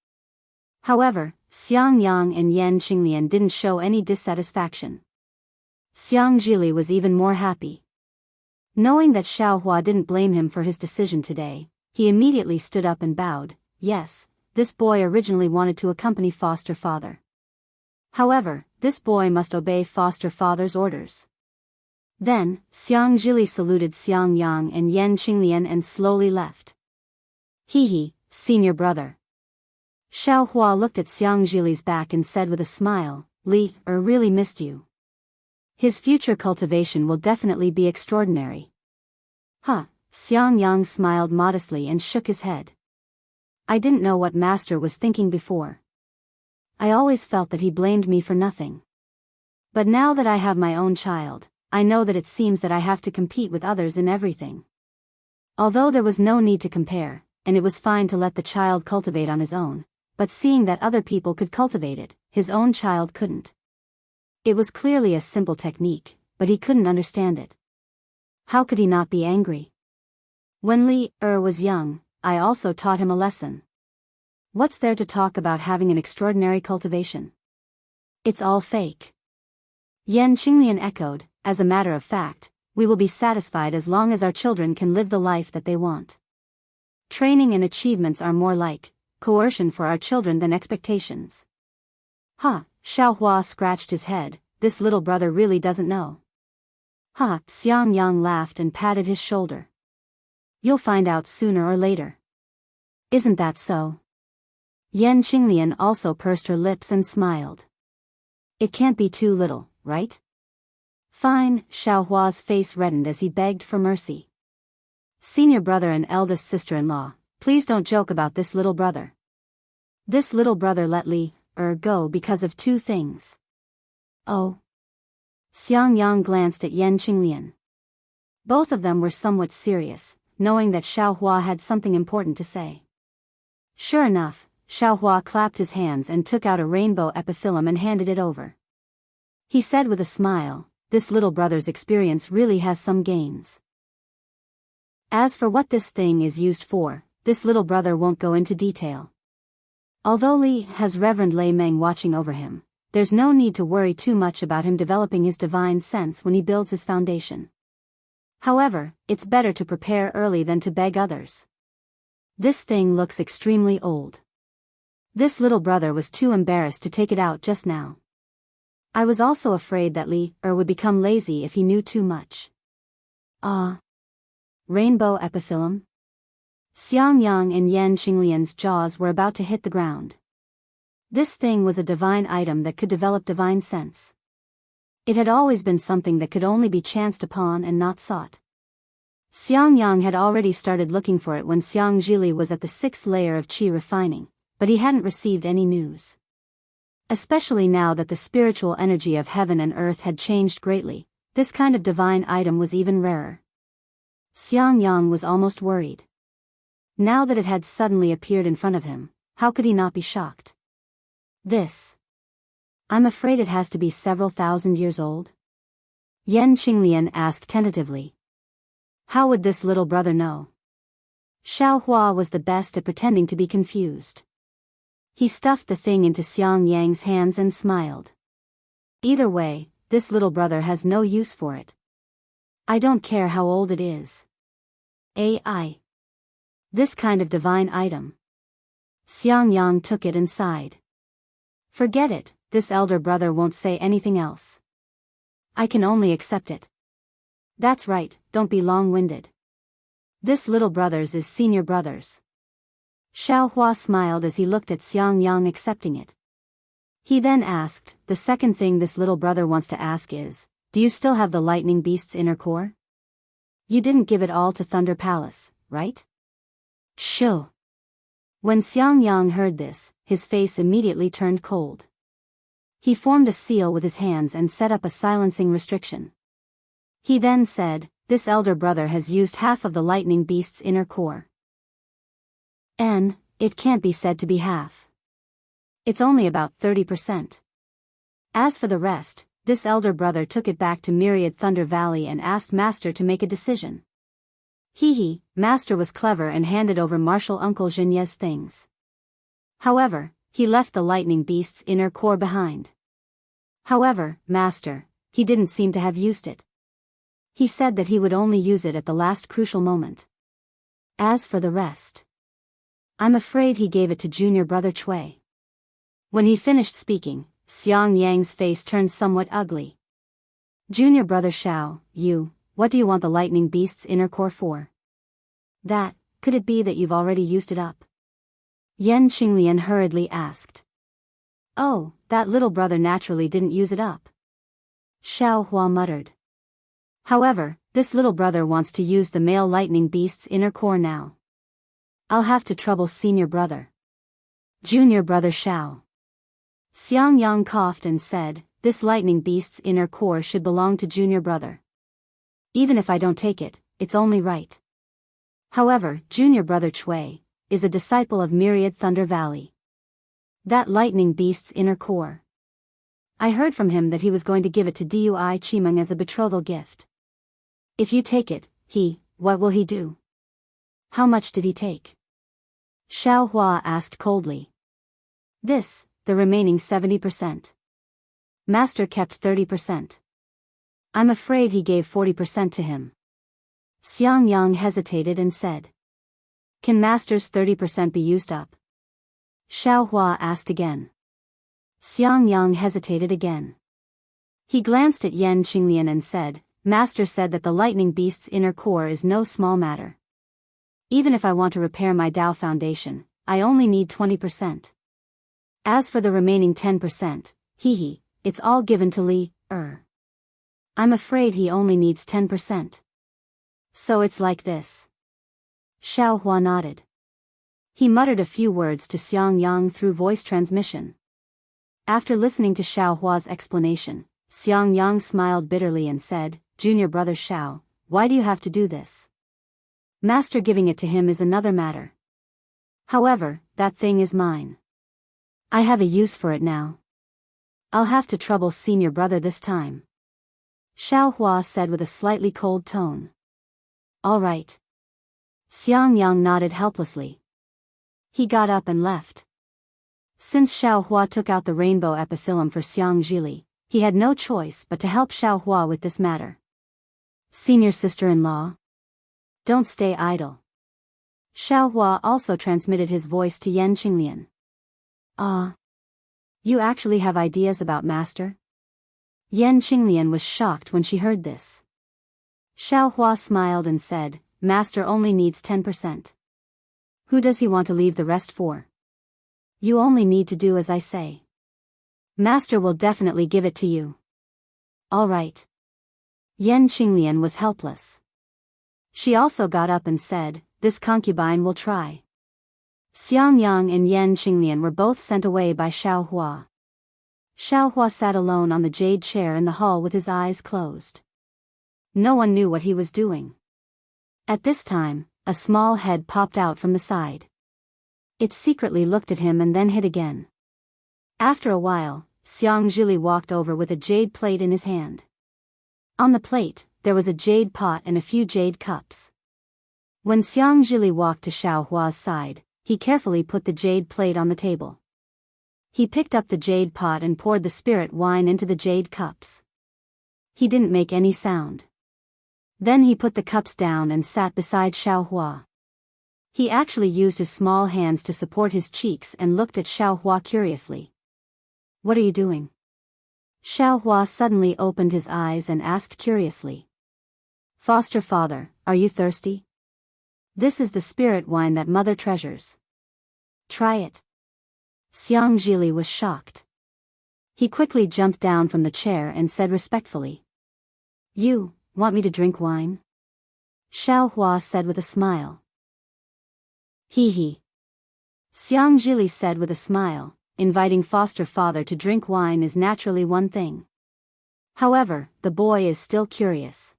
However, Xiangyang and Yan Qinglian didn't show any dissatisfaction. Xianxia was even more happy. Knowing that Xiaohua didn't blame him for his decision today, he immediately stood up and bowed. Yes, this boy originally wanted to accompany foster father. However, this boy must obey foster father's orders. Then, Xianxia saluted Xiangyang and Yan Qinglian and slowly left. Hee, senior brother. Xiaohua looked at Xiangjili's back and said with a smile, Li really missed you. His future cultivation will definitely be extraordinary. Xiangyang smiled modestly and shook his head. I didn't know what master was thinking before. I always felt that he blamed me for nothing. But now that I have my own child, I know that it seems that I have to compete with others in everything. Although there was no need to compare, and it was fine to let the child cultivate on his own, but seeing that other people could cultivate it, his own child couldn't. It was clearly a simple technique, but he couldn't understand it. How could he not be angry? When Li was young, I also taught him a lesson. What's there to talk about having an extraordinary cultivation? It's all fake. Yan Qinglian echoed, as a matter of fact, we will be satisfied as long as our children can live the life that they want. Training and achievements are more like coercion for our children than expectations. Xiaohua scratched his head, this little brother really doesn't know. Xiangyang laughed and patted his shoulder. You'll find out sooner or later. Isn't that so? Yan Qinglian also pursed her lips and smiled. It can't be too little, right? Fine, Xiaohua's face reddened as he begged for mercy. Senior brother and eldest sister-in-law, please don't joke about this little brother. This little brother let Li go because of two things. Oh. Xiangyang glanced at Yan Qinglian. Both of them were somewhat serious, knowing that Xiaohua had something important to say. Sure enough, Xiaohua clapped his hands and took out a rainbow epiphyllum and handed it over. He said with a smile, this little brother's experience really has some gains. As for what this thing is used for, this little brother won't go into detail. Although Li has Reverend Lei Meng watching over him, there's no need to worry too much about him developing his divine sense when he builds his foundation. However, it's better to prepare early than to beg others. This thing looks extremely old. This little brother was too embarrassed to take it out just now. I was also afraid that Li would become lazy if he knew too much. Rainbow epiphyllum? Xiangyang and Yan Qinglian's jaws were about to hit the ground. This thing was a divine item that could develop divine sense. It had always been something that could only be chanced upon and not sought. Xiangyang had already started looking for it when Xiangjili was at the 6th layer of qi refining, but he hadn't received any news. Especially now that the spiritual energy of heaven and earth had changed greatly, this kind of divine item was even rarer. Xiangyang was almost worried. Now that it had suddenly appeared in front of him, how could he not be shocked? This. I'm afraid it has to be several thousand years old? Yan Qinglian asked tentatively. How would this little brother know? Xiaohua was the best at pretending to be confused. He stuffed the thing into Xiangyang's hands and smiled. Either way, this little brother has no use for it. I don't care how old it is. AI. This kind of divine item. Xiangyang took it and sighed. Forget it, this elder brother won't say anything else. I can only accept it. That's right, don't be long-winded. This little brother's is senior brother's. Xiaohua smiled as he looked at Xiangyang accepting it. He then asked, the second thing this little brother wants to ask is, do you still have the lightning beast's inner core? You didn't give it all to Thunder Palace, right? Shoo. When Xiangyang heard this, his face immediately turned cold. He formed a seal with his hands and set up a silencing restriction. He then said, this elder brother has used half of the lightning beast's inner core. It can't be said to be half. It's only about 30%. As for the rest, this elder brother took it back to Myriad Thunder Valley and asked Master to make a decision. Master was clever and handed over Martial Uncle Zhenye's things. However, he left the lightning beast's inner core behind. However, Master, he didn't seem to have used it. He said that he would only use it at the last crucial moment. As for the rest, I'm afraid he gave it to junior brother Cui. When he finished speaking, Xiang Yang's face turned somewhat ugly. Junior brother Xiao, what do you want the lightning beast's inner core for? Could it be that you've already used it up? Yan Qinglian hurriedly asked. Oh, that little brother naturally didn't use it up. Xiao Hua muttered. However, this little brother wants to use the male lightning beast's inner core now. I'll have to trouble senior brother. Junior brother Xiao. Xiang Yang coughed and said, this lightning beast's inner core should belong to junior brother. Even if I don't take it, it's only right. However, junior brother Cui is a disciple of Myriad Thunder Valley. That lightning beast's inner core. I heard from him that he was going to give it to Dui Chimeng as a betrothal gift. If you take it, what will he do? How much did he take? Xiao Hua asked coldly. The remaining 70%. Master kept 30%. I'm afraid he gave 40% to him. Xiang Yang hesitated and said. Can Master's 30% be used up? Xiao Hua asked again. Xiang Yang hesitated again. He glanced at Yan Qinglian and said, Master said that the lightning beast's inner core is no small matter. Even if I want to repair my Dao foundation, I only need 20%. As for the remaining 10%, it's all given to Li. I'm afraid he only needs 10%. So it's like this. Xiao Hua nodded. He muttered a few words to Xiang Yang through voice transmission. After listening to Xiao Hua's explanation, Xiang Yang smiled bitterly and said, Junior brother Xiao, why do you have to do this? Master giving it to him is another matter. However, that thing is mine. I have a use for it now. I'll have to trouble senior brother this time. Xiao Hua said with a slightly cold tone. All right. Xiang Yang nodded helplessly. He got up and left. Since Xiao Hua took out the rainbow epiphyllum for Xiang Zhili, he had no choice but to help Xiao Hua with this matter. Senior sister-in-law, don't stay idle. Xiao Hua also transmitted his voice to Yan Qinglian. You actually have ideas about Master? Yan Qinglian was shocked when she heard this. Xiao Hua smiled and said, Master only needs 10%. Who does he want to leave the rest for? You only need to do as I say. Master will definitely give it to you. All right. Yan Qinglian was helpless. She also got up and said, this concubine will try. Xiang Yang and Yan Qinglian were both sent away by Xiao Hua. Xiao Hua sat alone on the jade chair in the hall with his eyes closed. No one knew what he was doing. At this time, a small head popped out from the side. It secretly looked at him and then hid again. After a while, Xiang Zhili walked over with a jade plate in his hand. On the plate, there was a jade pot and a few jade cups. When Xiang Zhili walked to Xiao Hua's side, he carefully put the jade plate on the table. He picked up the jade pot and poured the spirit wine into the jade cups. He didn't make any sound. Then he put the cups down and sat beside Xiao Hua. He actually used his small hands to support his cheeks and looked at Xiao Hua curiously. What are you doing? Xiao Hua suddenly opened his eyes and asked curiously. Foster father, are you thirsty? This is the spirit wine that mother treasures. Try it. Xiang Zhili was shocked. He quickly jumped down from the chair and said respectfully. You want me to drink wine? Xiao Hua said with a smile. Xiang Zhili said with a smile, inviting foster father to drink wine is naturally one thing. However, the boy is still curious.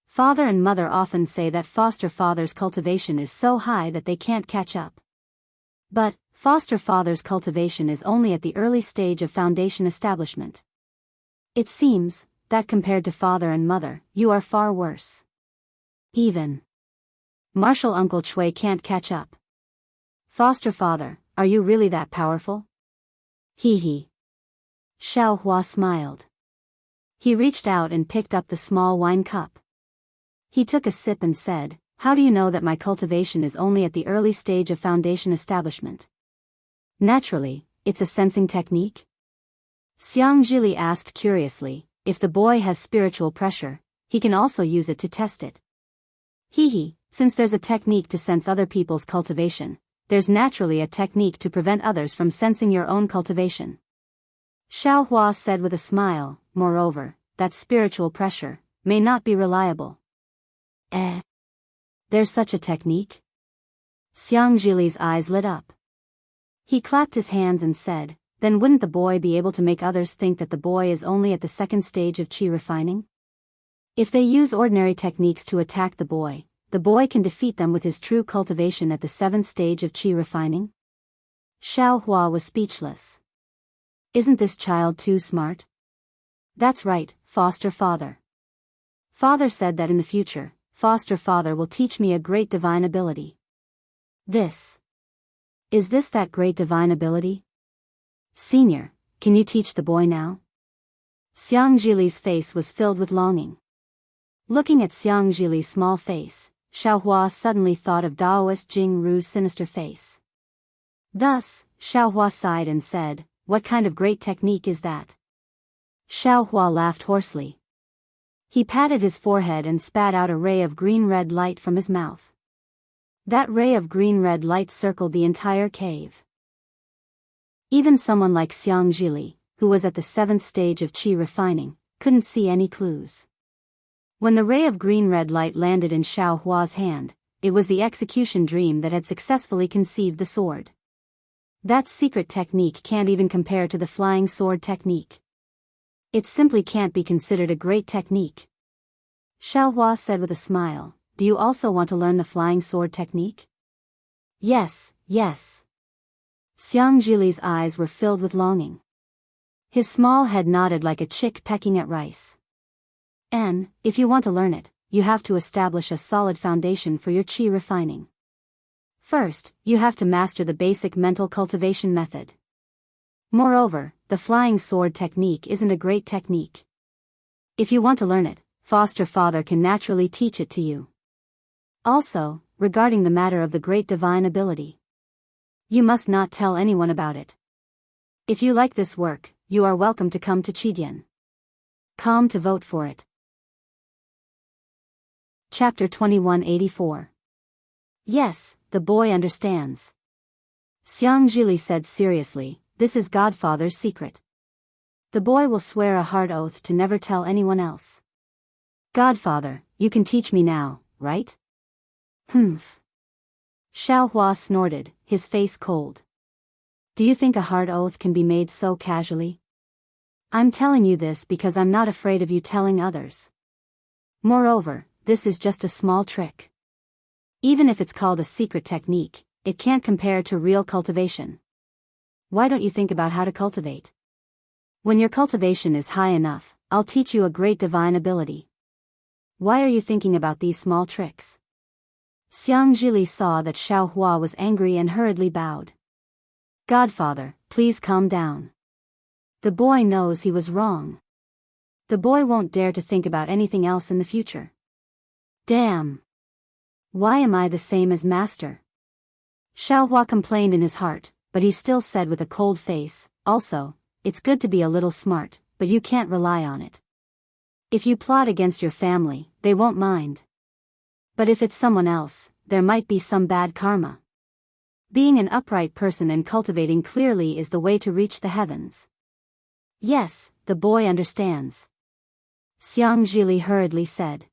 Father and mother often say that foster father's cultivation is so high that they can't catch up. But, foster father's cultivation is only at the early stage of foundation establishment. It seems that compared to father and mother, you are far worse. Even Martial Uncle Cui can't catch up. Foster father, are you really that powerful? Xiao Hua smiled. He reached out and picked up the small wine cup. He took a sip and said, "How do you know that my cultivation is only at the early stage of foundation establishment?" "Naturally, it's a sensing technique." Xianxia asked curiously, "If the boy has spiritual pressure, he can also use it to test it." Since there's a technique to sense other people's cultivation, there's naturally a technique to prevent others from sensing your own cultivation. Xiaohua said with a smile, "Moreover, that spiritual pressure may not be reliable." There's such a technique? Xianxi's eyes lit up. He clapped his hands and said, "Then wouldn't the boy be able to make others think that the boy is only at the second stage of qi refining? If they use ordinary techniques to attack the boy can defeat them with his true cultivation at the 7th stage of qi refining?" Xiaohua was speechless. "Isn't this child too smart?" "That's right, foster father. Father said that in the future, foster father will teach me a great divine ability." Is this that great divine ability? Senior, can you teach the boy now? Xianxili's face was filled with longing. Looking at Xianxili's small face, Xiaohua suddenly thought of Daoist Jingru's sinister face. Thus, Xiaohua sighed and said, "What kind of great technique is that?" Xiaohua laughed hoarsely. He patted his forehead and spat out a ray of green-red light from his mouth. That ray of green-red light circled the entire cave. Even someone like Xianxili, who was at the 7th stage of qi refining, couldn't see any clues. When the ray of green-red light landed in Xiaohua's hand, it was the execution dream that had successfully conceived the sword. That secret technique can't even compare to the flying sword technique. It simply can't be considered a great technique. Xiaohua said with a smile, "Do you also want to learn the flying sword technique?" Yes. Xianxili's eyes were filled with longing. His small head nodded like a chick pecking at rice. "And, if you want to learn it, you have to establish a solid foundation for your qi refining. First, you have to master the basic mental cultivation method. Moreover, the flying sword technique isn't a great technique. If you want to learn it, foster father can naturally teach it to you. Also, regarding the matter of the great divine ability, you must not tell anyone about it. If you like this work, you are welcome to come to Qidian. Come to vote for it." Chapter 2184. Yes, the boy understands. Xianxili said seriously, "This is Godfather's secret. The boy will swear a hard oath to never tell anyone else." "Godfather, you can teach me now, right?" "Humph." Xiaohua snorted, his face cold. "Do you think a hard oath can be made so casually? I'm telling you this because I'm not afraid of you telling others. Moreover, this is just a small trick. Even if it's called a secret technique, it can't compare to real cultivation. Why don't you think about how to cultivate? When your cultivation is high enough, I'll teach you a great divine ability. Why are you thinking about these small tricks?" Xianxili saw that Xiaohua was angry and hurriedly bowed. "Godfather, please calm down. The boy knows he was wrong. The boy won't dare to think about anything else in the future." "Damn! Why am I the same as master?" Xiaohua complained in his heart, but he still said with a cold face, "Also, it's good to be a little smart, but you can't rely on it. If you plot against your family, they won't mind. But if it's someone else, there might be some bad karma. Being an upright person and cultivating clearly is the way to reach the heavens." "Yes, the boy understands," Xianxili hurriedly said.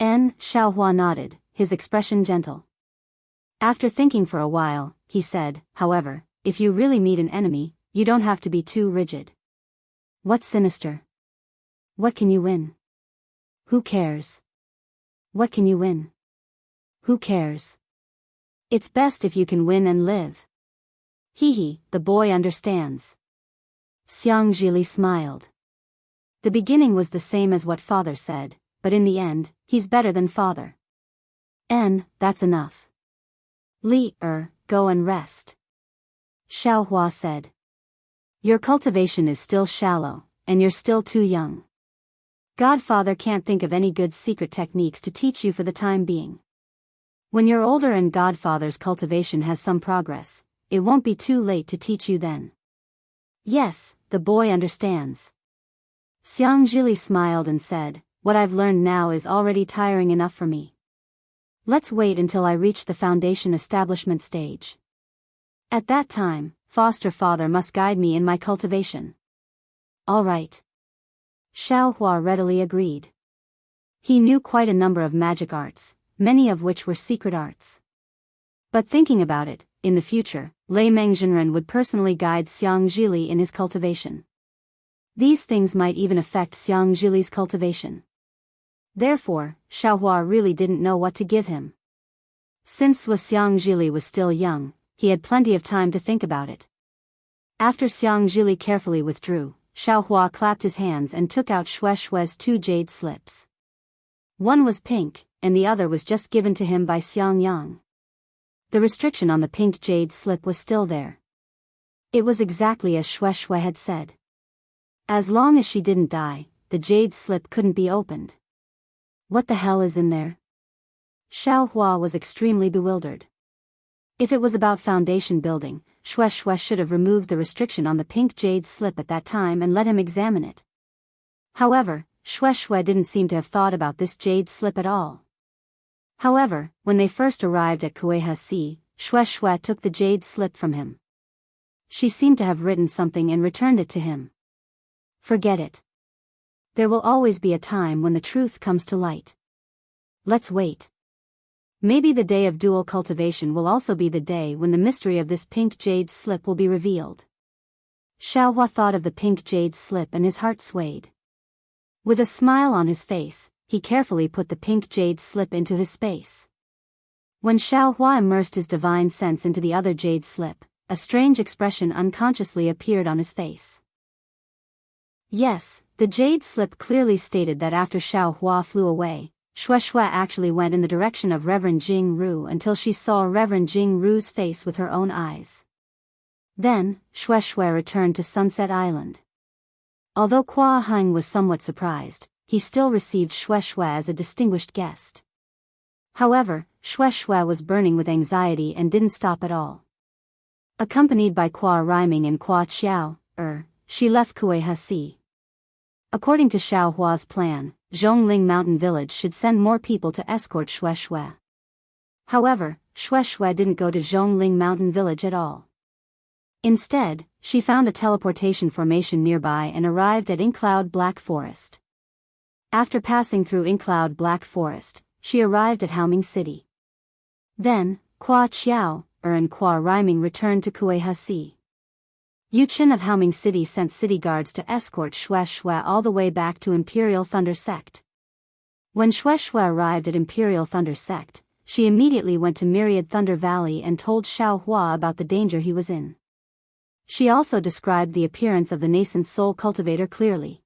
Xiaohua nodded, his expression gentle. After thinking for a while, he said, "However, if you really meet an enemy, you don't have to be too rigid." "What's sinister? What can you win? Who cares? What can you win? Who cares? It's best if you can win and live." The boy understands. Xianxili smiled. The beginning was the same as what father said, but in the end, he's better than father. That's enough. Go and rest," Xiaohua said. "Your cultivation is still shallow, and you're still too young. Godfather can't think of any good secret techniques to teach you for the time being. When you're older and Godfather's cultivation has some progress, it won't be too late to teach you then. Yes, the boy understands. Xianxia smiled and said, what I've learned now is already tiring enough for me. Let's wait until I reach the foundation establishment stage. At that time, foster father must guide me in my cultivation. All right. Xiaohua readily agreed. He knew quite a number of magic arts, many of which were secret arts. But thinking about it, in the future, Lei Mengzhenren would personally guide Xianxia in his cultivation. These things might even affect Xianxia's cultivation. Therefore, Xiaohua really didn't know what to give him. Since Xianxia was still young, he had plenty of time to think about it. After Xianxia carefully withdrew, Xiaohua clapped his hands and took out Shue's 2 jade slips. One was pink, and the other was just given to him by Xiangyang. The restriction on the pink jade slip was still there. It was exactly as Shue had said. As long as she didn't die, the jade slip couldn't be opened. What the hell is in there? Xiaohua was extremely bewildered. If it was about foundation building, Shue should have removed the restriction on the pink jade slip at that time and let him examine it. However, Shue didn't seem to have thought about this jade slip at all. However, when they first arrived at Kuehasi, Shue took the jade slip from him. She seemed to have written something and returned it to him. Forget it. There will always be a time when the truth comes to light. Let's wait. Maybe the day of dual cultivation will also be the day when the mystery of this pink jade slip will be revealed. Xiaohua thought of the pink jade slip and his heart swayed. With a smile on his face, he carefully put the pink jade slip into his space. When Xiaohua immersed his divine sense into the other jade slip, a strange expression unconsciously appeared on his face. Yes, the jade slip clearly stated that after Xiaohua flew away, Shue actually went in the direction of Reverend Jingru until she saw Reverend Jingru's face with her own eyes. Then, Shue returned to Sunset Island. Although Kua Heng was somewhat surprised, he still received Shue as a distinguished guest. However, Shue was burning with anxiety and didn't stop at all. Accompanied by Kua Riming and Kua Qiao, she left Kuehasi. According to Xiaohua's plan, Zhongling Mountain Village should send more people to escort Shue. However, Shue didn't go to Zhongling Mountain Village at all. Instead, she found a teleportation formation nearby and arrived at Inkcloud Black Forest. After passing through Inkcloud Black Forest, she arrived at Haoming City. Then, Kua Qiao, and Kua Riming returned to Kuehasi. Yu Qin of Haoming City sent city guards to escort Shue all the way back to Imperial Thunder Sect. When Shue arrived at Imperial Thunder Sect, she immediately went to Myriad Thunder Valley and told Xiaohua about the danger he was in. She also described the appearance of the nascent soul cultivator clearly.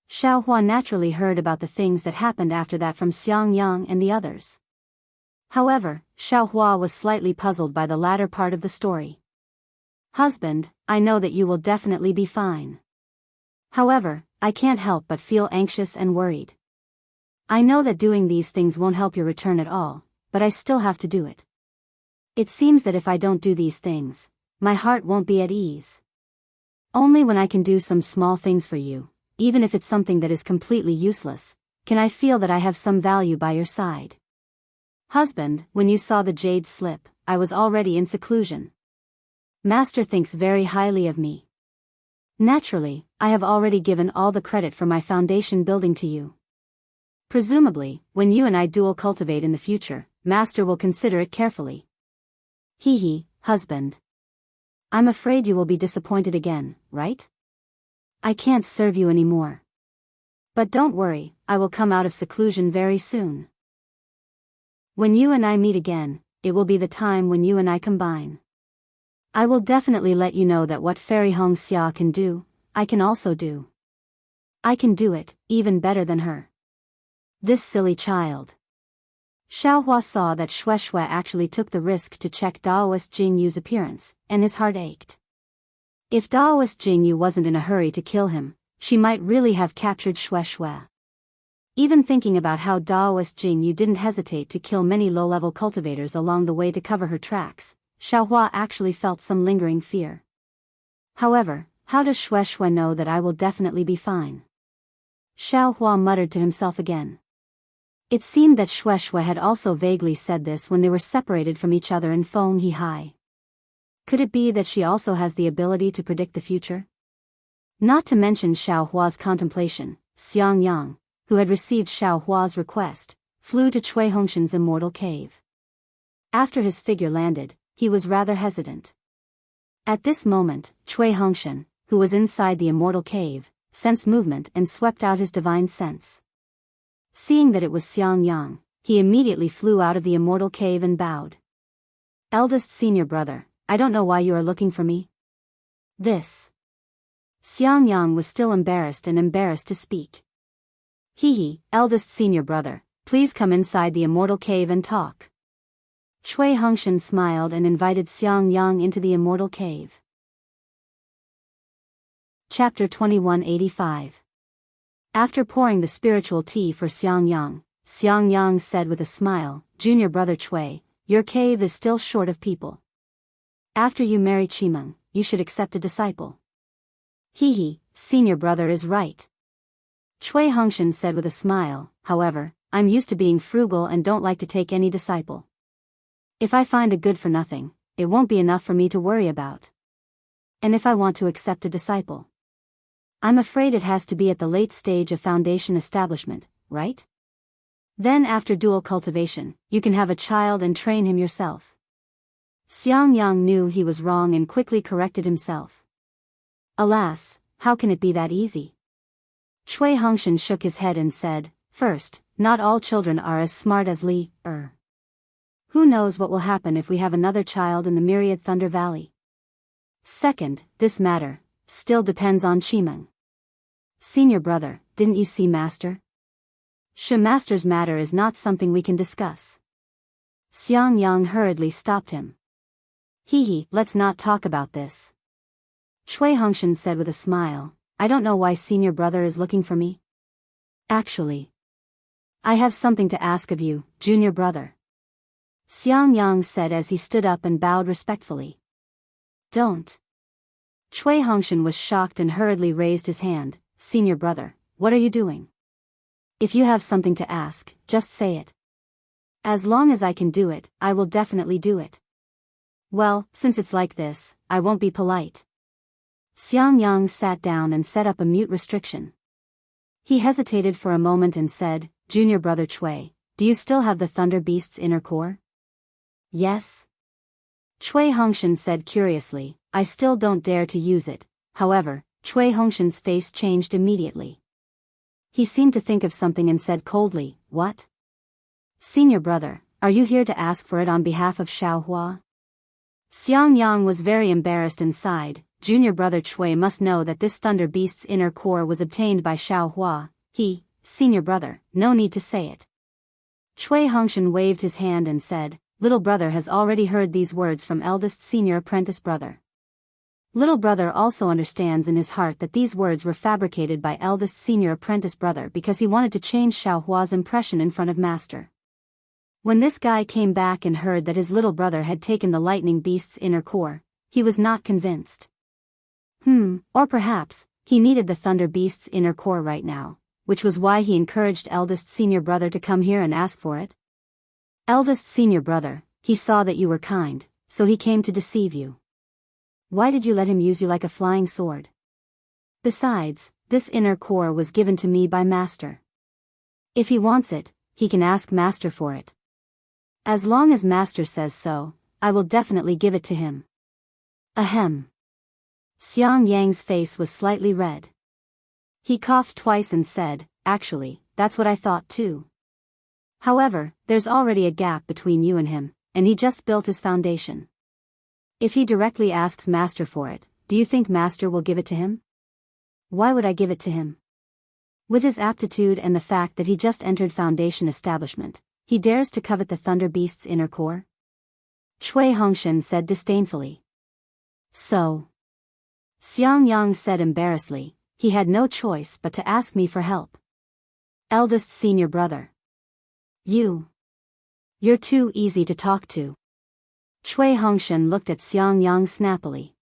Xiaohua naturally heard about the things that happened after that from Xiangyang and the others. However, Xiaohua was slightly puzzled by the latter part of the story. Husband, I know that you will definitely be fine. However, I can't help but feel anxious and worried. I know that doing these things won't help your return at all, but I still have to do it. It seems that if I don't do these things, my heart won't be at ease. Only when I can do some small things for you, even if it's something that is completely useless, can I feel that I have some value by your side. Husband, when you saw the jade slip, I was already in seclusion. Master thinks very highly of me. Naturally, I have already given all the credit for my foundation building to you. Presumably, when you and I dual cultivate in the future, Master will consider it carefully. Husband. I'm afraid you will be disappointed again, right? I can't serve you anymore. But don't worry, I will come out of seclusion very soon. When you and I meet again, it will be the time when you and I combine. I will definitely let you know that what Fairy Hongxia can do, I can also do. I can do it, even better than her. This silly child. Xiaohua saw that Shue actually took the risk to check Daoist Jingyu's appearance, and his heart ached. If Daoist Jingyu wasn't in a hurry to kill him, she might really have captured Shue. Even thinking about how Daoist Jianghu didn't hesitate to kill many low-level cultivators along the way to cover her tracks, Xiaohua actually felt some lingering fear. However, how does Shui know that I will definitely be fine? Xiaohua muttered to himself again. It seemed that Shui had also vaguely said this when they were separated from each other in Fenghe High. Could it be that she also has the ability to predict the future? Not to mention Xiaohua's contemplation, Xiangyang, who had received Xiaohua's request, flew to Cui Hongshan's immortal cave. After his figure landed, he was rather hesitant. At this moment, Cui Hongshan, who was inside the immortal cave, sensed movement and swept out his divine sense. Seeing that it was Xiangyang, he immediately flew out of the immortal cave and bowed. Eldest senior brother, I don't know why you are looking for me. This. Xiangyang was still embarrassed to speak. Hee, eldest senior brother, please come inside the immortal cave and talk. Cui Hongshan smiled and invited Xiangyang into the immortal cave. Chapter 2185. After pouring the spiritual tea for Xiangyang, Xiangyang said with a smile, Junior brother Cui, your cave is still short of people. After you marry Qimeng, you should accept a disciple. Hee, senior brother is right. Cui Hongshan said with a smile, however, I'm used to being frugal and don't like to take any disciple. If I find a good for nothing, it won't be enough for me to worry about. And if I want to accept a disciple, I'm afraid it has to be at the late stage of foundation establishment, right? Then after dual cultivation, you can have a child and train him yourself. Xiangyang knew he was wrong and quickly corrected himself. Alas, how can it be that easy? Cui Hongshan shook his head and said, first, not all children are as smart as Li. Who knows what will happen if we have another child in the myriad Thunder Valley? Second, this matter still depends on Qimeng. Senior brother, didn't you see Master? Master's matter is not something we can discuss. Xiangyang hurriedly stopped him. Hee, let's not talk about this. Cui Hongshan said with a smile, I don't know why senior brother is looking for me. Actually, I have something to ask of you, junior brother. Xiangyang said as he stood up and bowed respectfully. Don't. Cui Hongshan was shocked and hurriedly raised his hand, senior brother, what are you doing? If you have something to ask, just say it. As long as I can do it, I will definitely do it. Well, since it's like this, I won't be polite. Xiangyang sat down and set up a mute restriction. He hesitated for a moment and said, Junior brother Cui, do you still have the Thunder Beast's inner core? Yes. Cui Hongshan said curiously, I still don't dare to use it. However, Cui Hongshan's face changed immediately. He seemed to think of something and said coldly, what? Senior brother, are you here to ask for it on behalf of Xiaohua? Xiangyang was very embarrassed and sighed, Junior brother Cui must know that this Thunder Beast's inner core was obtained by Xiaohua. Senior brother, no need to say it. Cui Hongshan waved his hand and said, little brother has already heard these words from eldest senior apprentice brother. Little brother also understands in his heart that these words were fabricated by eldest senior apprentice brother because he wanted to change Xiaohua's impression in front of master. When this guy came back and heard that his little brother had taken the lightning beast's inner core, he was not convinced. Or perhaps, he needed the Thunder Beast's inner core right now, which was why he encouraged eldest senior brother to come here and ask for it. Eldest senior brother, he saw that you were kind, so he came to deceive you. Why did you let him use you like a flying sword? Besides, this inner core was given to me by Master. If he wants it, he can ask Master for it. As long as Master says so, I will definitely give it to him. Ahem. Xiangyang's face was slightly red. He coughed twice and said, actually, that's what I thought too. However, there's already a gap between you and him, and he just built his foundation. If he directly asks Master for it, do you think Master will give it to him? Why would I give it to him? With his aptitude and the fact that he just entered foundation establishment, he dares to covet the Thunder Beast's inner core? Cui Hongshan said disdainfully. So. Xiangyang said embarrassedly, he had no choice but to ask me for help. Eldest senior brother. You're too easy to talk to. Cui Hongshan looked at Xiangyang snappily.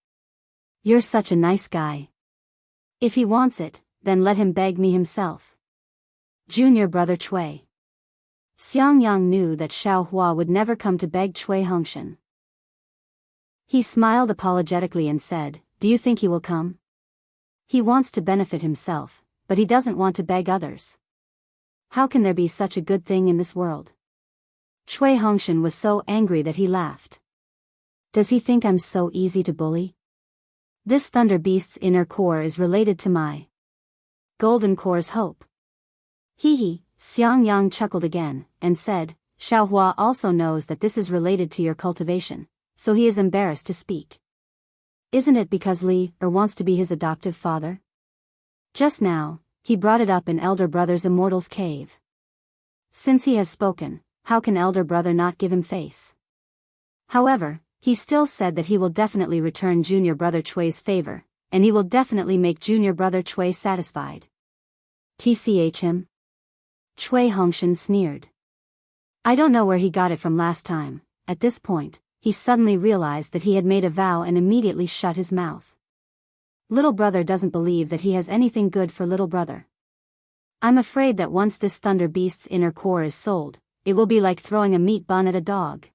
You're such a nice guy. If he wants it, then let him beg me himself. Junior brother Cui. Xiangyang knew that Xiaohua would never come to beg Cui Hongshan. He smiled apologetically and said, do you think he will come? He wants to benefit himself, but he doesn't want to beg others. How can there be such a good thing in this world? Cui Hongshan was so angry that he laughed. Does he think I'm so easy to bully? This thunder beast's inner core is related to my golden core's hope. Hee, Xiangyang chuckled again, and said, Xiaohua also knows that this is related to your cultivation, so he is embarrassed to speak. Isn't it because Li wants to be his adoptive father? Just now, he brought it up in elder brother's immortal's cave. Since he has spoken, how can elder brother not give him face? However, he still said that he will definitely return junior brother Cui's favor, and he will definitely make junior brother Cui satisfied. TCH him? Cui Hongshan sneered. I don't know where he got it from last time. At this point, he suddenly realized that he had made a vow and immediately shut his mouth. Little brother doesn't believe that he has anything good for little brother. I'm afraid that once this thunder beast's inner core is sold, it will be like throwing a meat bun at a dog.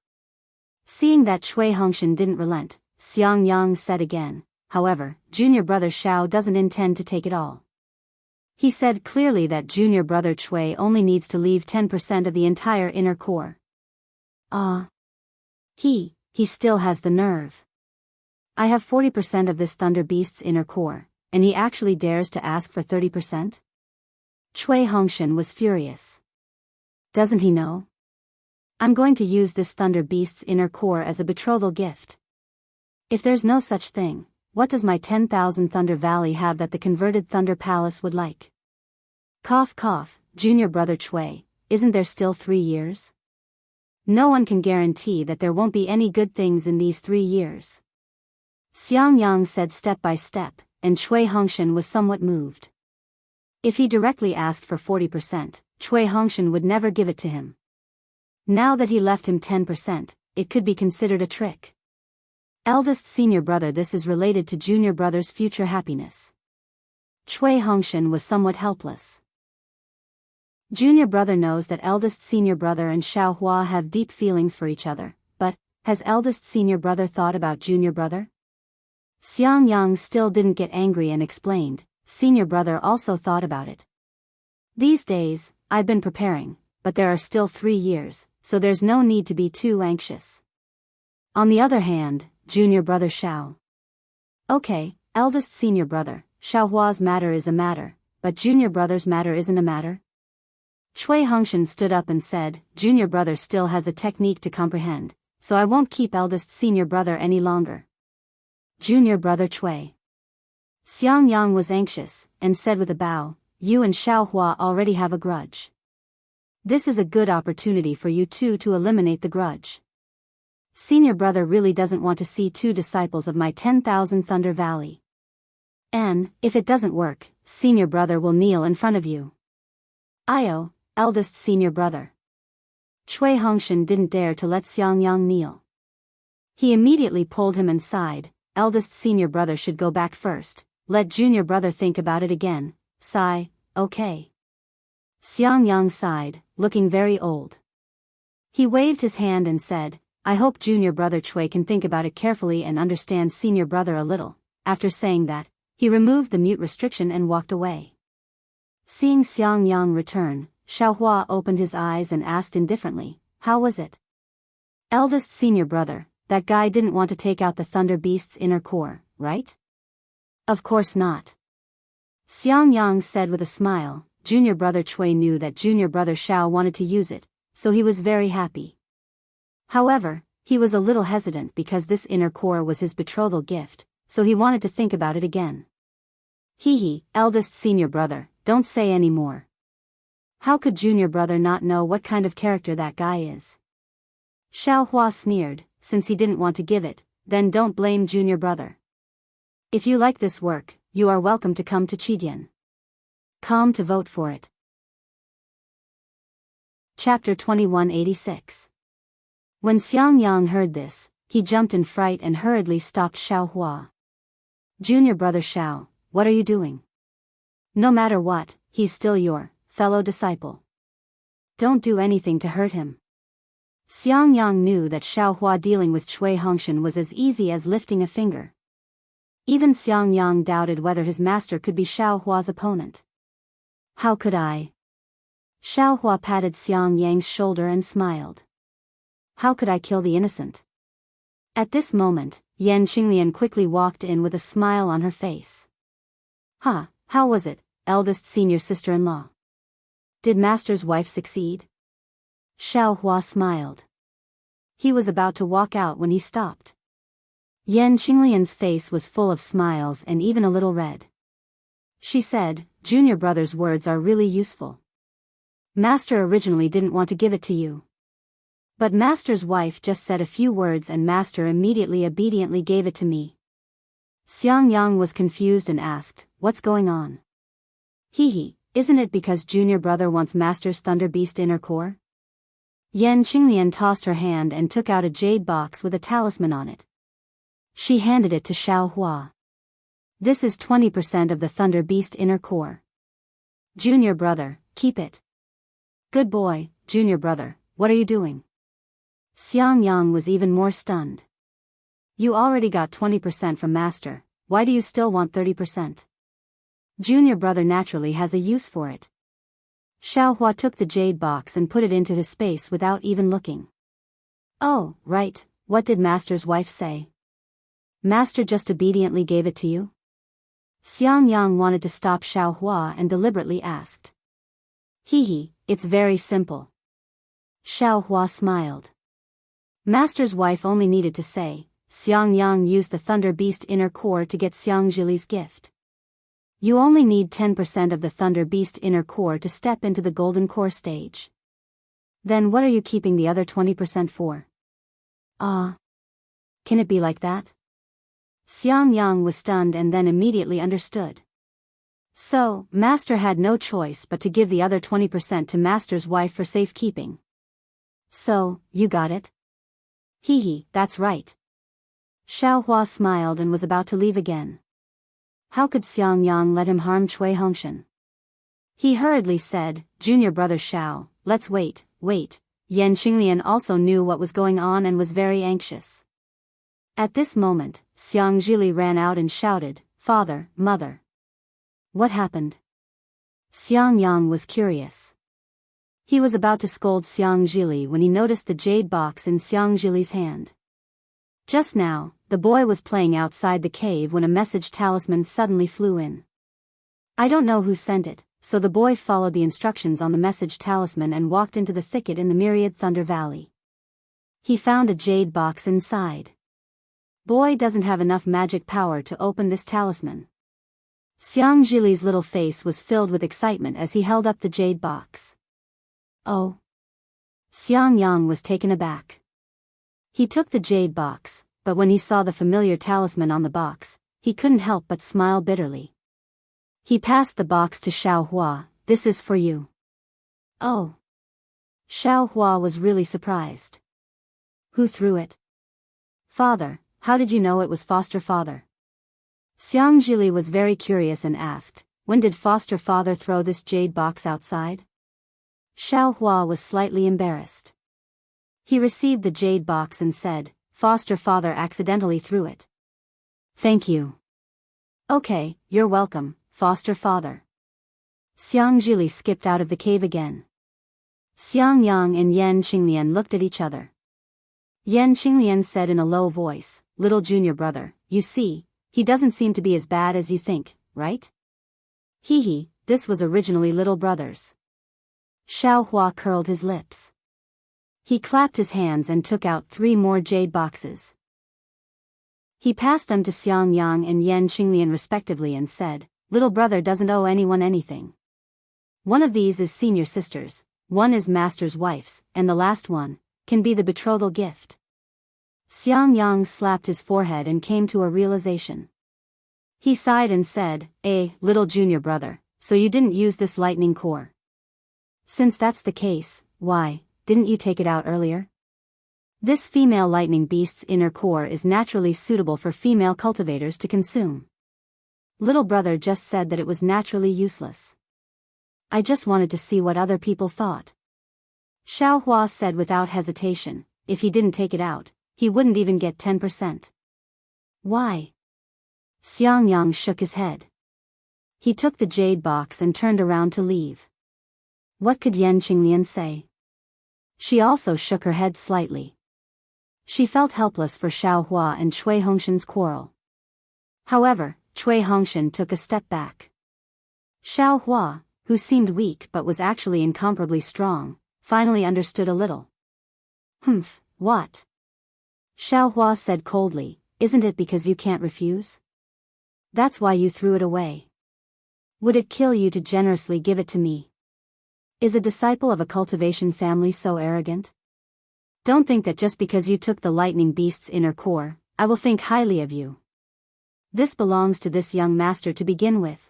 Seeing that Cui Hongshan didn't relent, Xiangyang said again, however, junior brother Xiao doesn't intend to take it all. He said clearly that junior brother Cui only needs to leave 10% of the entire inner core. He still has the nerve. I have 40% of this thunder beast's inner core, and he actually dares to ask for 30%? Cui Hongshan was furious. Doesn't he know? I'm going to use this thunder beast's inner core as a betrothal gift. If there's no such thing, what does my 10,000 Thunder Valley have that the converted Thunder Palace would like? Cough cough, junior brother Cui, isn't there still 3 years? No one can guarantee that there won't be any good things in these 3 years. Xiangyang said step by step, and Cui Hongshan was somewhat moved. If he directly asked for 40%, Cui Hongshan would never give it to him. Now that he left him 10%, it could be considered a trick. Eldest senior brother, this is related to junior brother's future happiness. Cui Hongshan was somewhat helpless. Junior brother knows that eldest senior brother and Xiaohua have deep feelings for each other, but, has eldest senior brother thought about junior brother? Xiangyang still didn't get angry and explained, senior brother also thought about it. These days, I've been preparing, but there are still 3 years, so there's no need to be too anxious. On the other hand, junior brother Xiao. Okay, eldest senior brother, Xiaohua's matter is a matter, but junior brother's matter isn't a matter? Cui Hongshan stood up and said, junior brother still has a technique to comprehend, so I won't keep eldest senior brother any longer. Junior brother Cui. Xiangyang was anxious, and said with a bow, you and Xiaohua already have a grudge. This is a good opportunity for you two to eliminate the grudge. Senior brother really doesn't want to see 2 disciples of my 10,000 Thunder Valley. And, if it doesn't work, senior brother will kneel in front of you. Io, eldest senior brother. Cui Hongshan didn't dare to let Xiangyang kneel. He immediately pulled him and sighed, eldest senior brother should go back first, let junior brother think about it again, sigh, okay. Xiangyang sighed, looking very old. He waved his hand and said, I hope junior brother Cui can think about it carefully and understand senior brother a little. After saying that, he removed the mute restriction and walked away. Seeing Xiangyang return, Xiaohua opened his eyes and asked indifferently, how was it? Eldest senior brother, that guy didn't want to take out the thunder beast's inner core, right? Of course not. Xiangyang said with a smile, junior brother Cui knew that junior brother Xiao wanted to use it, so he was very happy. However, he was a little hesitant because this inner core was his betrothal gift, so he wanted to think about it again. Hee, eldest senior brother, don't say any more. How could junior brother not know what kind of character that guy is? Xiaohua sneered, since he didn't want to give it, then don't blame junior brother. If you like this work, you are welcome to come to Chidian. Come to vote for it. Chapter 2186. When Xiangyang heard this, he jumped in fright and hurriedly stopped Xiaohua. Junior brother Xiao, what are you doing? No matter what, he's still your fellow disciple. Don't do anything to hurt him. Xiangyang knew that Xiaohua dealing with Cui Hongshan was as easy as lifting a finger. Even Xiangyang doubted whether his master could be Xiaohua's opponent. How could I? Xiaohua patted Xiangyang's shoulder and smiled. How could I kill the innocent? At this moment, Yan Qinglian quickly walked in with a smile on her face. Huh, how was it, eldest senior sister-in-law? Did master's wife succeed? Xiaohua smiled. He was about to walk out when he stopped. Yan Qinglian's face was full of smiles and even a little red. She said, Junior brother's words are really useful. Master originally didn't want to give it to you. But master's wife just said a few words and master immediately obediently gave it to me. Xiangyang was confused and asked, what's going on? Hee, isn't it because junior brother wants master's thunder beast inner core? Yan Qinglian tossed her hand and took out a jade box with a talisman on it. She handed it to Xiaohua. This is 20% of the thunder beast inner core. Junior brother, keep it. Good boy, junior brother, what are you doing? Xiangyang was even more stunned. You already got 20% from master, why do you still want 30%? Junior brother naturally has a use for it. Xiaohua took the jade box and put it into his space without even looking. Oh, right, what did master's wife say? Master just obediently gave it to you? Xiangyang wanted to stop Xiaohua and deliberately asked. Hee, it's very simple. Xiaohua smiled. Master's wife only needed to say, Xiangyang used the Thunder Beast inner core to get Xiangjili's gift. You only need 10% of the Thunder Beast inner core to step into the Golden Core stage. Then what are you keeping the other 20% for? Can it be like that? Xiangyang was stunned and then immediately understood. So, master had no choice but to give the other 20% to master's wife for safekeeping. So, you got it? Hee, that's right. Xiaohua smiled and was about to leave again. How could Xiangyang let him harm Cui Hongshan? He hurriedly said, Junior brother Xiao, let's wait. Yan Qinglian also knew what was going on and was very anxious. At this moment, Xiangjili ran out and shouted, Father, Mother. What happened? Xiangyang was curious. He was about to scold Xiangjili when he noticed the jade box in Xiangjili's hand. Just now, the boy was playing outside the cave when a message talisman suddenly flew in. I don't know who sent it, so the boy followed the instructions on the message talisman and walked into the thicket in the Myriad Thunder Valley. He found a jade box inside. Boy doesn't have enough magic power to open this talisman. Xiangjili's little face was filled with excitement as he held up the jade box. Oh. Xiangyang was taken aback. He took the jade box, but when he saw the familiar talisman on the box, he couldn't help but smile bitterly. He passed the box to Xiaohua, this is for you. Oh. Xiaohua was really surprised. Who threw it? Father, how did you know it was foster father? Xiangjili was very curious and asked, when did foster father throw this jade box outside? Xiaohua was slightly embarrassed. He received the jade box and said, foster father accidentally threw it. Thank you. Okay, you're welcome, foster father. Xiangjili skipped out of the cave again. Xiangyang and Yan Qinglian looked at each other. Yan Qinglian said in a low voice, little junior brother, you see, he doesn't seem to be as bad as you think, right? Hee, this was originally little brother's. Xiaohua curled his lips. He clapped his hands and took out 3 more jade boxes. He passed them to Xiangyang and Yan Qinglian respectively and said, little brother doesn't owe anyone anything. One of these is senior sister's, one is master's wife's, and the last one can be the betrothal gift. Xiangyang slapped his forehead and came to a realization. He sighed and said, little junior brother, so you didn't use this lightning core. Since that's the case, Why, didn't you take it out earlier? This female lightning beast's inner core is naturally suitable for female cultivators to consume. Little brother just said that it was naturally useless. I just wanted to see what other people thought. Xiaohua said without hesitation. If he didn't take it out, he wouldn't even get 10%. Why? Xiangyang shook his head. He took the jade box and turned around to leave. What could Yan Qinglian say? She also shook her head slightly. She felt helpless for Xiaohua and Cui Hongshan's quarrel. However, Cui Hongshan took a step back. Xiaohua, who seemed weak but was actually incomparably strong, finally understood a little. Humph, what? Xiaohua said coldly, isn't it because you can't refuse? That's why you threw it away. Would it kill you to generously give it to me? Is a disciple of a cultivation family so arrogant? Don't think that just because you took the lightning beast's inner core, I will think highly of you. This belongs to this young master to begin with.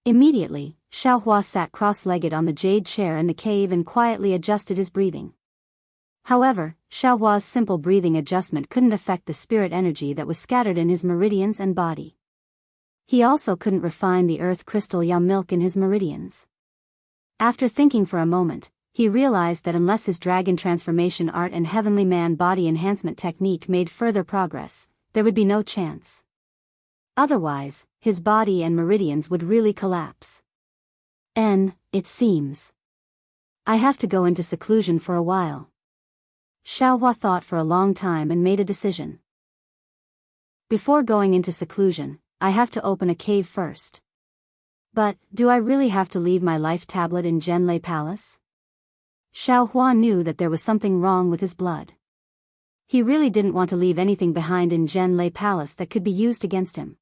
Immediately, Xiaohua sat cross-legged on the jade chair in the cave and quietly adjusted his breathing. However, Xiaohua's simple breathing adjustment couldn't affect the spirit energy that was scattered in his meridians and body. He also couldn't refine the earth crystal ya milk in his meridians. After thinking for a moment, he realized that unless his dragon transformation art and heavenly man body enhancement technique made further progress, there would be no chance. Otherwise, his body and meridians would really collapse. It seems. I have to go into seclusion for a while. Xiaohua thought for a long time and made a decision. Before going into seclusion, I have to open a cave first. But, do I really have to leave my life tablet in Zhenlei Palace? Xiaohua knew that there was something wrong with his blood. He really didn't want to leave anything behind in Zhenlei Palace that could be used against him.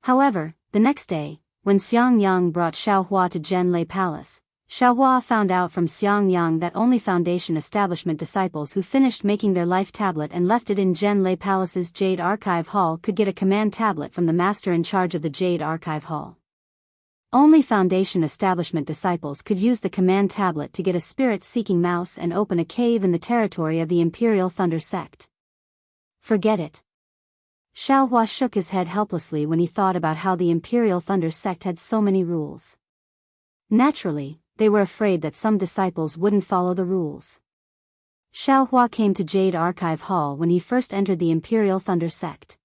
However, the next day, when Xiangyang brought Xiaohua to Zhenlei Palace, Xiaohua found out from Xiangyang that only Foundation Establishment disciples who finished making their life tablet and left it in Zhenlei Palace's Jade Archive Hall could get a command tablet from the master in charge of the Jade Archive Hall. Only Foundation Establishment disciples could use the command tablet to get a spirit-seeking mouse and open a cave in the territory of the Imperial Thunder Sect. Forget it. Xiaohua shook his head helplessly when he thought about how the Imperial Thunder Sect had so many rules. Naturally, they were afraid that some disciples wouldn't follow the rules. Xiaohua came to Jade Archive Hall when he first entered the Imperial Thunder Sect.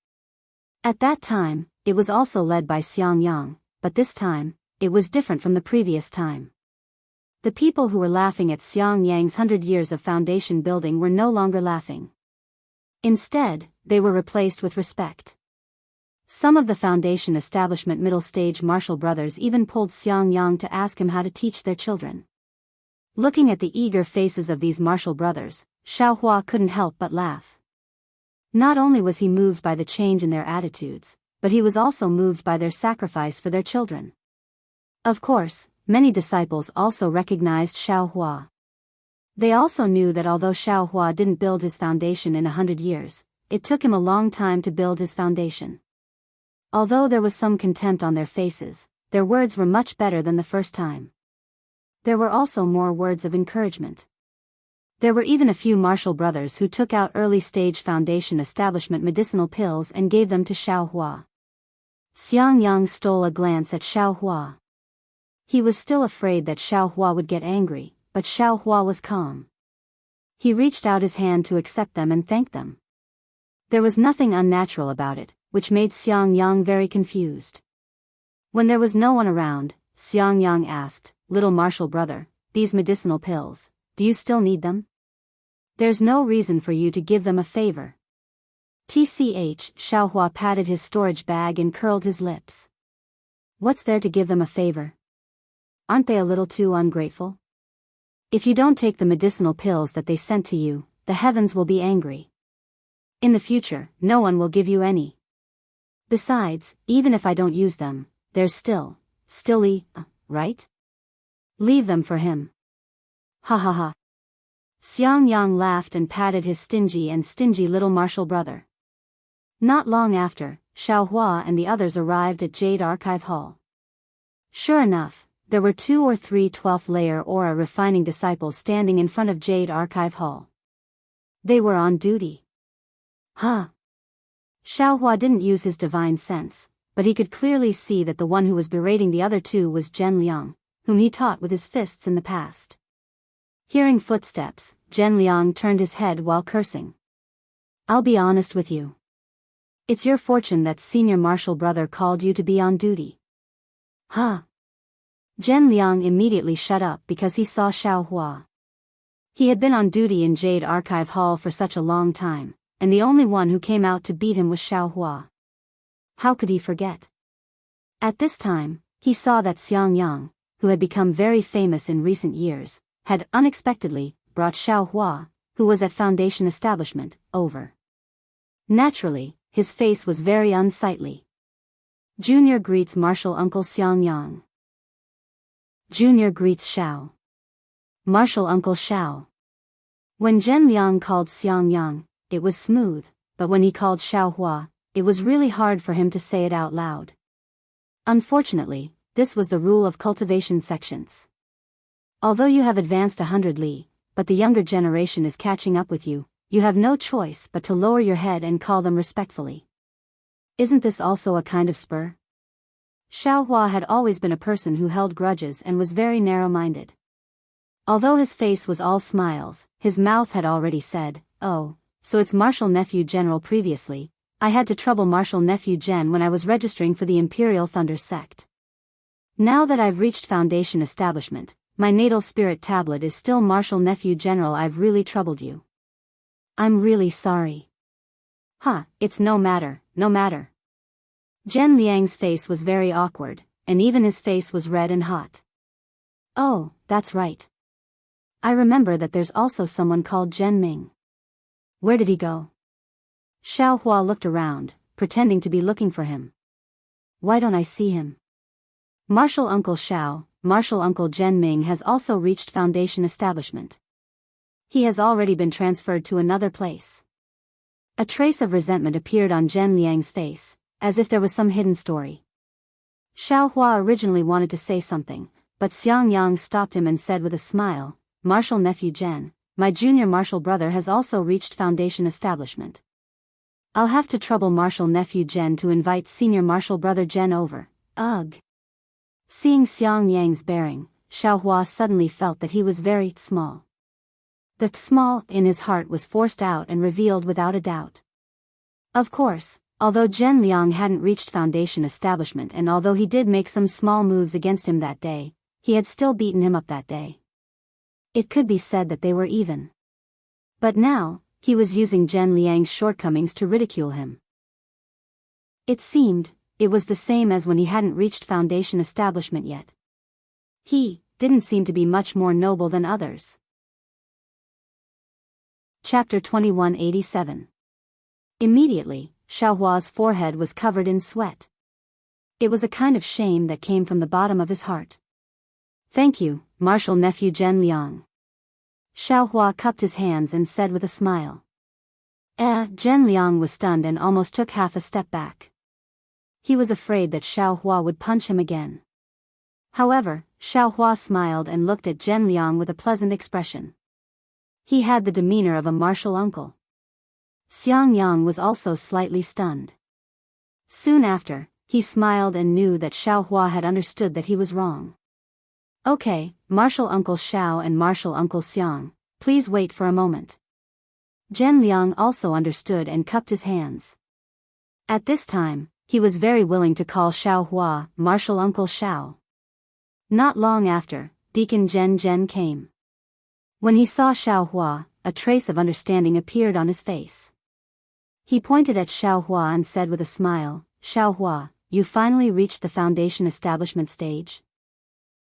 At that time, it was also led by Xiangyang, but this time, it was different from the previous time. The people who were laughing at Xiangyang's 100 years of foundation building were no longer laughing. Instead, they were replaced with respect. Some of the Foundation Establishment middle-stage martial brothers even pulled Xiangyang to ask him how to teach their children. Looking at the eager faces of these martial brothers, Xiaohua couldn't help but laugh. Not only was he moved by the change in their attitudes, but he was also moved by their sacrifice for their children. Of course, many disciples also recognized Xiaohua. They also knew that although Xiaohua didn't build his foundation in 100 years, it took him a long time to build his foundation. Although there was some contempt on their faces, their words were much better than the first time. There were also more words of encouragement. There were even a few martial brothers who took out early-stage Foundation Establishment medicinal pills and gave them to Xiaohua. Xiangyang stole a glance at Xiaohua. He was still afraid that Xiaohua would get angry, but Xiaohua was calm. He reached out his hand to accept them and thank them. There was nothing unnatural about it, which made Xiangyang very confused. When there was no one around, Xiangyang asked, "Little martial brother, these medicinal pills, do you still need them? There's no reason for you to give them a favor." Xiaohua patted his storage bag and curled his lips. What's there to give them a favor? Aren't they a little too ungrateful? If you don't take the medicinal pills that they sent to you, the heavens will be angry. In the future, no one will give you any. Besides, even if I don't use them, there's still, right? Leave them for him. Ha ha ha. Xiangyang laughed and patted his stingy little martial brother. Not long after, Xiaohua and the others arrived at Jade Archive Hall. Sure enough, There were 2 or 3 12th-layer aura refining disciples standing in front of Jade Archive Hall. They were on duty. Huh. Xiaohua didn't use his divine sense, but he could clearly see that the one who was berating the other 2 was Zhenliang, whom he taught with his fists in the past. Hearing footsteps, Zhenliang turned his head while cursing. I'll be honest with you. It's your fortune that senior martial brother called you to be on duty. Huh. Zhenliang immediately shut up because he saw Xiaohua. He had been on duty in Jade Archive Hall for such a long time, and the only one who came out to beat him was Xiaohua. How could he forget? At this time, he saw that Xiangyang, who had become very famous in recent years, had unexpectedly brought Xiaohua, who was at Foundation Establishment, over. Naturally, his face was very unsightly. Junior greets Martial Uncle Xiangyang. Junior greets Xiao. Martial Uncle Xiao. When Zhenliang called Xiangyang, it was smooth, but when he called Xiaohua, it was really hard for him to say it out loud. Unfortunately, this was the rule of cultivation sections. Although you have advanced 100 li, but the younger generation is catching up with you, you have no choice but to lower your head and call them respectfully. Isn't this also a kind of spur? Xiaohua had always been a person who held grudges and was very narrow-minded. Although his face was all smiles, his mouth had already said, "Oh, so it's Martial Nephew General previously. I had to trouble Martial Nephew Gen when I was registering for the Imperial Thunder Sect. Now that I've reached Foundation Establishment, my natal spirit tablet is still Martial Nephew General. I've really troubled you. I'm really sorry." Huh, it's no matter, no matter. Zhen Liang's face was very awkward, and even his face was red and hot. Oh, that's right. I remember that there's also someone called Zhen Ming. Where did he go? Xiaohua looked around, pretending to be looking for him. Why don't I see him? Martial Uncle Xiao, Martial Uncle Zhen Ming has also reached Foundation Establishment. He has already been transferred to another place. A trace of resentment appeared on Zhen Liang's face, as if there was some hidden story. Xiaohua originally wanted to say something, but Xiangyang stopped him and said with a smile, "Martial Nephew Zhen, my junior martial brother has also reached Foundation Establishment. I'll have to trouble Martial Nephew Zhen to invite senior martial brother Zhen over." Ugh. Seeing Xiangyang's bearing, Xiaohua suddenly felt that he was very small. The small in his heart was forced out and revealed without a doubt. Of course, although Zhen Liang hadn't reached Foundation Establishment and although he did make some small moves against him that day, he had still beaten him up that day. It could be said that they were even. But now, he was using Zhen Liang's shortcomings to ridicule him. It seemed, it was the same as when he hadn't reached Foundation Establishment yet. He didn't seem to be much more noble than others. Chapter 2187. Immediately, Xiaohua's forehead was covered in sweat. It was a kind of shame that came from the bottom of his heart. "Thank you, Martial Nephew Zhen Liang." Xiaohua cupped his hands and said with a smile. Zhen Liang was stunned and almost took half a step back. He was afraid that Xiaohua would punch him again. However, Xiaohua smiled and looked at Zhen Liang with a pleasant expression. He had the demeanor of a martial uncle. Xiangyang was also slightly stunned. Soon after, he smiled and knew that Xiaohua had understood that he was wrong. "Okay, Martial Uncle Xiao and Martial Uncle Xiang, please wait for a moment." Zhen Liang also understood and cupped his hands. At this time, he was very willing to call Xiaohua Martial Uncle Xiao. Not long after, Deacon Zhen came. When he saw Xiaohua, a trace of understanding appeared on his face. He pointed at Xiaohua and said with a smile, "Xiaohua, you finally reached the Foundation Establishment stage?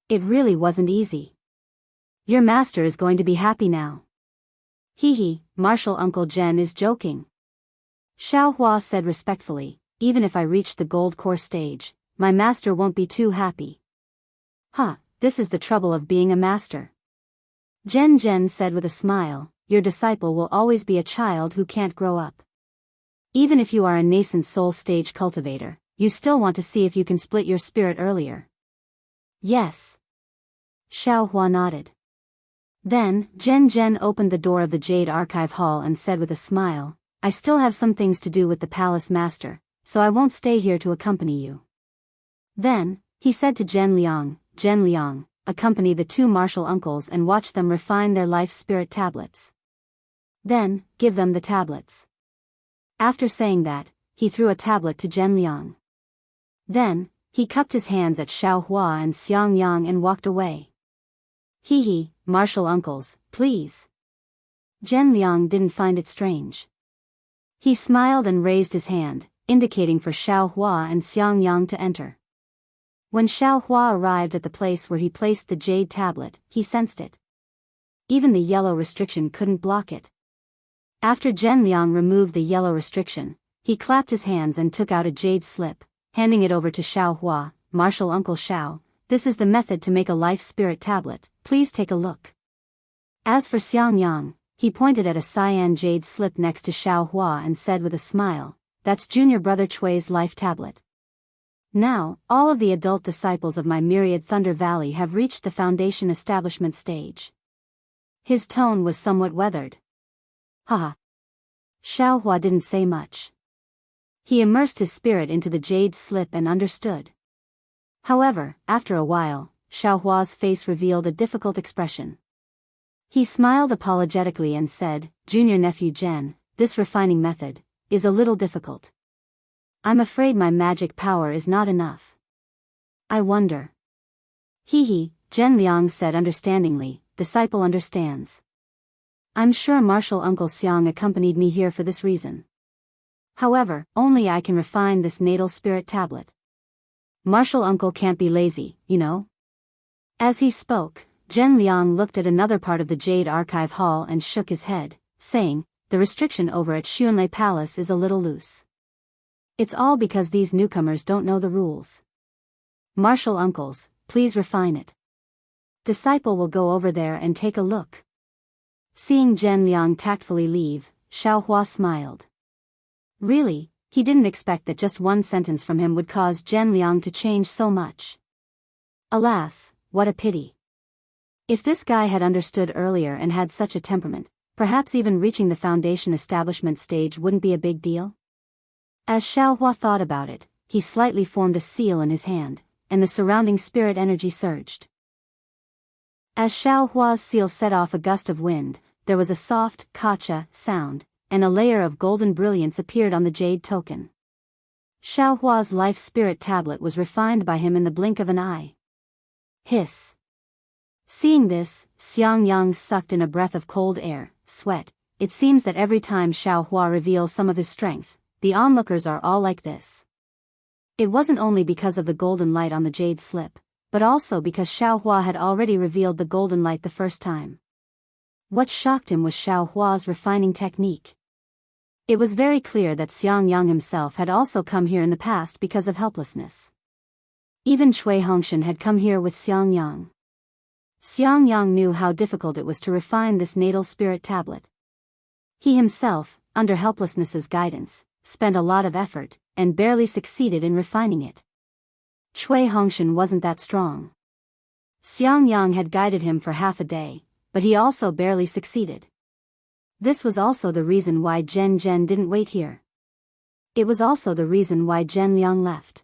It really wasn't easy. Your master is going to be happy now." "Hee, Martial Uncle Zhen is joking." Xiaohua said respectfully, "Even if I reach the gold core stage, my master won't be too happy." "Huh, this is the trouble of being a master." Zhen said with a smile, "Your disciple will always be a child who can't grow up. Even if you are a nascent soul stage cultivator, you still want to see if you can split your spirit earlier." "Yes. Xiaohua nodded. Then, Zhen opened the door of the Jade Archive Hall and said with a smile, I still have some things to do with the palace master, so I won't stay here to accompany you. Then, he said to Zhen Liang, accompany the two martial uncles and watch them refine their life spirit tablets. Then, give them the tablets. After saying that, he threw a tablet to Zhen Liang. Then, he cupped his hands at Xiaohua and Xiangyang and walked away. Hee, martial uncles, please. Zhen Liang didn't find it strange. He smiled and raised his hand, indicating for Xiaohua and Xiangyang to enter. When Xiaohua arrived at the place where he placed the jade tablet, he sensed it. Even the yellow restriction couldn't block it. After Zhen Liang removed the yellow restriction, he clapped his hands and took out a jade slip, handing it over to Xiaohua, Martial Uncle Xiao. This is the method to make a life spirit tablet, please take a look. As for Xiangyang, he pointed at a cyan jade slip next to Xiaohua and said with a smile, that's junior brother Chui's life tablet. Now, all of the adult disciples of my myriad Thunder Valley have reached the foundation establishment stage. His tone was somewhat weathered. Haha. Xiaohua didn't say much. He immersed his spirit into the jade slip and understood. However, after a while, Xiaohua's face revealed a difficult expression. He smiled apologetically and said, Junior nephew Zhen, this refining method is a little difficult. I'm afraid my magic power is not enough. I wonder. Zhen Liang said understandingly, disciple understands. I'm sure Martial Uncle Xiang accompanied me here for this reason. However, only I can refine this natal spirit tablet. Martial Uncle can't be lazy, you know? As he spoke, Zhen Liang looked at another part of the Jade Archive Hall and shook his head, saying, the restriction over at Xunlei Palace is a little loose. It's all because these newcomers don't know the rules. Martial uncles, please refine it. Disciple will go over there and take a look. Seeing Zhen Liang tactfully leave, Xiaohua smiled. Really, he didn't expect that just one sentence from him would cause Zhen Liang to change so much. Alas, what a pity. If this guy had understood earlier and had such a temperament, perhaps even reaching the foundation establishment stage wouldn't be a big deal. As Xiaohua thought about it, he slightly formed a seal in his hand, and the surrounding spirit energy surged. As Xiaohua's seal set off a gust of wind, there was a soft, kacha sound, and a layer of golden brilliance appeared on the jade token. Xiaohua's life spirit tablet was refined by him in the blink of an eye. Hiss. Seeing this, Xiangyang sucked in a breath of cold air, sweat. It seems that every time Xiaohua reveals some of his strength, the onlookers are all like this. It wasn't only because of the golden light on the jade slip, but also because Xiaohua had already revealed the golden light the first time. What shocked him was Xiaohua's refining technique. It was very clear that Xiangyang himself had also come here in the past because of helplessness. Even Cui Hongshan had come here with Xiangyang. Xiangyang knew how difficult it was to refine this natal spirit tablet. He himself, under helplessness's guidance, spent a lot of effort, and barely succeeded in refining it. Cui Hongshan wasn't that strong. Xiangyang had guided him for half a day, but he also barely succeeded. This was also the reason why Zhen didn't wait here. It was also the reason why Zhen Liang left.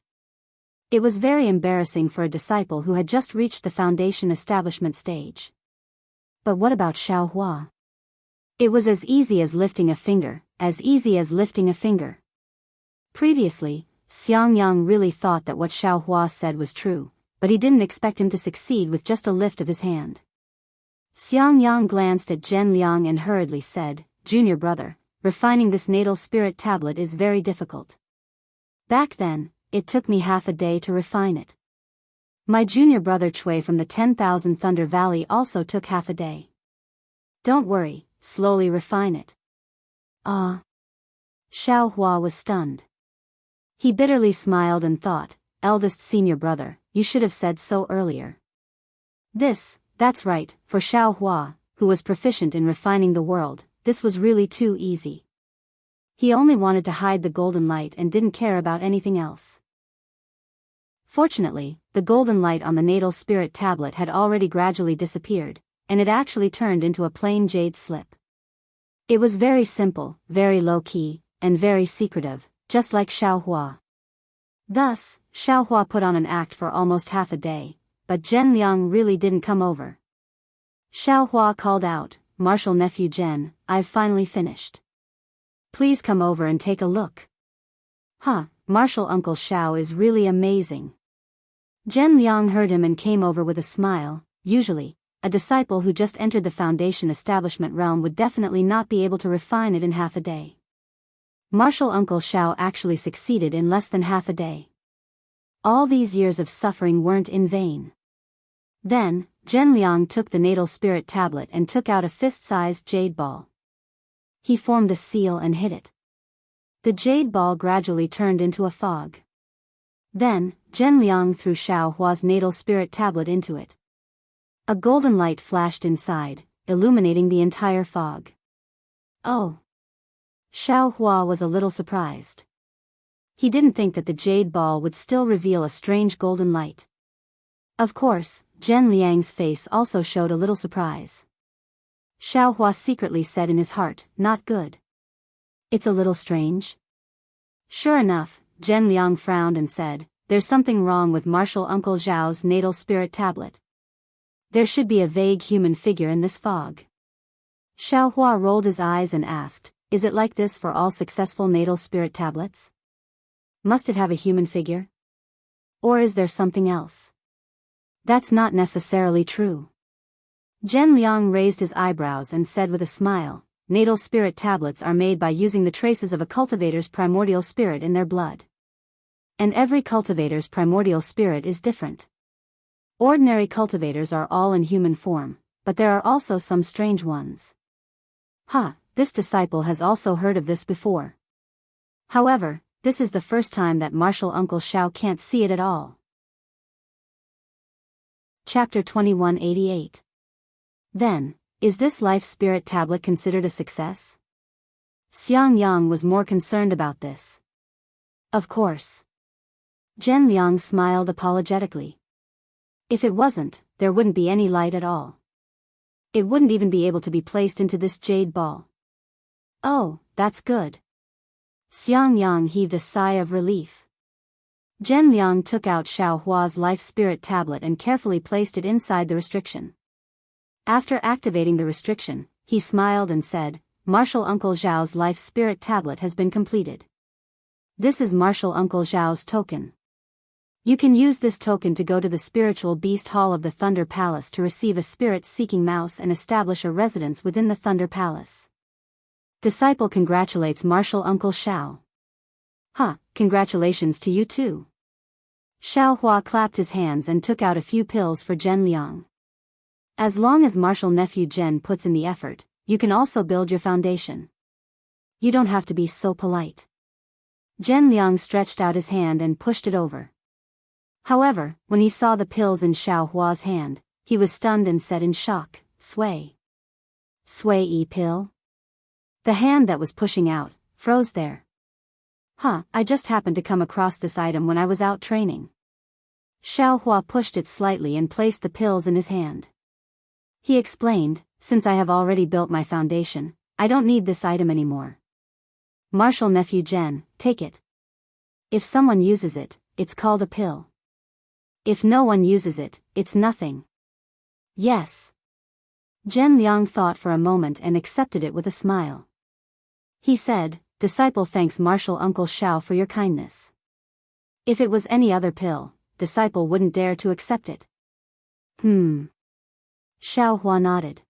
It was very embarrassing for a disciple who had just reached the foundation establishment stage. But what about Xiaohua? It was as easy as lifting a finger, as easy as lifting a finger. Previously, Xiangyang really thought that what Xiaohua said was true, but he didn't expect him to succeed with just a lift of his hand. Xiangyang glanced at Zhen Liang and hurriedly said, Junior brother, refining this natal spirit tablet is very difficult. Back then, it took me half a day to refine it. My junior brother Cui from the 10,000 Thunder Valley also took half a day. Don't worry, slowly refine it. Ah. Xiaohua was stunned. He bitterly smiled and thought, eldest senior brother, you should have said so earlier. That's right, for Xiaohua, who was proficient in refining the world, this was really too easy. He only wanted to hide the golden light and didn't care about anything else. Fortunately, the golden light on the natal spirit tablet had already gradually disappeared, and it actually turned into a plain jade slip. It was very simple, very low-key, and very secretive, just like Xiaohua. Thus, Xiaohua put on an act for almost half a day, but Zhen Liang really didn't come over. Xiaohua called out, "Martial nephew Zhen, I've finally finished. Please come over and take a look." "Huh, Martial Uncle Xiao is really amazing." Zhen Liang heard him and came over with a smile. Usually, a disciple who just entered the foundation establishment realm would definitely not be able to refine it in half a day. Martial Uncle Xiao actually succeeded in less than half a day. All these years of suffering weren't in vain. Then, Zhen Liang took the natal spirit tablet and took out a fist-sized jade ball. He formed a seal and hit it. The jade ball gradually turned into a fog. Then, Zhen Liang threw Xiaohua's natal spirit tablet into it. A golden light flashed inside, illuminating the entire fog. Oh! Xiaohua was a little surprised. He didn't think that the jade ball would still reveal a strange golden light. Of course, Zhen Liang's face also showed a little surprise. Xiaohua secretly said in his heart, "Not good. It's a little strange." Sure enough, Zhen Liang frowned and said, "There's something wrong with Martial Uncle Zhao's natal spirit tablet. There should be a vague human figure in this fog." Xiaohua rolled his eyes and asked, "Is it like this for all successful natal spirit tablets? Must it have a human figure? Or is there something else?" "That's not necessarily true." Zhen Liang raised his eyebrows and said with a smile, "Natal spirit tablets are made by using the traces of a cultivator's primordial spirit in their blood. And every cultivator's primordial spirit is different. Ordinary cultivators are all in human form, but there are also some strange ones." This disciple has also heard of this before. However, this is the first time that Martial Uncle Xiao can't see it at all. Chapter 2188. Then, is this life spirit tablet considered a success? Xiang Yang was more concerned about this. Of course. Zhen Liang smiled apologetically. If it wasn't, there wouldn't be any light at all. It wouldn't even be able to be placed into this jade ball. Oh, that's good. Xiang Yang heaved a sigh of relief. Zhen Liang took out Xiaohua's life spirit tablet and carefully placed it inside the restriction. After activating the restriction, he smiled and said, "Martial Uncle Zhao's life spirit tablet has been completed. This is Martial Uncle Zhao's token. You can use this token to go to the spiritual beast hall of the Thunder Palace to receive a spirit-seeking mouse and establish a residence within the Thunder Palace." Disciple congratulates Martial Uncle Xiao. Congratulations to you too. Xiaohua clapped his hands and took out a few pills for Zhen Liang. As long as Martial nephew Zhen puts in the effort, you can also build your foundation. You don't have to be so polite. Zhen Liang stretched out his hand and pushed it over. However, when he saw the pills in Xiaohua's hand, he was stunned and said in shock, "Sway. Sway-y pill?" The hand that was pushing out froze there. I just happened to come across this item when I was out training." Xiaohua pushed it slightly and placed the pills in his hand. He explained, "Since I have already built my foundation, I don't need this item anymore. Martial nephew Zhen, take it. If someone uses it, it's called a pill. If no one uses it, it's nothing." "Yes." Zhen Liang thought for a moment and accepted it with a smile. He said, "Disciple thanks Martial Uncle Xiao for your kindness. If it was any other pill, disciple wouldn't dare to accept it." Xiaohua nodded.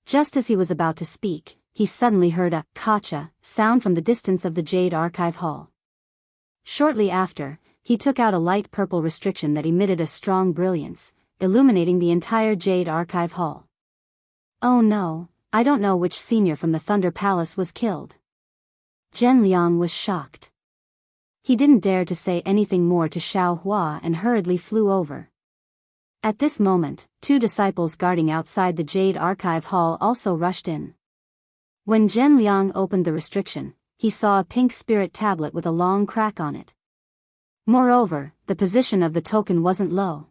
Just as he was about to speak, he suddenly heard a "kacha" sound from the distance of the Jade Archive Hall. Shortly after, he took out a light purple restriction that emitted a strong brilliance, illuminating the entire Jade Archive Hall. "Oh no, I don't know which senior from the Thunder Palace was killed." Zhen Liang was shocked. He didn't dare to say anything more to Xiaohua and hurriedly flew over. At this moment, two disciples guarding outside the Jade Archive Hall also rushed in. When Zhen Liang opened the restriction, he saw a pink spirit tablet with a long crack on it. Moreover, the position of the token wasn't low.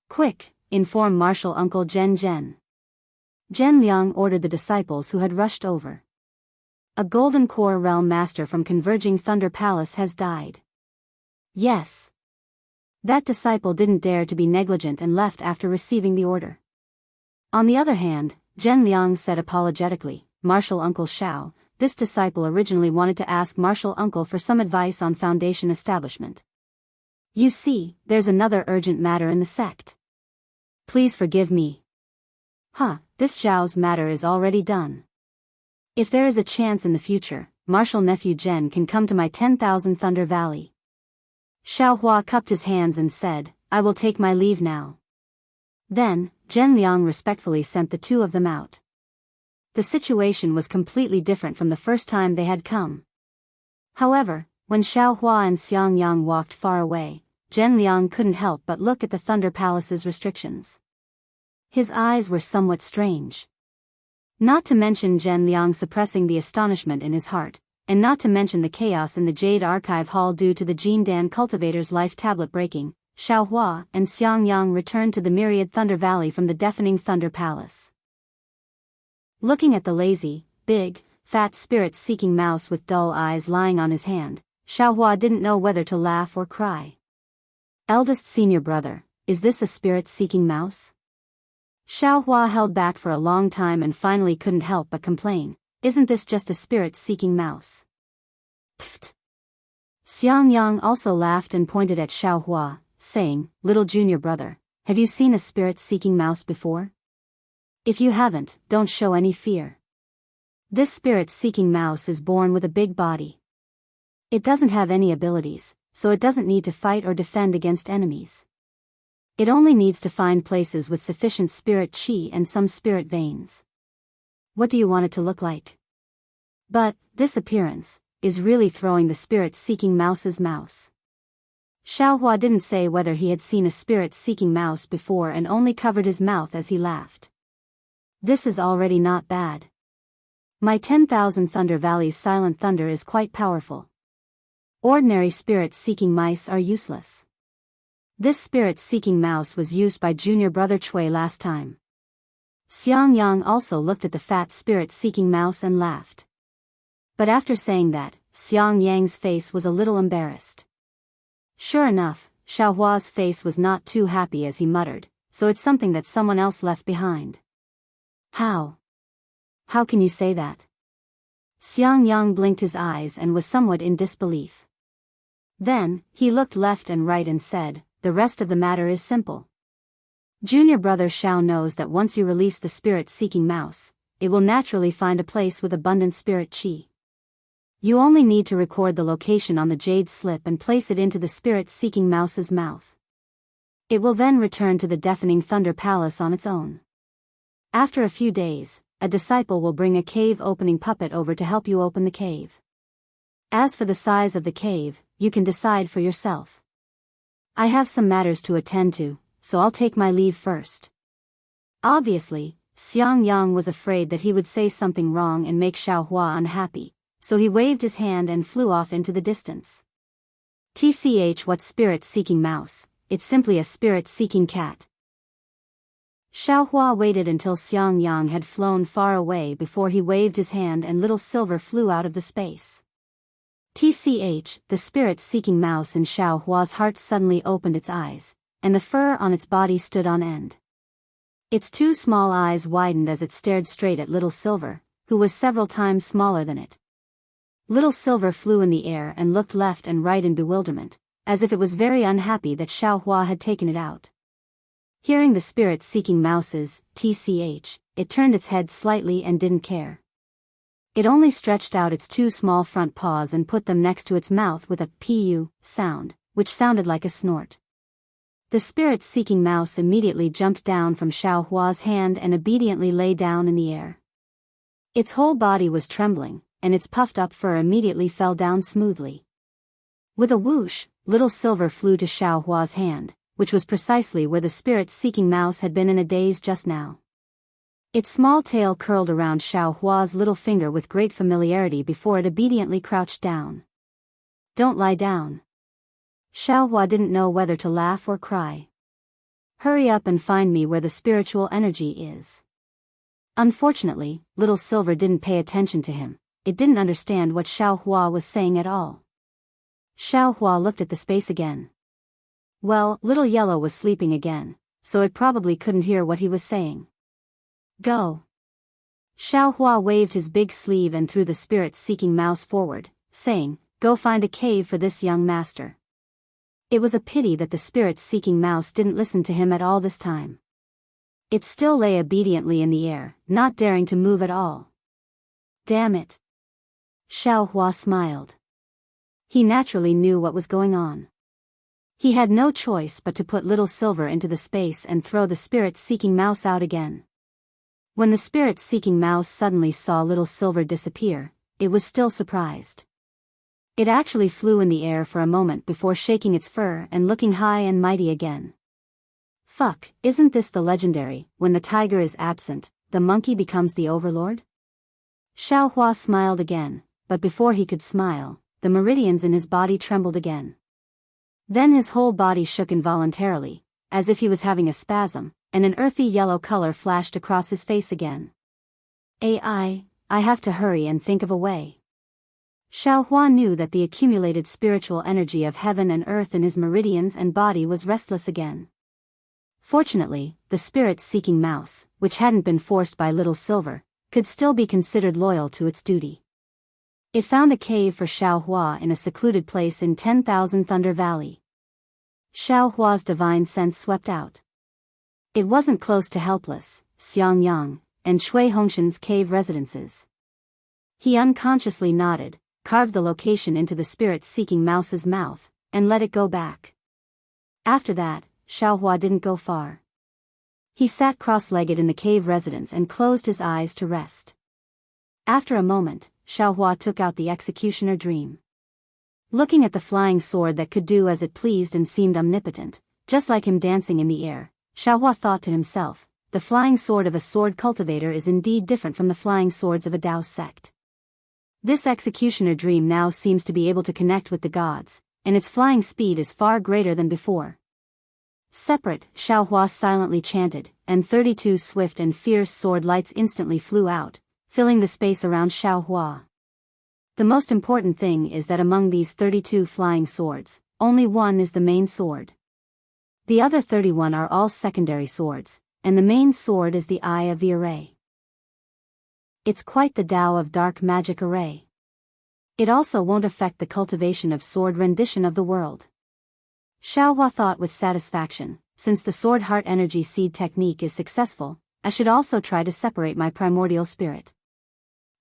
Quick, inform Martial Uncle Zhen Zhen. Zhen Liang ordered the disciples who had rushed over. A Golden Core Realm Master from Converging Thunder Palace has died. Yes. That disciple didn't dare to be negligent and left after receiving the order. On the other hand, Zhen Liang said apologetically, Martial Uncle Shao, this disciple originally wanted to ask Martial Uncle for some advice on Foundation establishment. You see, there's another urgent matter in the sect. Please forgive me. This Zhao's matter is already done. If there is a chance in the future, Martial Nephew Zhen can come to my 10,000 Thunder Valley. Xiaohua cupped his hands and said, I will take my leave now. Then, Zhen Liang respectfully sent the two of them out. The situation was completely different from the first time they had come. However, when Xiaohua and Xiangyang walked far away, Zhen Liang couldn't help but look at the Thunder Palace's restrictions. His eyes were somewhat strange. Not to mention Zhen Liang suppressing the astonishment in his heart, and not to mention the chaos in the Jade Archive Hall due to the Jindan Cultivator's life tablet breaking, Xiaohua and Xiangyang returned to the Myriad Thunder Valley from the deafening Thunder Palace. Looking at the lazy, big, fat spirit-seeking mouse with dull eyes lying on his hand, Xiaohua didn't know whether to laugh or cry. Eldest senior brother, is this a spirit-seeking mouse? Xiaohua held back for a long time and finally couldn't help but complain, isn't this just a spirit-seeking mouse? Pfft. Xiangyang also laughed and pointed at Xiaohua, saying, little junior brother, have you seen a spirit-seeking mouse before? If you haven't, don't show any fear. This spirit-seeking mouse is born with a big body. It doesn't have any abilities, so it doesn't need to fight or defend against enemies. It only needs to find places with sufficient spirit chi and some spirit veins. What do you want it to look like? But, this appearance, is really throwing the spirit-seeking mouse's mouse. Xiaohua didn't say whether he had seen a spirit-seeking mouse before and only covered his mouth as he laughed. This is already not bad. My 10,000 Thunder Valley's silent thunder is quite powerful. Ordinary spirit-seeking mice are useless. This spirit-seeking mouse was used by junior brother Cui last time. Xiangyang also looked at the fat spirit-seeking mouse and laughed. But after saying that, Xiangyang's face was a little embarrassed. Sure enough, Xiaohua's face was not too happy as he muttered, so it's something that someone else left behind. How? How can you say that? Xiangyang blinked his eyes and was somewhat in disbelief. Then, he looked left and right and said, the rest of the matter is simple. Junior brother Xiao knows that once you release the spirit-seeking mouse, it will naturally find a place with abundant spirit chi. You only need to record the location on the jade slip and place it into the spirit-seeking mouse's mouth. It will then return to the deafening Thunder Palace on its own. After a few days, a disciple will bring a cave-opening puppet over to help you open the cave. As for the size of the cave, you can decide for yourself. I have some matters to attend to, so I'll take my leave first. Obviously, Xiangyang was afraid that he would say something wrong and make Xiaohua unhappy, so he waved his hand and flew off into the distance. TCH, what spirit-seeking mouse, it's simply a spirit-seeking cat. Xiaohua waited until Xiangyang had flown far away before he waved his hand and little silver flew out of the space. TCH, the spirit-seeking mouse in Xiaohua's heart suddenly opened its eyes, and the fur on its body stood on end. Its two small eyes widened as it stared straight at Little Silver, who was several times smaller than it. Little Silver flew in the air and looked left and right in bewilderment, as if it was very unhappy that Xiaohua had taken it out. Hearing the spirit-seeking mouse's TCH, it turned its head slightly and didn't care. It only stretched out its two small front paws and put them next to its mouth with a pu sound, which sounded like a snort. The spirit-seeking mouse immediately jumped down from Xiaohua's hand and obediently lay down in the air. Its whole body was trembling, and its puffed-up fur immediately fell down smoothly. With a whoosh, Little Silver flew to Xiaohua's hand, which was precisely where the spirit-seeking mouse had been in a daze just now. Its small tail curled around Xiaohua's little finger with great familiarity before it obediently crouched down. Don't lie down. Xiaohua didn't know whether to laugh or cry. Hurry up and find me where the spiritual energy is. Unfortunately, Little Silver didn't pay attention to him. It didn't understand what Xiaohua was saying at all. Xiaohua looked at the space again. Well, Little Yellow was sleeping again, so it probably couldn't hear what he was saying. Go. Xiaohua waved his big sleeve and threw the spirit-seeking mouse forward, saying, Go find a cave for this young master. It was a pity that the spirit-seeking mouse didn't listen to him at all this time. It still lay obediently in the air, not daring to move at all. Damn it. Xiaohua smiled. He naturally knew what was going on. He had no choice but to put Little Silver into the space and throw the spirit-seeking mouse out again. When the spirit-seeking mouse suddenly saw Little Silver disappear, it was still surprised. It actually flew in the air for a moment before shaking its fur and looking high and mighty again. Fuck, isn't this the legendary, when the tiger is absent, the monkey becomes the overlord? Xiaohua smiled again, but before he could smile, the meridians in his body trembled again. Then his whole body shook involuntarily, as if he was having a spasm, and an earthy yellow color flashed across his face again. I have to hurry and think of a way. Xiaohua knew that the accumulated spiritual energy of heaven and earth in his meridians and body was restless again. Fortunately, the spirit-seeking mouse, which hadn't been forced by Little Silver, could still be considered loyal to its duty. It found a cave for Xiaohua in a secluded place in 10,000 Thunder Valley. Xiaohua's divine sense swept out. It wasn't close to Helpless, Xiangyang, and Shui Hongshan's cave residences. He unconsciously nodded, carved the location into the spirit-seeking mouse's mouth, and let it go back. After that, Xiaohua didn't go far. He sat cross-legged in the cave residence and closed his eyes to rest. After a moment, Xiaohua took out the executioner dream. Looking at the flying sword that could do as it pleased and seemed omnipotent, just like him dancing in the air, Xiaohua thought to himself, the flying sword of a sword cultivator is indeed different from the flying swords of a Daoist sect. This executioner dream now seems to be able to connect with the gods, and its flying speed is far greater than before. Separate, Xiaohua silently chanted, and 32 swift and fierce sword lights instantly flew out, filling the space around Xiaohua. The most important thing is that among these 32 flying swords, only one is the main sword. The other 31 are all secondary swords, and the main sword is the eye of the array. It's quite the Tao of dark magic array. It also won't affect the cultivation of sword rendition of the world. Xiaohua thought with satisfaction, since the sword heart energy seed technique is successful, I should also try to separate my primordial spirit.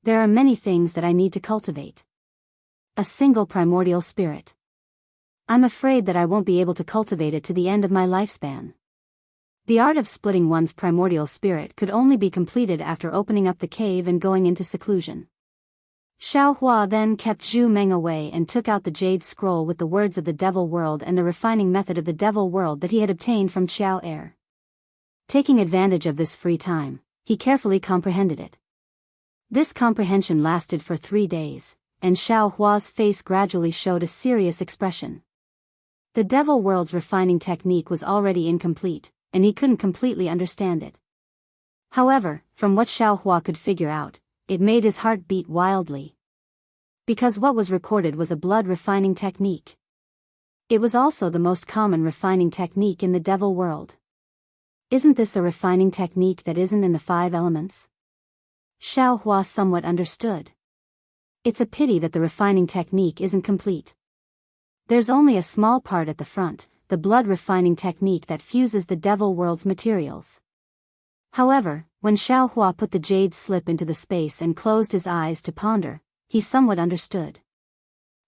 There are many things that I need to cultivate. A single primordial spirit. I'm afraid that I won't be able to cultivate it to the end of my lifespan. The art of splitting one's primordial spirit could only be completed after opening up the cave and going into seclusion. Xiaohua then kept Zhu Meng away and took out the jade scroll with the words of the devil world and the refining method of the devil world that he had obtained from Qiao Er. Taking advantage of this free time, he carefully comprehended it. This comprehension lasted for 3 days, and Xiaohua's face gradually showed a serious expression. The devil world's refining technique was already incomplete, and he couldn't completely understand it. However, from what Xiaohua could figure out, it made his heart beat wildly. Because what was recorded was a blood refining technique. It was also the most common refining technique in the devil world. Isn't this a refining technique that isn't in the 5 elements? Xiaohua somewhat understood. It's a pity that the refining technique isn't complete. There's only a small part at the front, the blood refining technique that fuses the devil world's materials. However, when Xiaohua put the jade slip into the space and closed his eyes to ponder, he somewhat understood.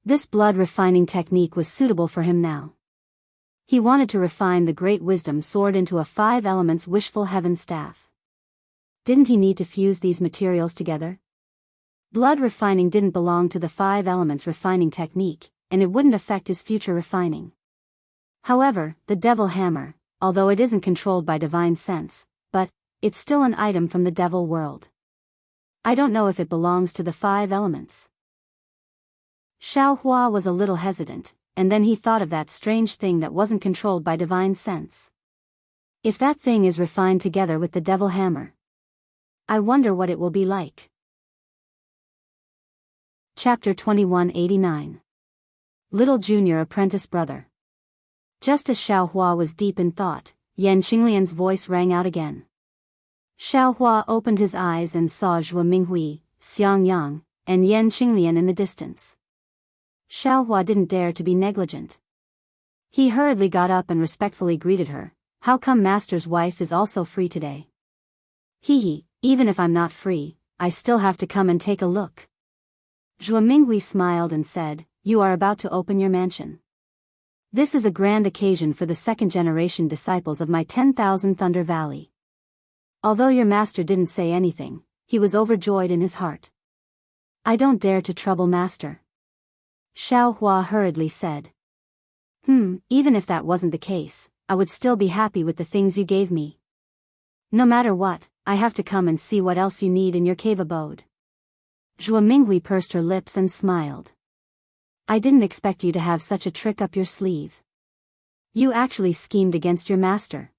This blood refining technique was suitable for him now. He wanted to refine the great wisdom sword into a 5 elements wishful heaven staff. Didn't he need to fuse these materials together? Blood refining didn't belong to the 5 elements refining technique, and it wouldn't affect his future refining. However, the devil hammer, although it isn't controlled by divine sense, but it's still an item from the devil world. I don't know if it belongs to the 5 elements. Xiao Hua was a little hesitant, and then he thought of that strange thing that wasn't controlled by divine sense. If that thing is refined together with the devil hammer, I wonder what it will be like. Chapter 2189. Little Junior Apprentice Brother. Just as Xiao Hua was deep in thought, Yan Qinglian's voice rang out again. Xiao Hua opened his eyes and saw Zhuo Minghui, Xiang Yang, and Yan Qinglian in the distance. Xiao Hua didn't dare to be negligent. He hurriedly got up and respectfully greeted her. How come Master's wife is also free today? Hee, even if I'm not free, I still have to come and take a look. Zhuo Minghui smiled and said, You are about to open your mansion. This is a grand occasion for the second-generation disciples of my 10,000 Thunder Valley. Although your master didn't say anything, he was overjoyed in his heart. I don't dare to trouble Master. Xiao Hua hurriedly said. Even if that wasn't the case, I would still be happy with the things you gave me. No matter what, I have to come and see what else you need in your cave abode. Zhuo Minghui pursed her lips and smiled. I didn't expect you to have such a trick up your sleeve. You actually schemed against your master.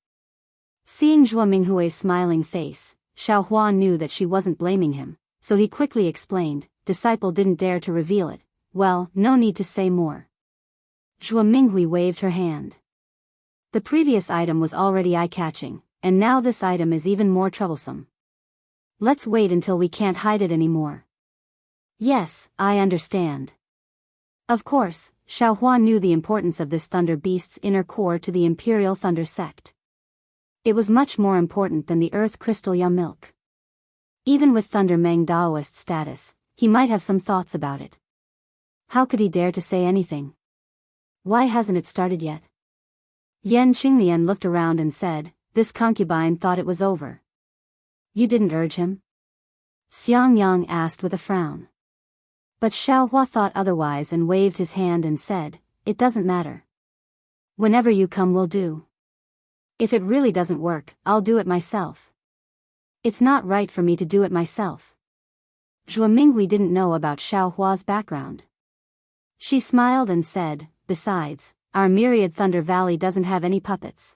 Seeing Zhuo Minghui's smiling face, Xiao Hua knew that she wasn't blaming him, so he quickly explained, Disciple didn't dare to reveal it. Well, no need to say more. Zhuo Minghui waved her hand. The previous item was already eye-catching, and now this item is even more troublesome. Let's wait until we can't hide it anymore. Yes, I understand. Of course, Xiao Hua knew the importance of this thunder beast's inner core to the Imperial Thunder Sect. It was much more important than the Earth Crystal Ya milk. Even with Thunder Meng Daoist status, he might have some thoughts about it. How could he dare to say anything? Why hasn't it started yet? Yan Qinglian looked around and said, This concubine thought it was over. You didn't urge him? Xiang Yang asked with a frown. But Xiao Hua thought otherwise and waved his hand and said, It doesn't matter. Whenever you come will do. If it really doesn't work, I'll do it myself. It's not right for me to do it myself. Zhuo Minghui didn't know about Xiao Hua's background. She smiled and said, Besides, our myriad Thunder Valley doesn't have any puppets.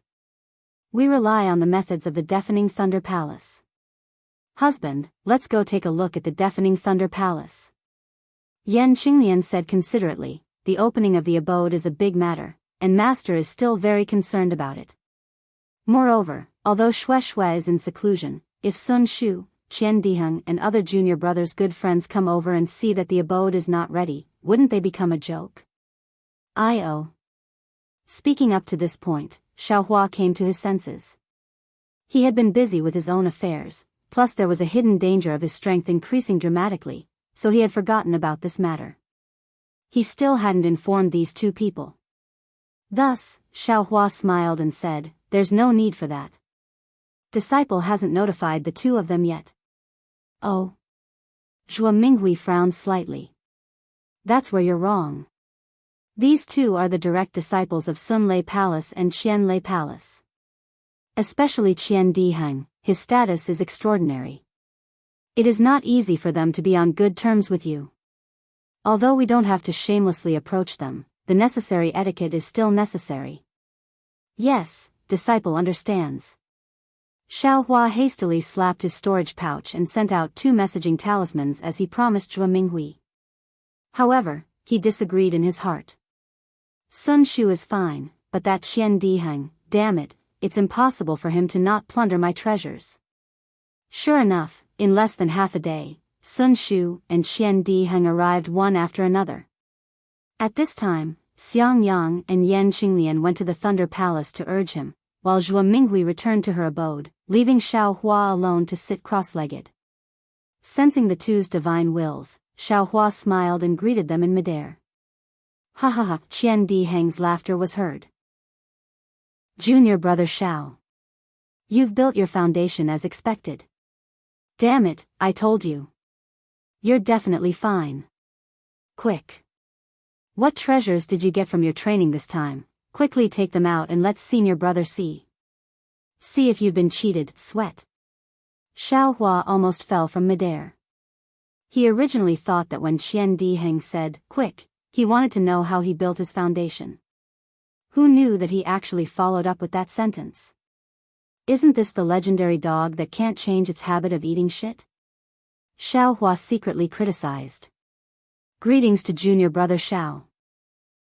We rely on the methods of the Deafening Thunder Palace. Husband, let's go take a look at the Deafening Thunder Palace. Yan Qinglian said considerately, the opening of the abode is a big matter, and Master is still very concerned about it. Moreover, although Xue Xue is in seclusion, if Sun Shu, Qian Diheng and other junior brothers' good friends come over and see that the abode is not ready, wouldn't they become a joke? Speaking up to this point, Xiao Hua came to his senses. He had been busy with his own affairs, plus there was a hidden danger of his strength increasing dramatically, so he had forgotten about this matter. He still hadn't informed these two people. Thus, Xiao Hua smiled and said, There's no need for that. Disciple hasn't notified the two of them yet. Oh. Zhuo Minghui frowned slightly. That's where you're wrong. These two are the direct disciples of Sun Lei Palace and Qian Lei Palace. Especially Qian Diheng, his status is extraordinary. It is not easy for them to be on good terms with you. Although we don't have to shamelessly approach them, the necessary etiquette is still necessary. Yes, disciple understands. Xiao Hua hastily slapped his storage pouch and sent out 2 messaging talismans as he promised Zhuo Minghui. However, he disagreed in his heart. Sun Shu is fine, but that Qian Diheng, damn it, it's impossible for him to not plunder my treasures. Sure enough, in less than half a day, Sun Shu and Qian Diheng arrived one after another. At this time, Xiang Yang and Yan Qinglian went to the Thunder Palace to urge him, while Zhuo Minghui returned to her abode, leaving Xiao Hua alone to sit cross-legged. Sensing the two's divine wills, Xiao Hua smiled and greeted them in midair. Ha ha ha, Qian Diheng's laughter was heard. Junior brother Xiao. You've built your foundation as expected. Damn it, I told you. You're definitely fine. Quick. What treasures did you get from your training this time? Quickly take them out and let's senior brother see. See if you've been cheated, sweat. Xiao Hua almost fell from midair. He originally thought that when Qian Diheng said, quick, He wanted to know how he built his foundation. Who knew that he actually followed up with that sentence? Isn't this the legendary dog that can't change its habit of eating shit? Xiaohua secretly criticized. Greetings to junior brother Xiao.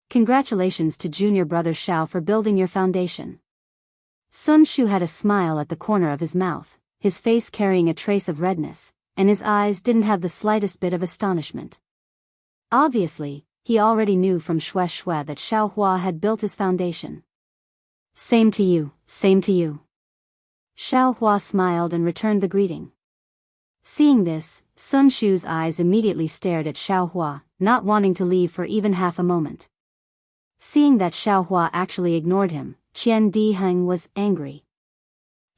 Congratulations to junior brother Xiao for building your foundation. Sun Shu had a smile at the corner of his mouth, his face carrying a trace of redness, and his eyes didn't have the slightest bit of astonishment. Obviously, he already knew from Shui that Xiaohua had built his foundation. Same to you, same to you. Xiaohua smiled and returned the greeting. Seeing this, Sun Shu's eyes immediately stared at Xiaohua, not wanting to leave for even half a moment. Seeing that Xiaohua actually ignored him, Qian Diheng was angry.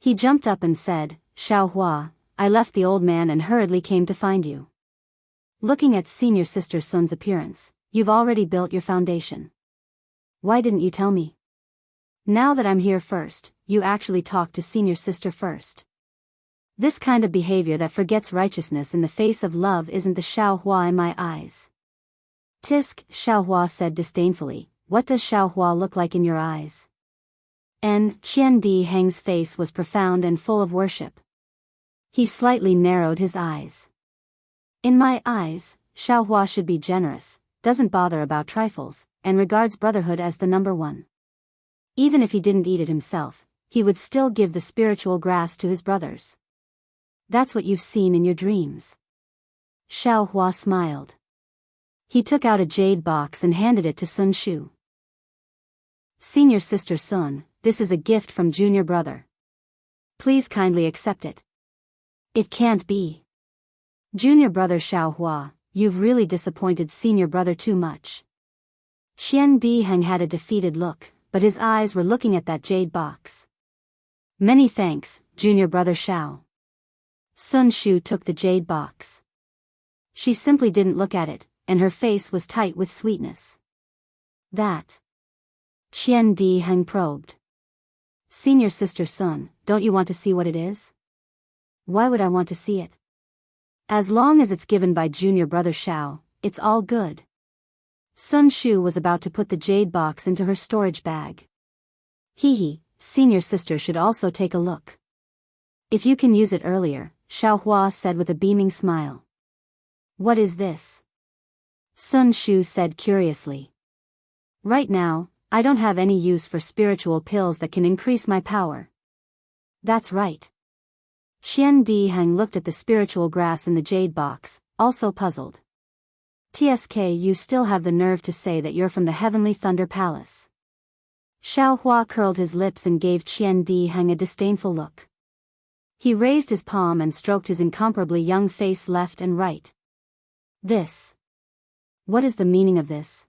He jumped up and said, Xiaohua, I left the old man and hurriedly came to find you. Looking at senior sister Sun's appearance, you've already built your foundation. Why didn't you tell me? Now that I'm here first, you actually talked to senior sister first. This kind of behavior that forgets righteousness in the face of love isn't the Xiaohua in my eyes. Tisk, Xiaohua said disdainfully, what does Xiaohua look like in your eyes? And Qian Diheng's face was profound and full of worship. He slightly narrowed his eyes. In my eyes, Xiaohua should be generous, doesn't bother about trifles, and regards brotherhood as the number one. Even if he didn't eat it himself, he would still give the spiritual grass to his brothers. That's what you've seen in your dreams. Xiaohua smiled. He took out a jade box and handed it to Sun Shu. Senior sister Sun, this is a gift from junior brother. Please kindly accept it. It can't be. Junior brother Xiaohua, you've really disappointed senior brother too much. Qian Diheng had a defeated look, but his eyes were looking at that jade box. Many thanks, junior brother Xiao. Sun Shu took the jade box. She simply didn't look at it, and her face was tight with sweetness. That. Qian Diheng probed. Senior sister Sun, don't you want to see what it is? Why would I want to see it? As long as it's given by junior brother Xiao, it's all good. Sun Shu was about to put the jade box into her storage bag. Hee, senior sister should also take a look. If you can use it earlier, Xiaohua said with a beaming smile. What is this? Sun Shu said curiously. Right now, I don't have any use for spiritual pills that can increase my power. That's right. Qian Diheng looked at the spiritual grass in the jade box, also puzzled. TSK, you still have the nerve to say that you're from the Heavenly Thunder Palace. Xiaohua curled his lips and gave Qian Diheng a disdainful look. He raised his palm and stroked his incomparably young face left and right. This. What is the meaning of this?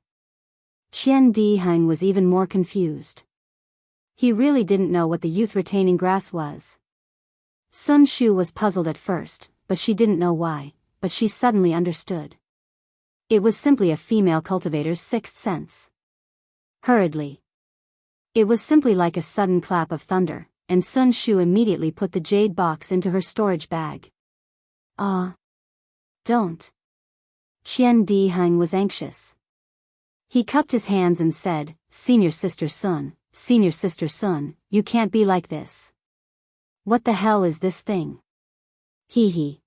Qian Diheng was even more confused. He really didn't know what the youth-retaining grass was. Sun Shu was puzzled at first, but she didn't know why, but she suddenly understood. It was simply a female cultivator's sixth sense. Hurriedly. It was simply like a sudden clap of thunder, and Sun Shu immediately put the jade box into her storage bag. Don't. Qian Diheng was anxious. He cupped his hands and said, Senior sister Sun, you can't be like this. What the hell is this thing? Hee.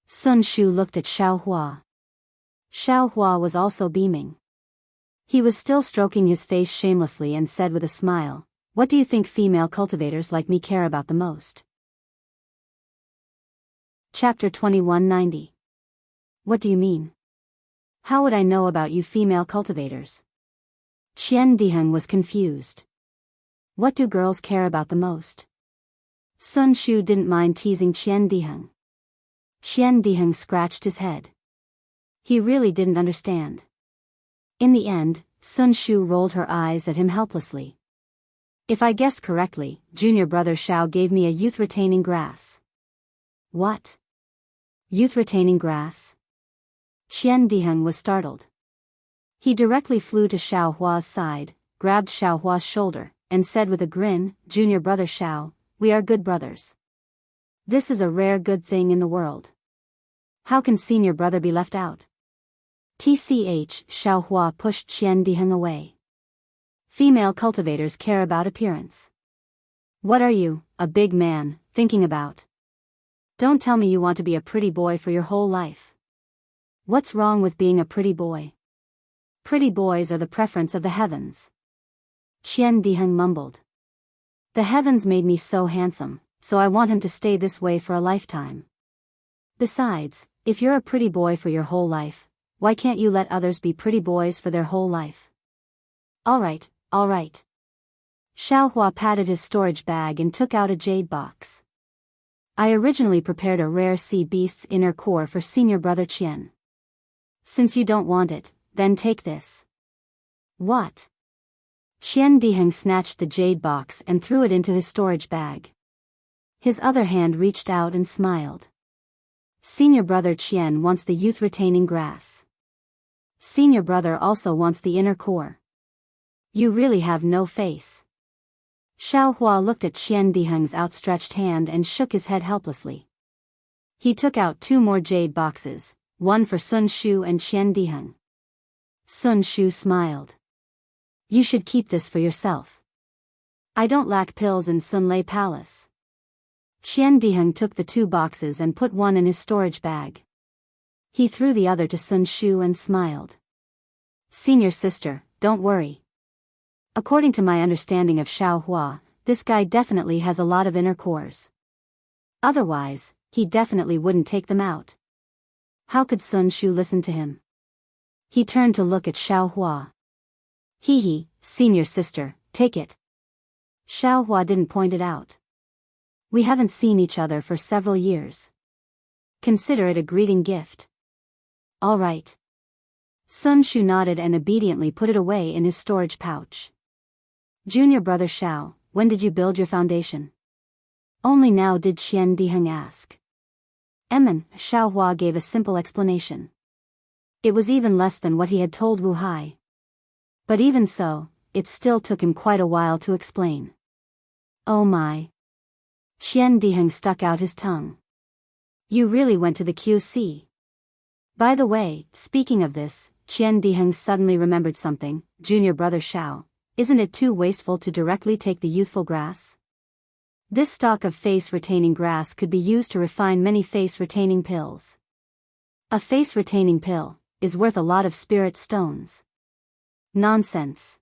Sun Shu looked at Xiaohua. Xiaohua was also beaming. He was still stroking his face shamelessly and said with a smile, what do you think female cultivators like me care about the most? Chapter 2190. What do you mean? How would I know about you female cultivators? Qian Diheng was confused. What do girls care about the most? Sun Shu didn't mind teasing Qian Diheng. Qian Diheng scratched his head. He really didn't understand. In the end, Sun Shu rolled her eyes at him helplessly. If I guessed correctly, junior brother Xiao gave me a youth-retaining grass. What? Youth-retaining grass? Qian Diheng was startled. He directly flew to Xiaohua's side, grabbed Xiaohua's shoulder, and said with a grin, Junior brother Xiao, we are good brothers. This is a rare good thing in the world. How can senior brother be left out? Xiaohua pushed Qian Diheng away. Female cultivators care about appearance. What are you, a big man, thinking about? Don't tell me you want to be a pretty boy for your whole life. What's wrong with being a pretty boy? Pretty boys are the preference of the heavens. Qian Diheng mumbled. The heavens made me so handsome, so I want him to stay this way for a lifetime. Besides, if you're a pretty boy for your whole life, why can't you let others be pretty boys for their whole life? All right. Xiaohua patted his storage bag and took out a jade box. I originally prepared a rare sea beast's inner core for senior brother Qian. Since you don't want it, then take this. What? Qian Diheng snatched the jade box and threw it into his storage bag. His other hand reached out and smiled. Senior brother Qian wants the youth-retaining grass. Senior brother also wants the inner core. You really have no face. Xiaohua looked at Qian Diheng's outstretched hand and shook his head helplessly. He took out 2 more jade boxes, one for Sun Shu and Qian Diheng. Sun Shu smiled. You should keep this for yourself. I don't lack pills in Sunlei Palace. Qian Diheng took the 2 boxes and put one in his storage bag. He threw the other to Sun Shu and smiled. Senior sister, don't worry. According to my understanding of Xiaohua, this guy definitely has a lot of inner cores. Otherwise, he definitely wouldn't take them out. How could Sun Shu listen to him? He turned to look at Xiaohua. Hee, senior sister, take it. Xiaohua didn't point it out. We haven't seen each other for several years. Consider it a greeting gift. All right. Sun Shu nodded and obediently put it away in his storage pouch. Junior brother Xiao, when did you build your foundation? Only now did Qian Diheng ask. Xiaohua gave a simple explanation. It was even less than what he had told Wu Hai. But even so, it still took him quite a while to explain. Oh my. Qian Diheng stuck out his tongue. You really went to the QC. By the way, speaking of this, Qian Diheng suddenly remembered something. Junior brother Xiao, isn't it too wasteful to directly take the youthful grass? This stock of face-retaining grass could be used to refine many face-retaining pills. A face-retaining pill is worth a lot of spirit stones. Nonsense.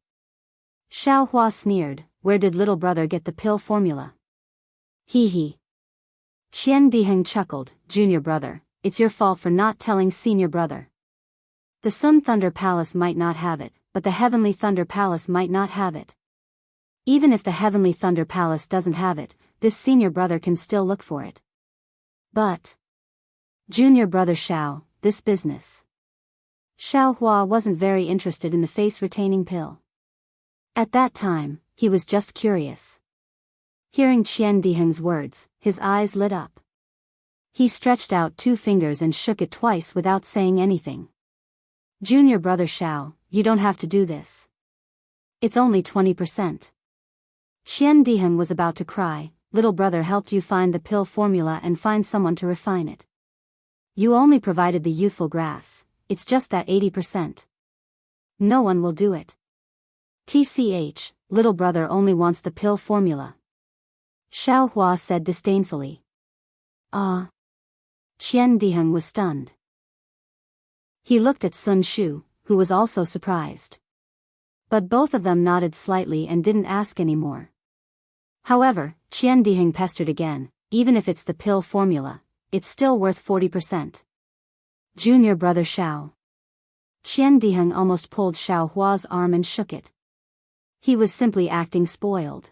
Xiaohua sneered. Where did little brother get the pill formula? Hee. Qian Diheng chuckled. Junior brother, it's your fault for not telling senior brother. The Sun Thunder Palace might not have it, but the Heavenly Thunder Palace might not have it. Even if the Heavenly Thunder Palace doesn't have it, this senior brother can still look for it. But junior brother Xiao, this business. Xiaohua wasn't very interested in the face-retaining pill. At that time, he was just curious. Hearing Qian Diheng's words, his eyes lit up. He stretched out 2 fingers and shook it twice without saying anything. Junior brother Xiao, you don't have to do this. It's only 20%. Qian Diheng was about to cry. Little brother helped you find the pill formula and find someone to refine it. You only provided the youthful grass, it's just that 80%. No one will do it. Little brother only wants the pill formula. Xiaohua said disdainfully. Ah. Qian Diheng was stunned. He looked at Sun Shu, who was also surprised. But both of them nodded slightly and didn't ask any more. However, Qian Diheng pestered again. Even if it's the pill formula, it's still worth 40%. Junior brother Xiao. Qian Diheng almost pulled Xiaohua's arm and shook it. He was simply acting spoiled.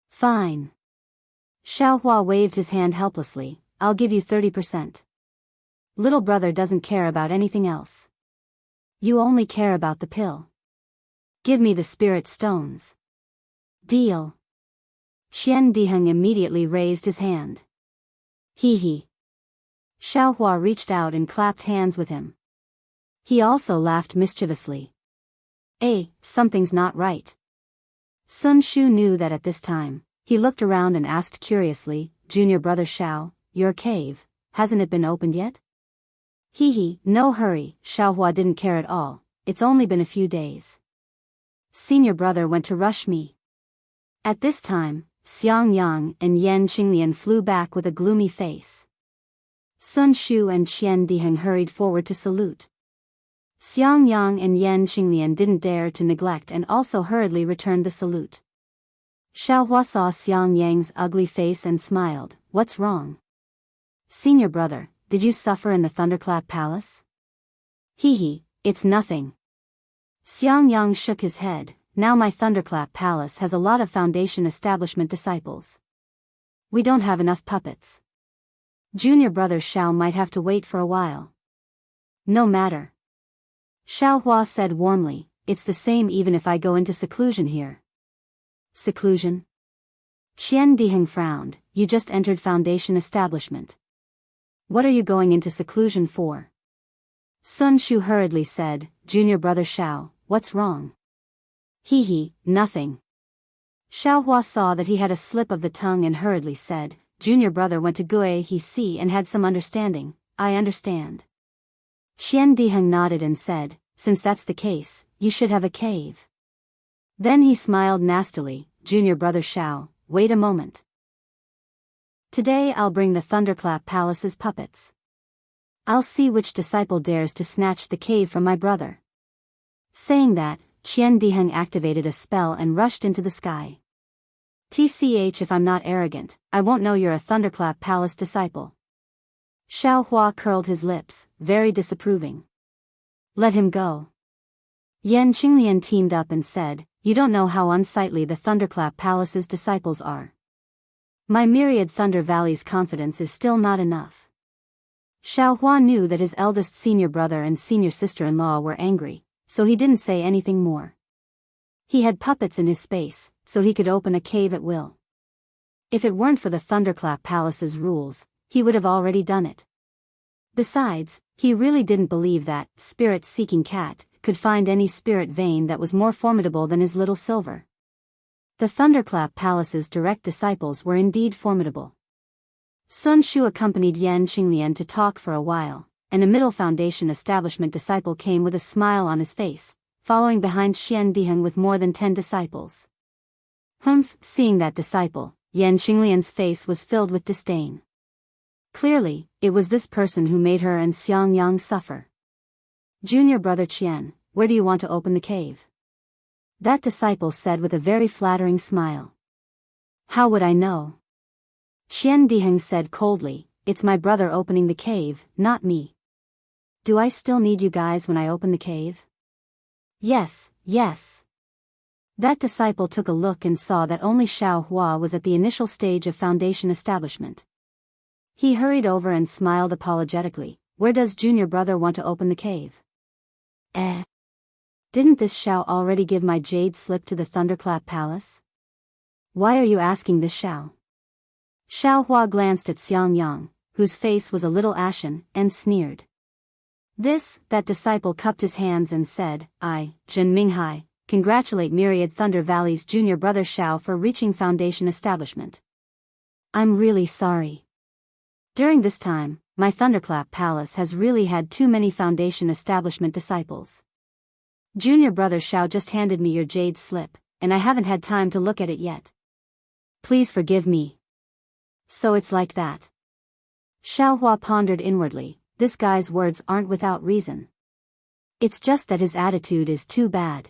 Fine. Xiaohua waved his hand helplessly. I'll give you 30%. Little brother doesn't care about anything else. You only care about the pill. Give me the spirit stones. Deal. Qian Diheng immediately raised his hand. Hee. Xiaohua reached out and clapped hands with him. He also laughed mischievously. Something's not right. Sun Shu knew that at this time. He looked around and asked curiously, Junior brother Xiao, your cave, hasn't it been opened yet? Hee, no hurry, Xiaohua didn't care at all, it's only been a few days. Senior brother went to rush me. At this time, Xiangyang and Yan Qinglian flew back with a gloomy face. Sun Shu and Qian Diheng hurried forward to salute. Xiangyang and Yan Qinglian didn't dare to neglect and also hurriedly returned the salute. Xiaohua saw Xiangyang's ugly face and smiled. What's wrong? Senior brother, did you suffer in the Thunderclap Palace? Hee, it's nothing. Xiangyang shook his head. Now my Thunderclap Palace has a lot of Foundation Establishment disciples. We don't have enough puppets. Junior brother Xiao might have to wait for a while. No matter. Xiaohua said warmly, it's the same even if I go into seclusion here. Seclusion? Qian Diheng frowned, you just entered Foundation Establishment. What are you going into seclusion for? Sun Shu hurriedly said, Junior brother Xiao, what's wrong? Hee, nothing. Xiaohua saw that he had a slip of the tongue and hurriedly said, Junior brother went to Guihexi and had some understanding. I understand. Qian Diheng nodded and said, since that's the case, you should have a cave. Then he smiled nastily, Junior brother Xiao, wait a moment. Today I'll bring the Thunderclap Palace's puppets. I'll see which disciple dares to snatch the cave from my brother. Saying that, Qian Diheng activated a spell and rushed into the sky. Tch, if I'm not arrogant, I won't know you're a Thunderclap Palace disciple. Xiaohua curled his lips, very disapproving. Let him go. Yan Qinglian teamed up and said, you don't know how unsightly the Thunderclap Palace's disciples are. My myriad Thunder Valley's confidence is still not enough. Xiaohua knew that his eldest senior brother and senior sister-in-law were angry, so he didn't say anything more. He had puppets in his space, so he could open a cave at will. If it weren't for the Thunderclap Palace's rules, he would have already done it. Besides, he really didn't believe that spirit-seeking cat could find any spirit vein that was more formidable than his little silver. The Thunderclap Palace's direct disciples were indeed formidable. Sun Shu accompanied Yan Qinglian to talk for a while, and a middle Foundation Establishment disciple came with a smile on his face, following behind Qian Diheng with more than 10 disciples. Humph, seeing that disciple, Yan Qinglian's face was filled with disdain. Clearly, it was this person who made her and Xiangyang suffer. Junior brother Qian, where do you want to open the cave? That disciple said with a very flattering smile. How would I know? Qian Diheng said coldly, it's my brother opening the cave, not me. Do I still need you guys when I open the cave? Yes. That disciple took a look and saw that only Xiaohua was at the initial stage of Foundation Establishment. He hurried over and smiled apologetically, where does junior brother want to open the cave? Didn't this Xiao already give my jade slip to the Thunderclap Palace? Why are you asking this Xiao? Xiaohua glanced at Xiangyang, whose face was a little ashen, and sneered. That disciple cupped his hands and said, I, Zhen Minghai, congratulate Myriad Thunder Valley's junior brother Xiao for reaching Foundation Establishment. I'm really sorry. During this time, my Thunderclap Palace has really had too many Foundation Establishment disciples. Junior brother Xiao just handed me your jade slip, and I haven't had time to look at it yet. Please forgive me. So it's like that. Xiaohua pondered inwardly, this guy's words aren't without reason. It's just that his attitude is too bad.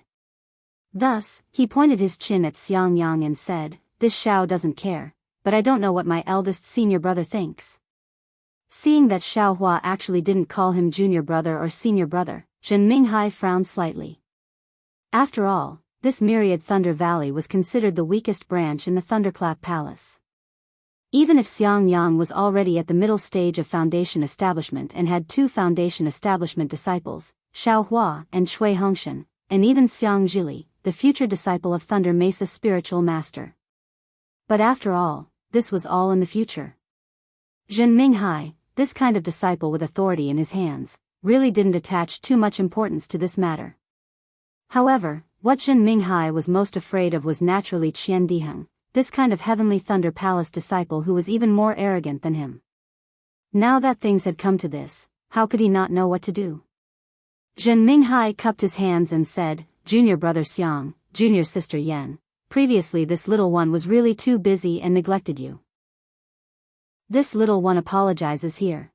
Thus, he pointed his chin at Xiangyang and said, this Xiao doesn't care, but I don't know what my eldest senior brother thinks. Seeing that Xiaohua actually didn't call him junior brother or senior brother, Zhen Minghai frowned slightly. After all, this Myriad Thunder Valley was considered the weakest branch in the Thunderclap Palace. Even if Xiangyang was already at the middle stage of Foundation Establishment and had 2 Foundation Establishment disciples, Xiaohua and Cui Hongshan, and even Xiang Zhili, the future disciple of Thunder Mesa's spiritual master. But after all, this was all in the future. Zhen Minghai, this kind of disciple with authority in his hands, really didn't attach too much importance to this matter. However, what Zhen Minghai was most afraid of was naturally Qian Diheng, this kind of Heavenly Thunder Palace disciple who was even more arrogant than him. Now that things had come to this, how could he not know what to do? Zhen Minghai cupped his hands and said, Junior brother Xiang, junior sister Yan, previously this little one was really too busy and neglected you. This little one apologizes here.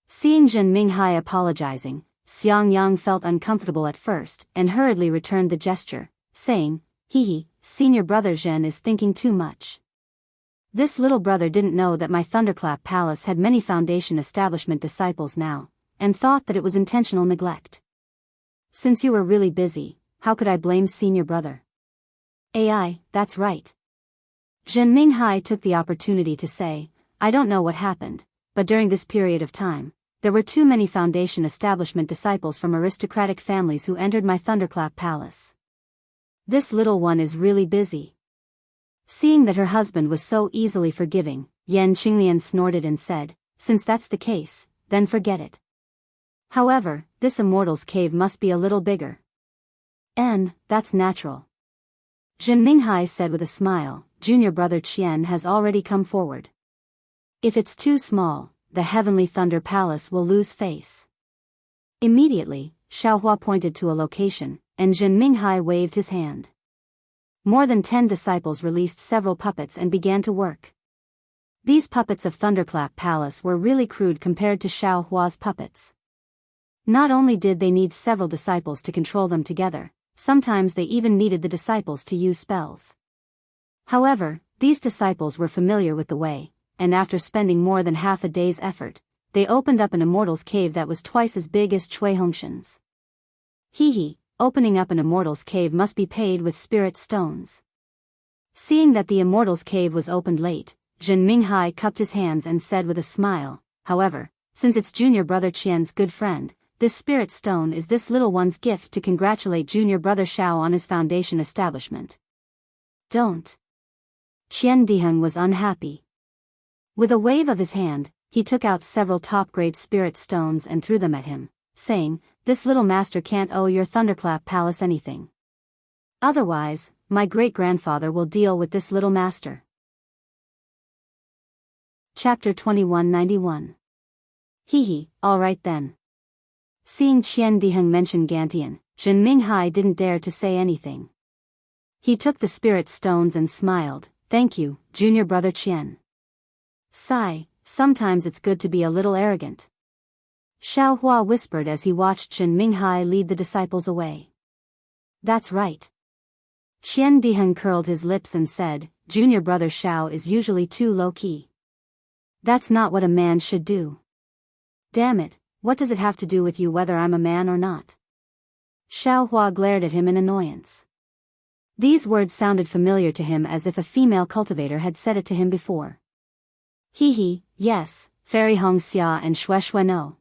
Seeing Zhen Minghai apologizing, Xiang Yang felt uncomfortable at first and hurriedly returned the gesture, saying, Hee, senior brother Zhen is thinking too much. This little brother didn't know that my Thunderclap Palace had many Foundation Establishment disciples now, and thought that it was intentional neglect. Since you were really busy, how could I blame senior brother? AI, that's right. Zhen Minghai took the opportunity to say, I don't know what happened, but during this period of time, there were too many Foundation Establishment disciples from aristocratic families who entered my Thunderclap Palace. This little one is really busy. Seeing that her husband was so easily forgiving, Yan Qinglian snorted and said, since that's the case, then forget it. However, this immortal's cave must be a little bigger. That's natural. Zhen Minghai said with a smile, junior brother Qian has already come forward. If it's too small, the Heavenly Thunder Palace will lose face. Immediately, Xiaohua pointed to a location, and Zhen Minghai waved his hand. More than 10 disciples released several puppets and began to work. These puppets of Thunderclap Palace were really crude compared to Xiaohua's puppets. Not only did they need several disciples to control them together, sometimes they even needed the disciples to use spells. However, these disciples were familiar with the way, and after spending more than half a day's effort, they opened up an immortal's cave that was twice as big as Cui Hongshan's. Opening up an immortal's cave must be paid with spirit stones. Seeing that the immortal's cave was opened late, Zhen Minghai cupped his hands and said with a smile, however, since it's junior brother Qian's good friend, this spirit stone is this little one's gift to congratulate junior brother Xiao on his foundation establishment. Don't. Qian Diheng was unhappy. With a wave of his hand, he took out several top-grade spirit stones and threw them at him, saying, this little master can't owe your Thunderclap Palace anything. Otherwise, my great-grandfather will deal with this little master. Chapter 2191. All right then. Seeing Qian Diheng mention Gantian, Zhen Minghai didn't dare to say anything. He took the spirit stones and smiled, thank you, junior brother Qian. Sigh, sometimes it's good to be a little arrogant. Xiaohua whispered as he watched Zhen Minghai lead the disciples away. That's right. Qian Diheng curled his lips and said, junior brother Xiao is usually too low-key. That's not what a man should do. Damn it, what does it have to do with you whether I'm a man or not? Xiaohua glared at him in annoyance. These words sounded familiar to him as if a female cultivator had said it to him before. Yes, Fairy Hongxia and Xue no.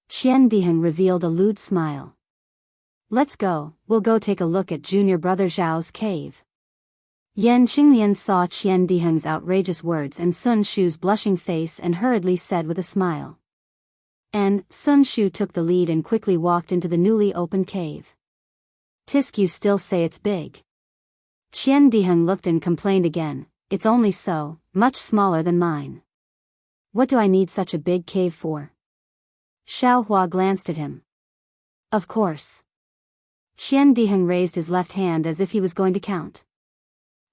Qian Diheng revealed a lewd smile. Let's go, we'll go take a look at junior brother Zhao's cave. Yan Qinglian saw Qian Diheng's outrageous words and Sun Shu's blushing face and hurriedly said with a smile. And Sun Shu took the lead and quickly walked into the newly opened cave. Tisk, you still say it's big. Qian Diheng looked and complained again, it's only so, much smaller than mine. What do I need such a big cave for? Xiaohua glanced at him. Of course. Qian Diheng raised his left hand as if he was going to count.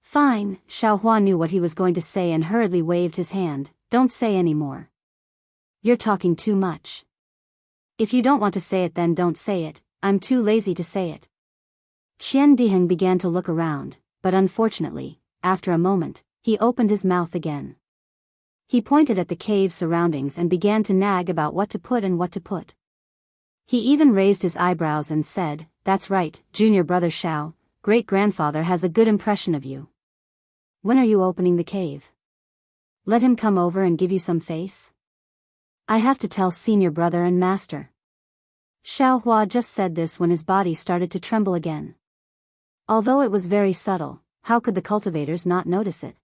Fine, Xiaohua knew what he was going to say and hurriedly waved his hand, don't say any more. You're talking too much. If you don't want to say it then don't say it, I'm too lazy to say it. Qian Diheng began to look around, but unfortunately, after a moment, he opened his mouth again. He pointed at the cave surroundings and began to nag about what to put and what to put. He even raised his eyebrows and said, that's right, junior brother Xiao, great-grandfather has a good impression of you. When are you opening the cave? Let him come over and give you some face? I have to tell senior brother and master. Xiaohua just said this when his body started to tremble again. Although it was very subtle, how could the cultivators not notice it?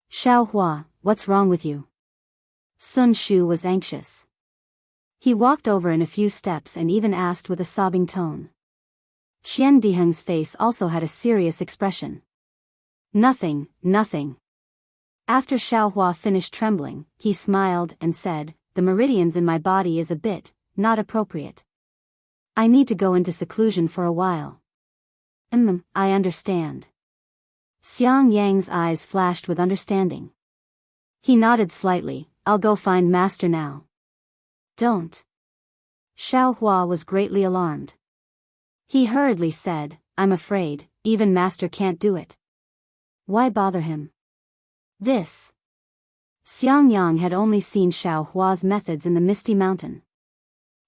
Xiaohua, what's wrong with you? Sun Shu was anxious. He walked over in a few steps and even asked with a sobbing tone. Qian Diheng's face also had a serious expression. Nothing. After Xiaohua finished trembling, he smiled and said, the meridians in my body is a bit, not appropriate. I need to go into seclusion for a while. I understand. Xiang Yang's eyes flashed with understanding. He nodded slightly. I'll go find Master now. Don't. Xiao Hua was greatly alarmed. He hurriedly said, I'm afraid, even Master can't do it. Why bother him? This. Xiang Yang had only seen Xiao Hua's methods in the Misty Mountain.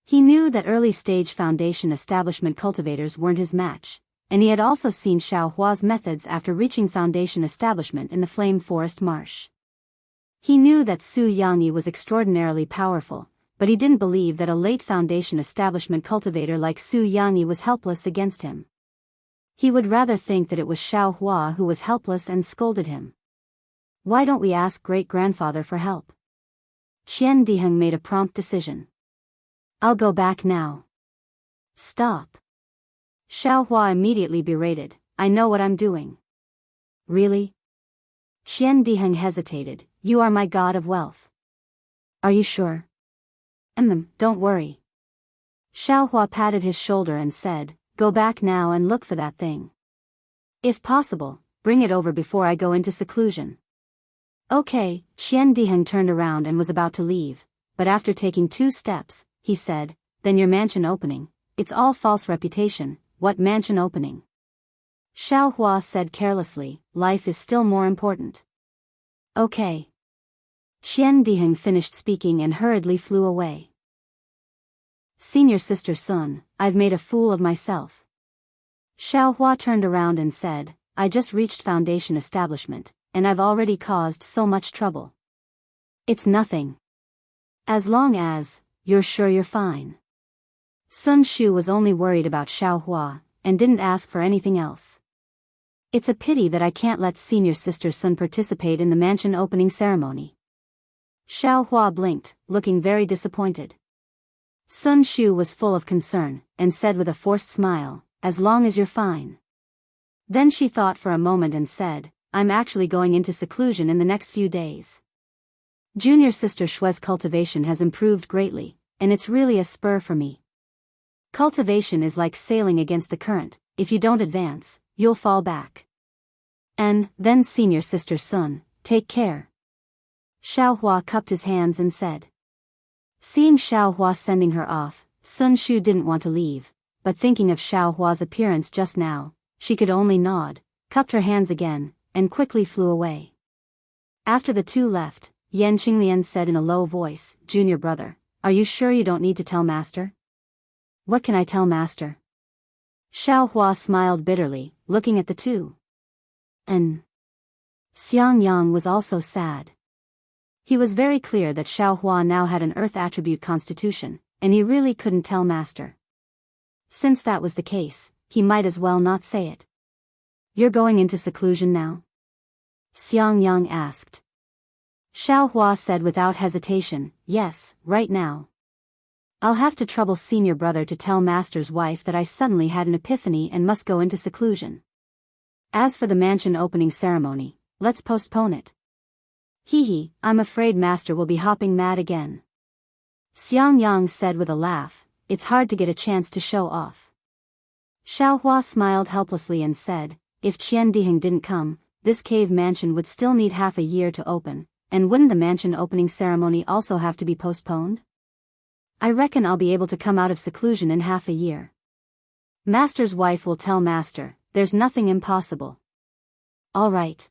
He knew that early-stage Foundation establishment cultivators weren't his match, and he had also seen Xiao Hua's methods after reaching Foundation establishment in the Flame Forest Marsh. He knew that Su Yangyi was extraordinarily powerful, but he didn't believe that a late Foundation establishment cultivator like Su Yangyi was helpless against him. He would rather think that it was Xiao Hua who was helpless and scolded him. Why don't we ask great-grandfather for help? Qian Diheng made a prompt decision. I'll go back now. Stop. Xiao Hua immediately berated, I know what I'm doing. Really? Qian Diheng hesitated, you are my god of wealth. Are you sure? Don't worry. Xiao Hua patted his shoulder and said, go back now and look for that thing. If possible, bring it over before I go into seclusion. Okay, Qian Diheng turned around and was about to leave, but after taking 2 steps, he said, then your mansion opening, it's all false reputation, what mansion opening? Xiao Hua said carelessly, life is still more important. Okay. Qian Diheng finished speaking and hurriedly flew away. Senior Sister Sun, I've made a fool of myself. Xiao Hua turned around and said, I just reached Foundation establishment, and I've already caused so much trouble. It's nothing. As long as, you're sure you're fine. Sun Shu was only worried about Xiao Hua, and didn't ask for anything else. It's a pity that I can't let Senior Sister Sun participate in the mansion opening ceremony. Xiao Hua blinked, looking very disappointed. Sun Shu was full of concern, and said with a forced smile, as long as you're fine. Then she thought for a moment and said, I'm actually going into seclusion in the next few days. Junior Sister Shui's cultivation has improved greatly, and it's really a spur for me. Cultivation is like sailing against the current, if you don't advance, you'll fall back. And, then Senior Sister Sun, take care. Xiao Hua cupped his hands and said. Seeing Xiao Hua sending her off, Sun Shu didn't want to leave, but thinking of Xiao Hua's appearance just now, she could only nod, cupped her hands again, and quickly flew away. After the two left, Yan Qinglian said in a low voice, Junior brother, are you sure you don't need to tell Master? What can I tell Master? Xiao Hua smiled bitterly, looking at the two. Xiang Yang was also sad. He was very clear that Xiao Hua now had an earth attribute constitution, and he really couldn't tell Master. Since that was the case, he might as well not say it. You're going into seclusion now? Xiang Yang asked. Xiao Hua said without hesitation, yes, right now. I'll have to trouble Senior brother to tell Master's wife that I suddenly had an epiphany and must go into seclusion. As for the mansion opening ceremony, let's postpone it. Hee, I'm afraid Master will be hopping mad again. Xiang Yang said with a laugh, it's hard to get a chance to show off. Xiao Hua smiled helplessly and said, if Qian Diheng didn't come, this cave mansion would still need half a year to open, and wouldn't the mansion opening ceremony also have to be postponed? I reckon I'll be able to come out of seclusion in half a year. Master's wife will tell Master, there's nothing impossible. All right.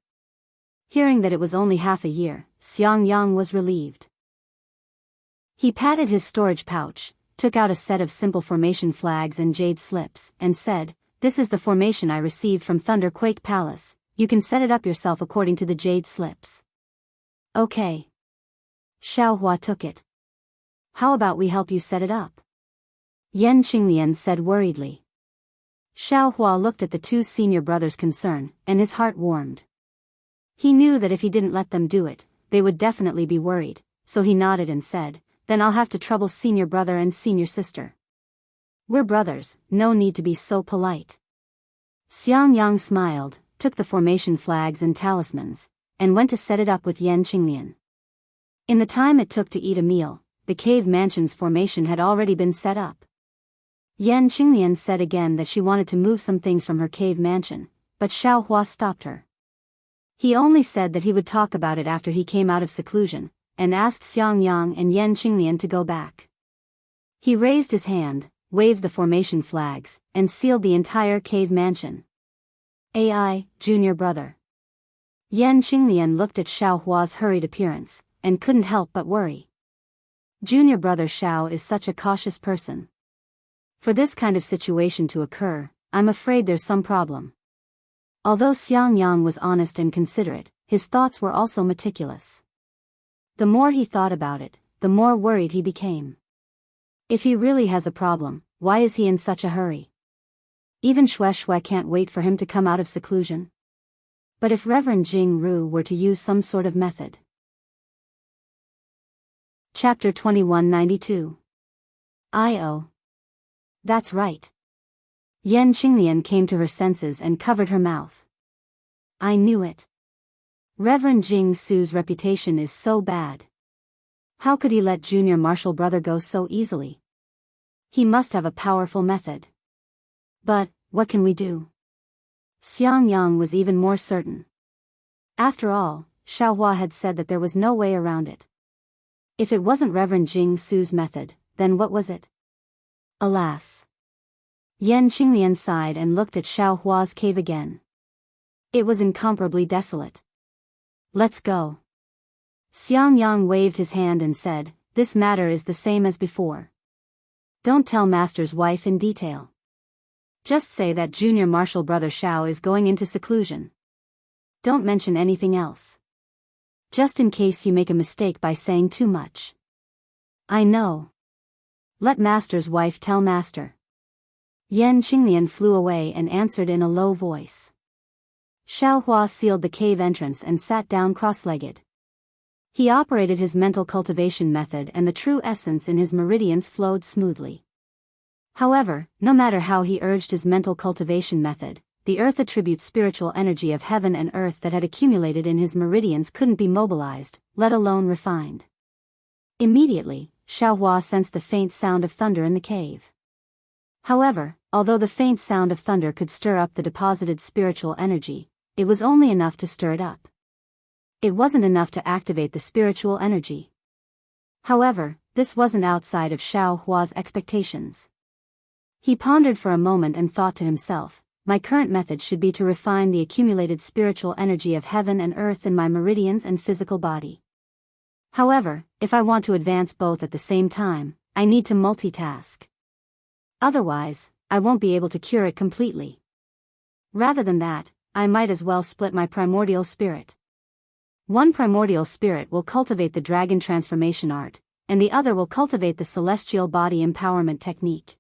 Hearing that it was only half a year, Xiang Yang was relieved. He patted his storage pouch, took out a set of simple formation flags and jade slips, and said, this is the formation I received from Thunderquake Palace, you can set it up yourself according to the jade slips. Okay. Xiao Hua took it. How about we help you set it up? Yan Qinglian said worriedly. Xiao Hua looked at the two senior brothers' concern, and his heart warmed. He knew that if he didn't let them do it, they would definitely be worried, so he nodded and said, then I'll have to trouble senior brother and senior sister. We're brothers, no need to be so polite. Xiang Yang smiled, took the formation flags and talismans, and went to set it up with Yan Qinglian. In the time it took to eat a meal, the cave mansion's formation had already been set up. Yan Qinglian said again that she wanted to move some things from her cave mansion, but Xiaohua stopped her. He only said that he would talk about it after he came out of seclusion, and asked Xiang Yang and Yan Qinglian to go back. He raised his hand, waved the formation flags, and sealed the entire cave mansion. AI, junior brother. Yan Qinglian looked at Xiaohua's hurried appearance, and couldn't help but worry. Junior brother Xiao is such a cautious person. For this kind of situation to occur, I'm afraid there's some problem. Although Xiang Yang was honest and considerate, his thoughts were also meticulous. The more he thought about it, the more worried he became. If he really has a problem, why is he in such a hurry? Even Shui can't wait for him to come out of seclusion. But if Reverend Jing Ru were to use some sort of method. Chapter 2192. I.O. That's right. Yan Qinglian came to her senses and covered her mouth. I knew it. Reverend Jing Su's reputation is so bad. How could he let junior martial brother go so easily? He must have a powerful method. But, what can we do? Xiang Yang was even more certain. After all, Xiaohua had said that there was no way around it. If it wasn't Reverend Jing Su's method, then what was it? Alas. Yan Qinglian sighed and looked at Xiaohua's cave again. It was incomparably desolate. Let's go. Xiang Yang waved his hand and said, this matter is the same as before. Don't tell Master's wife in detail. Just say that junior martial brother Xiao is going into seclusion. Don't mention anything else. Just in case you make a mistake by saying too much. I know. Let Master's wife tell Master. Yan Qinglian flew away and answered in a low voice. Xiaohua sealed the cave entrance and sat down cross-legged. He operated his mental cultivation method and the true essence in his meridians flowed smoothly. However, no matter how he urged his mental cultivation method, the earth attribute spiritual energy of heaven and earth that had accumulated in his meridians couldn't be mobilized, let alone refined. Immediately, Xiaohua sensed the faint sound of thunder in the cave. However, although the faint sound of thunder could stir up the deposited spiritual energy, it was only enough to stir it up. It wasn't enough to activate the spiritual energy. However, this wasn't outside of Xiaohua's expectations. He pondered for a moment and thought to himself, my current method should be to refine the accumulated spiritual energy of heaven and earth in my meridians and physical body. However, if I want to advance both at the same time, I need to multitask. Otherwise, I won't be able to cure it completely. Rather than that, I might as well split my primordial spirit. One primordial spirit will cultivate the dragon transformation art, and the other will cultivate the celestial body empowerment technique.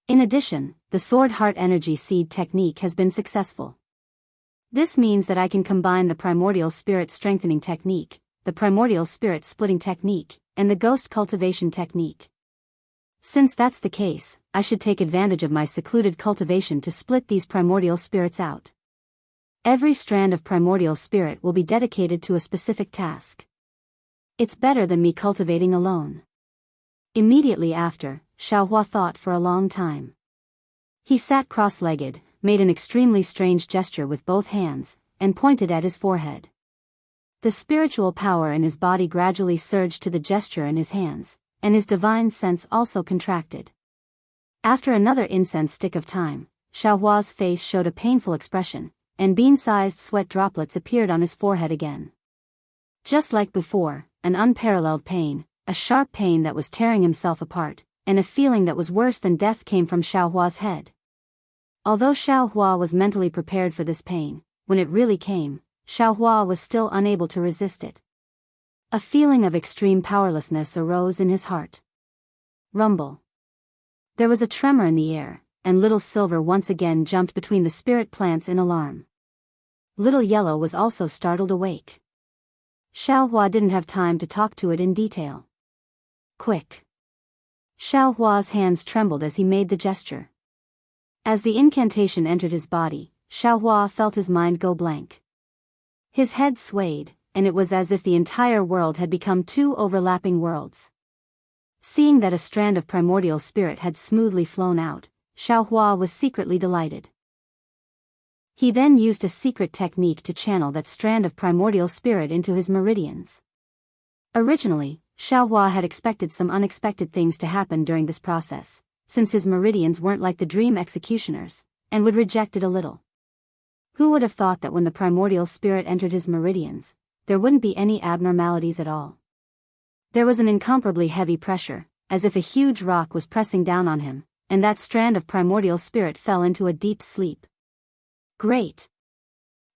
In addition, the sword heart energy seed technique has been successful. This means that I can combine the primordial spirit strengthening technique, the primordial spirit splitting technique, and the ghost cultivation technique. Since that's the case, I should take advantage of my secluded cultivation to split these primordial spirits out. Every strand of primordial spirit will be dedicated to a specific task. It's better than me cultivating alone. Immediately after, Xiaohua thought for a long time. He sat cross-legged, made an extremely strange gesture with both hands, and pointed at his forehead. The spiritual power in his body gradually surged to the gesture in his hands, and his divine sense also contracted. After another incense stick of time, Xiaohua's face showed a painful expression, and bean-sized sweat droplets appeared on his forehead again. Just like before, an unparalleled pain, a sharp pain that was tearing himself apart, and a feeling that was worse than death came from Xiaohua's head. Although Xiaohua was mentally prepared for this pain, when it really came, Xiaohua was still unable to resist it. A feeling of extreme powerlessness arose in his heart. Rumble. There was a tremor in the air, and Little Silver once again jumped between the spirit plants in alarm. Little Yellow was also startled awake. Xiaohua didn't have time to talk to it in detail. Quick. Xiaohua's hands trembled as he made the gesture. As the incantation entered his body, Xiaohua felt his mind go blank. His head swayed, and it was as if the entire world had become two overlapping worlds. Seeing that a strand of primordial spirit had smoothly flown out, Xiaohua was secretly delighted. He then used a secret technique to channel that strand of primordial spirit into his meridians. Originally, Xiaohua had expected some unexpected things to happen during this process, since his meridians weren't like the dream executioners, and would reject it a little. Who would have thought that when the primordial spirit entered his meridians, there wouldn't be any abnormalities at all? There was an incomparably heavy pressure, as if a huge rock was pressing down on him, and that strand of primordial spirit fell into a deep sleep. Great!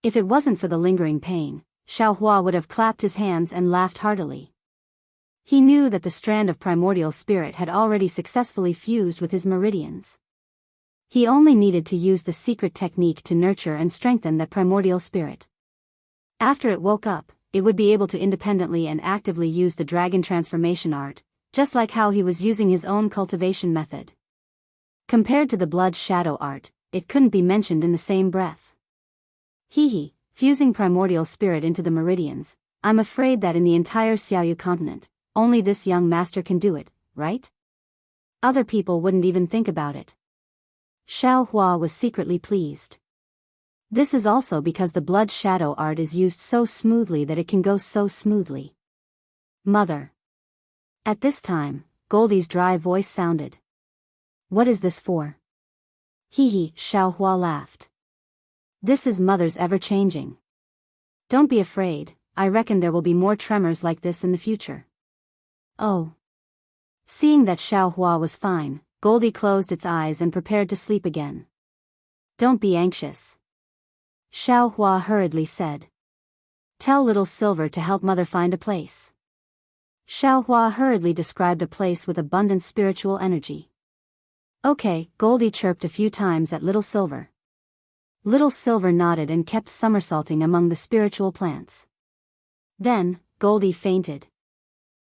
If it wasn't for the lingering pain, Xiaohua would have clapped his hands and laughed heartily. He knew that the strand of primordial spirit had already successfully fused with his meridians. He only needed to use the secret technique to nurture and strengthen that primordial spirit. After it woke up, it would be able to independently and actively use the dragon transformation art, just like how he was using his own cultivation method. Compared to the blood shadow art, it couldn't be mentioned in the same breath. Fusing primordial spirit into the meridians, I'm afraid that in the entire Xiaoyu continent, only this young master can do it, right? Other people wouldn't even think about it. Xiaohua was secretly pleased. This is also because the blood shadow art is used so smoothly that it can go so smoothly. Mother. At this time, Goldie's dry voice sounded. What is this for? Xiaohua laughed. This is Mother's ever-changing. Don't be afraid, I reckon there will be more tremors like this in the future. Oh. Seeing that Xiaohua was fine, Goldie closed its eyes and prepared to sleep again. Don't be anxious. Xiaohua hurriedly said. Tell little Silver to help Mother find a place. Xiaohua hurriedly described a place with abundant spiritual energy. Okay, Goldie chirped a few times at Little Silver. Little Silver nodded and kept somersaulting among the spiritual plants. Then, Goldie fainted.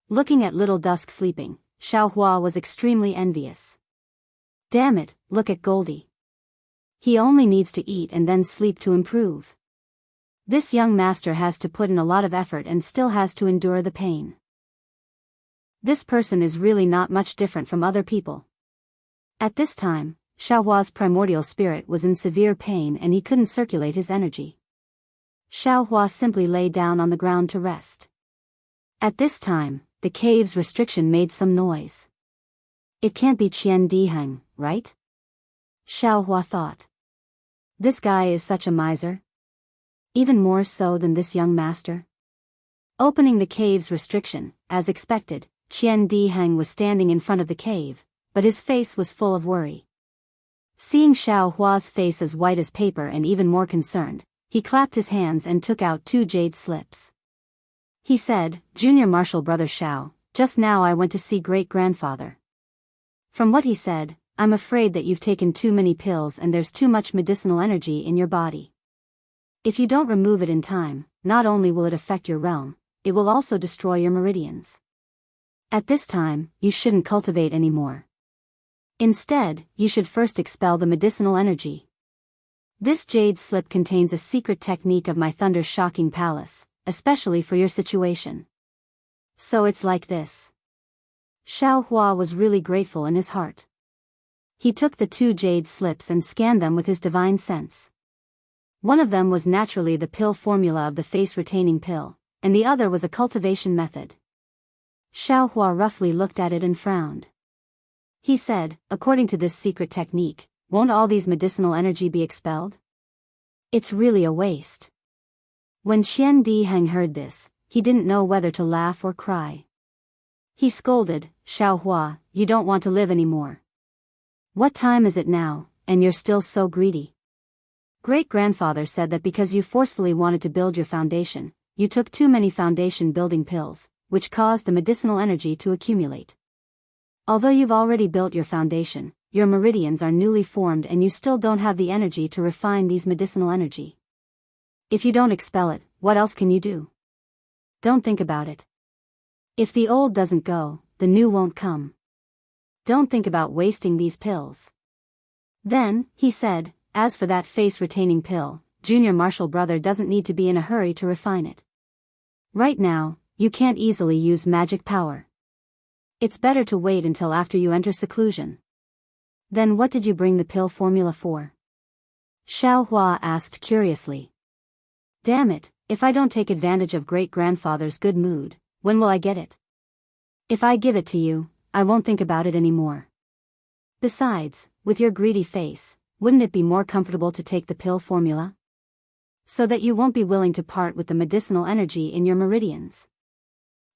Looking at Little Dusk sleeping, Xiaohua was extremely envious. Damn it, look at Goldie. He only needs to eat and then sleep to improve. This young master has to put in a lot of effort and still has to endure the pain. This person is really not much different from other people. At this time, Xiaohua's primordial spirit was in severe pain and he couldn't circulate his energy. Xiaohua simply lay down on the ground to rest. At this time, the cave's restriction made some noise. It can't be Qian Diheng, right? Xiaohua thought. This guy is such a miser. Even more so than this young master. Opening the cave's restriction, as expected, Qian Diheng was standing in front of the cave, but his face was full of worry. Seeing Xiaohua's face as white as paper and even more concerned, he clapped his hands and took out 2 jade slips. He said, Junior Marshal Brother Xiao, just now I went to see great-grandfather. From what he said, I'm afraid that you've taken too many pills and there's too much medicinal energy in your body. If you don't remove it in time, not only will it affect your realm, it will also destroy your meridians. At this time, you shouldn't cultivate anymore. Instead, you should first expel the medicinal energy. This jade slip contains a secret technique of my Thunder Shocking Palace, especially for your situation. So it's like this. Xiaohua was really grateful in his heart. He took the 2 jade slips and scanned them with his divine sense. One of them was naturally the pill formula of the face-retaining pill, and the other was a cultivation method. Xiaohua roughly looked at it and frowned. He said, according to this secret technique, won't all these medicinal energy be expelled? It's really a waste. When Qian Diheng heard this, he didn't know whether to laugh or cry. He scolded, Xiaohua, you don't want to live anymore. What time is it now, and you're still so greedy? Great-grandfather said that because you forcefully wanted to build your foundation, you took too many foundation-building pills, which caused the medicinal energy to accumulate. Although you've already built your foundation, your meridians are newly formed and you still don't have the energy to refine these medicinal energy. If you don't expel it, what else can you do? Don't think about it. If the old doesn't go, the new won't come. Don't think about wasting these pills. Then, he said, as for that face-retaining pill, Junior Marshal Brother doesn't need to be in a hurry to refine it. Right now, you can't easily use magic power. It's better to wait until after you enter seclusion. Then what did you bring the pill formula for? Xiaohua asked curiously. Damn it, if I don't take advantage of great-grandfather's good mood, when will I get it? If I give it to you, I won't think about it anymore. Besides, with your greedy face, wouldn't it be more comfortable to take the pill formula? So that you won't be willing to part with the medicinal energy in your meridians.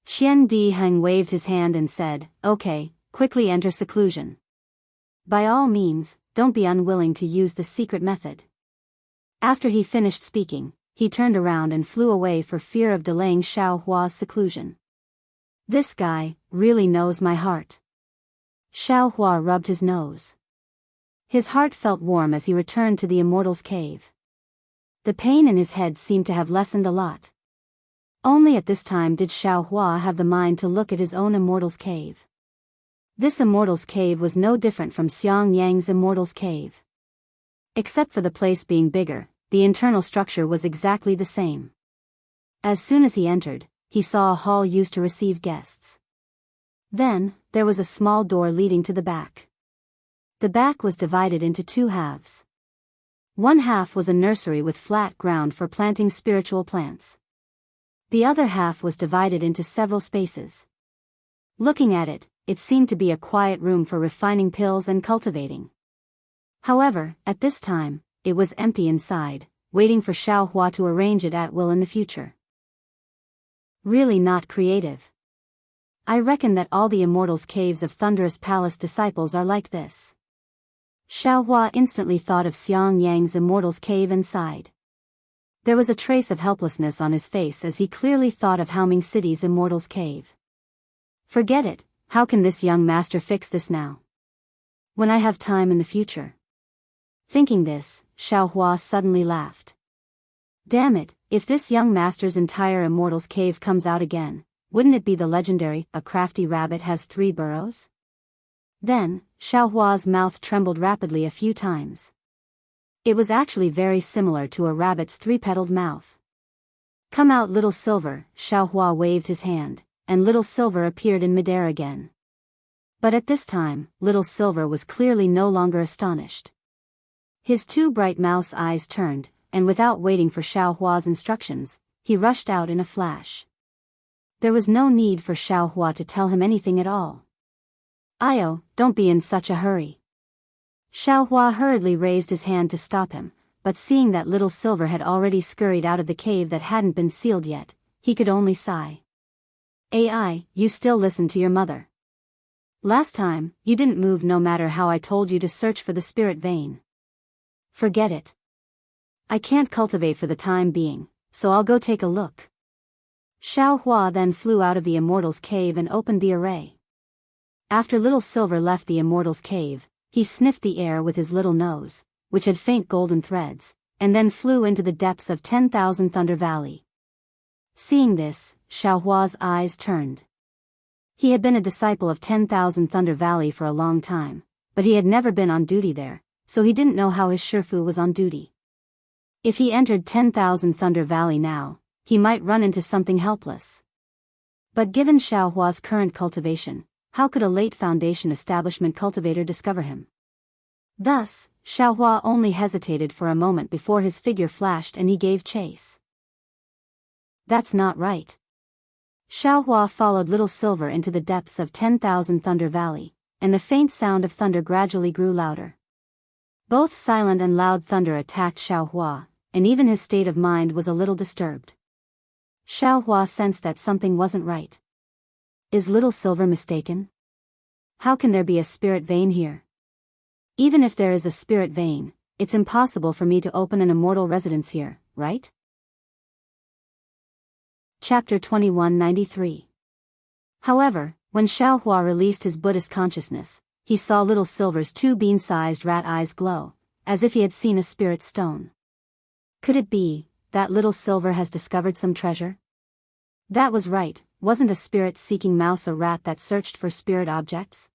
Qian Diheng waved his hand and said, okay, quickly enter seclusion. By all means, don't be unwilling to use the secret method. After he finished speaking, he turned around and flew away for fear of delaying Xiaohua's seclusion. This guy really knows my heart. Xiaohua rubbed his nose. His heart felt warm as he returned to the immortal's cave. The pain in his head seemed to have lessened a lot. Only at this time did Xiaohua have the mind to look at his own immortal's cave. This immortal's cave was no different from Xiang Yang's immortal's cave. Except for the place being bigger, the internal structure was exactly the same. As soon as he entered, he saw a hall used to receive guests. Then, there was a small door leading to the back. The back was divided into two halves. One half was a nursery with flat ground for planting spiritual plants. The other half was divided into several spaces. Looking at it, it seemed to be a quiet room for refining pills and cultivating. However, at this time, it was empty inside, waiting for Xiaohua to arrange it at will in the future. Really not creative. I reckon that all the immortals' caves of Thunderous Palace disciples are like this. Xiaohua instantly thought of Xiang Yang's immortal's cave and sighed. There was a trace of helplessness on his face as he clearly thought of Haoming City's immortal's cave. Forget it, how can this young master fix this now? When I have time in the future. Thinking this, Xiaohua suddenly laughed. Damn it, if this young master's entire immortal's cave comes out again, wouldn't it be the legendary, a crafty rabbit has 3 burrows? Then, Xiaohua's mouth trembled rapidly a few times. It was actually very similar to a rabbit's 3-petaled mouth. Come out, Little Silver, Xiaohua waved his hand, and Little Silver appeared in midair again. But at this time, Little Silver was clearly no longer astonished. His 2 bright mouse eyes turned, and without waiting for Xiaohua's instructions, he rushed out in a flash. There was no need for Xiaohua to tell him anything at all. Io, don't be in such a hurry. Xiaohua hurriedly raised his hand to stop him, but seeing that Little Silver had already scurried out of the cave that hadn't been sealed yet, he could only sigh. AI, you still listen to your mother. Last time, you didn't move no matter how I told you to search for the spirit vein. Forget it. I can't cultivate for the time being, so I'll go take a look. Xiaohua then flew out of the immortal's cave and opened the array. After Little Silver left the immortal's cave, he sniffed the air with his little nose, which had faint golden threads, and then flew into the depths of 10,000 Thunder Valley. Seeing this, Xiaohua's eyes turned. He had been a disciple of 10,000 Thunder Valley for a long time, but he had never been on duty there, so he didn't know how his Shifu was on duty. If he entered 10,000 Thunder Valley now, he might run into something helpless. But given Xiaohua's current cultivation, how could a late Foundation establishment cultivator discover him? Thus, Xiaohua only hesitated for a moment before his figure flashed and he gave chase. That's not right. Xiaohua followed Little Silver into the depths of 10,000 Thunder Valley, and the faint sound of thunder gradually grew louder. Both silent and loud thunder attacked Xiaohua, and even his state of mind was a little disturbed. Xiaohua sensed that something wasn't right. Is Little Silver mistaken? How can there be a spirit vein here? Even if there is a spirit vein, it's impossible for me to open an immortal residence here, right? Chapter 2193. However, when Xiaohua released his Buddhist consciousness, he saw Little Silver's 2 bean-sized rat eyes glow, as if he had seen a spirit stone. Could it be that Little Silver has discovered some treasure? That was right, wasn't a spirit-seeking mouse a rat that searched for spirit objects?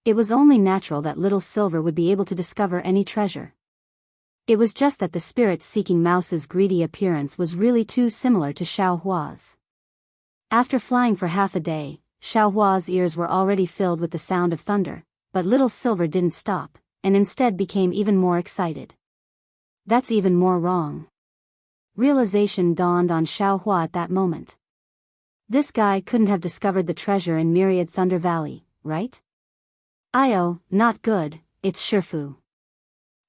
It was only natural that Little Silver would be able to discover any treasure. It was just that the spirit-seeking mouse's greedy appearance was really too similar to Xiaohua's. After flying for half a day, Xiaohua's ears were already filled with the sound of thunder, but Little Silver didn't stop, and instead became even more excited. That's even more wrong. Realization dawned on Xiaohua at that moment. This guy couldn't have discovered the treasure in Myriad Thunder Valley, right? Not good, it's Shifu.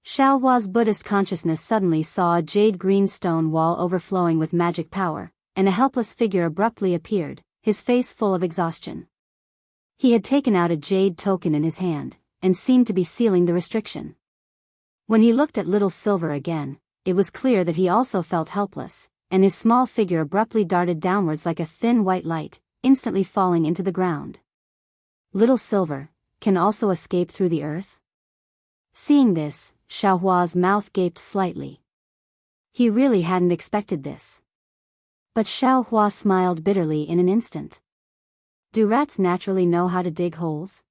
Xiaohua's Buddhist consciousness suddenly saw a jade green stone wall overflowing with magic power, and a helpless figure abruptly appeared, his face full of exhaustion. He had taken out a jade token in his hand, and seemed to be sealing the restriction. When he looked at Little Silver again, it was clear that he also felt helpless, and his small figure abruptly darted downwards like a thin white light, instantly falling into the ground. Little Silver can also escape through the earth? Seeing this, Xiaohua's mouth gaped slightly. He really hadn't expected this. But Xiaohua smiled bitterly in an instant. Do rats naturally know how to dig holes?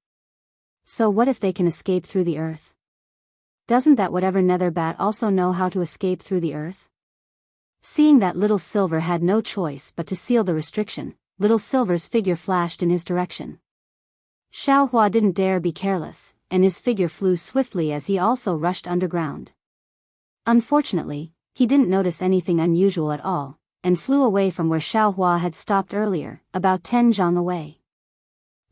So what if they can escape through the earth? Doesn't that whatever nether bat also know how to escape through the earth? Seeing that Little Silver had no choice but to seal the restriction, Little Silver's figure flashed in his direction. Xiaohua didn't dare be careless, and his figure flew swiftly as he also rushed underground. Unfortunately, he didn't notice anything unusual at all, and flew away from where Xiaohua had stopped earlier, about 10 zhang away.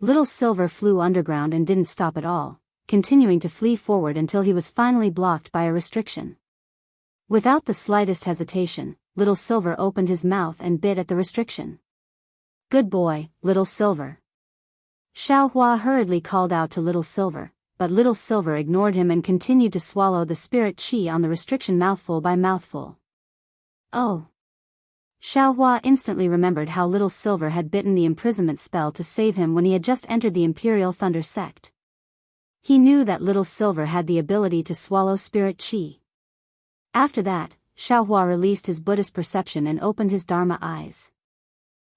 Little Silver flew underground and didn't stop at all, continuing to flee forward until he was finally blocked by a restriction. Without the slightest hesitation, Little Silver opened his mouth and bit at the restriction. Good boy, Little Silver. Xiaohua hurriedly called out to Little Silver, but Little Silver ignored him and continued to swallow the spirit chi on the restriction mouthful by mouthful. Oh! Xiaohua instantly remembered how Little Silver had bitten the imprisonment spell to save him when he had just entered the Imperial Thunder sect. He knew that Little Silver had the ability to swallow spirit chi. After that, Xiaohua released his Buddhist perception and opened his Dharma eyes.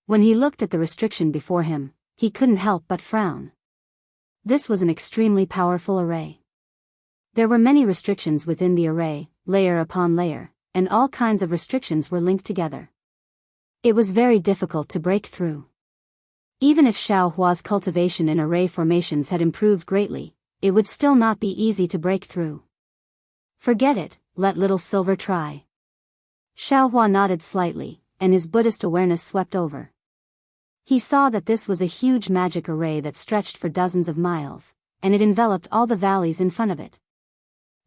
When he looked at the restriction before him, he couldn't help but frown. This was an extremely powerful array. There were many restrictions within the array, layer upon layer, and all kinds of restrictions were linked together. It was very difficult to break through. Even if Xiaohua's cultivation in array formations had improved greatly, it would still not be easy to break through. Forget it, let Little Silver try. Xiaohua nodded slightly, and his Buddhist awareness swept over. He saw that this was a huge magic array that stretched for dozens of miles, and it enveloped all the valleys in front of it.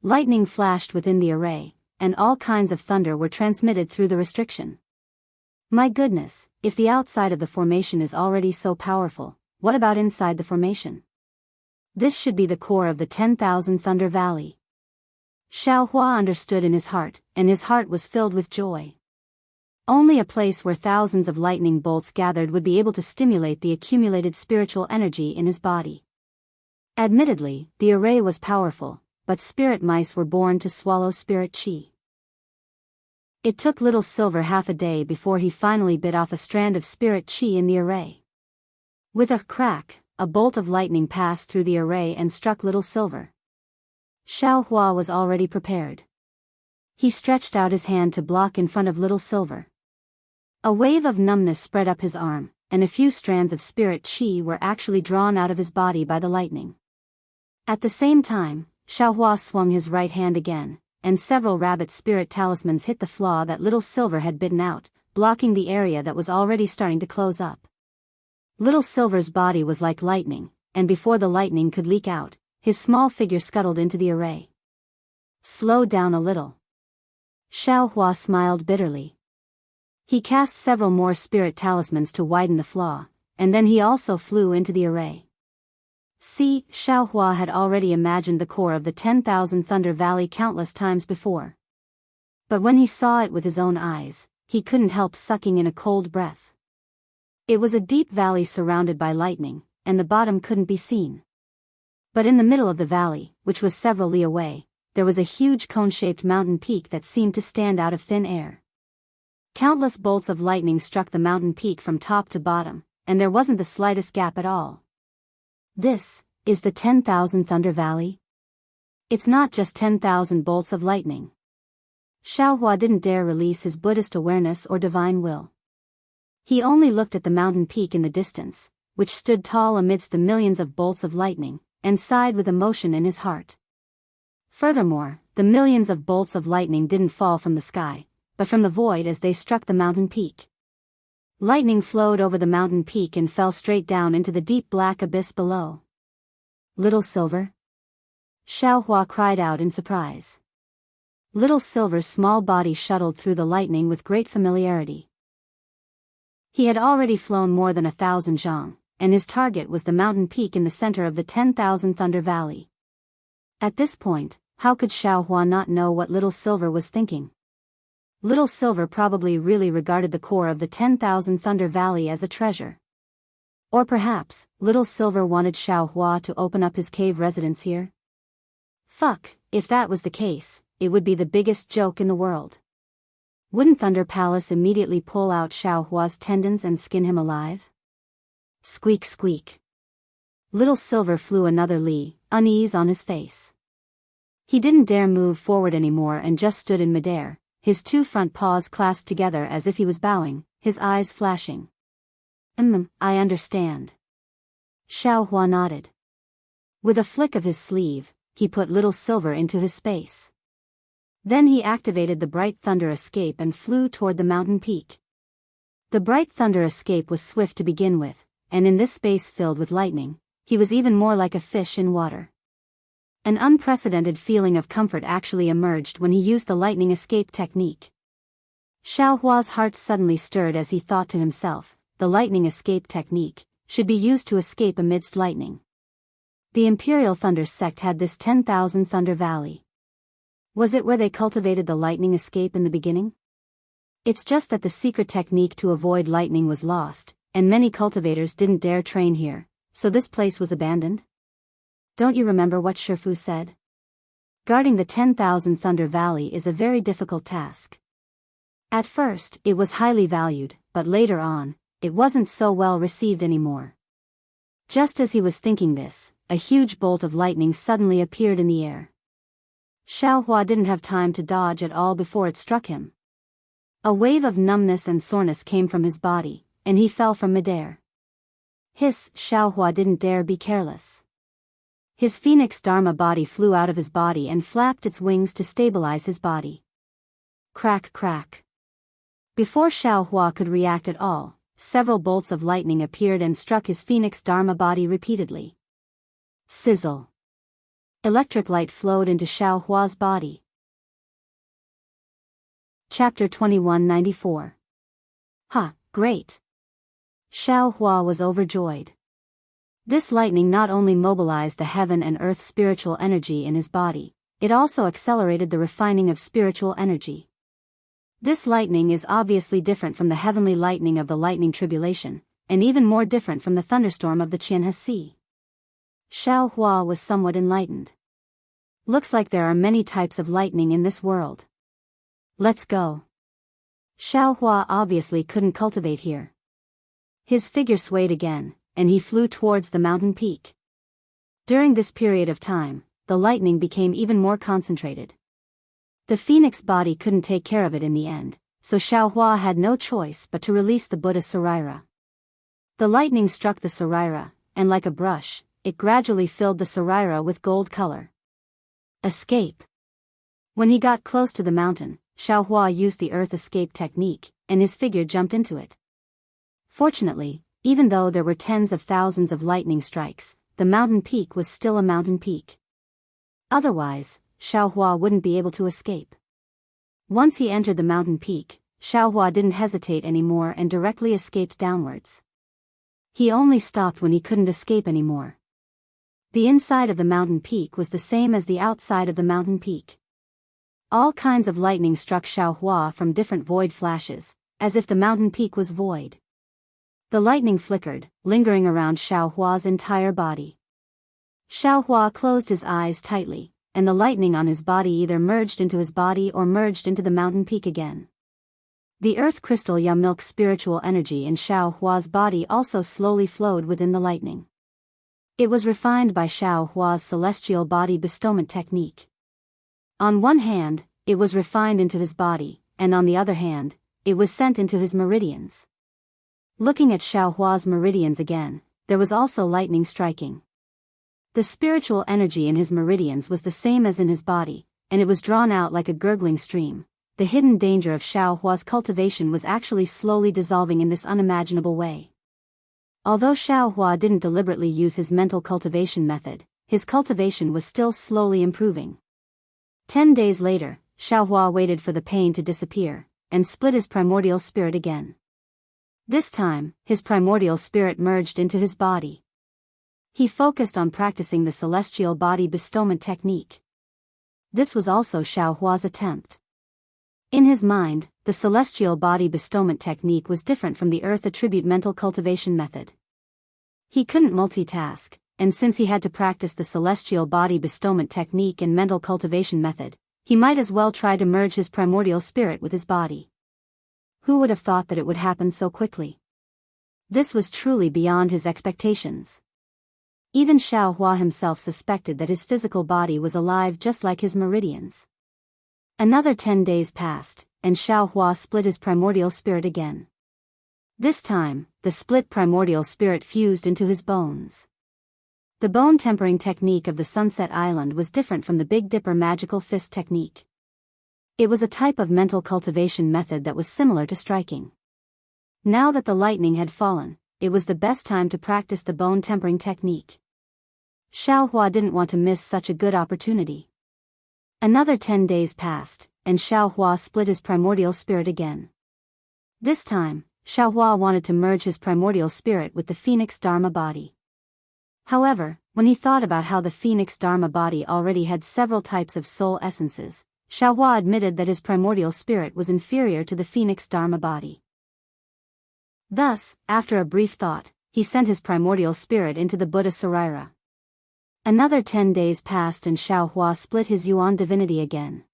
Lightning flashed within the array, and all kinds of thunder were transmitted through the restriction. My goodness, if the outside of the formation is already so powerful, what about inside the formation? This should be the core of the 10,000 Thunder Valley. Xiaohua understood in his heart, and his heart was filled with joy. Only a place where thousands of lightning bolts gathered would be able to stimulate the accumulated spiritual energy in his body. Admittedly, the array was powerful, but spirit mice were born to swallow spirit chi. It took Little Silver half a day before he finally bit off a strand of spirit chi in the array. With a crack, a bolt of lightning passed through the array and struck Little Silver. Xiaohua was already prepared. He stretched out his hand to block in front of Little Silver. A wave of numbness spread up his arm, and a few strands of spirit chi were actually drawn out of his body by the lightning. At the same time, Xiaohua swung his right hand again, and several rabbit spirit talismans hit the flaw that Little Silver had bitten out, blocking the area that was already starting to close up. Little Silver's body was like lightning, and before the lightning could leak out, his small figure scuttled into the array. Slow down a little. Xiaohua smiled bitterly. He cast several more spirit talismans to widen the flaw, and then he also flew into the array. See, Xiaohua had already imagined the core of the 10,000 Thunder Valley countless times before. But when he saw it with his own eyes, he couldn't help sucking in a cold breath. It was a deep valley surrounded by lightning, and the bottom couldn't be seen. But in the middle of the valley, which was several li away, there was a huge cone-shaped mountain peak that seemed to stand out of thin air. Countless bolts of lightning struck the mountain peak from top to bottom, and there wasn't the slightest gap at all. This is the 10,000 Thunder Valley? It's not just 10,000 bolts of lightning. Xiaohua didn't dare release his Buddhist awareness or divine will. He only looked at the mountain peak in the distance, which stood tall amidst the millions of bolts of lightning, and sighed with emotion in his heart. Furthermore, the millions of bolts of lightning didn't fall from the sky, but from the void as they struck the mountain peak. Lightning flowed over the mountain peak and fell straight down into the deep black abyss below. Little Silver? Xiaohua cried out in surprise. Little Silver's small body shuttled through the lightning with great familiarity. He had already flown more than 1,000 zhang, and his target was the mountain peak in the center of the 10,000 Thunder Valley. At this point, how could Xiaohua not know what Little Silver was thinking? Little Silver probably really regarded the core of the 10,000 Thunder Valley as a treasure. Or perhaps, Little Silver wanted Xiaohua to open up his cave residence here? Fuck, if that was the case, it would be the biggest joke in the world. Wouldn't Thunder Palace immediately pull out Xiaohua's tendons and skin him alive? Squeak squeak. Little Silver flew another li, unease on his face. He didn't dare move forward anymore and just stood in midair, his two front paws clasped together as if he was bowing, his eyes flashing. I understand. Xiaohua nodded. With a flick of his sleeve, he put Little Silver into his space. Then he activated the Bright Thunder Escape and flew toward the mountain peak. The Bright Thunder Escape was swift to begin with, and in this space filled with lightning, he was even more like a fish in water. An unprecedented feeling of comfort actually emerged when he used the lightning escape technique. Xiaohua's heart suddenly stirred as he thought to himself, the lightning escape technique should be used to escape amidst lightning. The Imperial Thunder sect had this 10,000 Thunder Valley. Was it where they cultivated the lightning escape in the beginning? It's just that the secret technique to avoid lightning was lost, and many cultivators didn't dare train here, so this place was abandoned? Don't you remember what Shifu said? Guarding the 10,000 Thunder Valley is a very difficult task. At first, it was highly valued, but later on, it wasn't so well received anymore. Just as he was thinking this, a huge bolt of lightning suddenly appeared in the air. Xiaohua didn't have time to dodge at all before it struck him. A wave of numbness and soreness came from his body, and he fell from midair. Hiss, Xiaohua didn't dare be careless. His Phoenix Dharma body flew out of his body and flapped its wings to stabilize his body. Crack crack. Before Xiaohua could react at all, several bolts of lightning appeared and struck his Phoenix Dharma body repeatedly. Sizzle. Electric light flowed into Xiaohua's body. Chapter 2194. Ha, great. Xiaohua was overjoyed. This lightning not only mobilized the heaven and earth spiritual energy in his body, it also accelerated the refining of spiritual energy. This lightning is obviously different from the heavenly lightning of the lightning tribulation, and even more different from the thunderstorm of the Qianhe Sea. Xiaohua was somewhat enlightened. Looks like there are many types of lightning in this world. Let's go. Xiaohua obviously couldn't cultivate here. His figure swayed again, and he flew towards the mountain peak. During this period of time, the lightning became even more concentrated. The phoenix body couldn't take care of it in the end, so Xiaohua had no choice but to release the Buddha Saraira. The lightning struck the Saraira, and like a brush, it gradually filled the Saraira with gold color. Escape. When he got close to the mountain, Xiaohua used the earth escape technique, and his figure jumped into it. Fortunately, even though there were tens of thousands of lightning strikes, the mountain peak was still a mountain peak. Otherwise, Xiaohua wouldn't be able to escape. Once he entered the mountain peak, Xiaohua didn't hesitate anymore and directly escaped downwards. He only stopped when he couldn't escape anymore. The inside of the mountain peak was the same as the outside of the mountain peak. All kinds of lightning struck Xiaohua from different void flashes, as if the mountain peak was void. The lightning flickered, lingering around Xiaohua's entire body. Xiaohua closed his eyes tightly, and the lightning on his body either merged into his body or merged into the mountain peak again. The earth crystal Ya Milk spiritual energy in Xiaohua's body also slowly flowed within the lightning. It was refined by Xiaohua's celestial body bestowment technique. On one hand, it was refined into his body, and on the other hand, it was sent into his meridians. Looking at Xiaohua's meridians again, there was also lightning striking. The spiritual energy in his meridians was the same as in his body, and it was drawn out like a gurgling stream. The hidden danger of Xiao Hua's cultivation was actually slowly dissolving in this unimaginable way. Although Xiao Hua didn't deliberately use his mental cultivation method, his cultivation was still slowly improving. 10 days later, Xiao Hua waited for the pain to disappear, and split his primordial spirit again. This time, his primordial spirit merged into his body. He focused on practicing the celestial body bestowment technique. This was also Xiao Hua's attempt. In his mind, the celestial body bestowment technique was different from the earth attribute mental cultivation method. He couldn't multitask, and since he had to practice the celestial body bestowment technique and mental cultivation method, he might as well try to merge his primordial spirit with his body. Who would have thought that it would happen so quickly? This was truly beyond his expectations. Even Xiao Hua himself suspected that his physical body was alive just like his meridians. Another 10 days passed, and Xiao Hua split his primordial spirit again. This time, the split primordial spirit fused into his bones. The bone tempering technique of the Sunset Island was different from the Big Dipper magical fist technique. It was a type of mental cultivation method that was similar to striking. Now that the lightning had fallen, it was the best time to practice the bone tempering technique. Xiao Hua didn't want to miss such a good opportunity. Another 10 days passed, and Xiao Hua split his primordial spirit again. This time, Xiao Hua wanted to merge his primordial spirit with the Phoenix Dharma body. However, when he thought about how the Phoenix Dharma body already had several types of soul essences, Xiao Hua admitted that his primordial spirit was inferior to the Phoenix Dharma body. Thus, after a brief thought, he sent his primordial spirit into the Buddha Saraira. Another 10 days passed and Xiao Hua split his Yuan divinity again.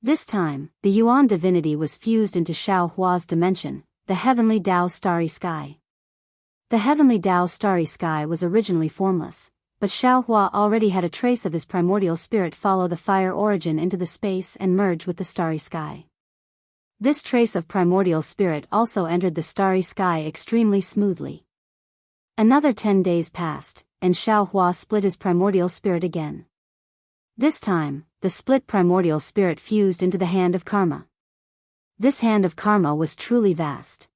This time, the Yuan divinity was fused into Xiao Hua's dimension, the heavenly Dao starry sky. The heavenly Dao starry sky was originally formless, but Xiao Hua already had a trace of his primordial spirit follow the fire origin into the space and merge with the starry sky. This trace of primordial spirit also entered the starry sky extremely smoothly. Another 10 days passed, and Xiao Hua split his primordial spirit again. This time, the split primordial spirit fused into the hand of karma. This hand of karma was truly vast.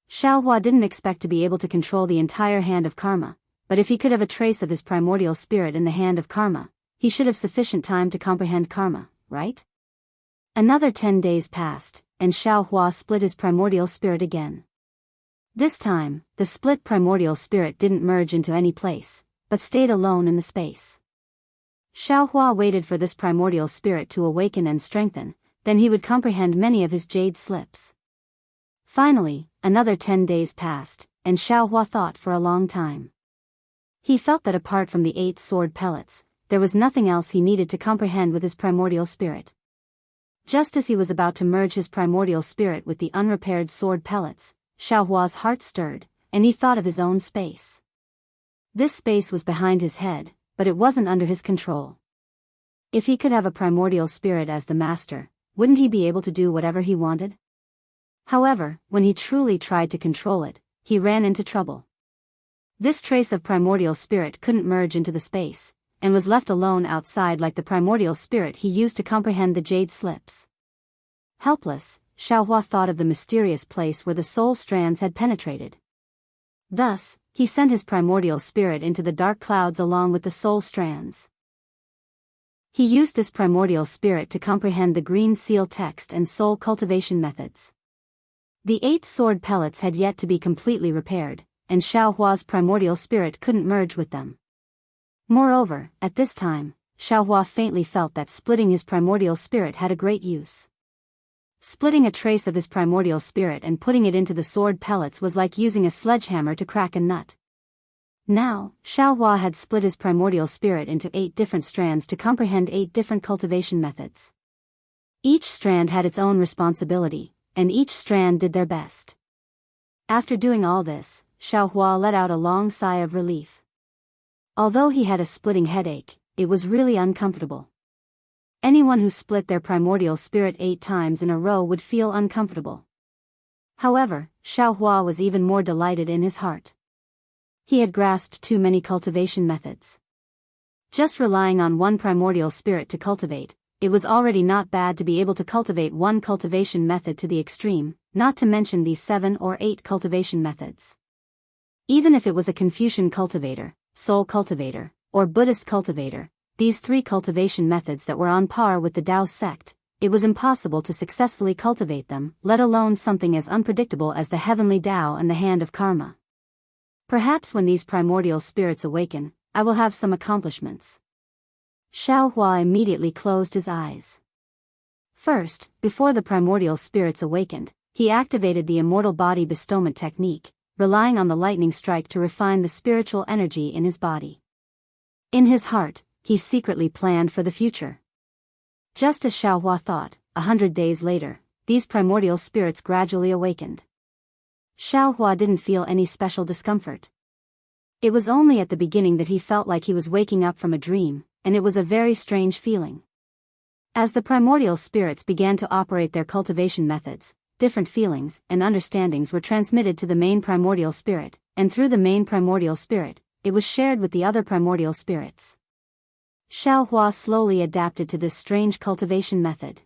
Xiao Hua didn't expect to be able to control the entire hand of karma, but if he could have a trace of his primordial spirit in the hand of karma, he should have sufficient time to comprehend karma, right? Another 10 days passed, and Xiao Hua split his primordial spirit again. This time, the split primordial spirit didn't merge into any place, but stayed alone in the space. Xiao Hua waited for this primordial spirit to awaken and strengthen, then he would comprehend many of his jade slips. Finally, another 10 days passed, and Xiao Hua thought for a long time. He felt that apart from the 8 sword pellets, there was nothing else he needed to comprehend with his primordial spirit. Just as he was about to merge his primordial spirit with the unrepaired sword pellets, Xiao Hua's heart stirred, and he thought of his own space. This space was behind his head, but it wasn't under his control. If he could have a primordial spirit as the master, wouldn't he be able to do whatever he wanted? However, when he truly tried to control it, he ran into trouble. This trace of primordial spirit couldn't merge into the space, and was left alone outside like the primordial spirit he used to comprehend the jade slips. Helpless, Xiao Hua thought of the mysterious place where the soul strands had penetrated. Thus, he sent his primordial spirit into the dark clouds along with the soul strands. He used this primordial spirit to comprehend the green seal text and soul cultivation methods. The 8 sword pellets had yet to be completely repaired, and Xiao Hua's primordial spirit couldn't merge with them. Moreover, at this time, Xiao Hua faintly felt that splitting his primordial spirit had a great use. Splitting a trace of his primordial spirit and putting it into the sword pellets was like using a sledgehammer to crack a nut. Now, Xiao Hua had split his primordial spirit into 8 different strands to comprehend 8 different cultivation methods. Each strand had its own responsibility, and each strand did their best. After doing all this, Xiao Hua let out a long sigh of relief. Although he had a splitting headache, it was really uncomfortable. Anyone who split their primordial spirit 8 times in a row would feel uncomfortable. However, Xiao Hua was even more delighted in his heart. He had grasped too many cultivation methods. Just relying on one primordial spirit to cultivate, it was already not bad to be able to cultivate one cultivation method to the extreme, not to mention these 7 or 8 cultivation methods. Even if it was a Confucian cultivator, Soul cultivator, or Buddhist cultivator, these 3 cultivation methods that were on par with the Daoist sect, it was impossible to successfully cultivate them, let alone something as unpredictable as the heavenly Tao and the hand of karma. Perhaps when these primordial spirits awaken, I will have some accomplishments. Xiaohua immediately closed his eyes. First, before the primordial spirits awakened, he activated the immortal body bestowment technique, relying on the lightning strike to refine the spiritual energy in his body. In his heart, he secretly planned for the future. Just as Xiaohua thought, 100 days later, these primordial spirits gradually awakened. Xiaohua didn't feel any special discomfort. It was only at the beginning that he felt like he was waking up from a dream, and it was a very strange feeling. As the primordial spirits began to operate their cultivation methods, different feelings and understandings were transmitted to the main primordial spirit, and through the main primordial spirit, it was shared with the other primordial spirits. Xiaohua slowly adapted to this strange cultivation method.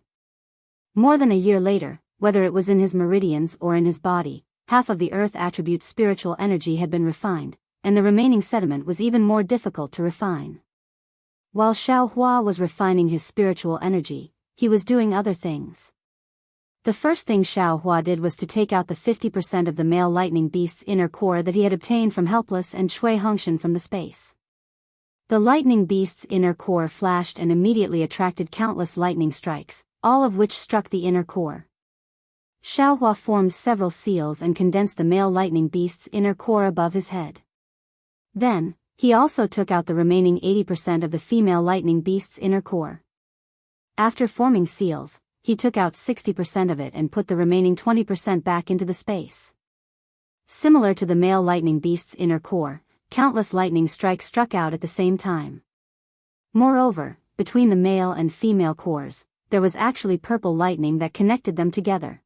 More than a year later, whether it was in his meridians or in his body, half of the earth attribute's spiritual energy had been refined, and the remaining sediment was even more difficult to refine. While Xiaohua was refining his spiritual energy, he was doing other things. The first thing Xiaohua did was to take out the 50% of the male lightning beast's inner core that he had obtained from Helpless and Shui Hongshan from the space. The lightning beast's inner core flashed and immediately attracted countless lightning strikes, all of which struck the inner core. Xiaohua formed several seals and condensed the male lightning beast's inner core above his head. Then, he also took out the remaining 80% of the female lightning beast's inner core. After forming seals, he took out 60% of it and put the remaining 20% back into the space. Similar to the male lightning beast's inner core, countless lightning strikes struck out at the same time. Moreover, between the male and female cores, there was actually purple lightning that connected them together.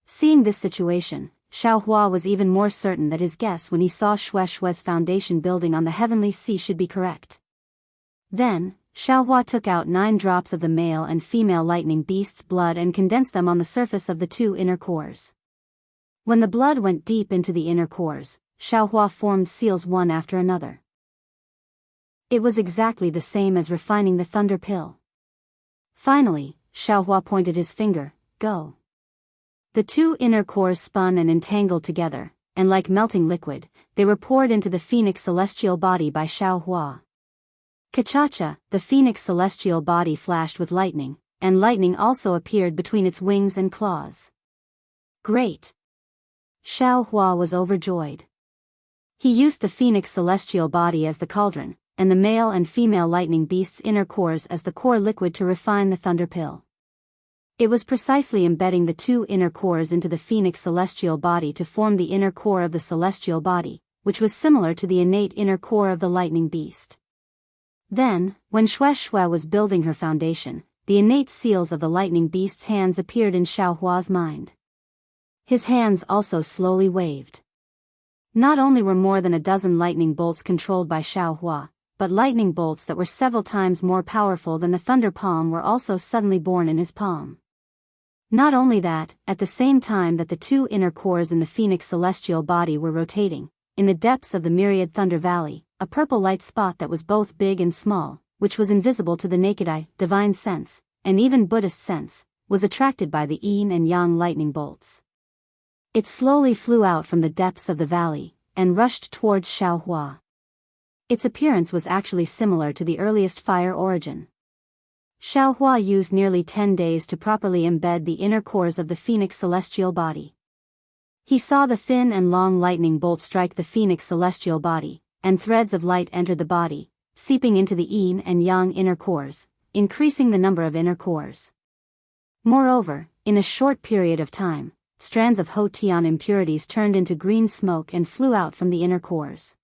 Seeing this situation, Xiaohua was even more certain that his guess when he saw Shue's foundation building on the heavenly sea should be correct. Then, Xiaohua took out 9 drops of the male and female lightning beast's blood and condensed them on the surface of the 2 inner cores. When the blood went deep into the inner cores, Xiaohua formed seals one after another. It was exactly the same as refining the thunder pill. Finally, Xiaohua pointed his finger, "Go." The 2 inner cores spun and entangled together, and like melting liquid, they were poured into the phoenix celestial body by Xiaohua. Kachacha, the phoenix celestial body flashed with lightning, and lightning also appeared between its wings and claws. Great! Xiaohua was overjoyed. He used the phoenix celestial body as the cauldron, and the male and female lightning beast's inner cores as the core liquid to refine the thunder pill. It was precisely embedding the 2 inner cores into the phoenix celestial body to form the inner core of the celestial body, which was similar to the innate inner core of the lightning beast. Then, when Shui was building her foundation, the innate seals of the lightning beast's hands appeared in Xiaohua's mind. His hands also slowly waved. Not only were more than a dozen lightning bolts controlled by Xiaohua, but lightning bolts that were several times more powerful than the thunder palm were also suddenly born in his palm. Not only that, at the same time that the 2 inner cores in the phoenix celestial body were rotating, in the depths of the myriad thunder valley, a purple light spot that was both big and small, which was invisible to the naked eye, divine sense, and even Buddhist sense, was attracted by the yin and yang lightning bolts. It slowly flew out from the depths of the valley, and rushed towards Xiaohua. Its appearance was actually similar to the earliest fire origin. Xiaohua used nearly 10 days to properly embed the inner cores of the phoenix celestial body. He saw the thin and long lightning bolt strike the phoenix celestial body, and threads of light entered the body, seeping into the yin and yang inner cores, increasing the number of inner cores. Moreover, in a short period of time, strands of Hotian impurities turned into green smoke and flew out from the inner cores.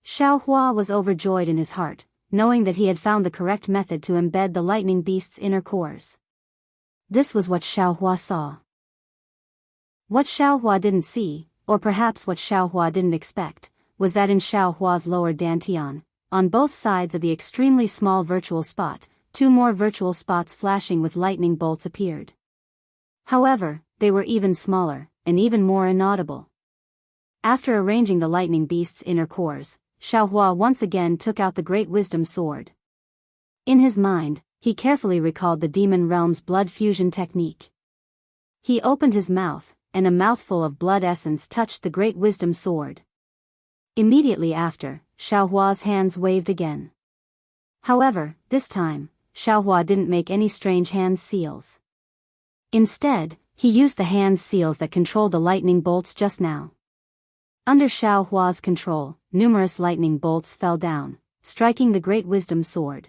Xiaohua was overjoyed in his heart, knowing that he had found the correct method to embed the lightning beast's inner cores. This was what Xiaohua saw. What Xiaohua didn't see, or perhaps what Xiaohua didn't expect, was that in Xiao Hua's lower dantian, on both sides of the extremely small virtual spot, 2 more virtual spots flashing with lightning bolts appeared. However, they were even smaller, and even more inaudible. After arranging the lightning beast's inner cores, Xiao Hua once again took out the great wisdom sword. In his mind, he carefully recalled the demon realm's blood fusion technique. He opened his mouth, and a mouthful of blood essence touched the great wisdom sword. Immediately after, Xiao Hua's hands waved again. However, this time, Xiao Hua didn't make any strange hand seals. Instead, he used the hand seals that controlled the lightning bolts just now. Under Xiao Hua's control, numerous lightning bolts fell down, striking the great wisdom sword.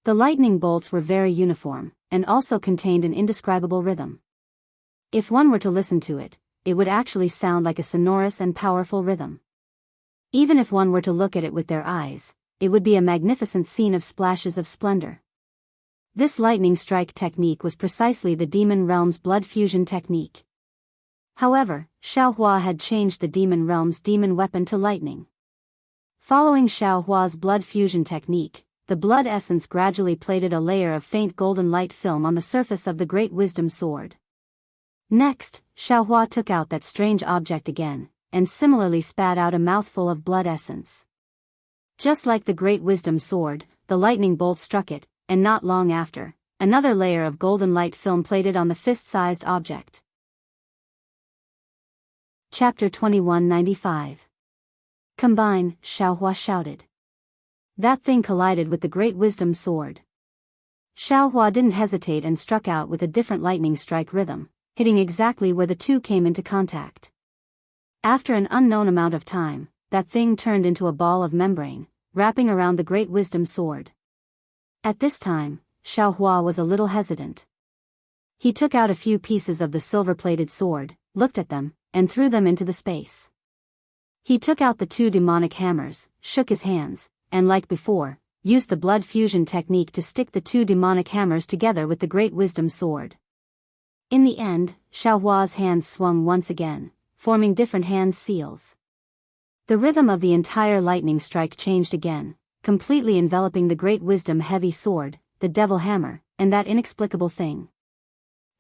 The lightning bolts were very uniform, and also contained an indescribable rhythm. If one were to listen to it, it would actually sound like a sonorous and powerful rhythm. Even if one were to look at it with their eyes, it would be a magnificent scene of splashes of splendor. This lightning strike technique was precisely the demon realm's blood fusion technique. However, Xiao Hua had changed the demon realm's demon weapon to lightning. Following Xiao Hua's blood fusion technique, the blood essence gradually plated a layer of faint golden light film on the surface of the great wisdom sword. Next, Xiao Hua took out that strange object again, and similarly spat out a mouthful of blood essence. Just like the great wisdom sword, the lightning bolt struck it, and not long after, another layer of golden light film plated on the fist-sized object. Chapter 2195. Combine, Xiao Hua shouted. That thing collided with the great wisdom sword. Xiao Hua didn't hesitate and struck out with a different lightning strike rhythm, hitting exactly where the two came into contact. After an unknown amount of time, that thing turned into a ball of membrane, wrapping around the great wisdom sword. At this time, Xiao Hua was a little hesitant. He took out a few pieces of the silver-plated sword, looked at them, and threw them into the space. He took out the 2 demonic hammers, shook his hands, and like before, used the blood fusion technique to stick the 2 demonic hammers together with the great wisdom sword. In the end, Xiao Hua's hands swung once again, forming different hand seals. The rhythm of the entire lightning strike changed again, completely enveloping the great wisdom heavy sword, the devil hammer, and that inexplicable thing.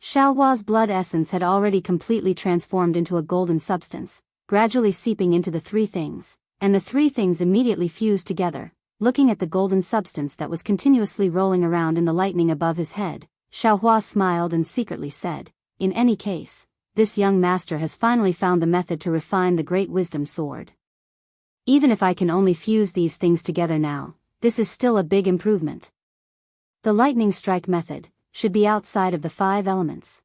Xiao Hua's blood essence had already completely transformed into a golden substance, gradually seeping into the 3 things, and the 3 things immediately fused together. Looking at the golden substance that was continuously rolling around in the lightning above his head, Xiao Hua smiled and secretly said, "In any case, this young master has finally found the method to refine the great wisdom sword. Even if I can only fuse these things together now, this is still a big improvement. The lightning strike method should be outside of the 5 elements.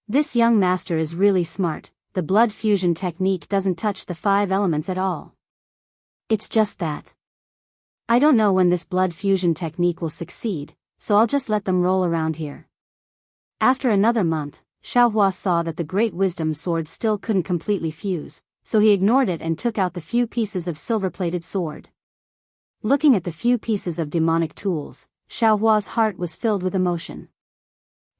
This young master is really smart. The blood fusion technique doesn't touch the 5 elements at all. It's just that I don't know when this blood fusion technique will succeed, so I'll just let them roll around here." After another month, Xiao Hua saw that the great wisdom sword still couldn't completely fuse, so he ignored it and took out the few pieces of silver-plated sword. Looking at the few pieces of demonic tools, Xiao Hua's heart was filled with emotion.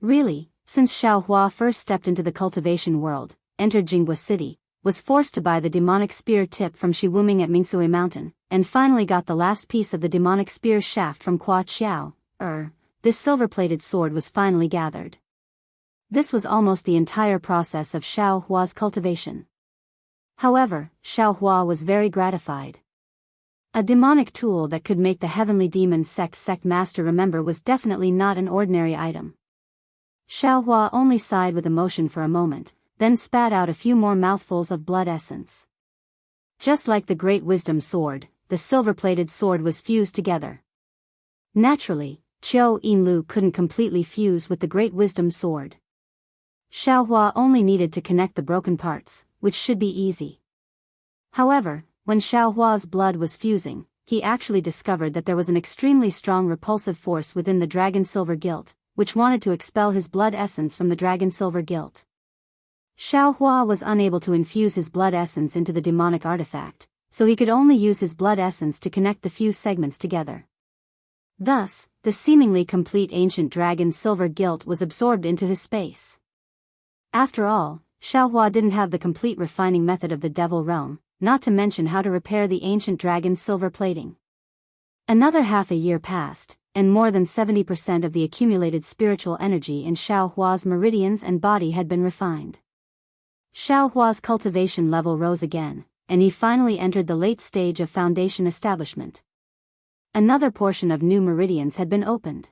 Really, since Xiao Hua first stepped into the cultivation world, entered Jianghu City, was forced to buy the demonic spear tip from Shiwuming at Mingsui Mountain, and finally got the last piece of the demonic spear shaft from Qua Qiao, this silver-plated sword was finally gathered. This was almost the entire process of Xiao Hua's cultivation. However, Xiao Hua was very gratified. A demonic tool that could make the heavenly demon sect master remember was definitely not an ordinary item. Xiao Hua only sighed with emotion for a moment, then spat out a few more mouthfuls of blood essence. Just like the great wisdom sword, the silver-plated sword was fused together. Naturally, Qiu Yinlu couldn't completely fuse with the great wisdom sword. Xiao Hua only needed to connect the broken parts, which should be easy. However, when Xiao Hua's blood was fusing, he actually discovered that there was an extremely strong repulsive force within the dragon silver gilt, which wanted to expel his blood essence from the dragon silver gilt. Xiao Hua was unable to infuse his blood essence into the demonic artifact, so he could only use his blood essence to connect the few segments together. Thus, the seemingly complete ancient dragon silver gilt was absorbed into his space. After all, Xiao Hua didn't have the complete refining method of the devil realm, not to mention how to repair the ancient dragon's silver plating. Another half a year passed, and more than 70% of the accumulated spiritual energy in Xiao Hua's meridians and body had been refined. Xiao Hua's cultivation level rose again, and he finally entered the late stage of foundation establishment. Another portion of new meridians had been opened.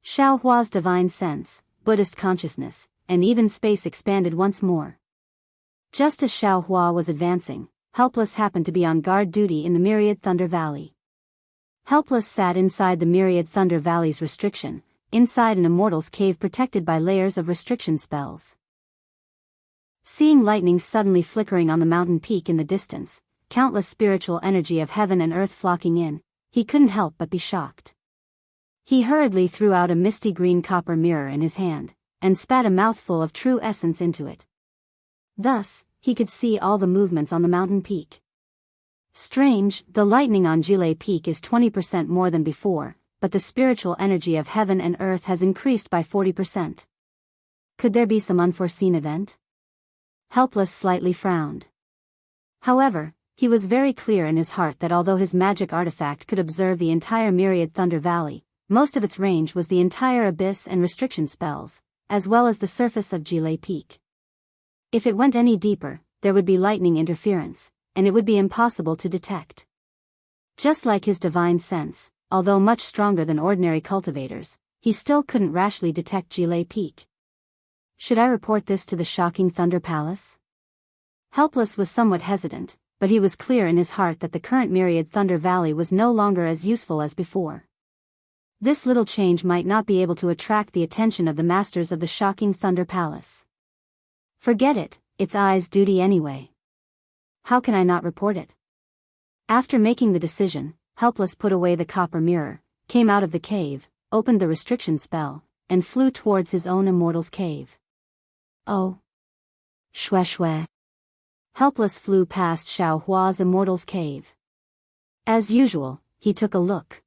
Xiao Hua's divine sense, Buddhist consciousness, and even space expanded once more. Just as Xiao Hua was advancing, Helpless happened to be on guard duty in the Myriad Thunder Valley. Helpless sat inside the Myriad Thunder Valley's restriction, inside an immortal's cave protected by layers of restriction spells. Seeing lightning suddenly flickering on the mountain peak in the distance, countless spiritual energy of heaven and earth flocking in, he couldn't help but be shocked. He hurriedly threw out a misty green copper mirror in his hand, and spat a mouthful of true essence into it. Thus, he could see all the movements on the mountain peak. Strange, the lightning on Jile Peak is 20% more than before, but the spiritual energy of heaven and earth has increased by 40%. Could there be some unforeseen event? Helpless slightly frowned. However, he was very clear in his heart that although his magic artifact could observe the entire Myriad Thunder Valley, most of its range was the entire abyss and restriction spells, as well as the surface of Jile Peak. If it went any deeper, there would be lightning interference, and it would be impossible to detect. Just like his divine sense, although much stronger than ordinary cultivators, he still couldn't rashly detect Jile Peak. Should I report this to the shocking Thunder Palace? Helpless was somewhat hesitant, but he was clear in his heart that the current Myriad Thunder Valley was no longer as useful as before. This little change might not be able to attract the attention of the masters of the shocking Thunder Palace. Forget it, it's I's duty anyway. How can I not report it? After making the decision, Helpless put away the copper mirror, came out of the cave, opened the restriction spell, and flew towards his own immortal's cave. Oh. Shwe shwe. Helpless flew past Xiao Hua's immortal's cave. As usual, he took a look.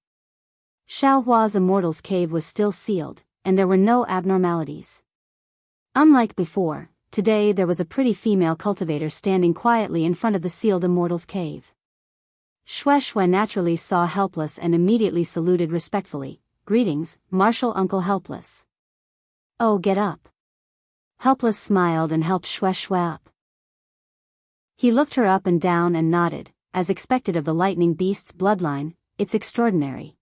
Xiao Hua's immortal's cave was still sealed, and there were no abnormalities. Unlike before, today there was a pretty female cultivator standing quietly in front of the sealed immortal's cave. Shwe shwe naturally saw Helpless and immediately saluted respectfully. Greetings, Martial Uncle Helpless. Oh, get up. Helpless smiled and helped Shwe shwe up. He looked her up and down and nodded, as expected of the lightning beast's bloodline. It's extraordinary.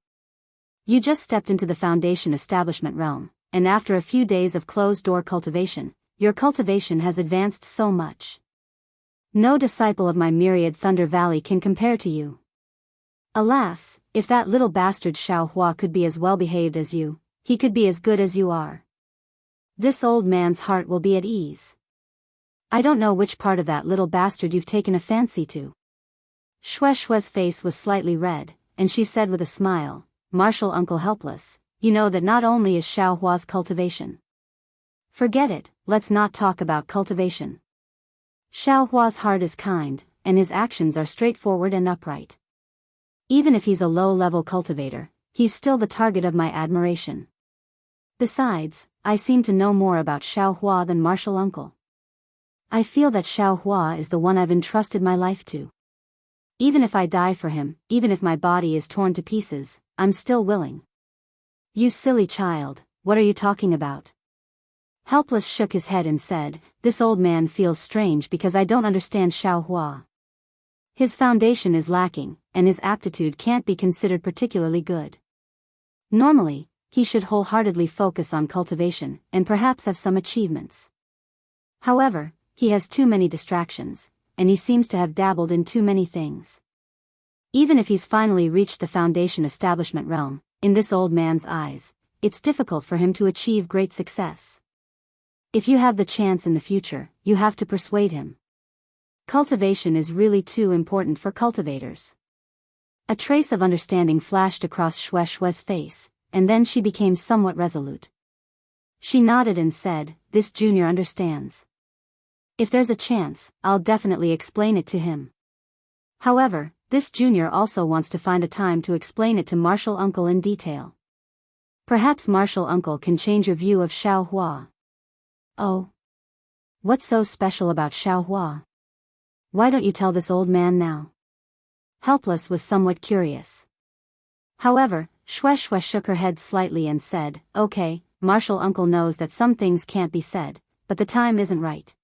You just stepped into the foundation establishment realm, and after a few days of closed-door cultivation, your cultivation has advanced so much. No disciple of my Myriad Thunder Valley can compare to you. Alas, if that little bastard Xiao Hua could be as well behaved as you, he could be as good as you are. This old man's heart will be at ease. I don't know which part of that little bastard you've taken a fancy to. Shwe shwe's face was slightly red, and she said with a smile, Martial Uncle Helpless, you know that not only is Xiao Hua's cultivation. Forget it, let's not talk about cultivation. Xiao Hua's heart is kind, and his actions are straightforward and upright. Even if he's a low-level cultivator, he's still the target of my admiration. Besides, I seem to know more about Xiao Hua than Martial Uncle. I feel that Xiao Hua is the one I've entrusted my life to. Even if I die for him, even if my body is torn to pieces, I'm still willing. You silly child, what are you talking about? Helpless shook his head and said, this old man feels strange because I don't understand Xiao Hua. His foundation is lacking, and his aptitude can't be considered particularly good. Normally, he should wholeheartedly focus on cultivation, and perhaps have some achievements. However, he has too many distractions, and he seems to have dabbled in too many things. Even if he's finally reached the foundation establishment realm, in this old man's eyes, it's difficult for him to achieve great success. If you have the chance in the future, you have to persuade him. Cultivation is really too important for cultivators. A trace of understanding flashed across Shwe shwe's face, and then she became somewhat resolute. She nodded and said, this junior understands. If there's a chance, I'll definitely explain it to him. However, this junior also wants to find a time to explain it to Martial Uncle in detail. Perhaps Martial Uncle can change your view of Xiao Hua. Oh. What's so special about Xiao Hua? Why don't you tell this old man now? Helpless was somewhat curious. However, Shui shook her head slightly and said, okay, Martial Uncle knows that some things can't be said, but the time isn't right.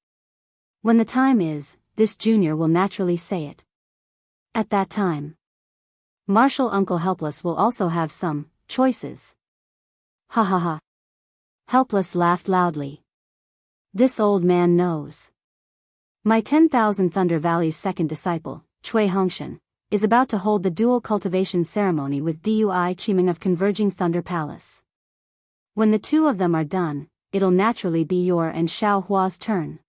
When the time is, this junior will naturally say it. At that time, Martial Uncle Helpless will also have some choices. Ha ha ha. Helpless laughed loudly. This old man knows. My 10,000 Thunder Valley's second disciple, Cui Hongshan, is about to hold the dual cultivation ceremony with Dui Chiming of Converging Thunder Palace. When the two of them are done, it'll naturally be your and Xiao Hua's turn.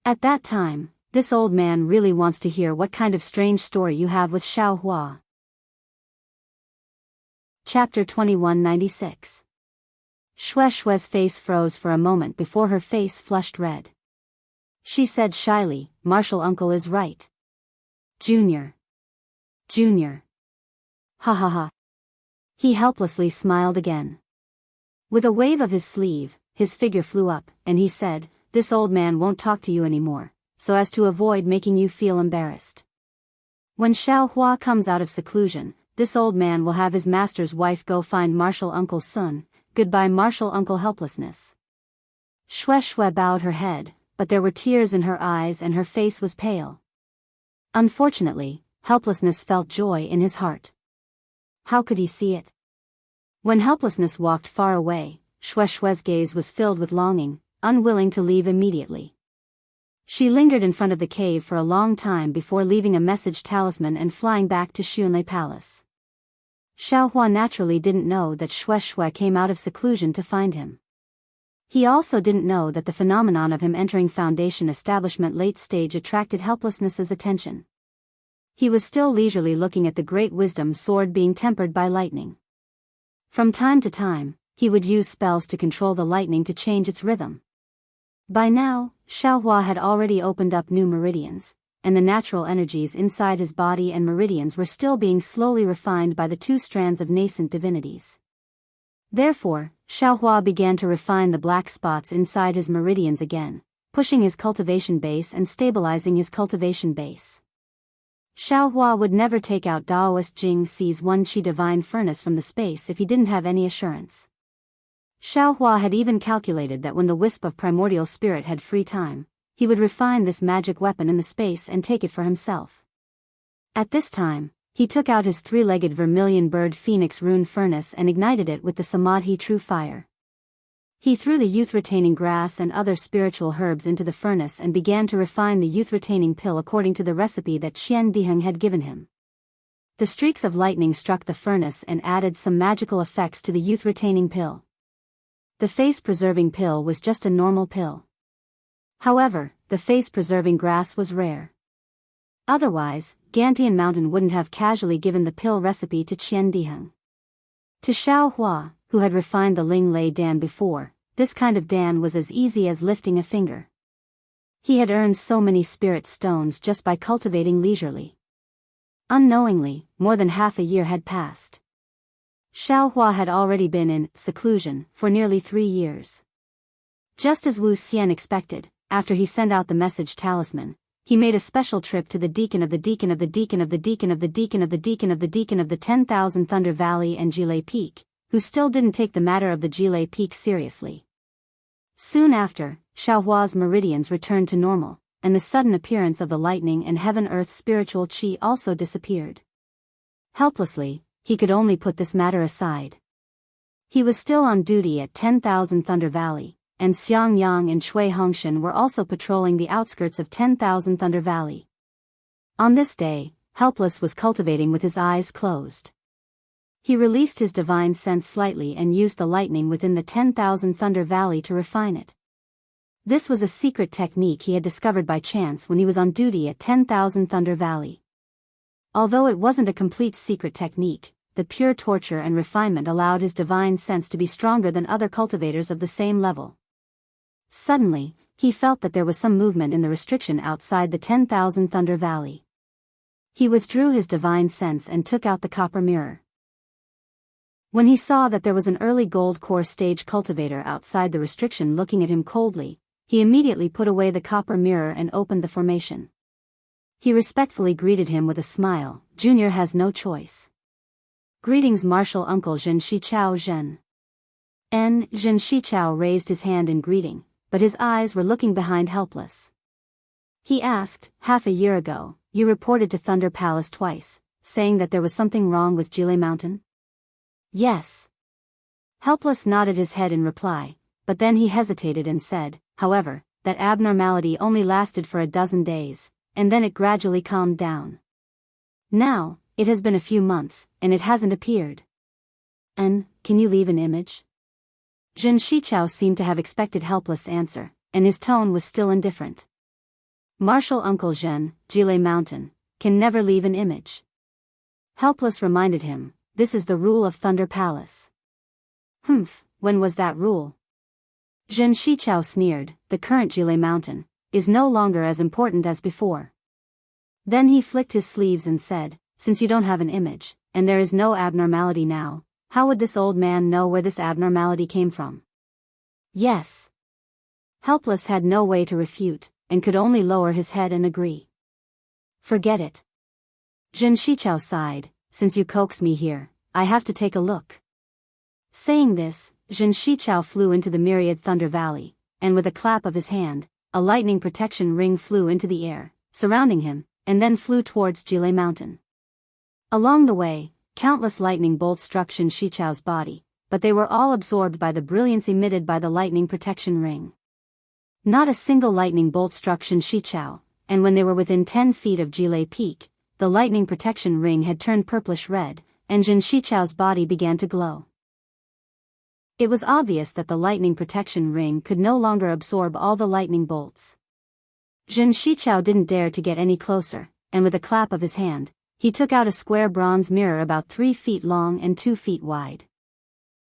At that time, this old man really wants to hear what kind of strange story you have with Xiao Hua. Chapter 2196. Shui's face froze for a moment before her face flushed red. She said shyly, Martial Uncle is right. Junior. Ha ha ha. He helplessly smiled again. With a wave of his sleeve, his figure flew up, and he said, this old man won't talk to you anymore, so as to avoid making you feel embarrassed. When Xiao Hua comes out of seclusion, this old man will have his master's wife go find Martial Uncle Sun. Goodbye Martial Uncle Helplessness. Shui bowed her head, but there were tears in her eyes and her face was pale. Unfortunately, Helplessness felt joy in his heart. How could he see it? When Helplessness walked far away, Shui's gaze was filled with longing, unwilling to leave immediately. She lingered in front of the cave for a long time before leaving a message talisman and flying back to Xunlei Palace. Xiao Hua naturally didn't know that Shui came out of seclusion to find him. He also didn't know that the phenomenon of him entering Foundation establishment late stage attracted Helplessness's attention. He was still leisurely looking at the great wisdom sword being tempered by lightning. From time to time, he would use spells to control the lightning to change its rhythm. By now, Xiao Hua had already opened up new meridians, and the natural energies inside his body and meridians were still being slowly refined by the two strands of nascent divinities. Therefore, Xiao Hua began to refine the black spots inside his meridians again, pushing his cultivation base and stabilizing his cultivation base. Xiao Hua would never take out Daoist Jing Si's 1-Qi divine furnace from the space if he didn't have any assurance. Xiao Hua had even calculated that when the wisp of primordial spirit had free time, he would refine this magic weapon in the space and take it for himself. At this time, he took out his three-legged vermilion bird phoenix rune furnace and ignited it with the Samadhi true fire. He threw the youth-retaining grass and other spiritual herbs into the furnace and began to refine the youth-retaining pill according to the recipe that Qian Diheng had given him. The streaks of lightning struck the furnace and added some magical effects to the youth-retaining pill. The face-preserving pill was just a normal pill. However, the face-preserving grass was rare. Otherwise, Gantian Mountain wouldn't have casually given the pill recipe to Qian Diheng. To Xiao Hua, who had refined the Ling Lei Dan before, this kind of Dan was as easy as lifting a finger. He had earned so many spirit stones just by cultivating leisurely. Unknowingly, more than half a year had passed. Xiao Hua had already been in seclusion for nearly 3 years. Just as Wu Xian expected, after he sent out the message talisman, he made a special trip to the deacon of the deacon of the deacon of the deacon of the deacon of the deacon of the deacon of the 10,000 Thunder Valley and Jilei Peak, who still didn't take the matter of the Jilei Peak seriously. Soon after, Xiao Hua's meridians returned to normal, and the sudden appearance of the lightning and heaven-earth spiritual qi also disappeared. Helplessly, he could only put this matter aside. He was still on duty at 10,000 Thunder Valley, and Xiang Yang and Cui Hongshan were also patrolling the outskirts of 10,000 Thunder Valley. On this day, Helpless was cultivating with his eyes closed. He released his divine sense slightly and used the lightning within the 10,000 Thunder Valley to refine it. This was a secret technique he had discovered by chance when he was on duty at 10,000 Thunder Valley. Although it wasn't a complete secret technique, the pure torture and refinement allowed his divine sense to be stronger than other cultivators of the same level. Suddenly, he felt that there was some movement in the restriction outside the 10,000 Thunder Valley. He withdrew his divine sense and took out the copper mirror. When he saw that there was an early gold core stage cultivator outside the restriction looking at him coldly, he immediately put away the copper mirror and opened the formation. He respectfully greeted him with a smile. Junior has no choice. Greetings, Martial Uncle Zhen Shichao Zhen. Zhen Shichao raised his hand in greeting, but his eyes were looking behind helpless. He asked, half a year ago, you reported to Thunder Palace twice, saying that there was something wrong with Jile Mountain? Yes. Helpless nodded his head in reply, but then he hesitated and said, however, that abnormality only lasted for 12 days, and then it gradually calmed down. Now, it has been a few months, and it hasn't appeared. Can you leave an image? Zhen Shichao seemed to have expected helpless answer, and his tone was still indifferent. Martial Uncle Zhen, Jile Mountain, can never leave an image. Helpless reminded him, this is the rule of Thunder Palace. When was that rule? Zhen Shichao sneered, the current Jile Mountain is no longer as important as before. Then he flicked his sleeves and said, since you don't have an image, and there is no abnormality now, how would this old man know where this abnormality came from? Yes. Helpless had no way to refute, and could only lower his head and agree. Forget it. Zhen Shichao sighed, since you coaxed me here, I have to take a look. Saying this, Zhen Shichao flew into the myriad Thunder Valley, and with a clap of his hand, a lightning protection ring flew into the air, surrounding him, and then flew towards Jile Mountain. Along the way, countless lightning bolts struck Zhen Shichao's body, but they were all absorbed by the brilliance emitted by the lightning protection ring. Not a single lightning bolt struck Zhen Shichao, and when they were within 10 feet of Jile Peak, the lightning protection ring had turned purplish red, and Zhen Shichao's body began to glow. It was obvious that the lightning protection ring could no longer absorb all the lightning bolts. Zhen Shichao didn't dare to get any closer, and with a clap of his hand, he took out a square bronze mirror about 3 feet long and 2 feet wide.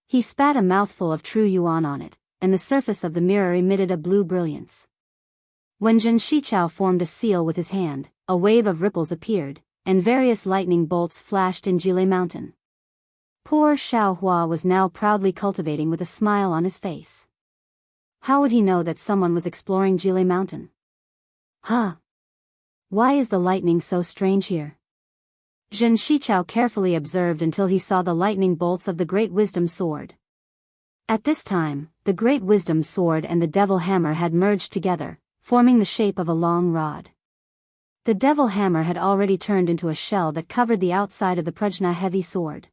He spat a mouthful of true yuan on it, and the surface of the mirror emitted a blue brilliance. When Zhen Shichao formed a seal with his hand, a wave of ripples appeared, and various lightning bolts flashed in Jile Mountain. Poor Xiaohua was now proudly cultivating with a smile on his face. How would he know that someone was exploring Jile Mountain? Why is the lightning so strange here? Zhen Shichao carefully observed until he saw the lightning bolts of the Great Wisdom Sword. At this time, the Great Wisdom Sword and the Devil Hammer had merged together, forming the shape of a long rod. The Devil Hammer had already turned into a shell that covered the outside of the Prajna heavy sword.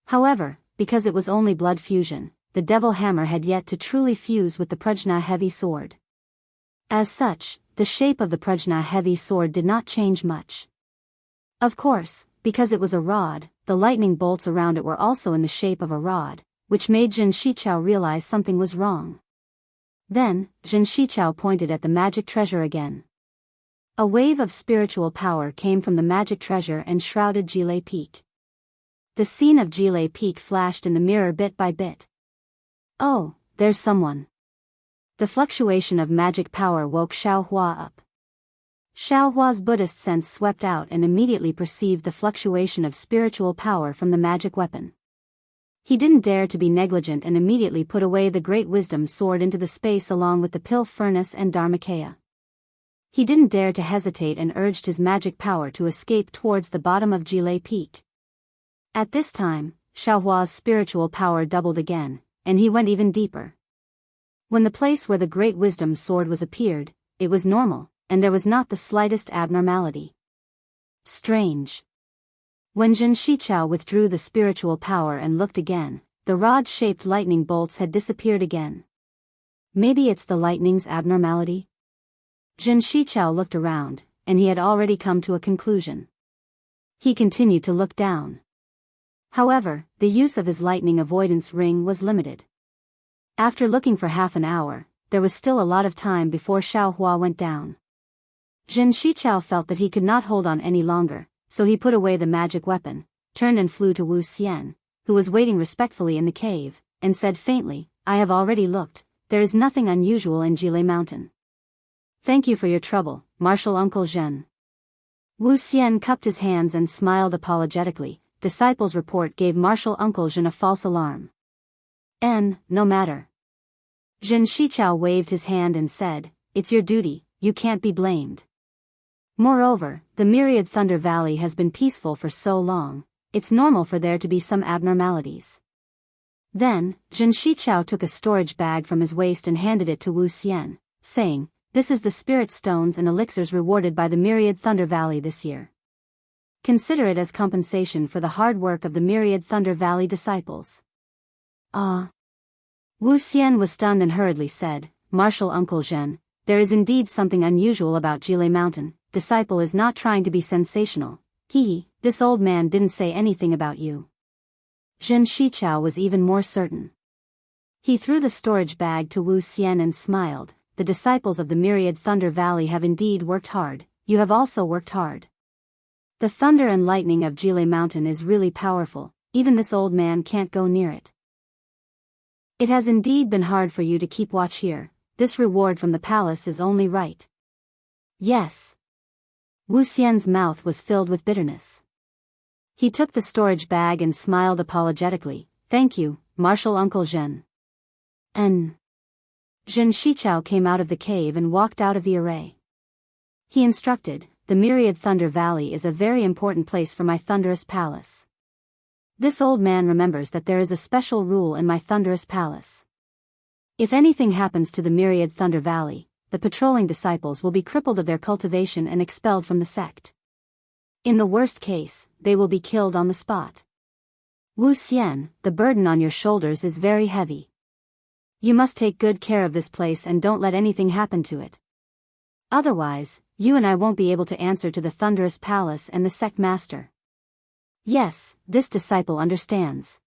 However, because it was only blood fusion, the Devil Hammer had yet to truly fuse with the Prajna heavy sword. As such, the shape of the Prajna heavy sword did not change much. Of course, because it was a rod, the lightning bolts around it were also in the shape of a rod, which made Zhen Shichao realize something was wrong. Then, Zhen Shichao pointed at the magic treasure again. A wave of spiritual power came from the magic treasure and shrouded Jile Peak. The scene of Jile Peak flashed in the mirror bit by bit. Oh, there's someone. The fluctuation of magic power woke Xiaohua up. Xiaohua's Buddhist sense swept out and immediately perceived the fluctuation of spiritual power from the magic weapon. He didn't dare to be negligent and immediately put away the Great Wisdom Sword into the space along with the Pill Furnace and Dharmakaya. He didn't dare to hesitate and urged his magic power to escape towards the bottom of Jile Peak. At this time, Xiaohua's spiritual power doubled again, and he went even deeper. When the place where the Great Wisdom Sword was appeared, it was normal, and there was not the slightest abnormality. Strange. When Zhen Shichao withdrew the spiritual power and looked again, the rod-shaped lightning bolts had disappeared again. Maybe it's the lightning's abnormality? Zhen Shichao looked around, and he had already come to a conclusion. He continued to look down. However, the use of his lightning avoidance ring was limited. After looking for half an hour, there was still a lot of time before Xiaohua went down. Zhen Shichao felt that he could not hold on any longer, so he put away the magic weapon, turned and flew to Wu Xian, who was waiting respectfully in the cave, and said faintly, I have already looked, there is nothing unusual in Jile Mountain. Thank you for your trouble, Martial Uncle Zhen. Wu Xian cupped his hands and smiled apologetically. Disciple's report gave Martial Uncle Zhen a false alarm. No matter. Zhen Shichao waved his hand and said, it's your duty, you can't be blamed. Moreover, the myriad Thunder Valley has been peaceful for so long, it's normal for there to be some abnormalities. Then, Xianxia took a storage bag from his waist and handed it to Wu Xian, saying, "This is the spirit stones and elixirs rewarded by the myriad Thunder Valley this year. Consider it as compensation for the hard work of the myriad Thunder Valley disciples." Ah. Wu Xian was stunned and hurriedly said, "Martial Uncle Zhen, there is indeed something unusual about Jile Mountain. Disciple is not trying to be sensational. This old man didn't say anything about you." Zhen Shichao was even more certain. He threw the storage bag to Wu Xian and smiled. "The disciples of the myriad Thunder Valley have indeed worked hard. You have also worked hard. The thunder and lightning of Jile Mountain is really powerful. Even this old man can't go near it. It has indeed been hard for you to keep watch here. This reward from the palace is only right." "Yes." Wu Xian's mouth was filled with bitterness. He took the storage bag and smiled apologetically. "Thank you, Martial Uncle Zhen." Zhen Shichao came out of the cave and walked out of the array. He instructed, "The myriad Thunder Valley is a very important place for my thunderous palace. This old man remembers that there is a special rule in my thunderous palace. If anything happens to the myriad Thunder Valley, the patrolling disciples will be crippled of their cultivation and expelled from the sect. In the worst case, they will be killed on the spot. Wu Xian, the burden on your shoulders is very heavy. You must take good care of this place and don't let anything happen to it. Otherwise, you and I won't be able to answer to the thunderous palace and the sect master." "Yes, this disciple understands."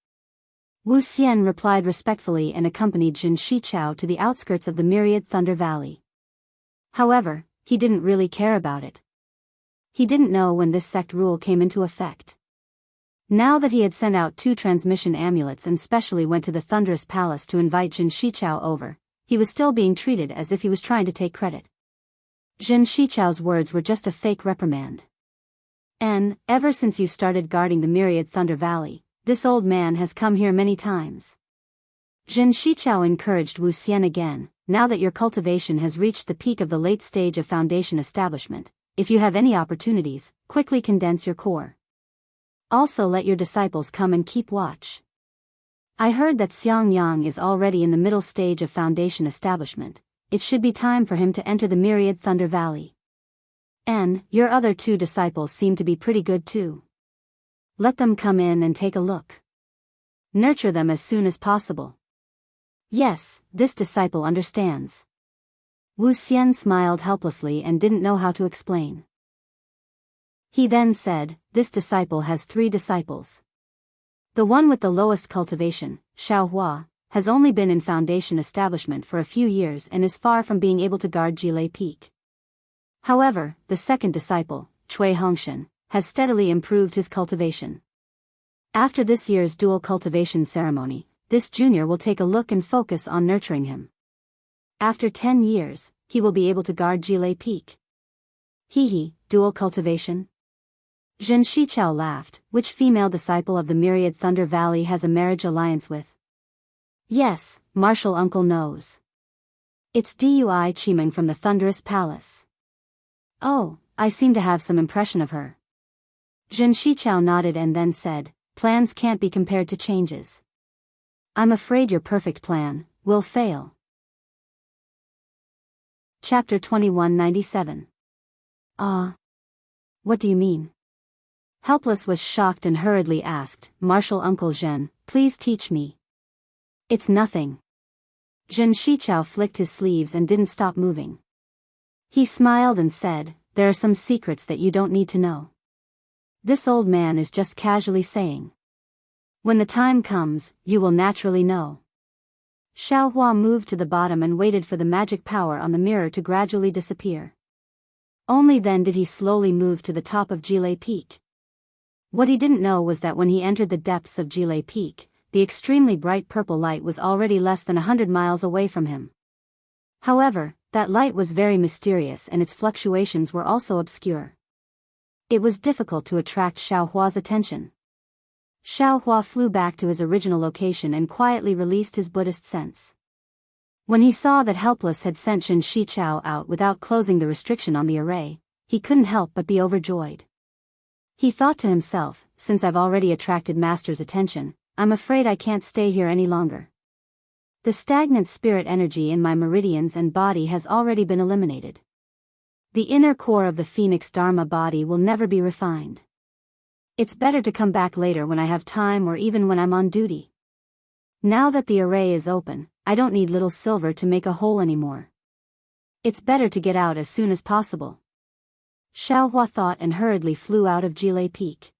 Wu Xian replied respectfully and accompanied Zhen Shichao to the outskirts of the myriad Thunder Valley. However, he didn't really care about it. He didn't know when this sect rule came into effect. Now that he had sent out 2 transmission amulets and specially went to the Thunderous Palace to invite Zhen Shichao over, he was still being treated as if he was trying to take credit. Zhen Shichao's words were just a fake reprimand. "And, ever since you started guarding the myriad Thunder Valley, this old man has come here many times." Zhen Shichao encouraged Wu Xian again, "Now that your cultivation has reached the peak of the late stage of foundation establishment, if you have any opportunities, quickly condense your core. Also let your disciples come and keep watch. I heard that Xiangyang is already in the middle stage of foundation establishment. It should be time for him to enter the myriad Thunder Valley. And your other 2 disciples seem to be pretty good too. Let them come in and take a look. Nurture them as soon as possible." "Yes, this disciple understands." Wu Xian smiled helplessly and didn't know how to explain. He then said, "This disciple has 3 disciples. The one with the lowest cultivation, Xiaohua, has only been in foundation establishment for a few years and is far from being able to guard Jile Peak. However, the second disciple, Cui Hongshan, has steadily improved his cultivation. After this year's dual cultivation ceremony, this junior will take a look and focus on nurturing him. After 10 years, he will be able to guard Jile Peak." Dual cultivation?" Zhen Shichao laughed. "Which female disciple of the myriad Thunder Valley has a marriage alliance with?" "Yes, Martial Uncle knows. It's Dui Qimeng from the Thunderous Palace." "Oh, I seem to have some impression of her." Zhen Shichao nodded and then said, "Plans can't be compared to changes. I'm afraid your perfect plan will fail." Chapter 2197. What do you mean?" Helpless was shocked and hurriedly asked, "Martial Uncle Zhen, please teach me." "It's nothing." Zhen Shichao flicked his sleeves and didn't stop moving. He smiled and said, "There are some secrets that you don't need to know." This old man is just casually saying. "When the time comes, you will naturally know." Xiaohua moved to the bottom and waited for the magic power on the mirror to gradually disappear. Only then did he slowly move to the top of Jile Peak. What he didn't know was that when he entered the depths of Jile Peak, the extremely bright purple light was already less than 100 miles away from him. However, that light was very mysterious and its fluctuations were also obscure. It was difficult to attract Xiaohua's attention. Xiaohua flew back to his original location and quietly released his Buddhist sense. When he saw that Helpless had sent Zhen Shichao out without closing the restriction on the array, he couldn't help but be overjoyed. He thought to himself, since I've already attracted Master's attention, I'm afraid I can't stay here any longer. The stagnant spirit energy in my meridians and body has already been eliminated. The inner core of the Phoenix Dharma body will never be refined. It's better to come back later when I have time or even when I'm on duty. Now that the array is open, I don't need little silver to make a hole anymore. It's better to get out as soon as possible. Xiaohua thought and hurriedly flew out of Jile Peak.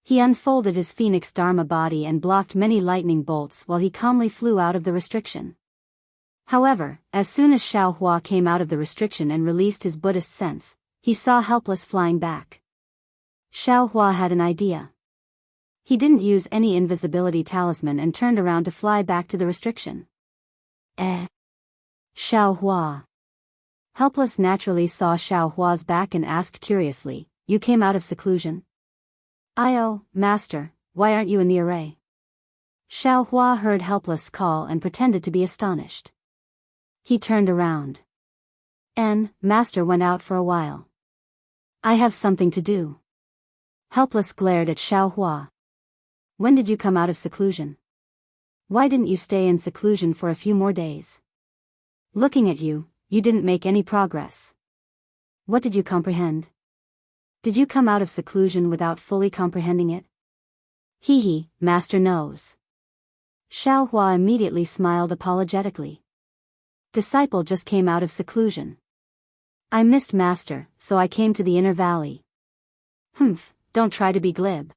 He unfolded his Phoenix Dharma body and blocked many lightning bolts while he calmly flew out of the restriction. However, as soon as Xiaohua came out of the restriction and released his Buddhist sense, he saw Helpless flying back. Xiaohua had an idea. He didn't use any invisibility talisman and turned around to fly back to the restriction. Xiaohua. Helpless naturally saw Xiaohua's back and asked curiously, "You came out of seclusion?" "Oh, Master, why aren't you in the array?" Xiaohua heard Helpless call and pretended to be astonished. He turned around. Master went out for a while. "I have something to do." Helpless glared at Xiaohua. "When did you come out of seclusion? Why didn't you stay in seclusion for a few more days? Looking at you, you didn't make any progress. What did you comprehend? Did you come out of seclusion without fully comprehending it?" "Hee, Master knows." Xiaohua immediately smiled apologetically. "Disciple just came out of seclusion. I missed Master, so I came to the inner valley." "Humph, don't try to be glib."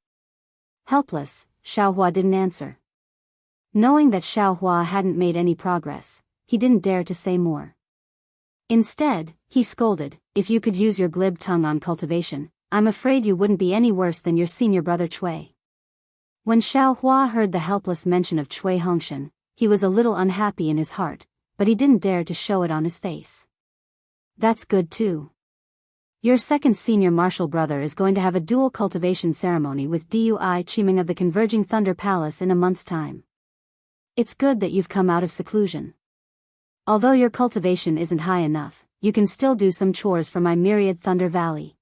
Helpless, Xiaohua didn't answer. Knowing that Xiaohua hadn't made any progress, he didn't dare to say more. Instead, he scolded, "If you could use your glib tongue on cultivation, I'm afraid you wouldn't be any worse than your senior brother Cui." When Xiaohua heard the Helpless mention of Cui Hongshan, he was a little unhappy in his heart, but he didn't dare to show it on his face. "That's good too. Your second senior martial brother is going to have a dual cultivation ceremony with Dui Chiming of the Converging Thunder Palace in a month's time. It's good that you've come out of seclusion. Although your cultivation isn't high enough, you can still do some chores for my myriad Thunder Valley.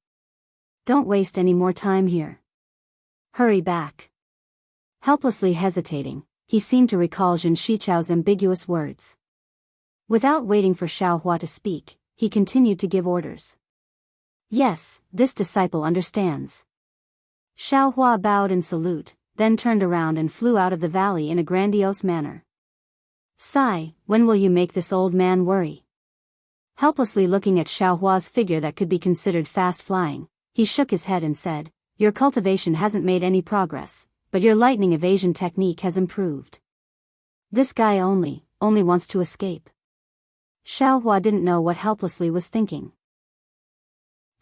Don't waste any more time here. Hurry back." Helplessly hesitating, he seemed to recall Zhen Shichao's ambiguous words. Without waiting for Xiaohua to speak, he continued to give orders. "Yes, this disciple understands." Xiaohua bowed in salute, then turned around and flew out of the valley in a grandiose manner. "Sai, when will you make this old man worry?" Helplessly looking at Xiaohua's figure that could be considered fast flying, he shook his head and said, "Your cultivation hasn't made any progress, but your lightning evasion technique has improved. This guy only wants to escape." Xiaohua didn't know what Helplessly was thinking.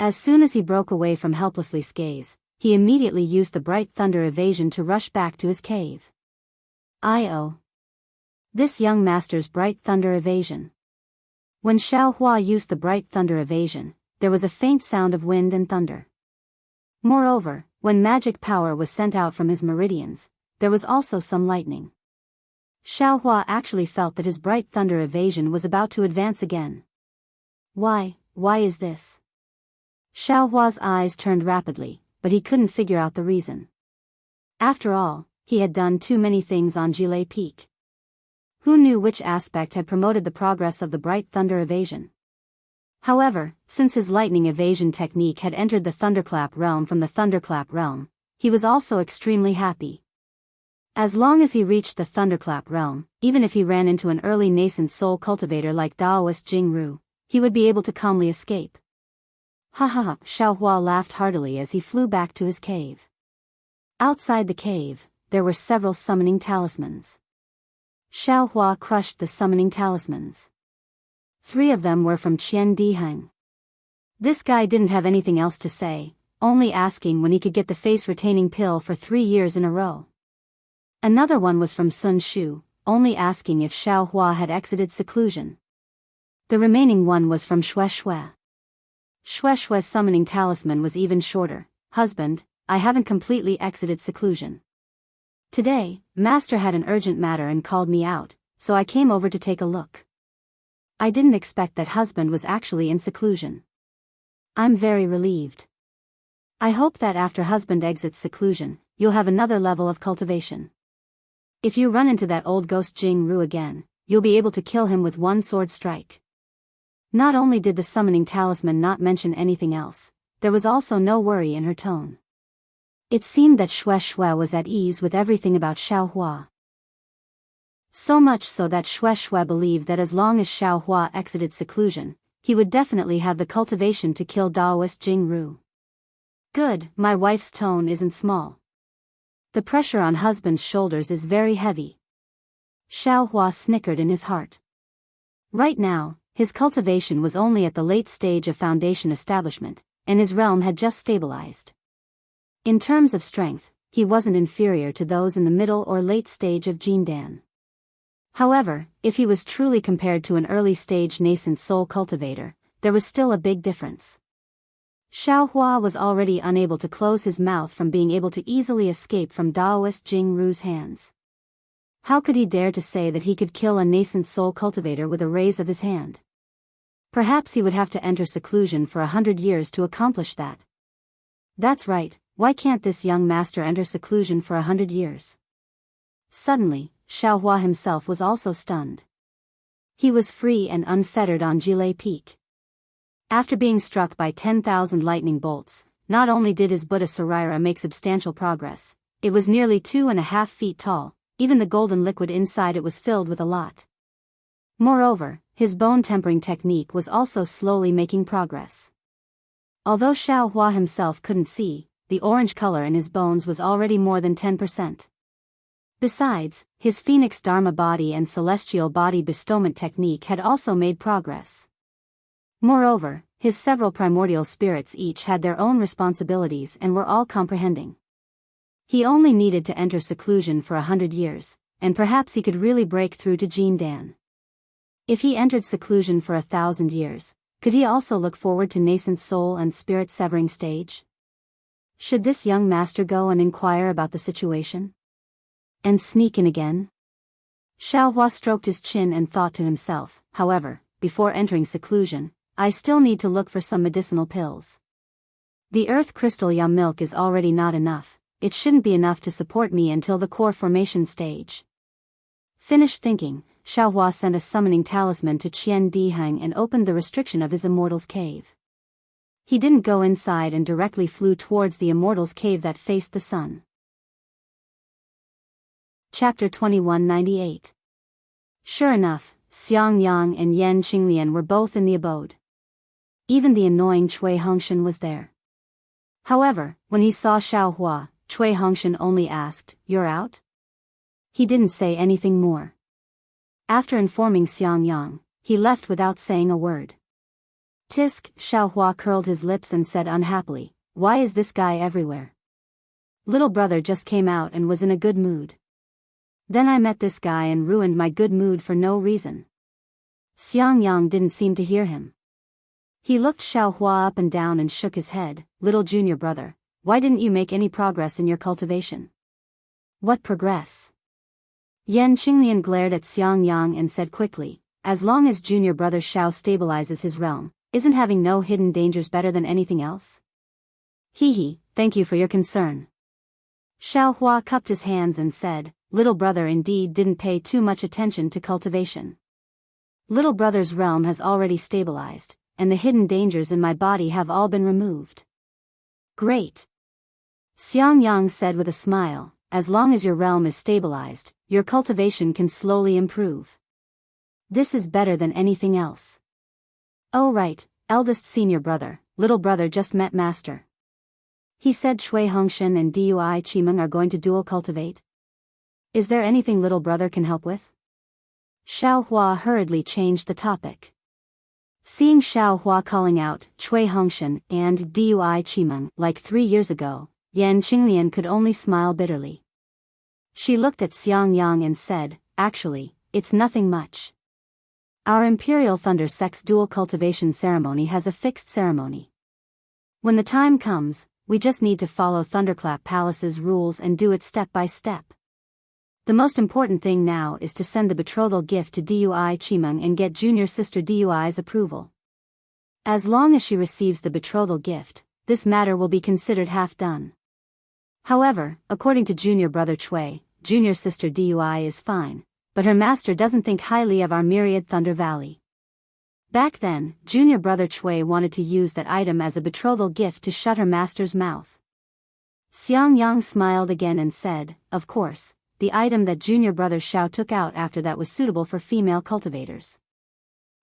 As soon as he broke away from Helplessly's gaze, he immediately used the Bright Thunder evasion to rush back to his cave. This young master's Bright Thunder evasion. When Xiaohua used the Bright Thunder evasion, there was a faint sound of wind and thunder. Moreover, when magic power was sent out from his meridians, there was also some lightning. Xiaohua actually felt that his Bright Thunder evasion was about to advance again. Why is this? Xiaohua's eyes turned rapidly, but he couldn't figure out the reason. After all, he had done too many things on Jile Peak. Who knew which aspect had promoted the progress of the Bright Thunder evasion? However, since his lightning evasion technique had entered the Thunderclap realm from the Thunderclap realm, he was also extremely happy. As long as he reached the Thunderclap realm, even if he ran into an early nascent soul cultivator like Daoist Jianghu, he would be able to calmly escape. Ha, Xiaohua laughed heartily as he flew back to his cave. Outside the cave, there were several summoning talismans. Xiaohua crushed the summoning talismans. 3 of them were from Qian Diheng. This guy didn't have anything else to say, only asking when he could get the face-retaining pill for 3 years in a row. Another one was from Sun Shu, only asking if Xiaohua had exited seclusion. The remaining one was from Shui. Shui's summoning talisman was even shorter. Husband, I haven't completely exited seclusion. Today, Master had an urgent matter and called me out, so I came over to take a look. I didn't expect that husband was actually in seclusion. I'm very relieved. I hope that after husband exits seclusion, you'll have another level of cultivation. If you run into that old ghost Jianghu again, you'll be able to kill him with one sword strike. Not only did the summoning talisman not mention anything else, there was also no worry in her tone. It seemed that Shui was at ease with everything about Xiaohua. So much so that Shui believed that as long as Xiaohua exited seclusion, he would definitely have the cultivation to kill Daoist Jianghu. Good, my wife's tone isn't small. The pressure on husband's shoulders is very heavy. Xiaohua snickered in his heart. Right now, his cultivation was only at the late stage of foundation establishment, and his realm had just stabilized. In terms of strength, he wasn't inferior to those in the middle or late stage of Jindan. However, if he was truly compared to an early-stage nascent soul cultivator, there was still a big difference. Xiaohua was already unable to close his mouth from being able to easily escape from Daoist Jianghu's hands. How could he dare to say that he could kill a nascent soul cultivator with a raise of his hand? Perhaps he would have to enter seclusion for 100 years to accomplish that. That's right, why can't this young master enter seclusion for 100 years? Suddenly, Xiaohua himself was also stunned. He was free and unfettered on Jilei Peak. After being struck by 10,000 lightning bolts, not only did his Buddha Sarira make substantial progress, it was nearly 2.5 feet tall, even the golden liquid inside it was filled with a lot. Moreover, his bone tempering technique was also slowly making progress. Although Xiaohua himself couldn't see, the orange color in his bones was already more than 10%. Besides, his Phoenix Dharma body and celestial body bestowment technique had also made progress. Moreover, his several primordial spirits each had their own responsibilities and were all comprehending. He only needed to enter seclusion for 100 years, and perhaps he could really break through to Jindan. If he entered seclusion for 1,000 years, could he also look forward to nascent soul and spirit severing stage? Should this young master go and inquire about the situation? And sneak in again? Xiaohua stroked his chin and thought to himself, however, before entering seclusion, I still need to look for some medicinal pills. The earth crystal yam milk is already not enough, it shouldn't be enough to support me until the core formation stage. Finished thinking, Xiaohua sent a summoning talisman to Qian Diheng and opened the restriction of his immortal's cave. He didn't go inside and directly flew towards the immortal's cave that faced the sun. Chapter 2198. Sure enough, Xiang Yang and Yan Qinglian were both in the abode. Even the annoying Cui Hongshan was there. However, when he saw Xiaohua, Cui Hongshan only asked, "You're out?" He didn't say anything more. After informing Xiang Yang, he left without saying a word. Tisk, Xiaohua curled his lips and said unhappily, "Why is this guy everywhere? Little brother just came out and was in a good mood. Then I met this guy and ruined my good mood for no reason." Xiang Yang didn't seem to hear him. He looked Xiaohua up and down and shook his head. "Little junior brother, why didn't you make any progress in your cultivation?" "What progress?" Yan Qinglian glared at Xiang Yang and said quickly, "As long as junior brother Xiao stabilizes his realm, isn't having no hidden dangers better than anything else?" "Hee, thank you for your concern." Xiaohua cupped his hands and said, "Little brother indeed didn't pay too much attention to cultivation. Little brother's realm has already stabilized, and the hidden dangers in my body have all been removed." "Great." Xiang Yang said with a smile, "As long as your realm is stabilized, your cultivation can slowly improve. This is better than anything else." "Oh right, eldest senior brother, little brother just met master. He said Cui Hongshan and Dui Qimeng are going to dual cultivate. Is there anything little brother can help with?" Xiaohua hurriedly changed the topic. Seeing Xiaohua calling out Cui Hongshan and Dui Qimeng like 3 years ago, Yan Qinglian could only smile bitterly. She looked at Xiang Yang and said, "Actually, it's nothing much. Our Imperial Thunder Sect's dual cultivation ceremony has a fixed ceremony. When the time comes, we just need to follow Thunderclap Palace's rules and do it step by step. The most important thing now is to send the betrothal gift to Dui Qimeng and get junior sister Dui's approval. As long as she receives the betrothal gift, this matter will be considered half done. However, according to junior brother Chui, junior sister Dui is fine, but her master doesn't think highly of our myriad Thunder Valley. Back then, junior brother Chui wanted to use that item as a betrothal gift to shut her master's mouth. Xiangyang smiled again and said, of course, the item that junior brother Xiao took out after that was suitable for female cultivators.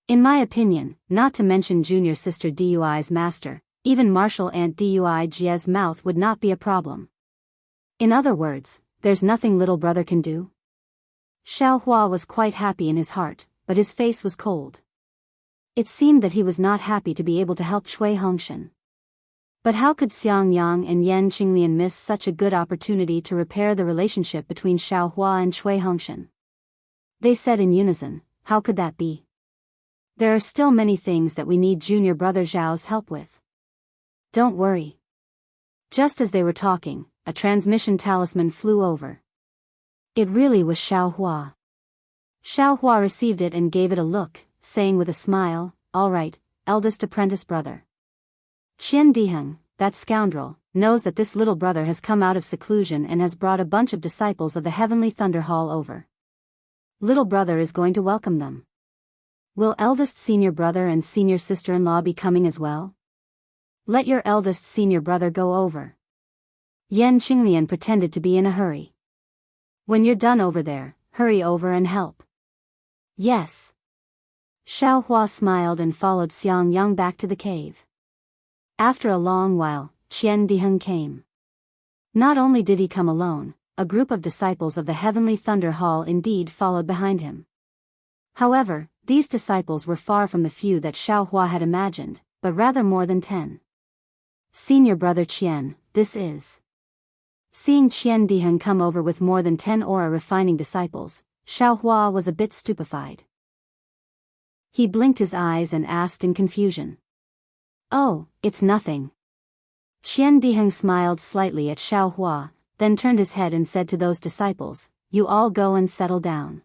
In my opinion, not to mention junior sister Dui's master, even martial aunt Dui Jie's mouth would not be a problem. In other words, there's nothing little brother can do? Xiao Hua was quite happy in his heart, but his face was cold. It seemed that he was not happy to be able to help Cui Hongshan. But how could Xiang Yang and Yan Qinglian miss such a good opportunity to repair the relationship between Xiao Hua and Cui Hongshan? They said in unison, how could that be? There are still many things that we need junior brother Zhao's help with. Don't worry. Just as they were talking, a transmission talisman flew over. It really was Xiao Hua. Xiao Hua received it and gave it a look, saying with a smile, all right, eldest apprentice brother. Qian Diheng, that scoundrel, knows that this little brother has come out of seclusion and has brought a bunch of disciples of the Heavenly Thunder Hall over. Little brother is going to welcome them. Will eldest senior brother and senior sister-in-law be coming as well? Let your eldest senior brother go over. Yan Qinglian pretended to be in a hurry. When you're done over there, hurry over and help. Yes. Xiao Hua smiled and followed Xiang Yang back to the cave. After a long while, Qian Diheng came. Not only did he come alone, a group of disciples of the Heavenly Thunder Hall indeed followed behind him. However, these disciples were far from the few that Xiao Hua had imagined, but rather more than 10. Senior brother Qian, this is. Seeing Qian Diheng come over with more than 10 aura refining disciples, Xiao Hua was a bit stupefied. He blinked his eyes and asked in confusion. Oh, it's nothing. Qian Diheng smiled slightly at Xiao Hua, then turned his head and said to those disciples, you all go and settle down.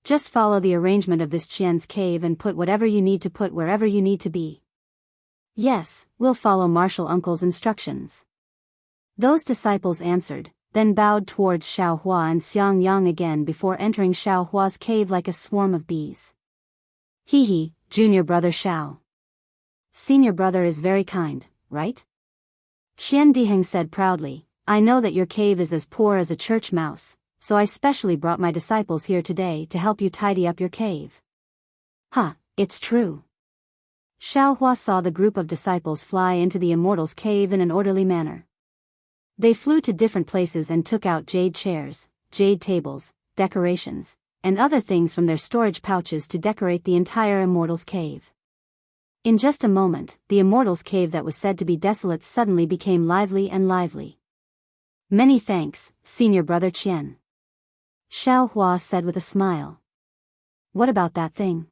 Just follow the arrangement of this Qian's cave and put whatever you need to put wherever you need to be. Yes, we'll follow Martial Uncle's instructions. Those disciples answered, then bowed towards Xiao Hua and Xiang Yang again before entering Xiao Hua's cave like a swarm of bees. Hee, junior brother Xiao. Senior brother is very kind, right? Qian Diheng said proudly, I know that your cave is as poor as a church mouse, so I specially brought my disciples here today to help you tidy up your cave. Huh, it's true. Xiao Hua saw the group of disciples fly into the immortal's cave in an orderly manner. They flew to different places and took out jade chairs, jade tables, decorations, and other things from their storage pouches to decorate the entire immortal's cave. In just a moment, the immortal's cave that was said to be desolate suddenly became lively and lively. Many thanks, senior brother Qian. Xiao Hua said with a smile. What about that thing?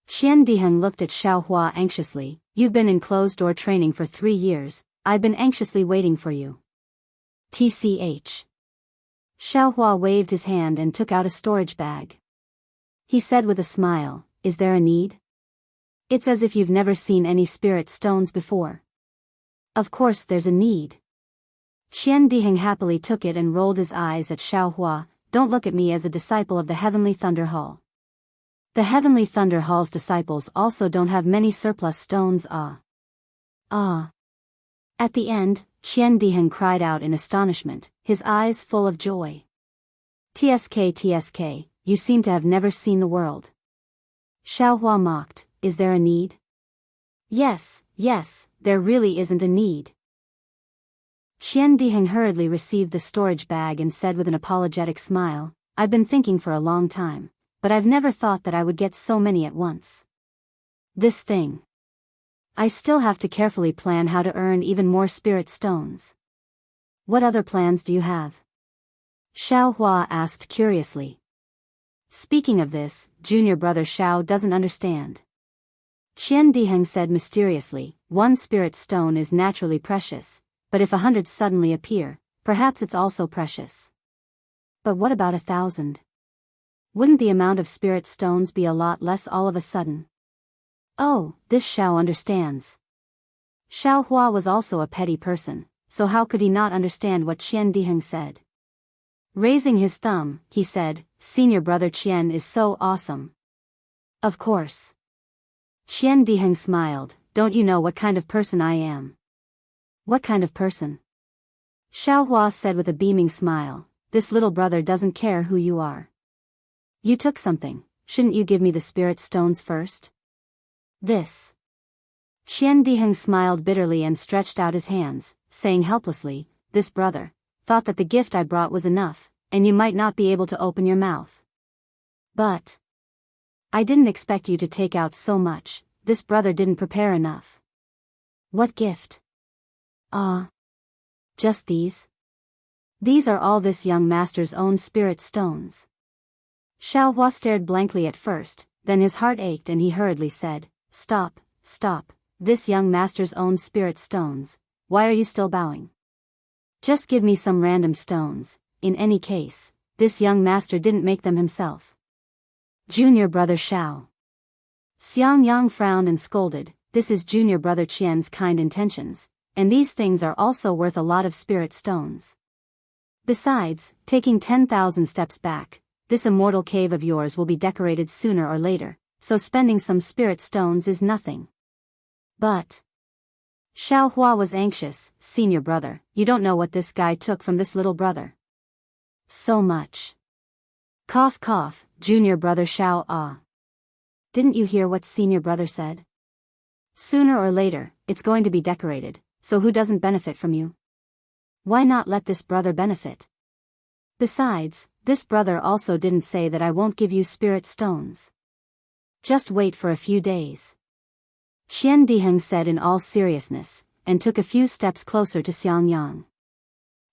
Qian Diheng looked at Xiao Hua anxiously. You've been in closed-door training for 3 years, I've been anxiously waiting for you. TCH. Xiao Hua waved his hand and took out a storage bag. He said with a smile, is there a need? It's as if you've never seen any spirit stones before. Of course there's a need. Qian Diheng happily took it and rolled his eyes at Xiao Hua. Don't look at me as a disciple of the Heavenly Thunder Hall. The Heavenly Thunder Hall's disciples also don't have many surplus stones. At the end, Qian Diheng cried out in astonishment, his eyes full of joy. TSK, you seem to have never seen the world. Xiao Hua mocked, is there a need? Yes, there really isn't a need. Qian Diheng hurriedly received the storage bag and said with an apologetic smile, I've been thinking for a long time, but I've never thought that I would get so many at once. This thing. I still have to carefully plan how to earn even more spirit stones. What other plans do you have? Xiao Hua asked curiously. Speaking of this, junior brother Xiao doesn't understand. Qian Diheng said mysteriously, 1 spirit stone is naturally precious, but if 100 suddenly appear, perhaps it's also precious. But what about 1,000? Wouldn't the amount of spirit stones be a lot less all of a sudden? Oh, this Xiao understands. Xiao Hua was also a petty person, so how could he not understand what Qian Diheng said? Raising his thumb, he said, Senior brother Qian is so awesome. Of course. Qian Diheng smiled, don't you know what kind of person I am? What kind of person? Xiao Hua said with a beaming smile, this little brother doesn't care who you are. You took something, shouldn't you give me the spirit stones first? This. Qian Diheng smiled bitterly and stretched out his hands, saying helplessly, this brother thought that the gift I brought was enough, and you might not be able to open your mouth. But I didn't expect you to take out so much, this brother didn't prepare enough. What gift? Just these? These are all this young master's own spirit stones. Xiao Hua stared blankly at first, then his heart ached and he hurriedly said, Stop, this young master's own spirit stones, why are you still bowing? Just give me some random stones, in any case, this young master didn't make them himself. Junior brother Xiao. Xiangyang frowned and scolded, this is junior brother Qian's kind intentions, and these things are also worth a lot of spirit stones. Besides, taking 10,000 steps back, this immortal cave of yours will be decorated sooner or later, so spending some spirit stones is nothing. But Xiao Hua was anxious, Senior brother, you don't know what this guy took from this little brother. So much. Cough cough, junior brother Xiao. Didn't you hear what senior brother said? Sooner or later, it's going to be decorated, so who doesn't benefit from you? Why not let this brother benefit? Besides, this brother also didn't say that I won't give you spirit stones. Just wait for a few days. Qian Diheng said in all seriousness, and took a few steps closer to Xiangyang.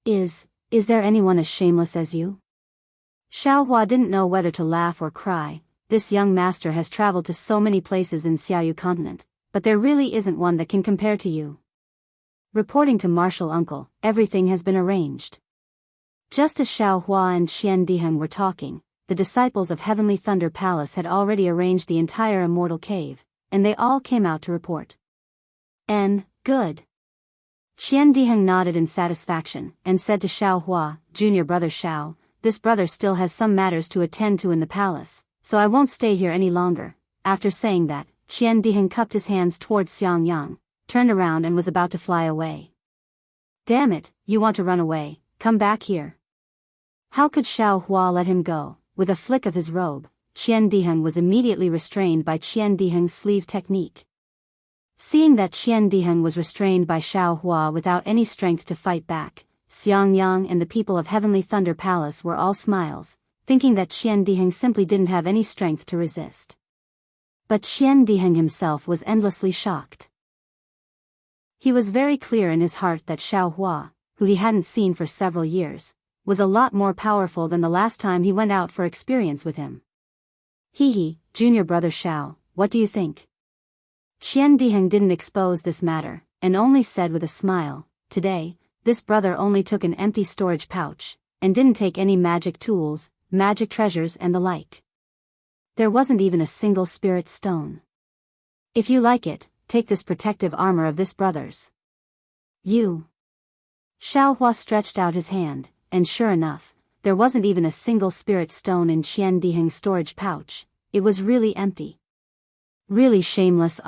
Is there anyone as shameless as you? Xiao Hua didn't know whether to laugh or cry, this young master has traveled to so many places in Xiaoyu continent, but there really isn't one that can compare to you. Reporting to Martial Uncle, everything has been arranged. Just as Xiao Hua and Qian Diheng were talking, the disciples of Heavenly Thunder Palace had already arranged the entire immortal cave, and they all came out to report. Good. Qian Diheng nodded in satisfaction, and said to Xiao Hua, Junior brother Xiao, this brother still has some matters to attend to in the palace, so I won't stay here any longer. After saying that, Qian Diheng cupped his hands towards Xiangyang, turned around and was about to fly away. Damn it, you want to run away, come back here. How could Xiao Hua let him go? With a flick of his robe, Qian Diheng was immediately restrained by Qian Diheng's sleeve technique. Seeing that Qian Diheng was restrained by Xiao Hua without any strength to fight back, Xiangyang and the people of Heavenly Thunder Palace were all smiles, thinking that Qian Diheng simply didn't have any strength to resist. But Qian Diheng himself was endlessly shocked. He was very clear in his heart that Xiao Hua, who he hadn't seen for several years, was a lot more powerful than the last time he went out for experience with him. Hee, junior brother Xiao, what do you think? Qian Diheng didn't expose this matter, and only said with a smile, today, this brother only took an empty storage pouch, and didn't take any magic tools, magic treasures and the like. There wasn't even a single spirit stone. If you like it, take this protective armor of this brother's. You. Xiao Hua stretched out his hand, and sure enough, there wasn't even a single spirit stone in Qian Diheng's storage pouch. It was really empty. Really shameless.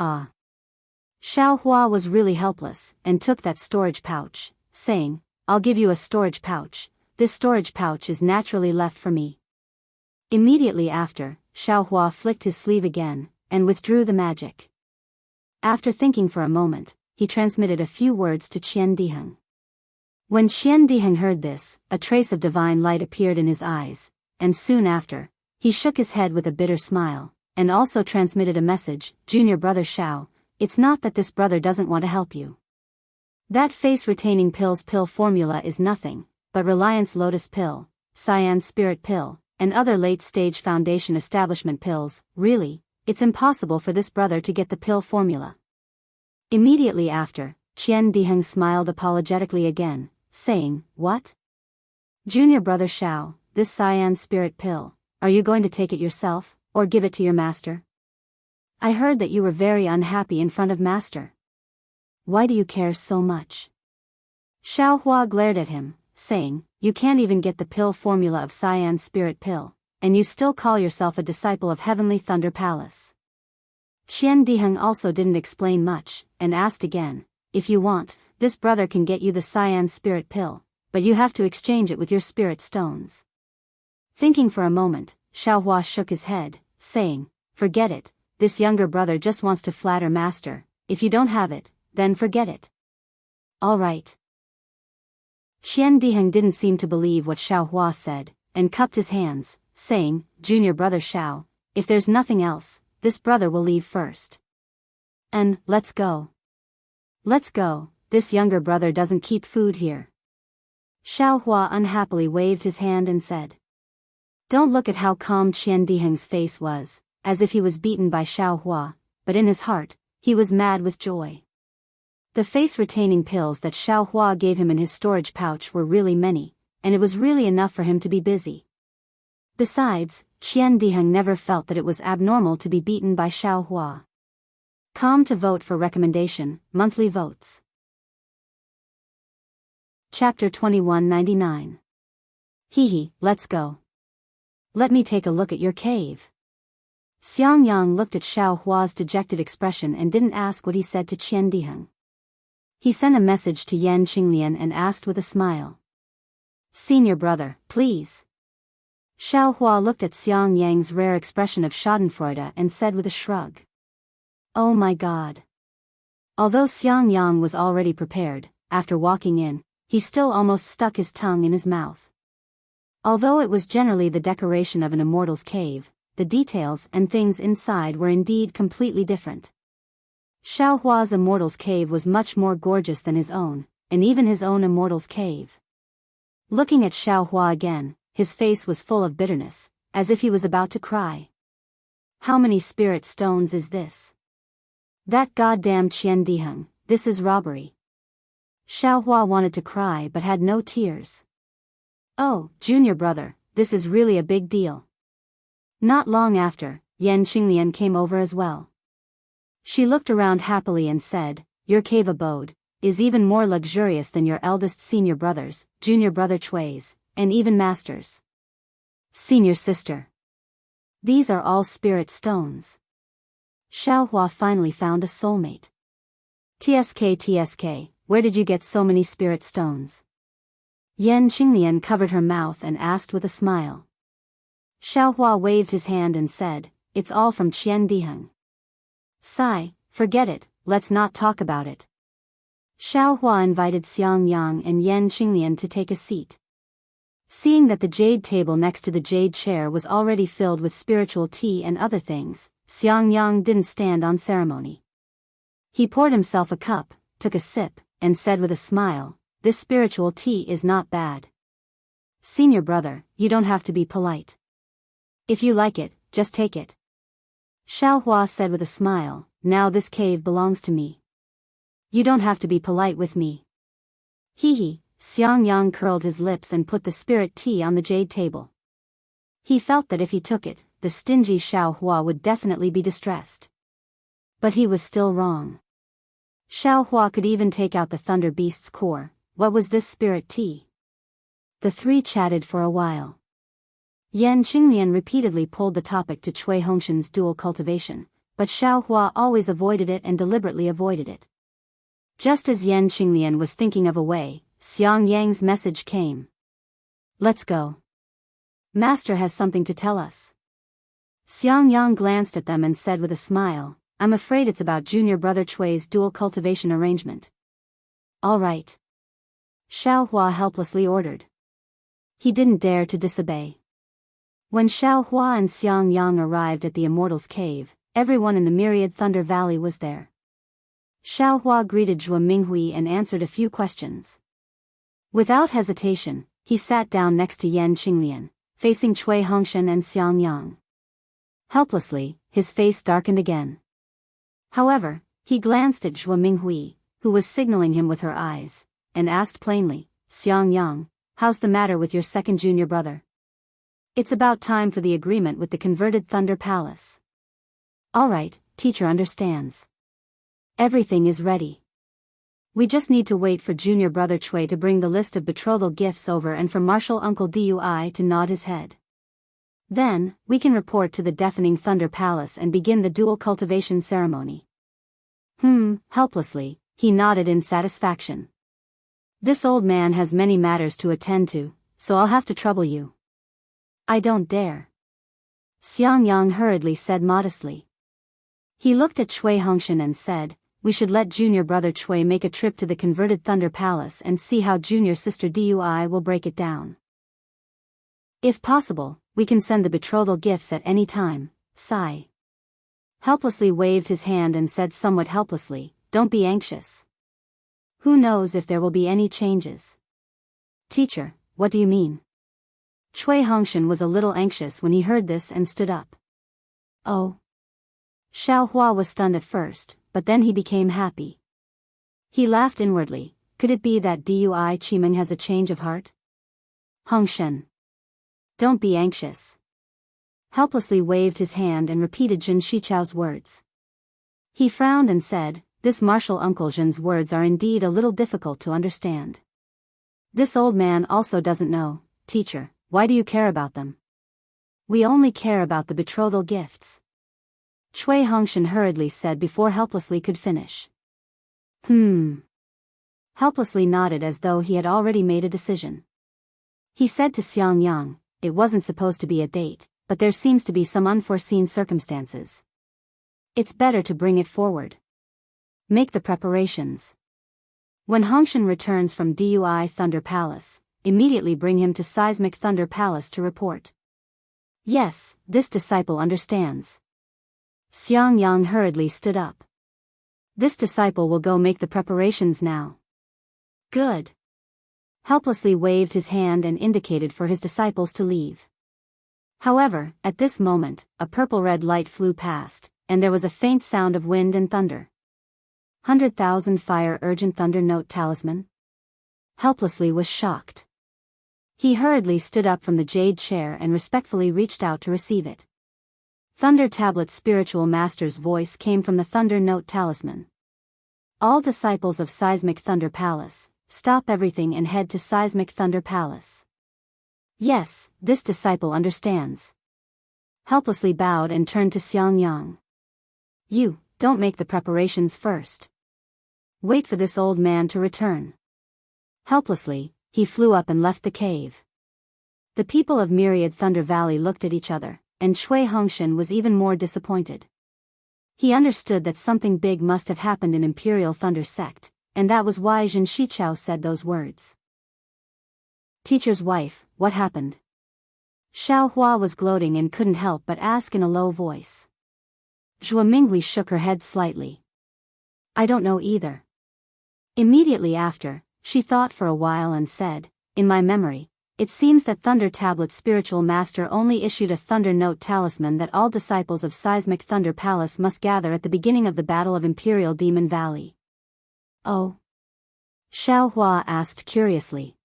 Xiao Hua was really helpless, and took that storage pouch, saying, I'll give you a storage pouch, this storage pouch is naturally left for me. Immediately after, Xiao Hua flicked his sleeve again, and withdrew the magic. After thinking for a moment, he transmitted a few words to Qian Diheng. When Qian Diheng heard this, a trace of divine light appeared in his eyes, and soon after, he shook his head with a bitter smile, and also transmitted a message, Junior brother Xiao, it's not that this brother doesn't want to help you. That face-retaining pills pill formula is nothing, but Reliance Lotus pill, Cyan Spirit pill, and other late-stage foundation establishment pills. Really, it's impossible for this brother to get the pill formula. Immediately after, Qian Diheng smiled apologetically again, saying, What? Junior brother Xiao, this Cyan Spirit pill, are you going to take it yourself, or give it to your master? I heard that you were very unhappy in front of Master. Why do you care so much? Xiao Hua glared at him, saying, you can't even get the pill formula of Cyan's spirit pill, and you still call yourself a disciple of Heavenly Thunder Palace. Qian Diheng also didn't explain much, and asked again, if you want, this brother can get you the Cyan spirit pill, but you have to exchange it with your spirit stones. Thinking for a moment, Xiao Hua shook his head, saying, forget it, this younger brother just wants to flatter Master, if you don't have it, then forget it. All right. Qian Diheng didn't seem to believe what Xiao Hua said, and cupped his hands, saying, Junior brother Xiao, if there's nothing else, this brother will leave first. And, let's go. Let's go, this younger brother doesn't keep food here. Xiao Hua unhappily waved his hand and said. Don't look at how calm Qian Diheng's face was, as if he was beaten by Xiao Hua, but in his heart, he was mad with joy. The face-retaining pills that Xiao Hua gave him in his storage pouch were really many, and it was really enough for him to be busy. Besides, Qian Diheng never felt that it was abnormal to be beaten by Xiao Hua. Calm to vote for recommendation, monthly votes. Chapter 2199. Hee, let's go. Let me take a look at your cave. Xiangyang looked at Xiao Hua's dejected expression and didn't ask what he said to Qian Diheng. He sent a message to Yan Qinglian and asked with a smile. Senior brother, please. Xiao Hua looked at Xiangyang's rare expression of schadenfreude and said with a shrug. Oh my god. Although Xiangyang was already prepared, after walking in, he still almost stuck his tongue in his mouth. Although it was generally the decoration of an immortal's cave, the details and things inside were indeed completely different. Xiao Hua's immortal's cave was much more gorgeous than his own, and even his own immortal's cave. Looking at Xiao Hua again, his face was full of bitterness, as if he was about to cry. How many spirit stones is this? That goddamn Qian Diheng, this is robbery. Xiao Hua wanted to cry but had no tears. Oh, junior brother, this is really a big deal. Not long after, Yan Qinglian came over as well. She looked around happily and said, your cave abode is even more luxurious than your eldest senior brother's, junior brother Chui's, and even Master's. Senior sister. These are all spirit stones. Xiao Hua finally found a soulmate. TSK, where did you get so many spirit stones? Yan Qinglian covered her mouth and asked with a smile. Xiao Hua waved his hand and said, it's all from Qian Diheng. Sigh, forget it, let's not talk about it. Xiao Hua invited Xiangyang and Yan Qinglian to take a seat. Seeing that the jade table next to the jade chair was already filled with spiritual tea and other things, Xiangyang didn't stand on ceremony. He poured himself a cup, took a sip, and said with a smile, this spiritual tea is not bad. Senior brother, you don't have to be polite. If you like it, just take it. Xiao Hua said with a smile, now this cave belongs to me. You don't have to be polite with me. Hee, Xiangyang curled his lips and put the spirit tea on the jade table. He felt that if he took it, the stingy Xiao Hua would definitely be distressed. But he was still wrong. Xiao Hua could even take out the thunder beast's core. What was this spirit tea? The three chatted for a while. Yan Qinglian repeatedly pulled the topic to Cui Hongshan's dual cultivation, but Xiao Hua always avoided it and deliberately avoided it. Just as Yan Qinglian was thinking of a way, Xiangyang's message came. Let's go. Master has something to tell us. Xiangyang glanced at them and said with a smile, I'm afraid it's about junior brother Chui's dual cultivation arrangement. All right. Xiao Hua helplessly ordered. He didn't dare to disobey. When Xiao Hua and Xiangyang arrived at the Immortal's Cave, everyone in the Myriad Thunder Valley was there. Xiao Hua greeted Zhuo Minghui and answered a few questions. Without hesitation, he sat down next to Yan Qinglian, facing Cui Hongshan and Xiangyang. Helplessly, his face darkened again. However, he glanced at Zhuo Minghui, who was signaling him with her eyes, and asked plainly, Xiangyang, how's the matter with your second junior brother? It's about time for the agreement with the converted Thunder Palace. Alright, teacher understands. Everything is ready. We just need to wait for junior brother Chui to bring the list of betrothal gifts over and for Marshal Uncle Dui to nod his head. Then, we can report to the deafening Thunder Palace and begin the dual cultivation ceremony. Helplessly, he nodded in satisfaction. This old man has many matters to attend to, so I'll have to trouble you. I don't dare. Xiangyang hurriedly said modestly. He looked at Chui Hongshan and said, we should let junior brother Chui make a trip to the converted Thunder Palace and see how junior sister Dui will break it down. If possible, we can send the betrothal gifts at any time. Sai helplessly waved his hand and said somewhat helplessly, don't be anxious. Who knows if there will be any changes? Teacher, what do you mean? Chui Hongshan was a little anxious when he heard this and stood up. Oh. Xiao Hua was stunned at first, but then he became happy. He laughed inwardly. Could it be that Dui Qimeng has a change of heart? Hongshan. Don't be anxious. Helplessly waved his hand and repeated Jin Shichao's words. He frowned and said, this Marshal Uncle Jin's words are indeed a little difficult to understand. This old man also doesn't know. Teacher, why do you care about them? We only care about the betrothal gifts. Chui Hongshan hurriedly said before helplessly could finish. Helplessly nodded as though he had already made a decision. He said to Xiangyang, it wasn't supposed to be a date, but there seems to be some unforeseen circumstances. It's better to bring it forward. Make the preparations. When Hongshan returns from Dui Thunder Palace, immediately bring him to Seismic Thunder Palace to report. Yes, this disciple understands. Xiangyang hurriedly stood up. This disciple will go make the preparations now. Good. Helplessly waved his hand and indicated for his disciples to leave. However, at this moment, a purple-red light flew past, and there was a faint sound of wind and thunder. 100,000 fire urgent thunder note talisman? Helplessly was shocked. He hurriedly stood up from the jade chair and respectfully reached out to receive it. Thunder Tablet's spiritual master's voice came from the thunder note talisman. All disciples of Seismic Thunder Palace, stop everything and head to Seismic Thunder Palace. Yes, this disciple understands. Helplessly bowed and turned to Xiangyang. You, don't make the preparations first. Wait for this old man to return. Helplessly, he flew up and left the cave. The people of Myriad Thunder Valley looked at each other, and Chui Hongshan was even more disappointed. He understood that something big must have happened in Imperial Thunder Sect, and that was why Jin Shichao said those words. Teacher's wife, what happened? Xiao Hua was gloating and couldn't help but ask in a low voice. Zhua Minghui shook her head slightly. I don't know either. Immediately after, she thought for a while and said, in my memory, it seems that Thunder Tablet's spiritual master only issued a Thunder Note talisman that all disciples of Seismic Thunder Palace must gather at the beginning of the Battle of Imperial Demon Valley. Oh? Xiao Hua asked curiously.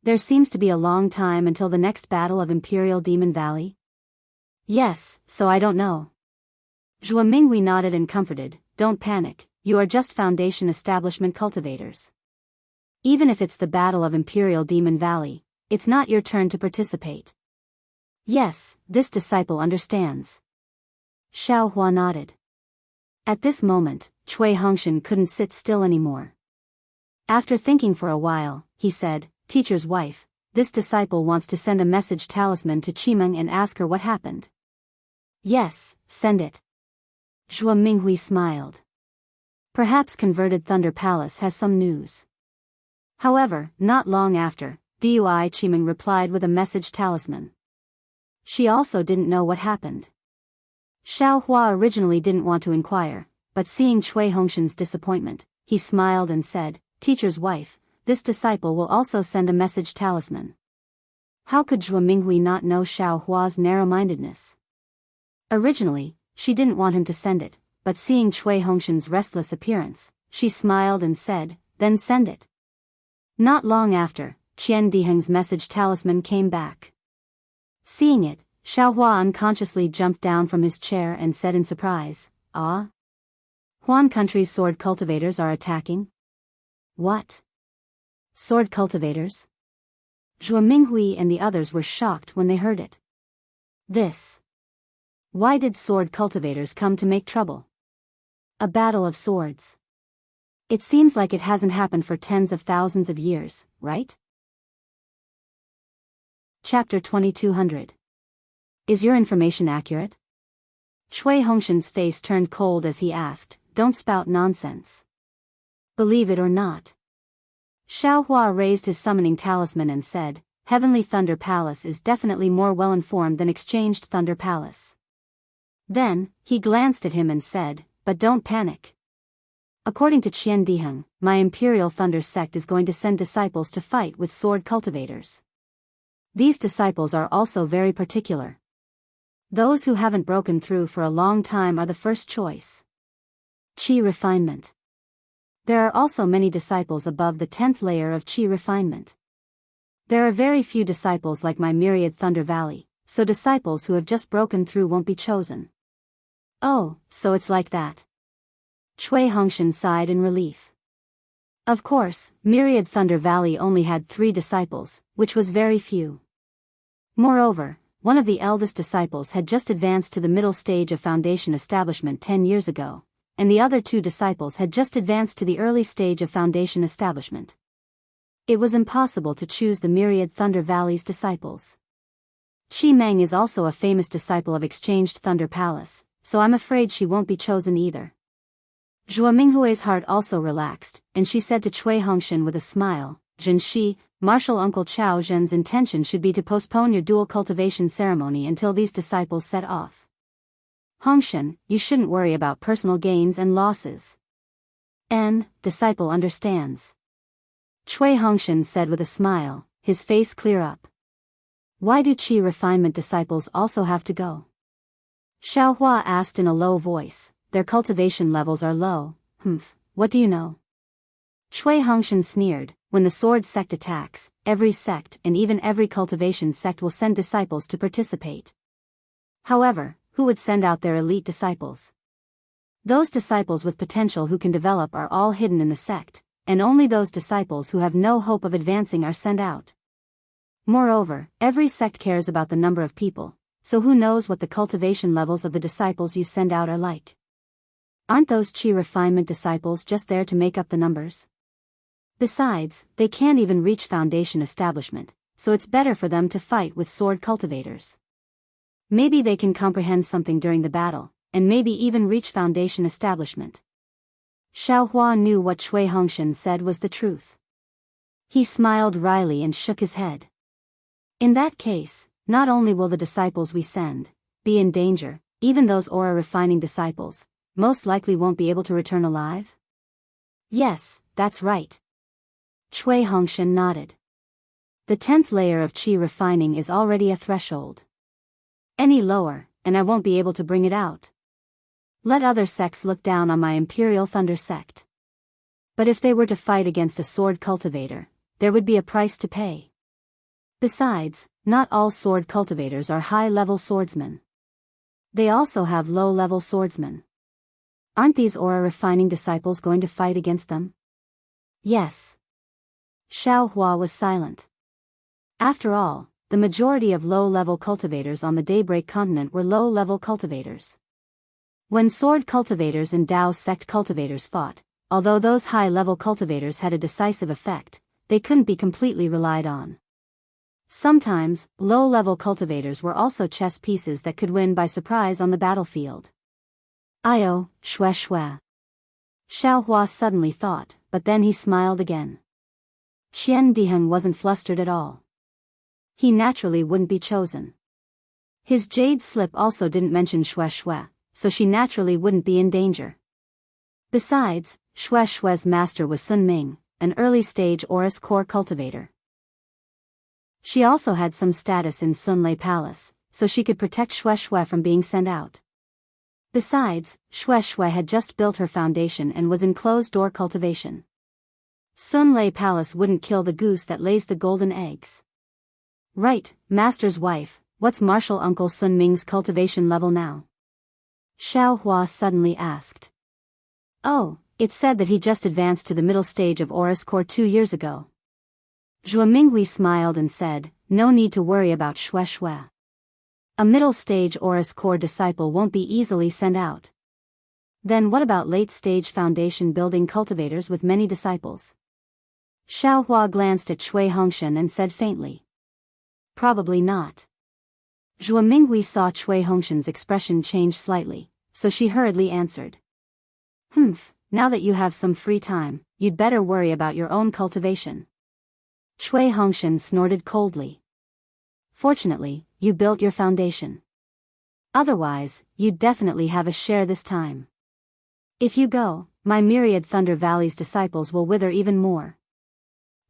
There seems to be a long time until the next Battle of Imperial Demon Valley? Yes, so I don't know. Zhua Minghui nodded and comforted, don't panic, you are just Foundation Establishment cultivators. Even if it's the Battle of Imperial Demon Valley, it's not your turn to participate. Yes, this disciple understands. Xiao Hua nodded. At this moment, Chui Hongshan couldn't sit still anymore. After thinking for a while, he said, Teacher's wife, this disciple wants to send a message talisman to Qimeng and ask her what happened. Yes, send it. Zhua Minghui smiled. Perhaps Converted Thunder Palace has some news. However, not long after, Dui Qimeng replied with a message talisman. She also didn't know what happened. Xiao Hua originally didn't want to inquire, but seeing Chui Hongshan's disappointment, he smiled and said, Teacher's wife, this disciple will also send a message talisman. How could Zhua Minghui not know Xiao Hua's narrow-mindedness? Originally, she didn't want him to send it, but seeing Chui Hongshan's restless appearance, she smiled and said, then send it. Not long after, Qian Diheng's message talisman came back. Seeing it, Xiao Hua unconsciously jumped down from his chair and said in surprise, Ah? Huan country's sword cultivators are attacking? What? Sword cultivators? Zhuo Minghui and the others were shocked when they heard it. This. Why did sword cultivators come to make trouble? A battle of swords. It seems like it hasn't happened for tens of thousands of years, right? Chapter 2200. Is your information accurate? Cui Hongshan's face turned cold as he asked, "Don't spout nonsense. Believe it or not." Xiaohua raised his summoning talisman and said, "Heavenly Thunder Palace is definitely more well-informed than Exchanged Thunder Palace." Then, he glanced at him and said, "But don't panic. According to Qian Diheng, my Imperial Thunder sect is going to send disciples to fight with sword cultivators. These disciples are also very particular. Those who haven't broken through for a long time are the first choice. Qi refinement. There are also many disciples above the 10th layer of Qi refinement. There are very few disciples like my myriad Thunder Valley, so disciples who have just broken through won't be chosen." "Oh, so it's like that." Cui Hongshan sighed in relief. Of course, myriad Thunder Valley only had 3 disciples, which was very few. Moreover, one of the eldest disciples had just advanced to the middle stage of foundation establishment 10 years ago, and the other 2 disciples had just advanced to the early stage of foundation establishment. It was impossible to choose the myriad Thunder Valley's disciples. Qi Meng is also a famous disciple of Exchanged Thunder Palace, so I'm afraid she won't be chosen either. Zhuo Minghui's heart also relaxed, and she said to Cui Hongshan with a smile, "Zhen Shi, Marshal Uncle Chao Zhen's intention should be to postpone your dual cultivation ceremony until these disciples set off. Hongshan, you shouldn't worry about personal gains and losses. Disciple understands." Cui Hongshan said with a smile, his face clear up. "Why do Qi refinement disciples also have to go?" Xiaohua asked in a low voice. "Their cultivation levels are low." What do you know?" Cui Hongshan sneered, "When the sword sect attacks, every sect and even every cultivation sect will send disciples to participate. However, who would send out their elite disciples? Those disciples with potential who can develop are all hidden in the sect, and only those disciples who have no hope of advancing are sent out. Moreover, every sect cares about the number of people, so who knows what the cultivation levels of the disciples you send out are like? Aren't those Qi refinement disciples just there to make up the numbers? Besides, they can't even reach foundation establishment, so it's better for them to fight with sword cultivators. Maybe they can comprehend something during the battle, and maybe even reach foundation establishment." Xiaohua knew what Cui Hongshan said was the truth. He smiled wryly and shook his head. "In that case, not only will the disciples we send be in danger, even those aura refining disciples most likely won't be able to return alive?" "Yes, that's right." Cui Hongshan nodded. "The 10th layer of Qi refining is already a threshold. Any lower, and I won't be able to bring it out. Let other sects look down on my Imperial Thunder sect. But if they were to fight against a sword cultivator, there would be a price to pay. Besides, not all sword cultivators are high-level swordsmen. They also have low-level swordsmen. Aren't these aura refining disciples going to fight against them?" "Yes." Xiaohua was silent. After all, the majority of low-level cultivators on the Daybreak continent were low-level cultivators. When sword cultivators and Dao sect cultivators fought, although those high-level cultivators had a decisive effect, they couldn't be completely relied on. Sometimes, low-level cultivators were also chess pieces that could win by surprise on the battlefield. "Io, shue." Xiaohua suddenly thought, but then he smiled again. Qian Diheng wasn't flustered at all. He naturally wouldn't be chosen. His jade slip also didn't mention shue, so she naturally wouldn't be in danger. Besides, Shue's master was Sun Ming, an early-stage Aurus core cultivator. She also had some status in Sunlei Palace, so she could protect Shue from being sent out. Besides, Shue had just built her foundation and was in closed-door cultivation. Sunlei Palace wouldn't kill the goose that lays the golden eggs. "Right, Master's wife, what's Marshal Uncle Sun Ming's cultivation level now?" Xiao Hua suddenly asked. Oh, it said that he just advanced to the middle stage of Aurus Core 2 years ago. Zhuo Minghui smiled and said, no need to worry about Xue Xue. A middle stage Aurus Core disciple won't be easily sent out. Then what about late stage foundation building cultivators with many disciples? Xiao Hua glanced at Cui Hongshan and said faintly. Probably not. Zhuo Minghui saw Cui Hongshan's expression change slightly, so she hurriedly answered. Now that you have some free time, you'd better worry about your own cultivation. Cui Hongshan snorted coldly. Fortunately, you built your foundation. Otherwise, you'd definitely have a share this time. If you go, my myriad Thunder Valley's disciples will wither even more.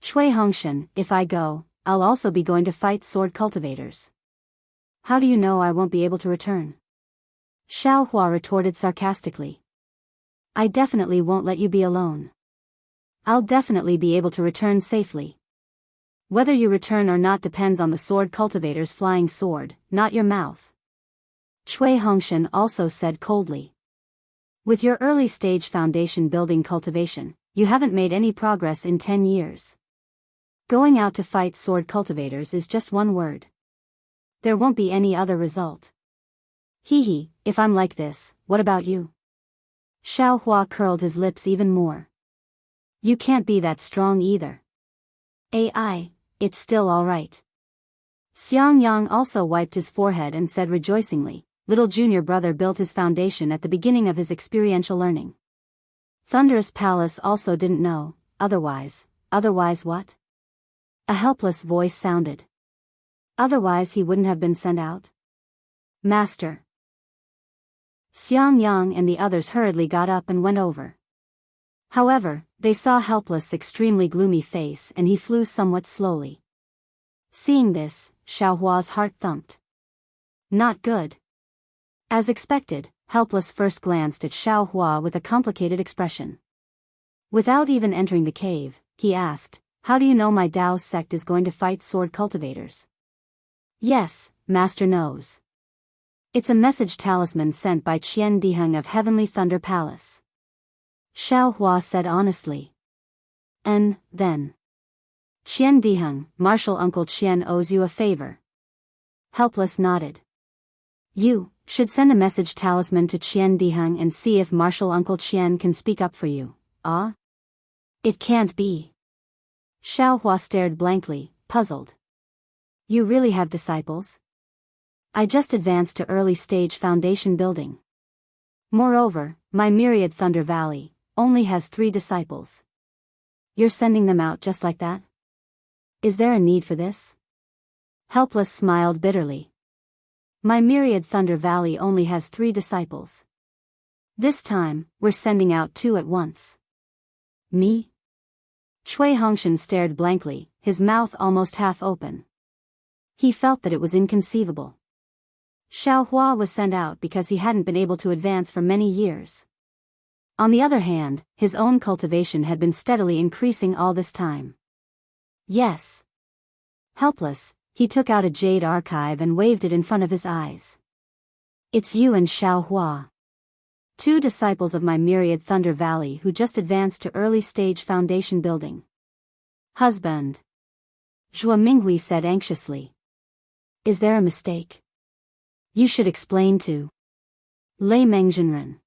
Cui Hongshan, if I go, I'll also be going to fight sword cultivators. How do you know I won't be able to return? Xiao Hua retorted sarcastically. I definitely won't let you be alone. I'll definitely be able to return safely. Whether you return or not depends on the sword cultivator's flying sword, not your mouth. Cui Hongshan also said coldly. With your early stage foundation building cultivation, you haven't made any progress in 10 years. Going out to fight sword cultivators is just one word. There won't be any other result. Hee, if I'm like this, what about you? Xiao Hua curled his lips even more. You can't be that strong either. It's still alright. Xiang Yang also wiped his forehead and said rejoicingly, little junior brother built his foundation at the beginning of his experiential learning. Thunderous Palace also didn't know, otherwise what? A helpless voice sounded. Otherwise he wouldn't have been sent out. Master. Xiang Yang and the others hurriedly got up and went over. However, they saw Helpless' extremely gloomy face and he flew somewhat slowly. Seeing this, Xiao Hua's heart thumped. Not good. As expected, Helpless first glanced at Xiao Hua with a complicated expression. Without even entering the cave, he asked, how do you know my Daoist sect is going to fight sword cultivators? Yes, Master knows. It's a message talisman sent by Qian Diheng of Heavenly Thunder Palace. Xiao Hua said honestly. And, then. Qian Diheng, Martial Uncle Qian owes you a favor. Helpless nodded. You should send a message talisman to Qian Diheng and see if Martial Uncle Qian can speak up for you. It can't be. Xiao Hua stared blankly, puzzled. You really have disciples? I just advanced to early stage foundation building. Moreover, my myriad Thunder Valley only has 3 disciples. You're sending them out just like that? Is there a need for this? Helpless smiled bitterly. My myriad Thunder Valley only has 3 disciples. This time, we're sending out 2 at once. Me? Cui Hongshan stared blankly, his mouth almost half open. He felt that it was inconceivable. Xiao Hua was sent out because he hadn't been able to advance for many years. On the other hand, his own cultivation had been steadily increasing all this time. Yes. Helpless, he took out a jade archive and waved it in front of his eyes. It's you and Xiao Hua. 2 disciples of my myriad Thunder Valley who just advanced to early stage foundation building. Husband. Zhuo Minghui said anxiously. Is there a mistake? You should explain to Lei Mengzhenren.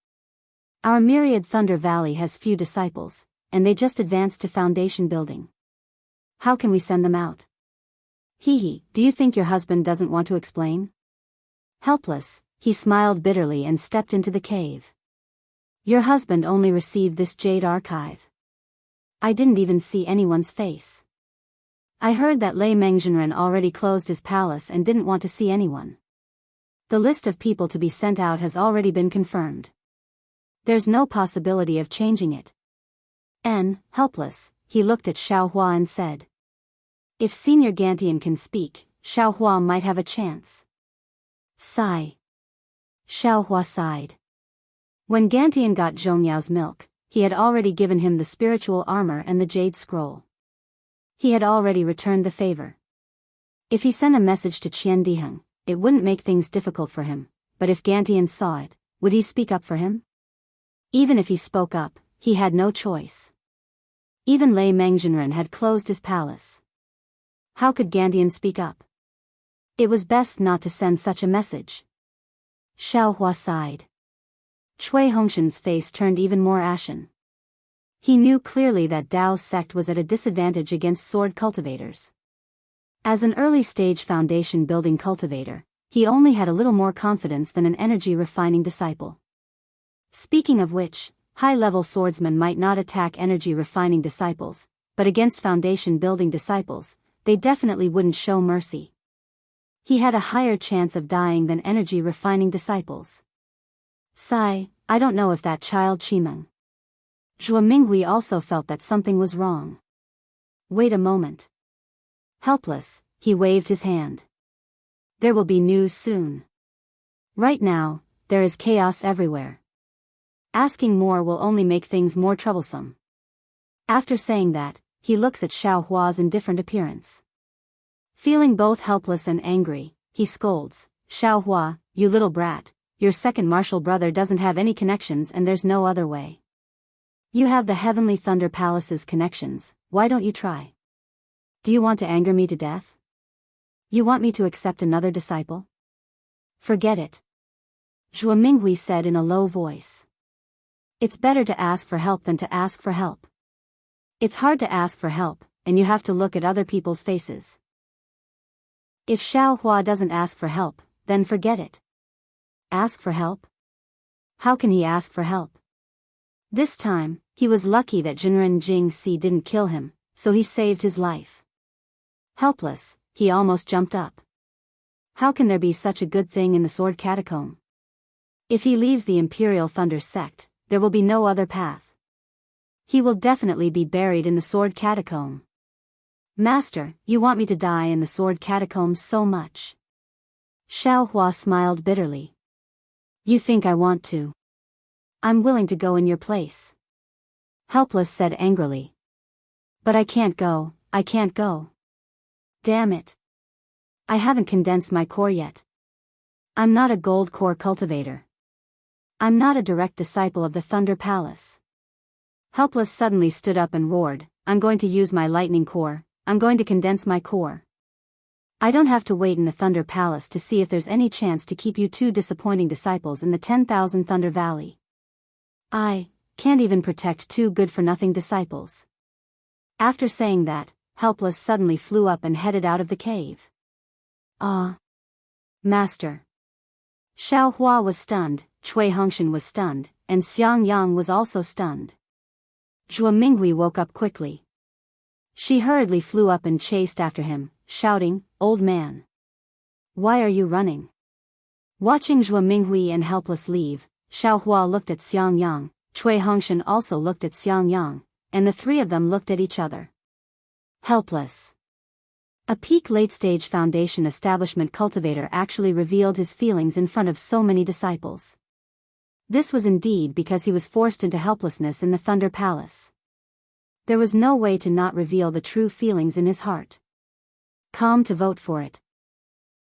Our myriad Thunder Valley has few disciples, and they just advanced to foundation building. How can we send them out? Do you think your husband doesn't want to explain? Helpless, he smiled bitterly and stepped into the cave. Your husband only received this jade archive. I didn't even see anyone's face. I heard that Lei Mengzhenren already closed his palace and didn't want to see anyone. The list of people to be sent out has already been confirmed. There's no possibility of changing it. Helpless, he looked at Xiao Hua and said. If Senior Gantian can speak, Xiao Hua might have a chance. Sigh. Xiao Hua sighed. When Gantian got Zhongyao's milk, he had already given him the spiritual armor and the jade scroll. He had already returned the favor. If he sent a message to Qian Diheng, it wouldn't make things difficult for him, but if Gantian saw it, would he speak up for him? Even if he spoke up, he had no choice. Even Lei Mengzhenren had closed his palace. How could Gandian speak up? It was best not to send such a message. Xiaohua sighed. Cui Hongshan's face turned even more ashen. He knew clearly that Dao's sect was at a disadvantage against sword cultivators. As an early-stage foundation-building cultivator, he only had a little more confidence than an energy-refining disciple. Speaking of which, high-level swordsmen might not attack energy-refining disciples, but against foundation-building disciples, they definitely wouldn't show mercy. He had a higher chance of dying than energy-refining disciples. Sigh, I don't know if that child Qimeng. Zhuo Minghui also felt that something was wrong. Wait a moment. Helpless, he waved his hand. There will be news soon. Right now, there is chaos everywhere. Asking more will only make things more troublesome. After saying that, he looks at Xiaohua's indifferent appearance. Feeling both helpless and angry, he scolds, Xiaohua, you little brat, your second martial brother doesn't have any connections and there's no other way. You have the Heavenly Thunder Palace's connections, why don't you try? Do you want to anger me to death? You want me to accept another disciple? Forget it. Zhuo Minghui said in a low voice. It's better to ask for help than to ask for help. It's hard to ask for help, and you have to look at other people's faces. If Xiaohua doesn't ask for help, then forget it. Ask for help? How can he ask for help? This time, he was lucky that Jinren Jingxi didn't kill him, so he saved his life. Helpless, he almost jumped up. How can there be such a good thing in the Sword Catacomb? If he leaves the Imperial Thunder sect, there will be no other path. He will definitely be buried in the Sword Catacomb. Master, you want me to die in the Sword Catacombs so much? Xiaohua smiled bitterly. You think I want to? I'm willing to go in your place. Helpless said angrily. But I can't go, I can't go. Damn it. I haven't condensed my core yet. I'm not a gold core cultivator. I'm not a direct disciple of the Thunder Palace. Helpless suddenly stood up and roared, I'm going to use my lightning core, I'm going to condense my core. I don't have to wait in the Thunder Palace to see if there's any chance to keep you two disappointing disciples in the 10,000 Thunder Valley. I can't even protect two good-for-nothing disciples. After saying that, Helpless suddenly flew up and headed out of the cave. Ah! Master! Xiaohua was stunned, Cui Hongshan was stunned, and Xiangyang was also stunned. Zhuo Minghui woke up quickly. She hurriedly flew up and chased after him, shouting, Old man! Why are you running? Watching Zhuo Minghui and Helpless leave, Xiaohua looked at Xiangyang, Cui Hongshan also looked at Xiangyang, and the three of them looked at each other. Helpless. A peak late-stage foundation establishment cultivator actually revealed his feelings in front of so many disciples. This was indeed because he was forced into helplessness in the Thunder Palace. There was no way to not reveal the true feelings in his heart. Come to vote for it.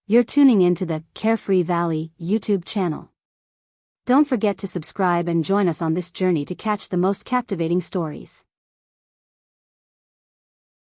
You're tuning into the Carefree Valley YouTube channel. Don't forget to subscribe and join us on this journey to catch the most captivating stories.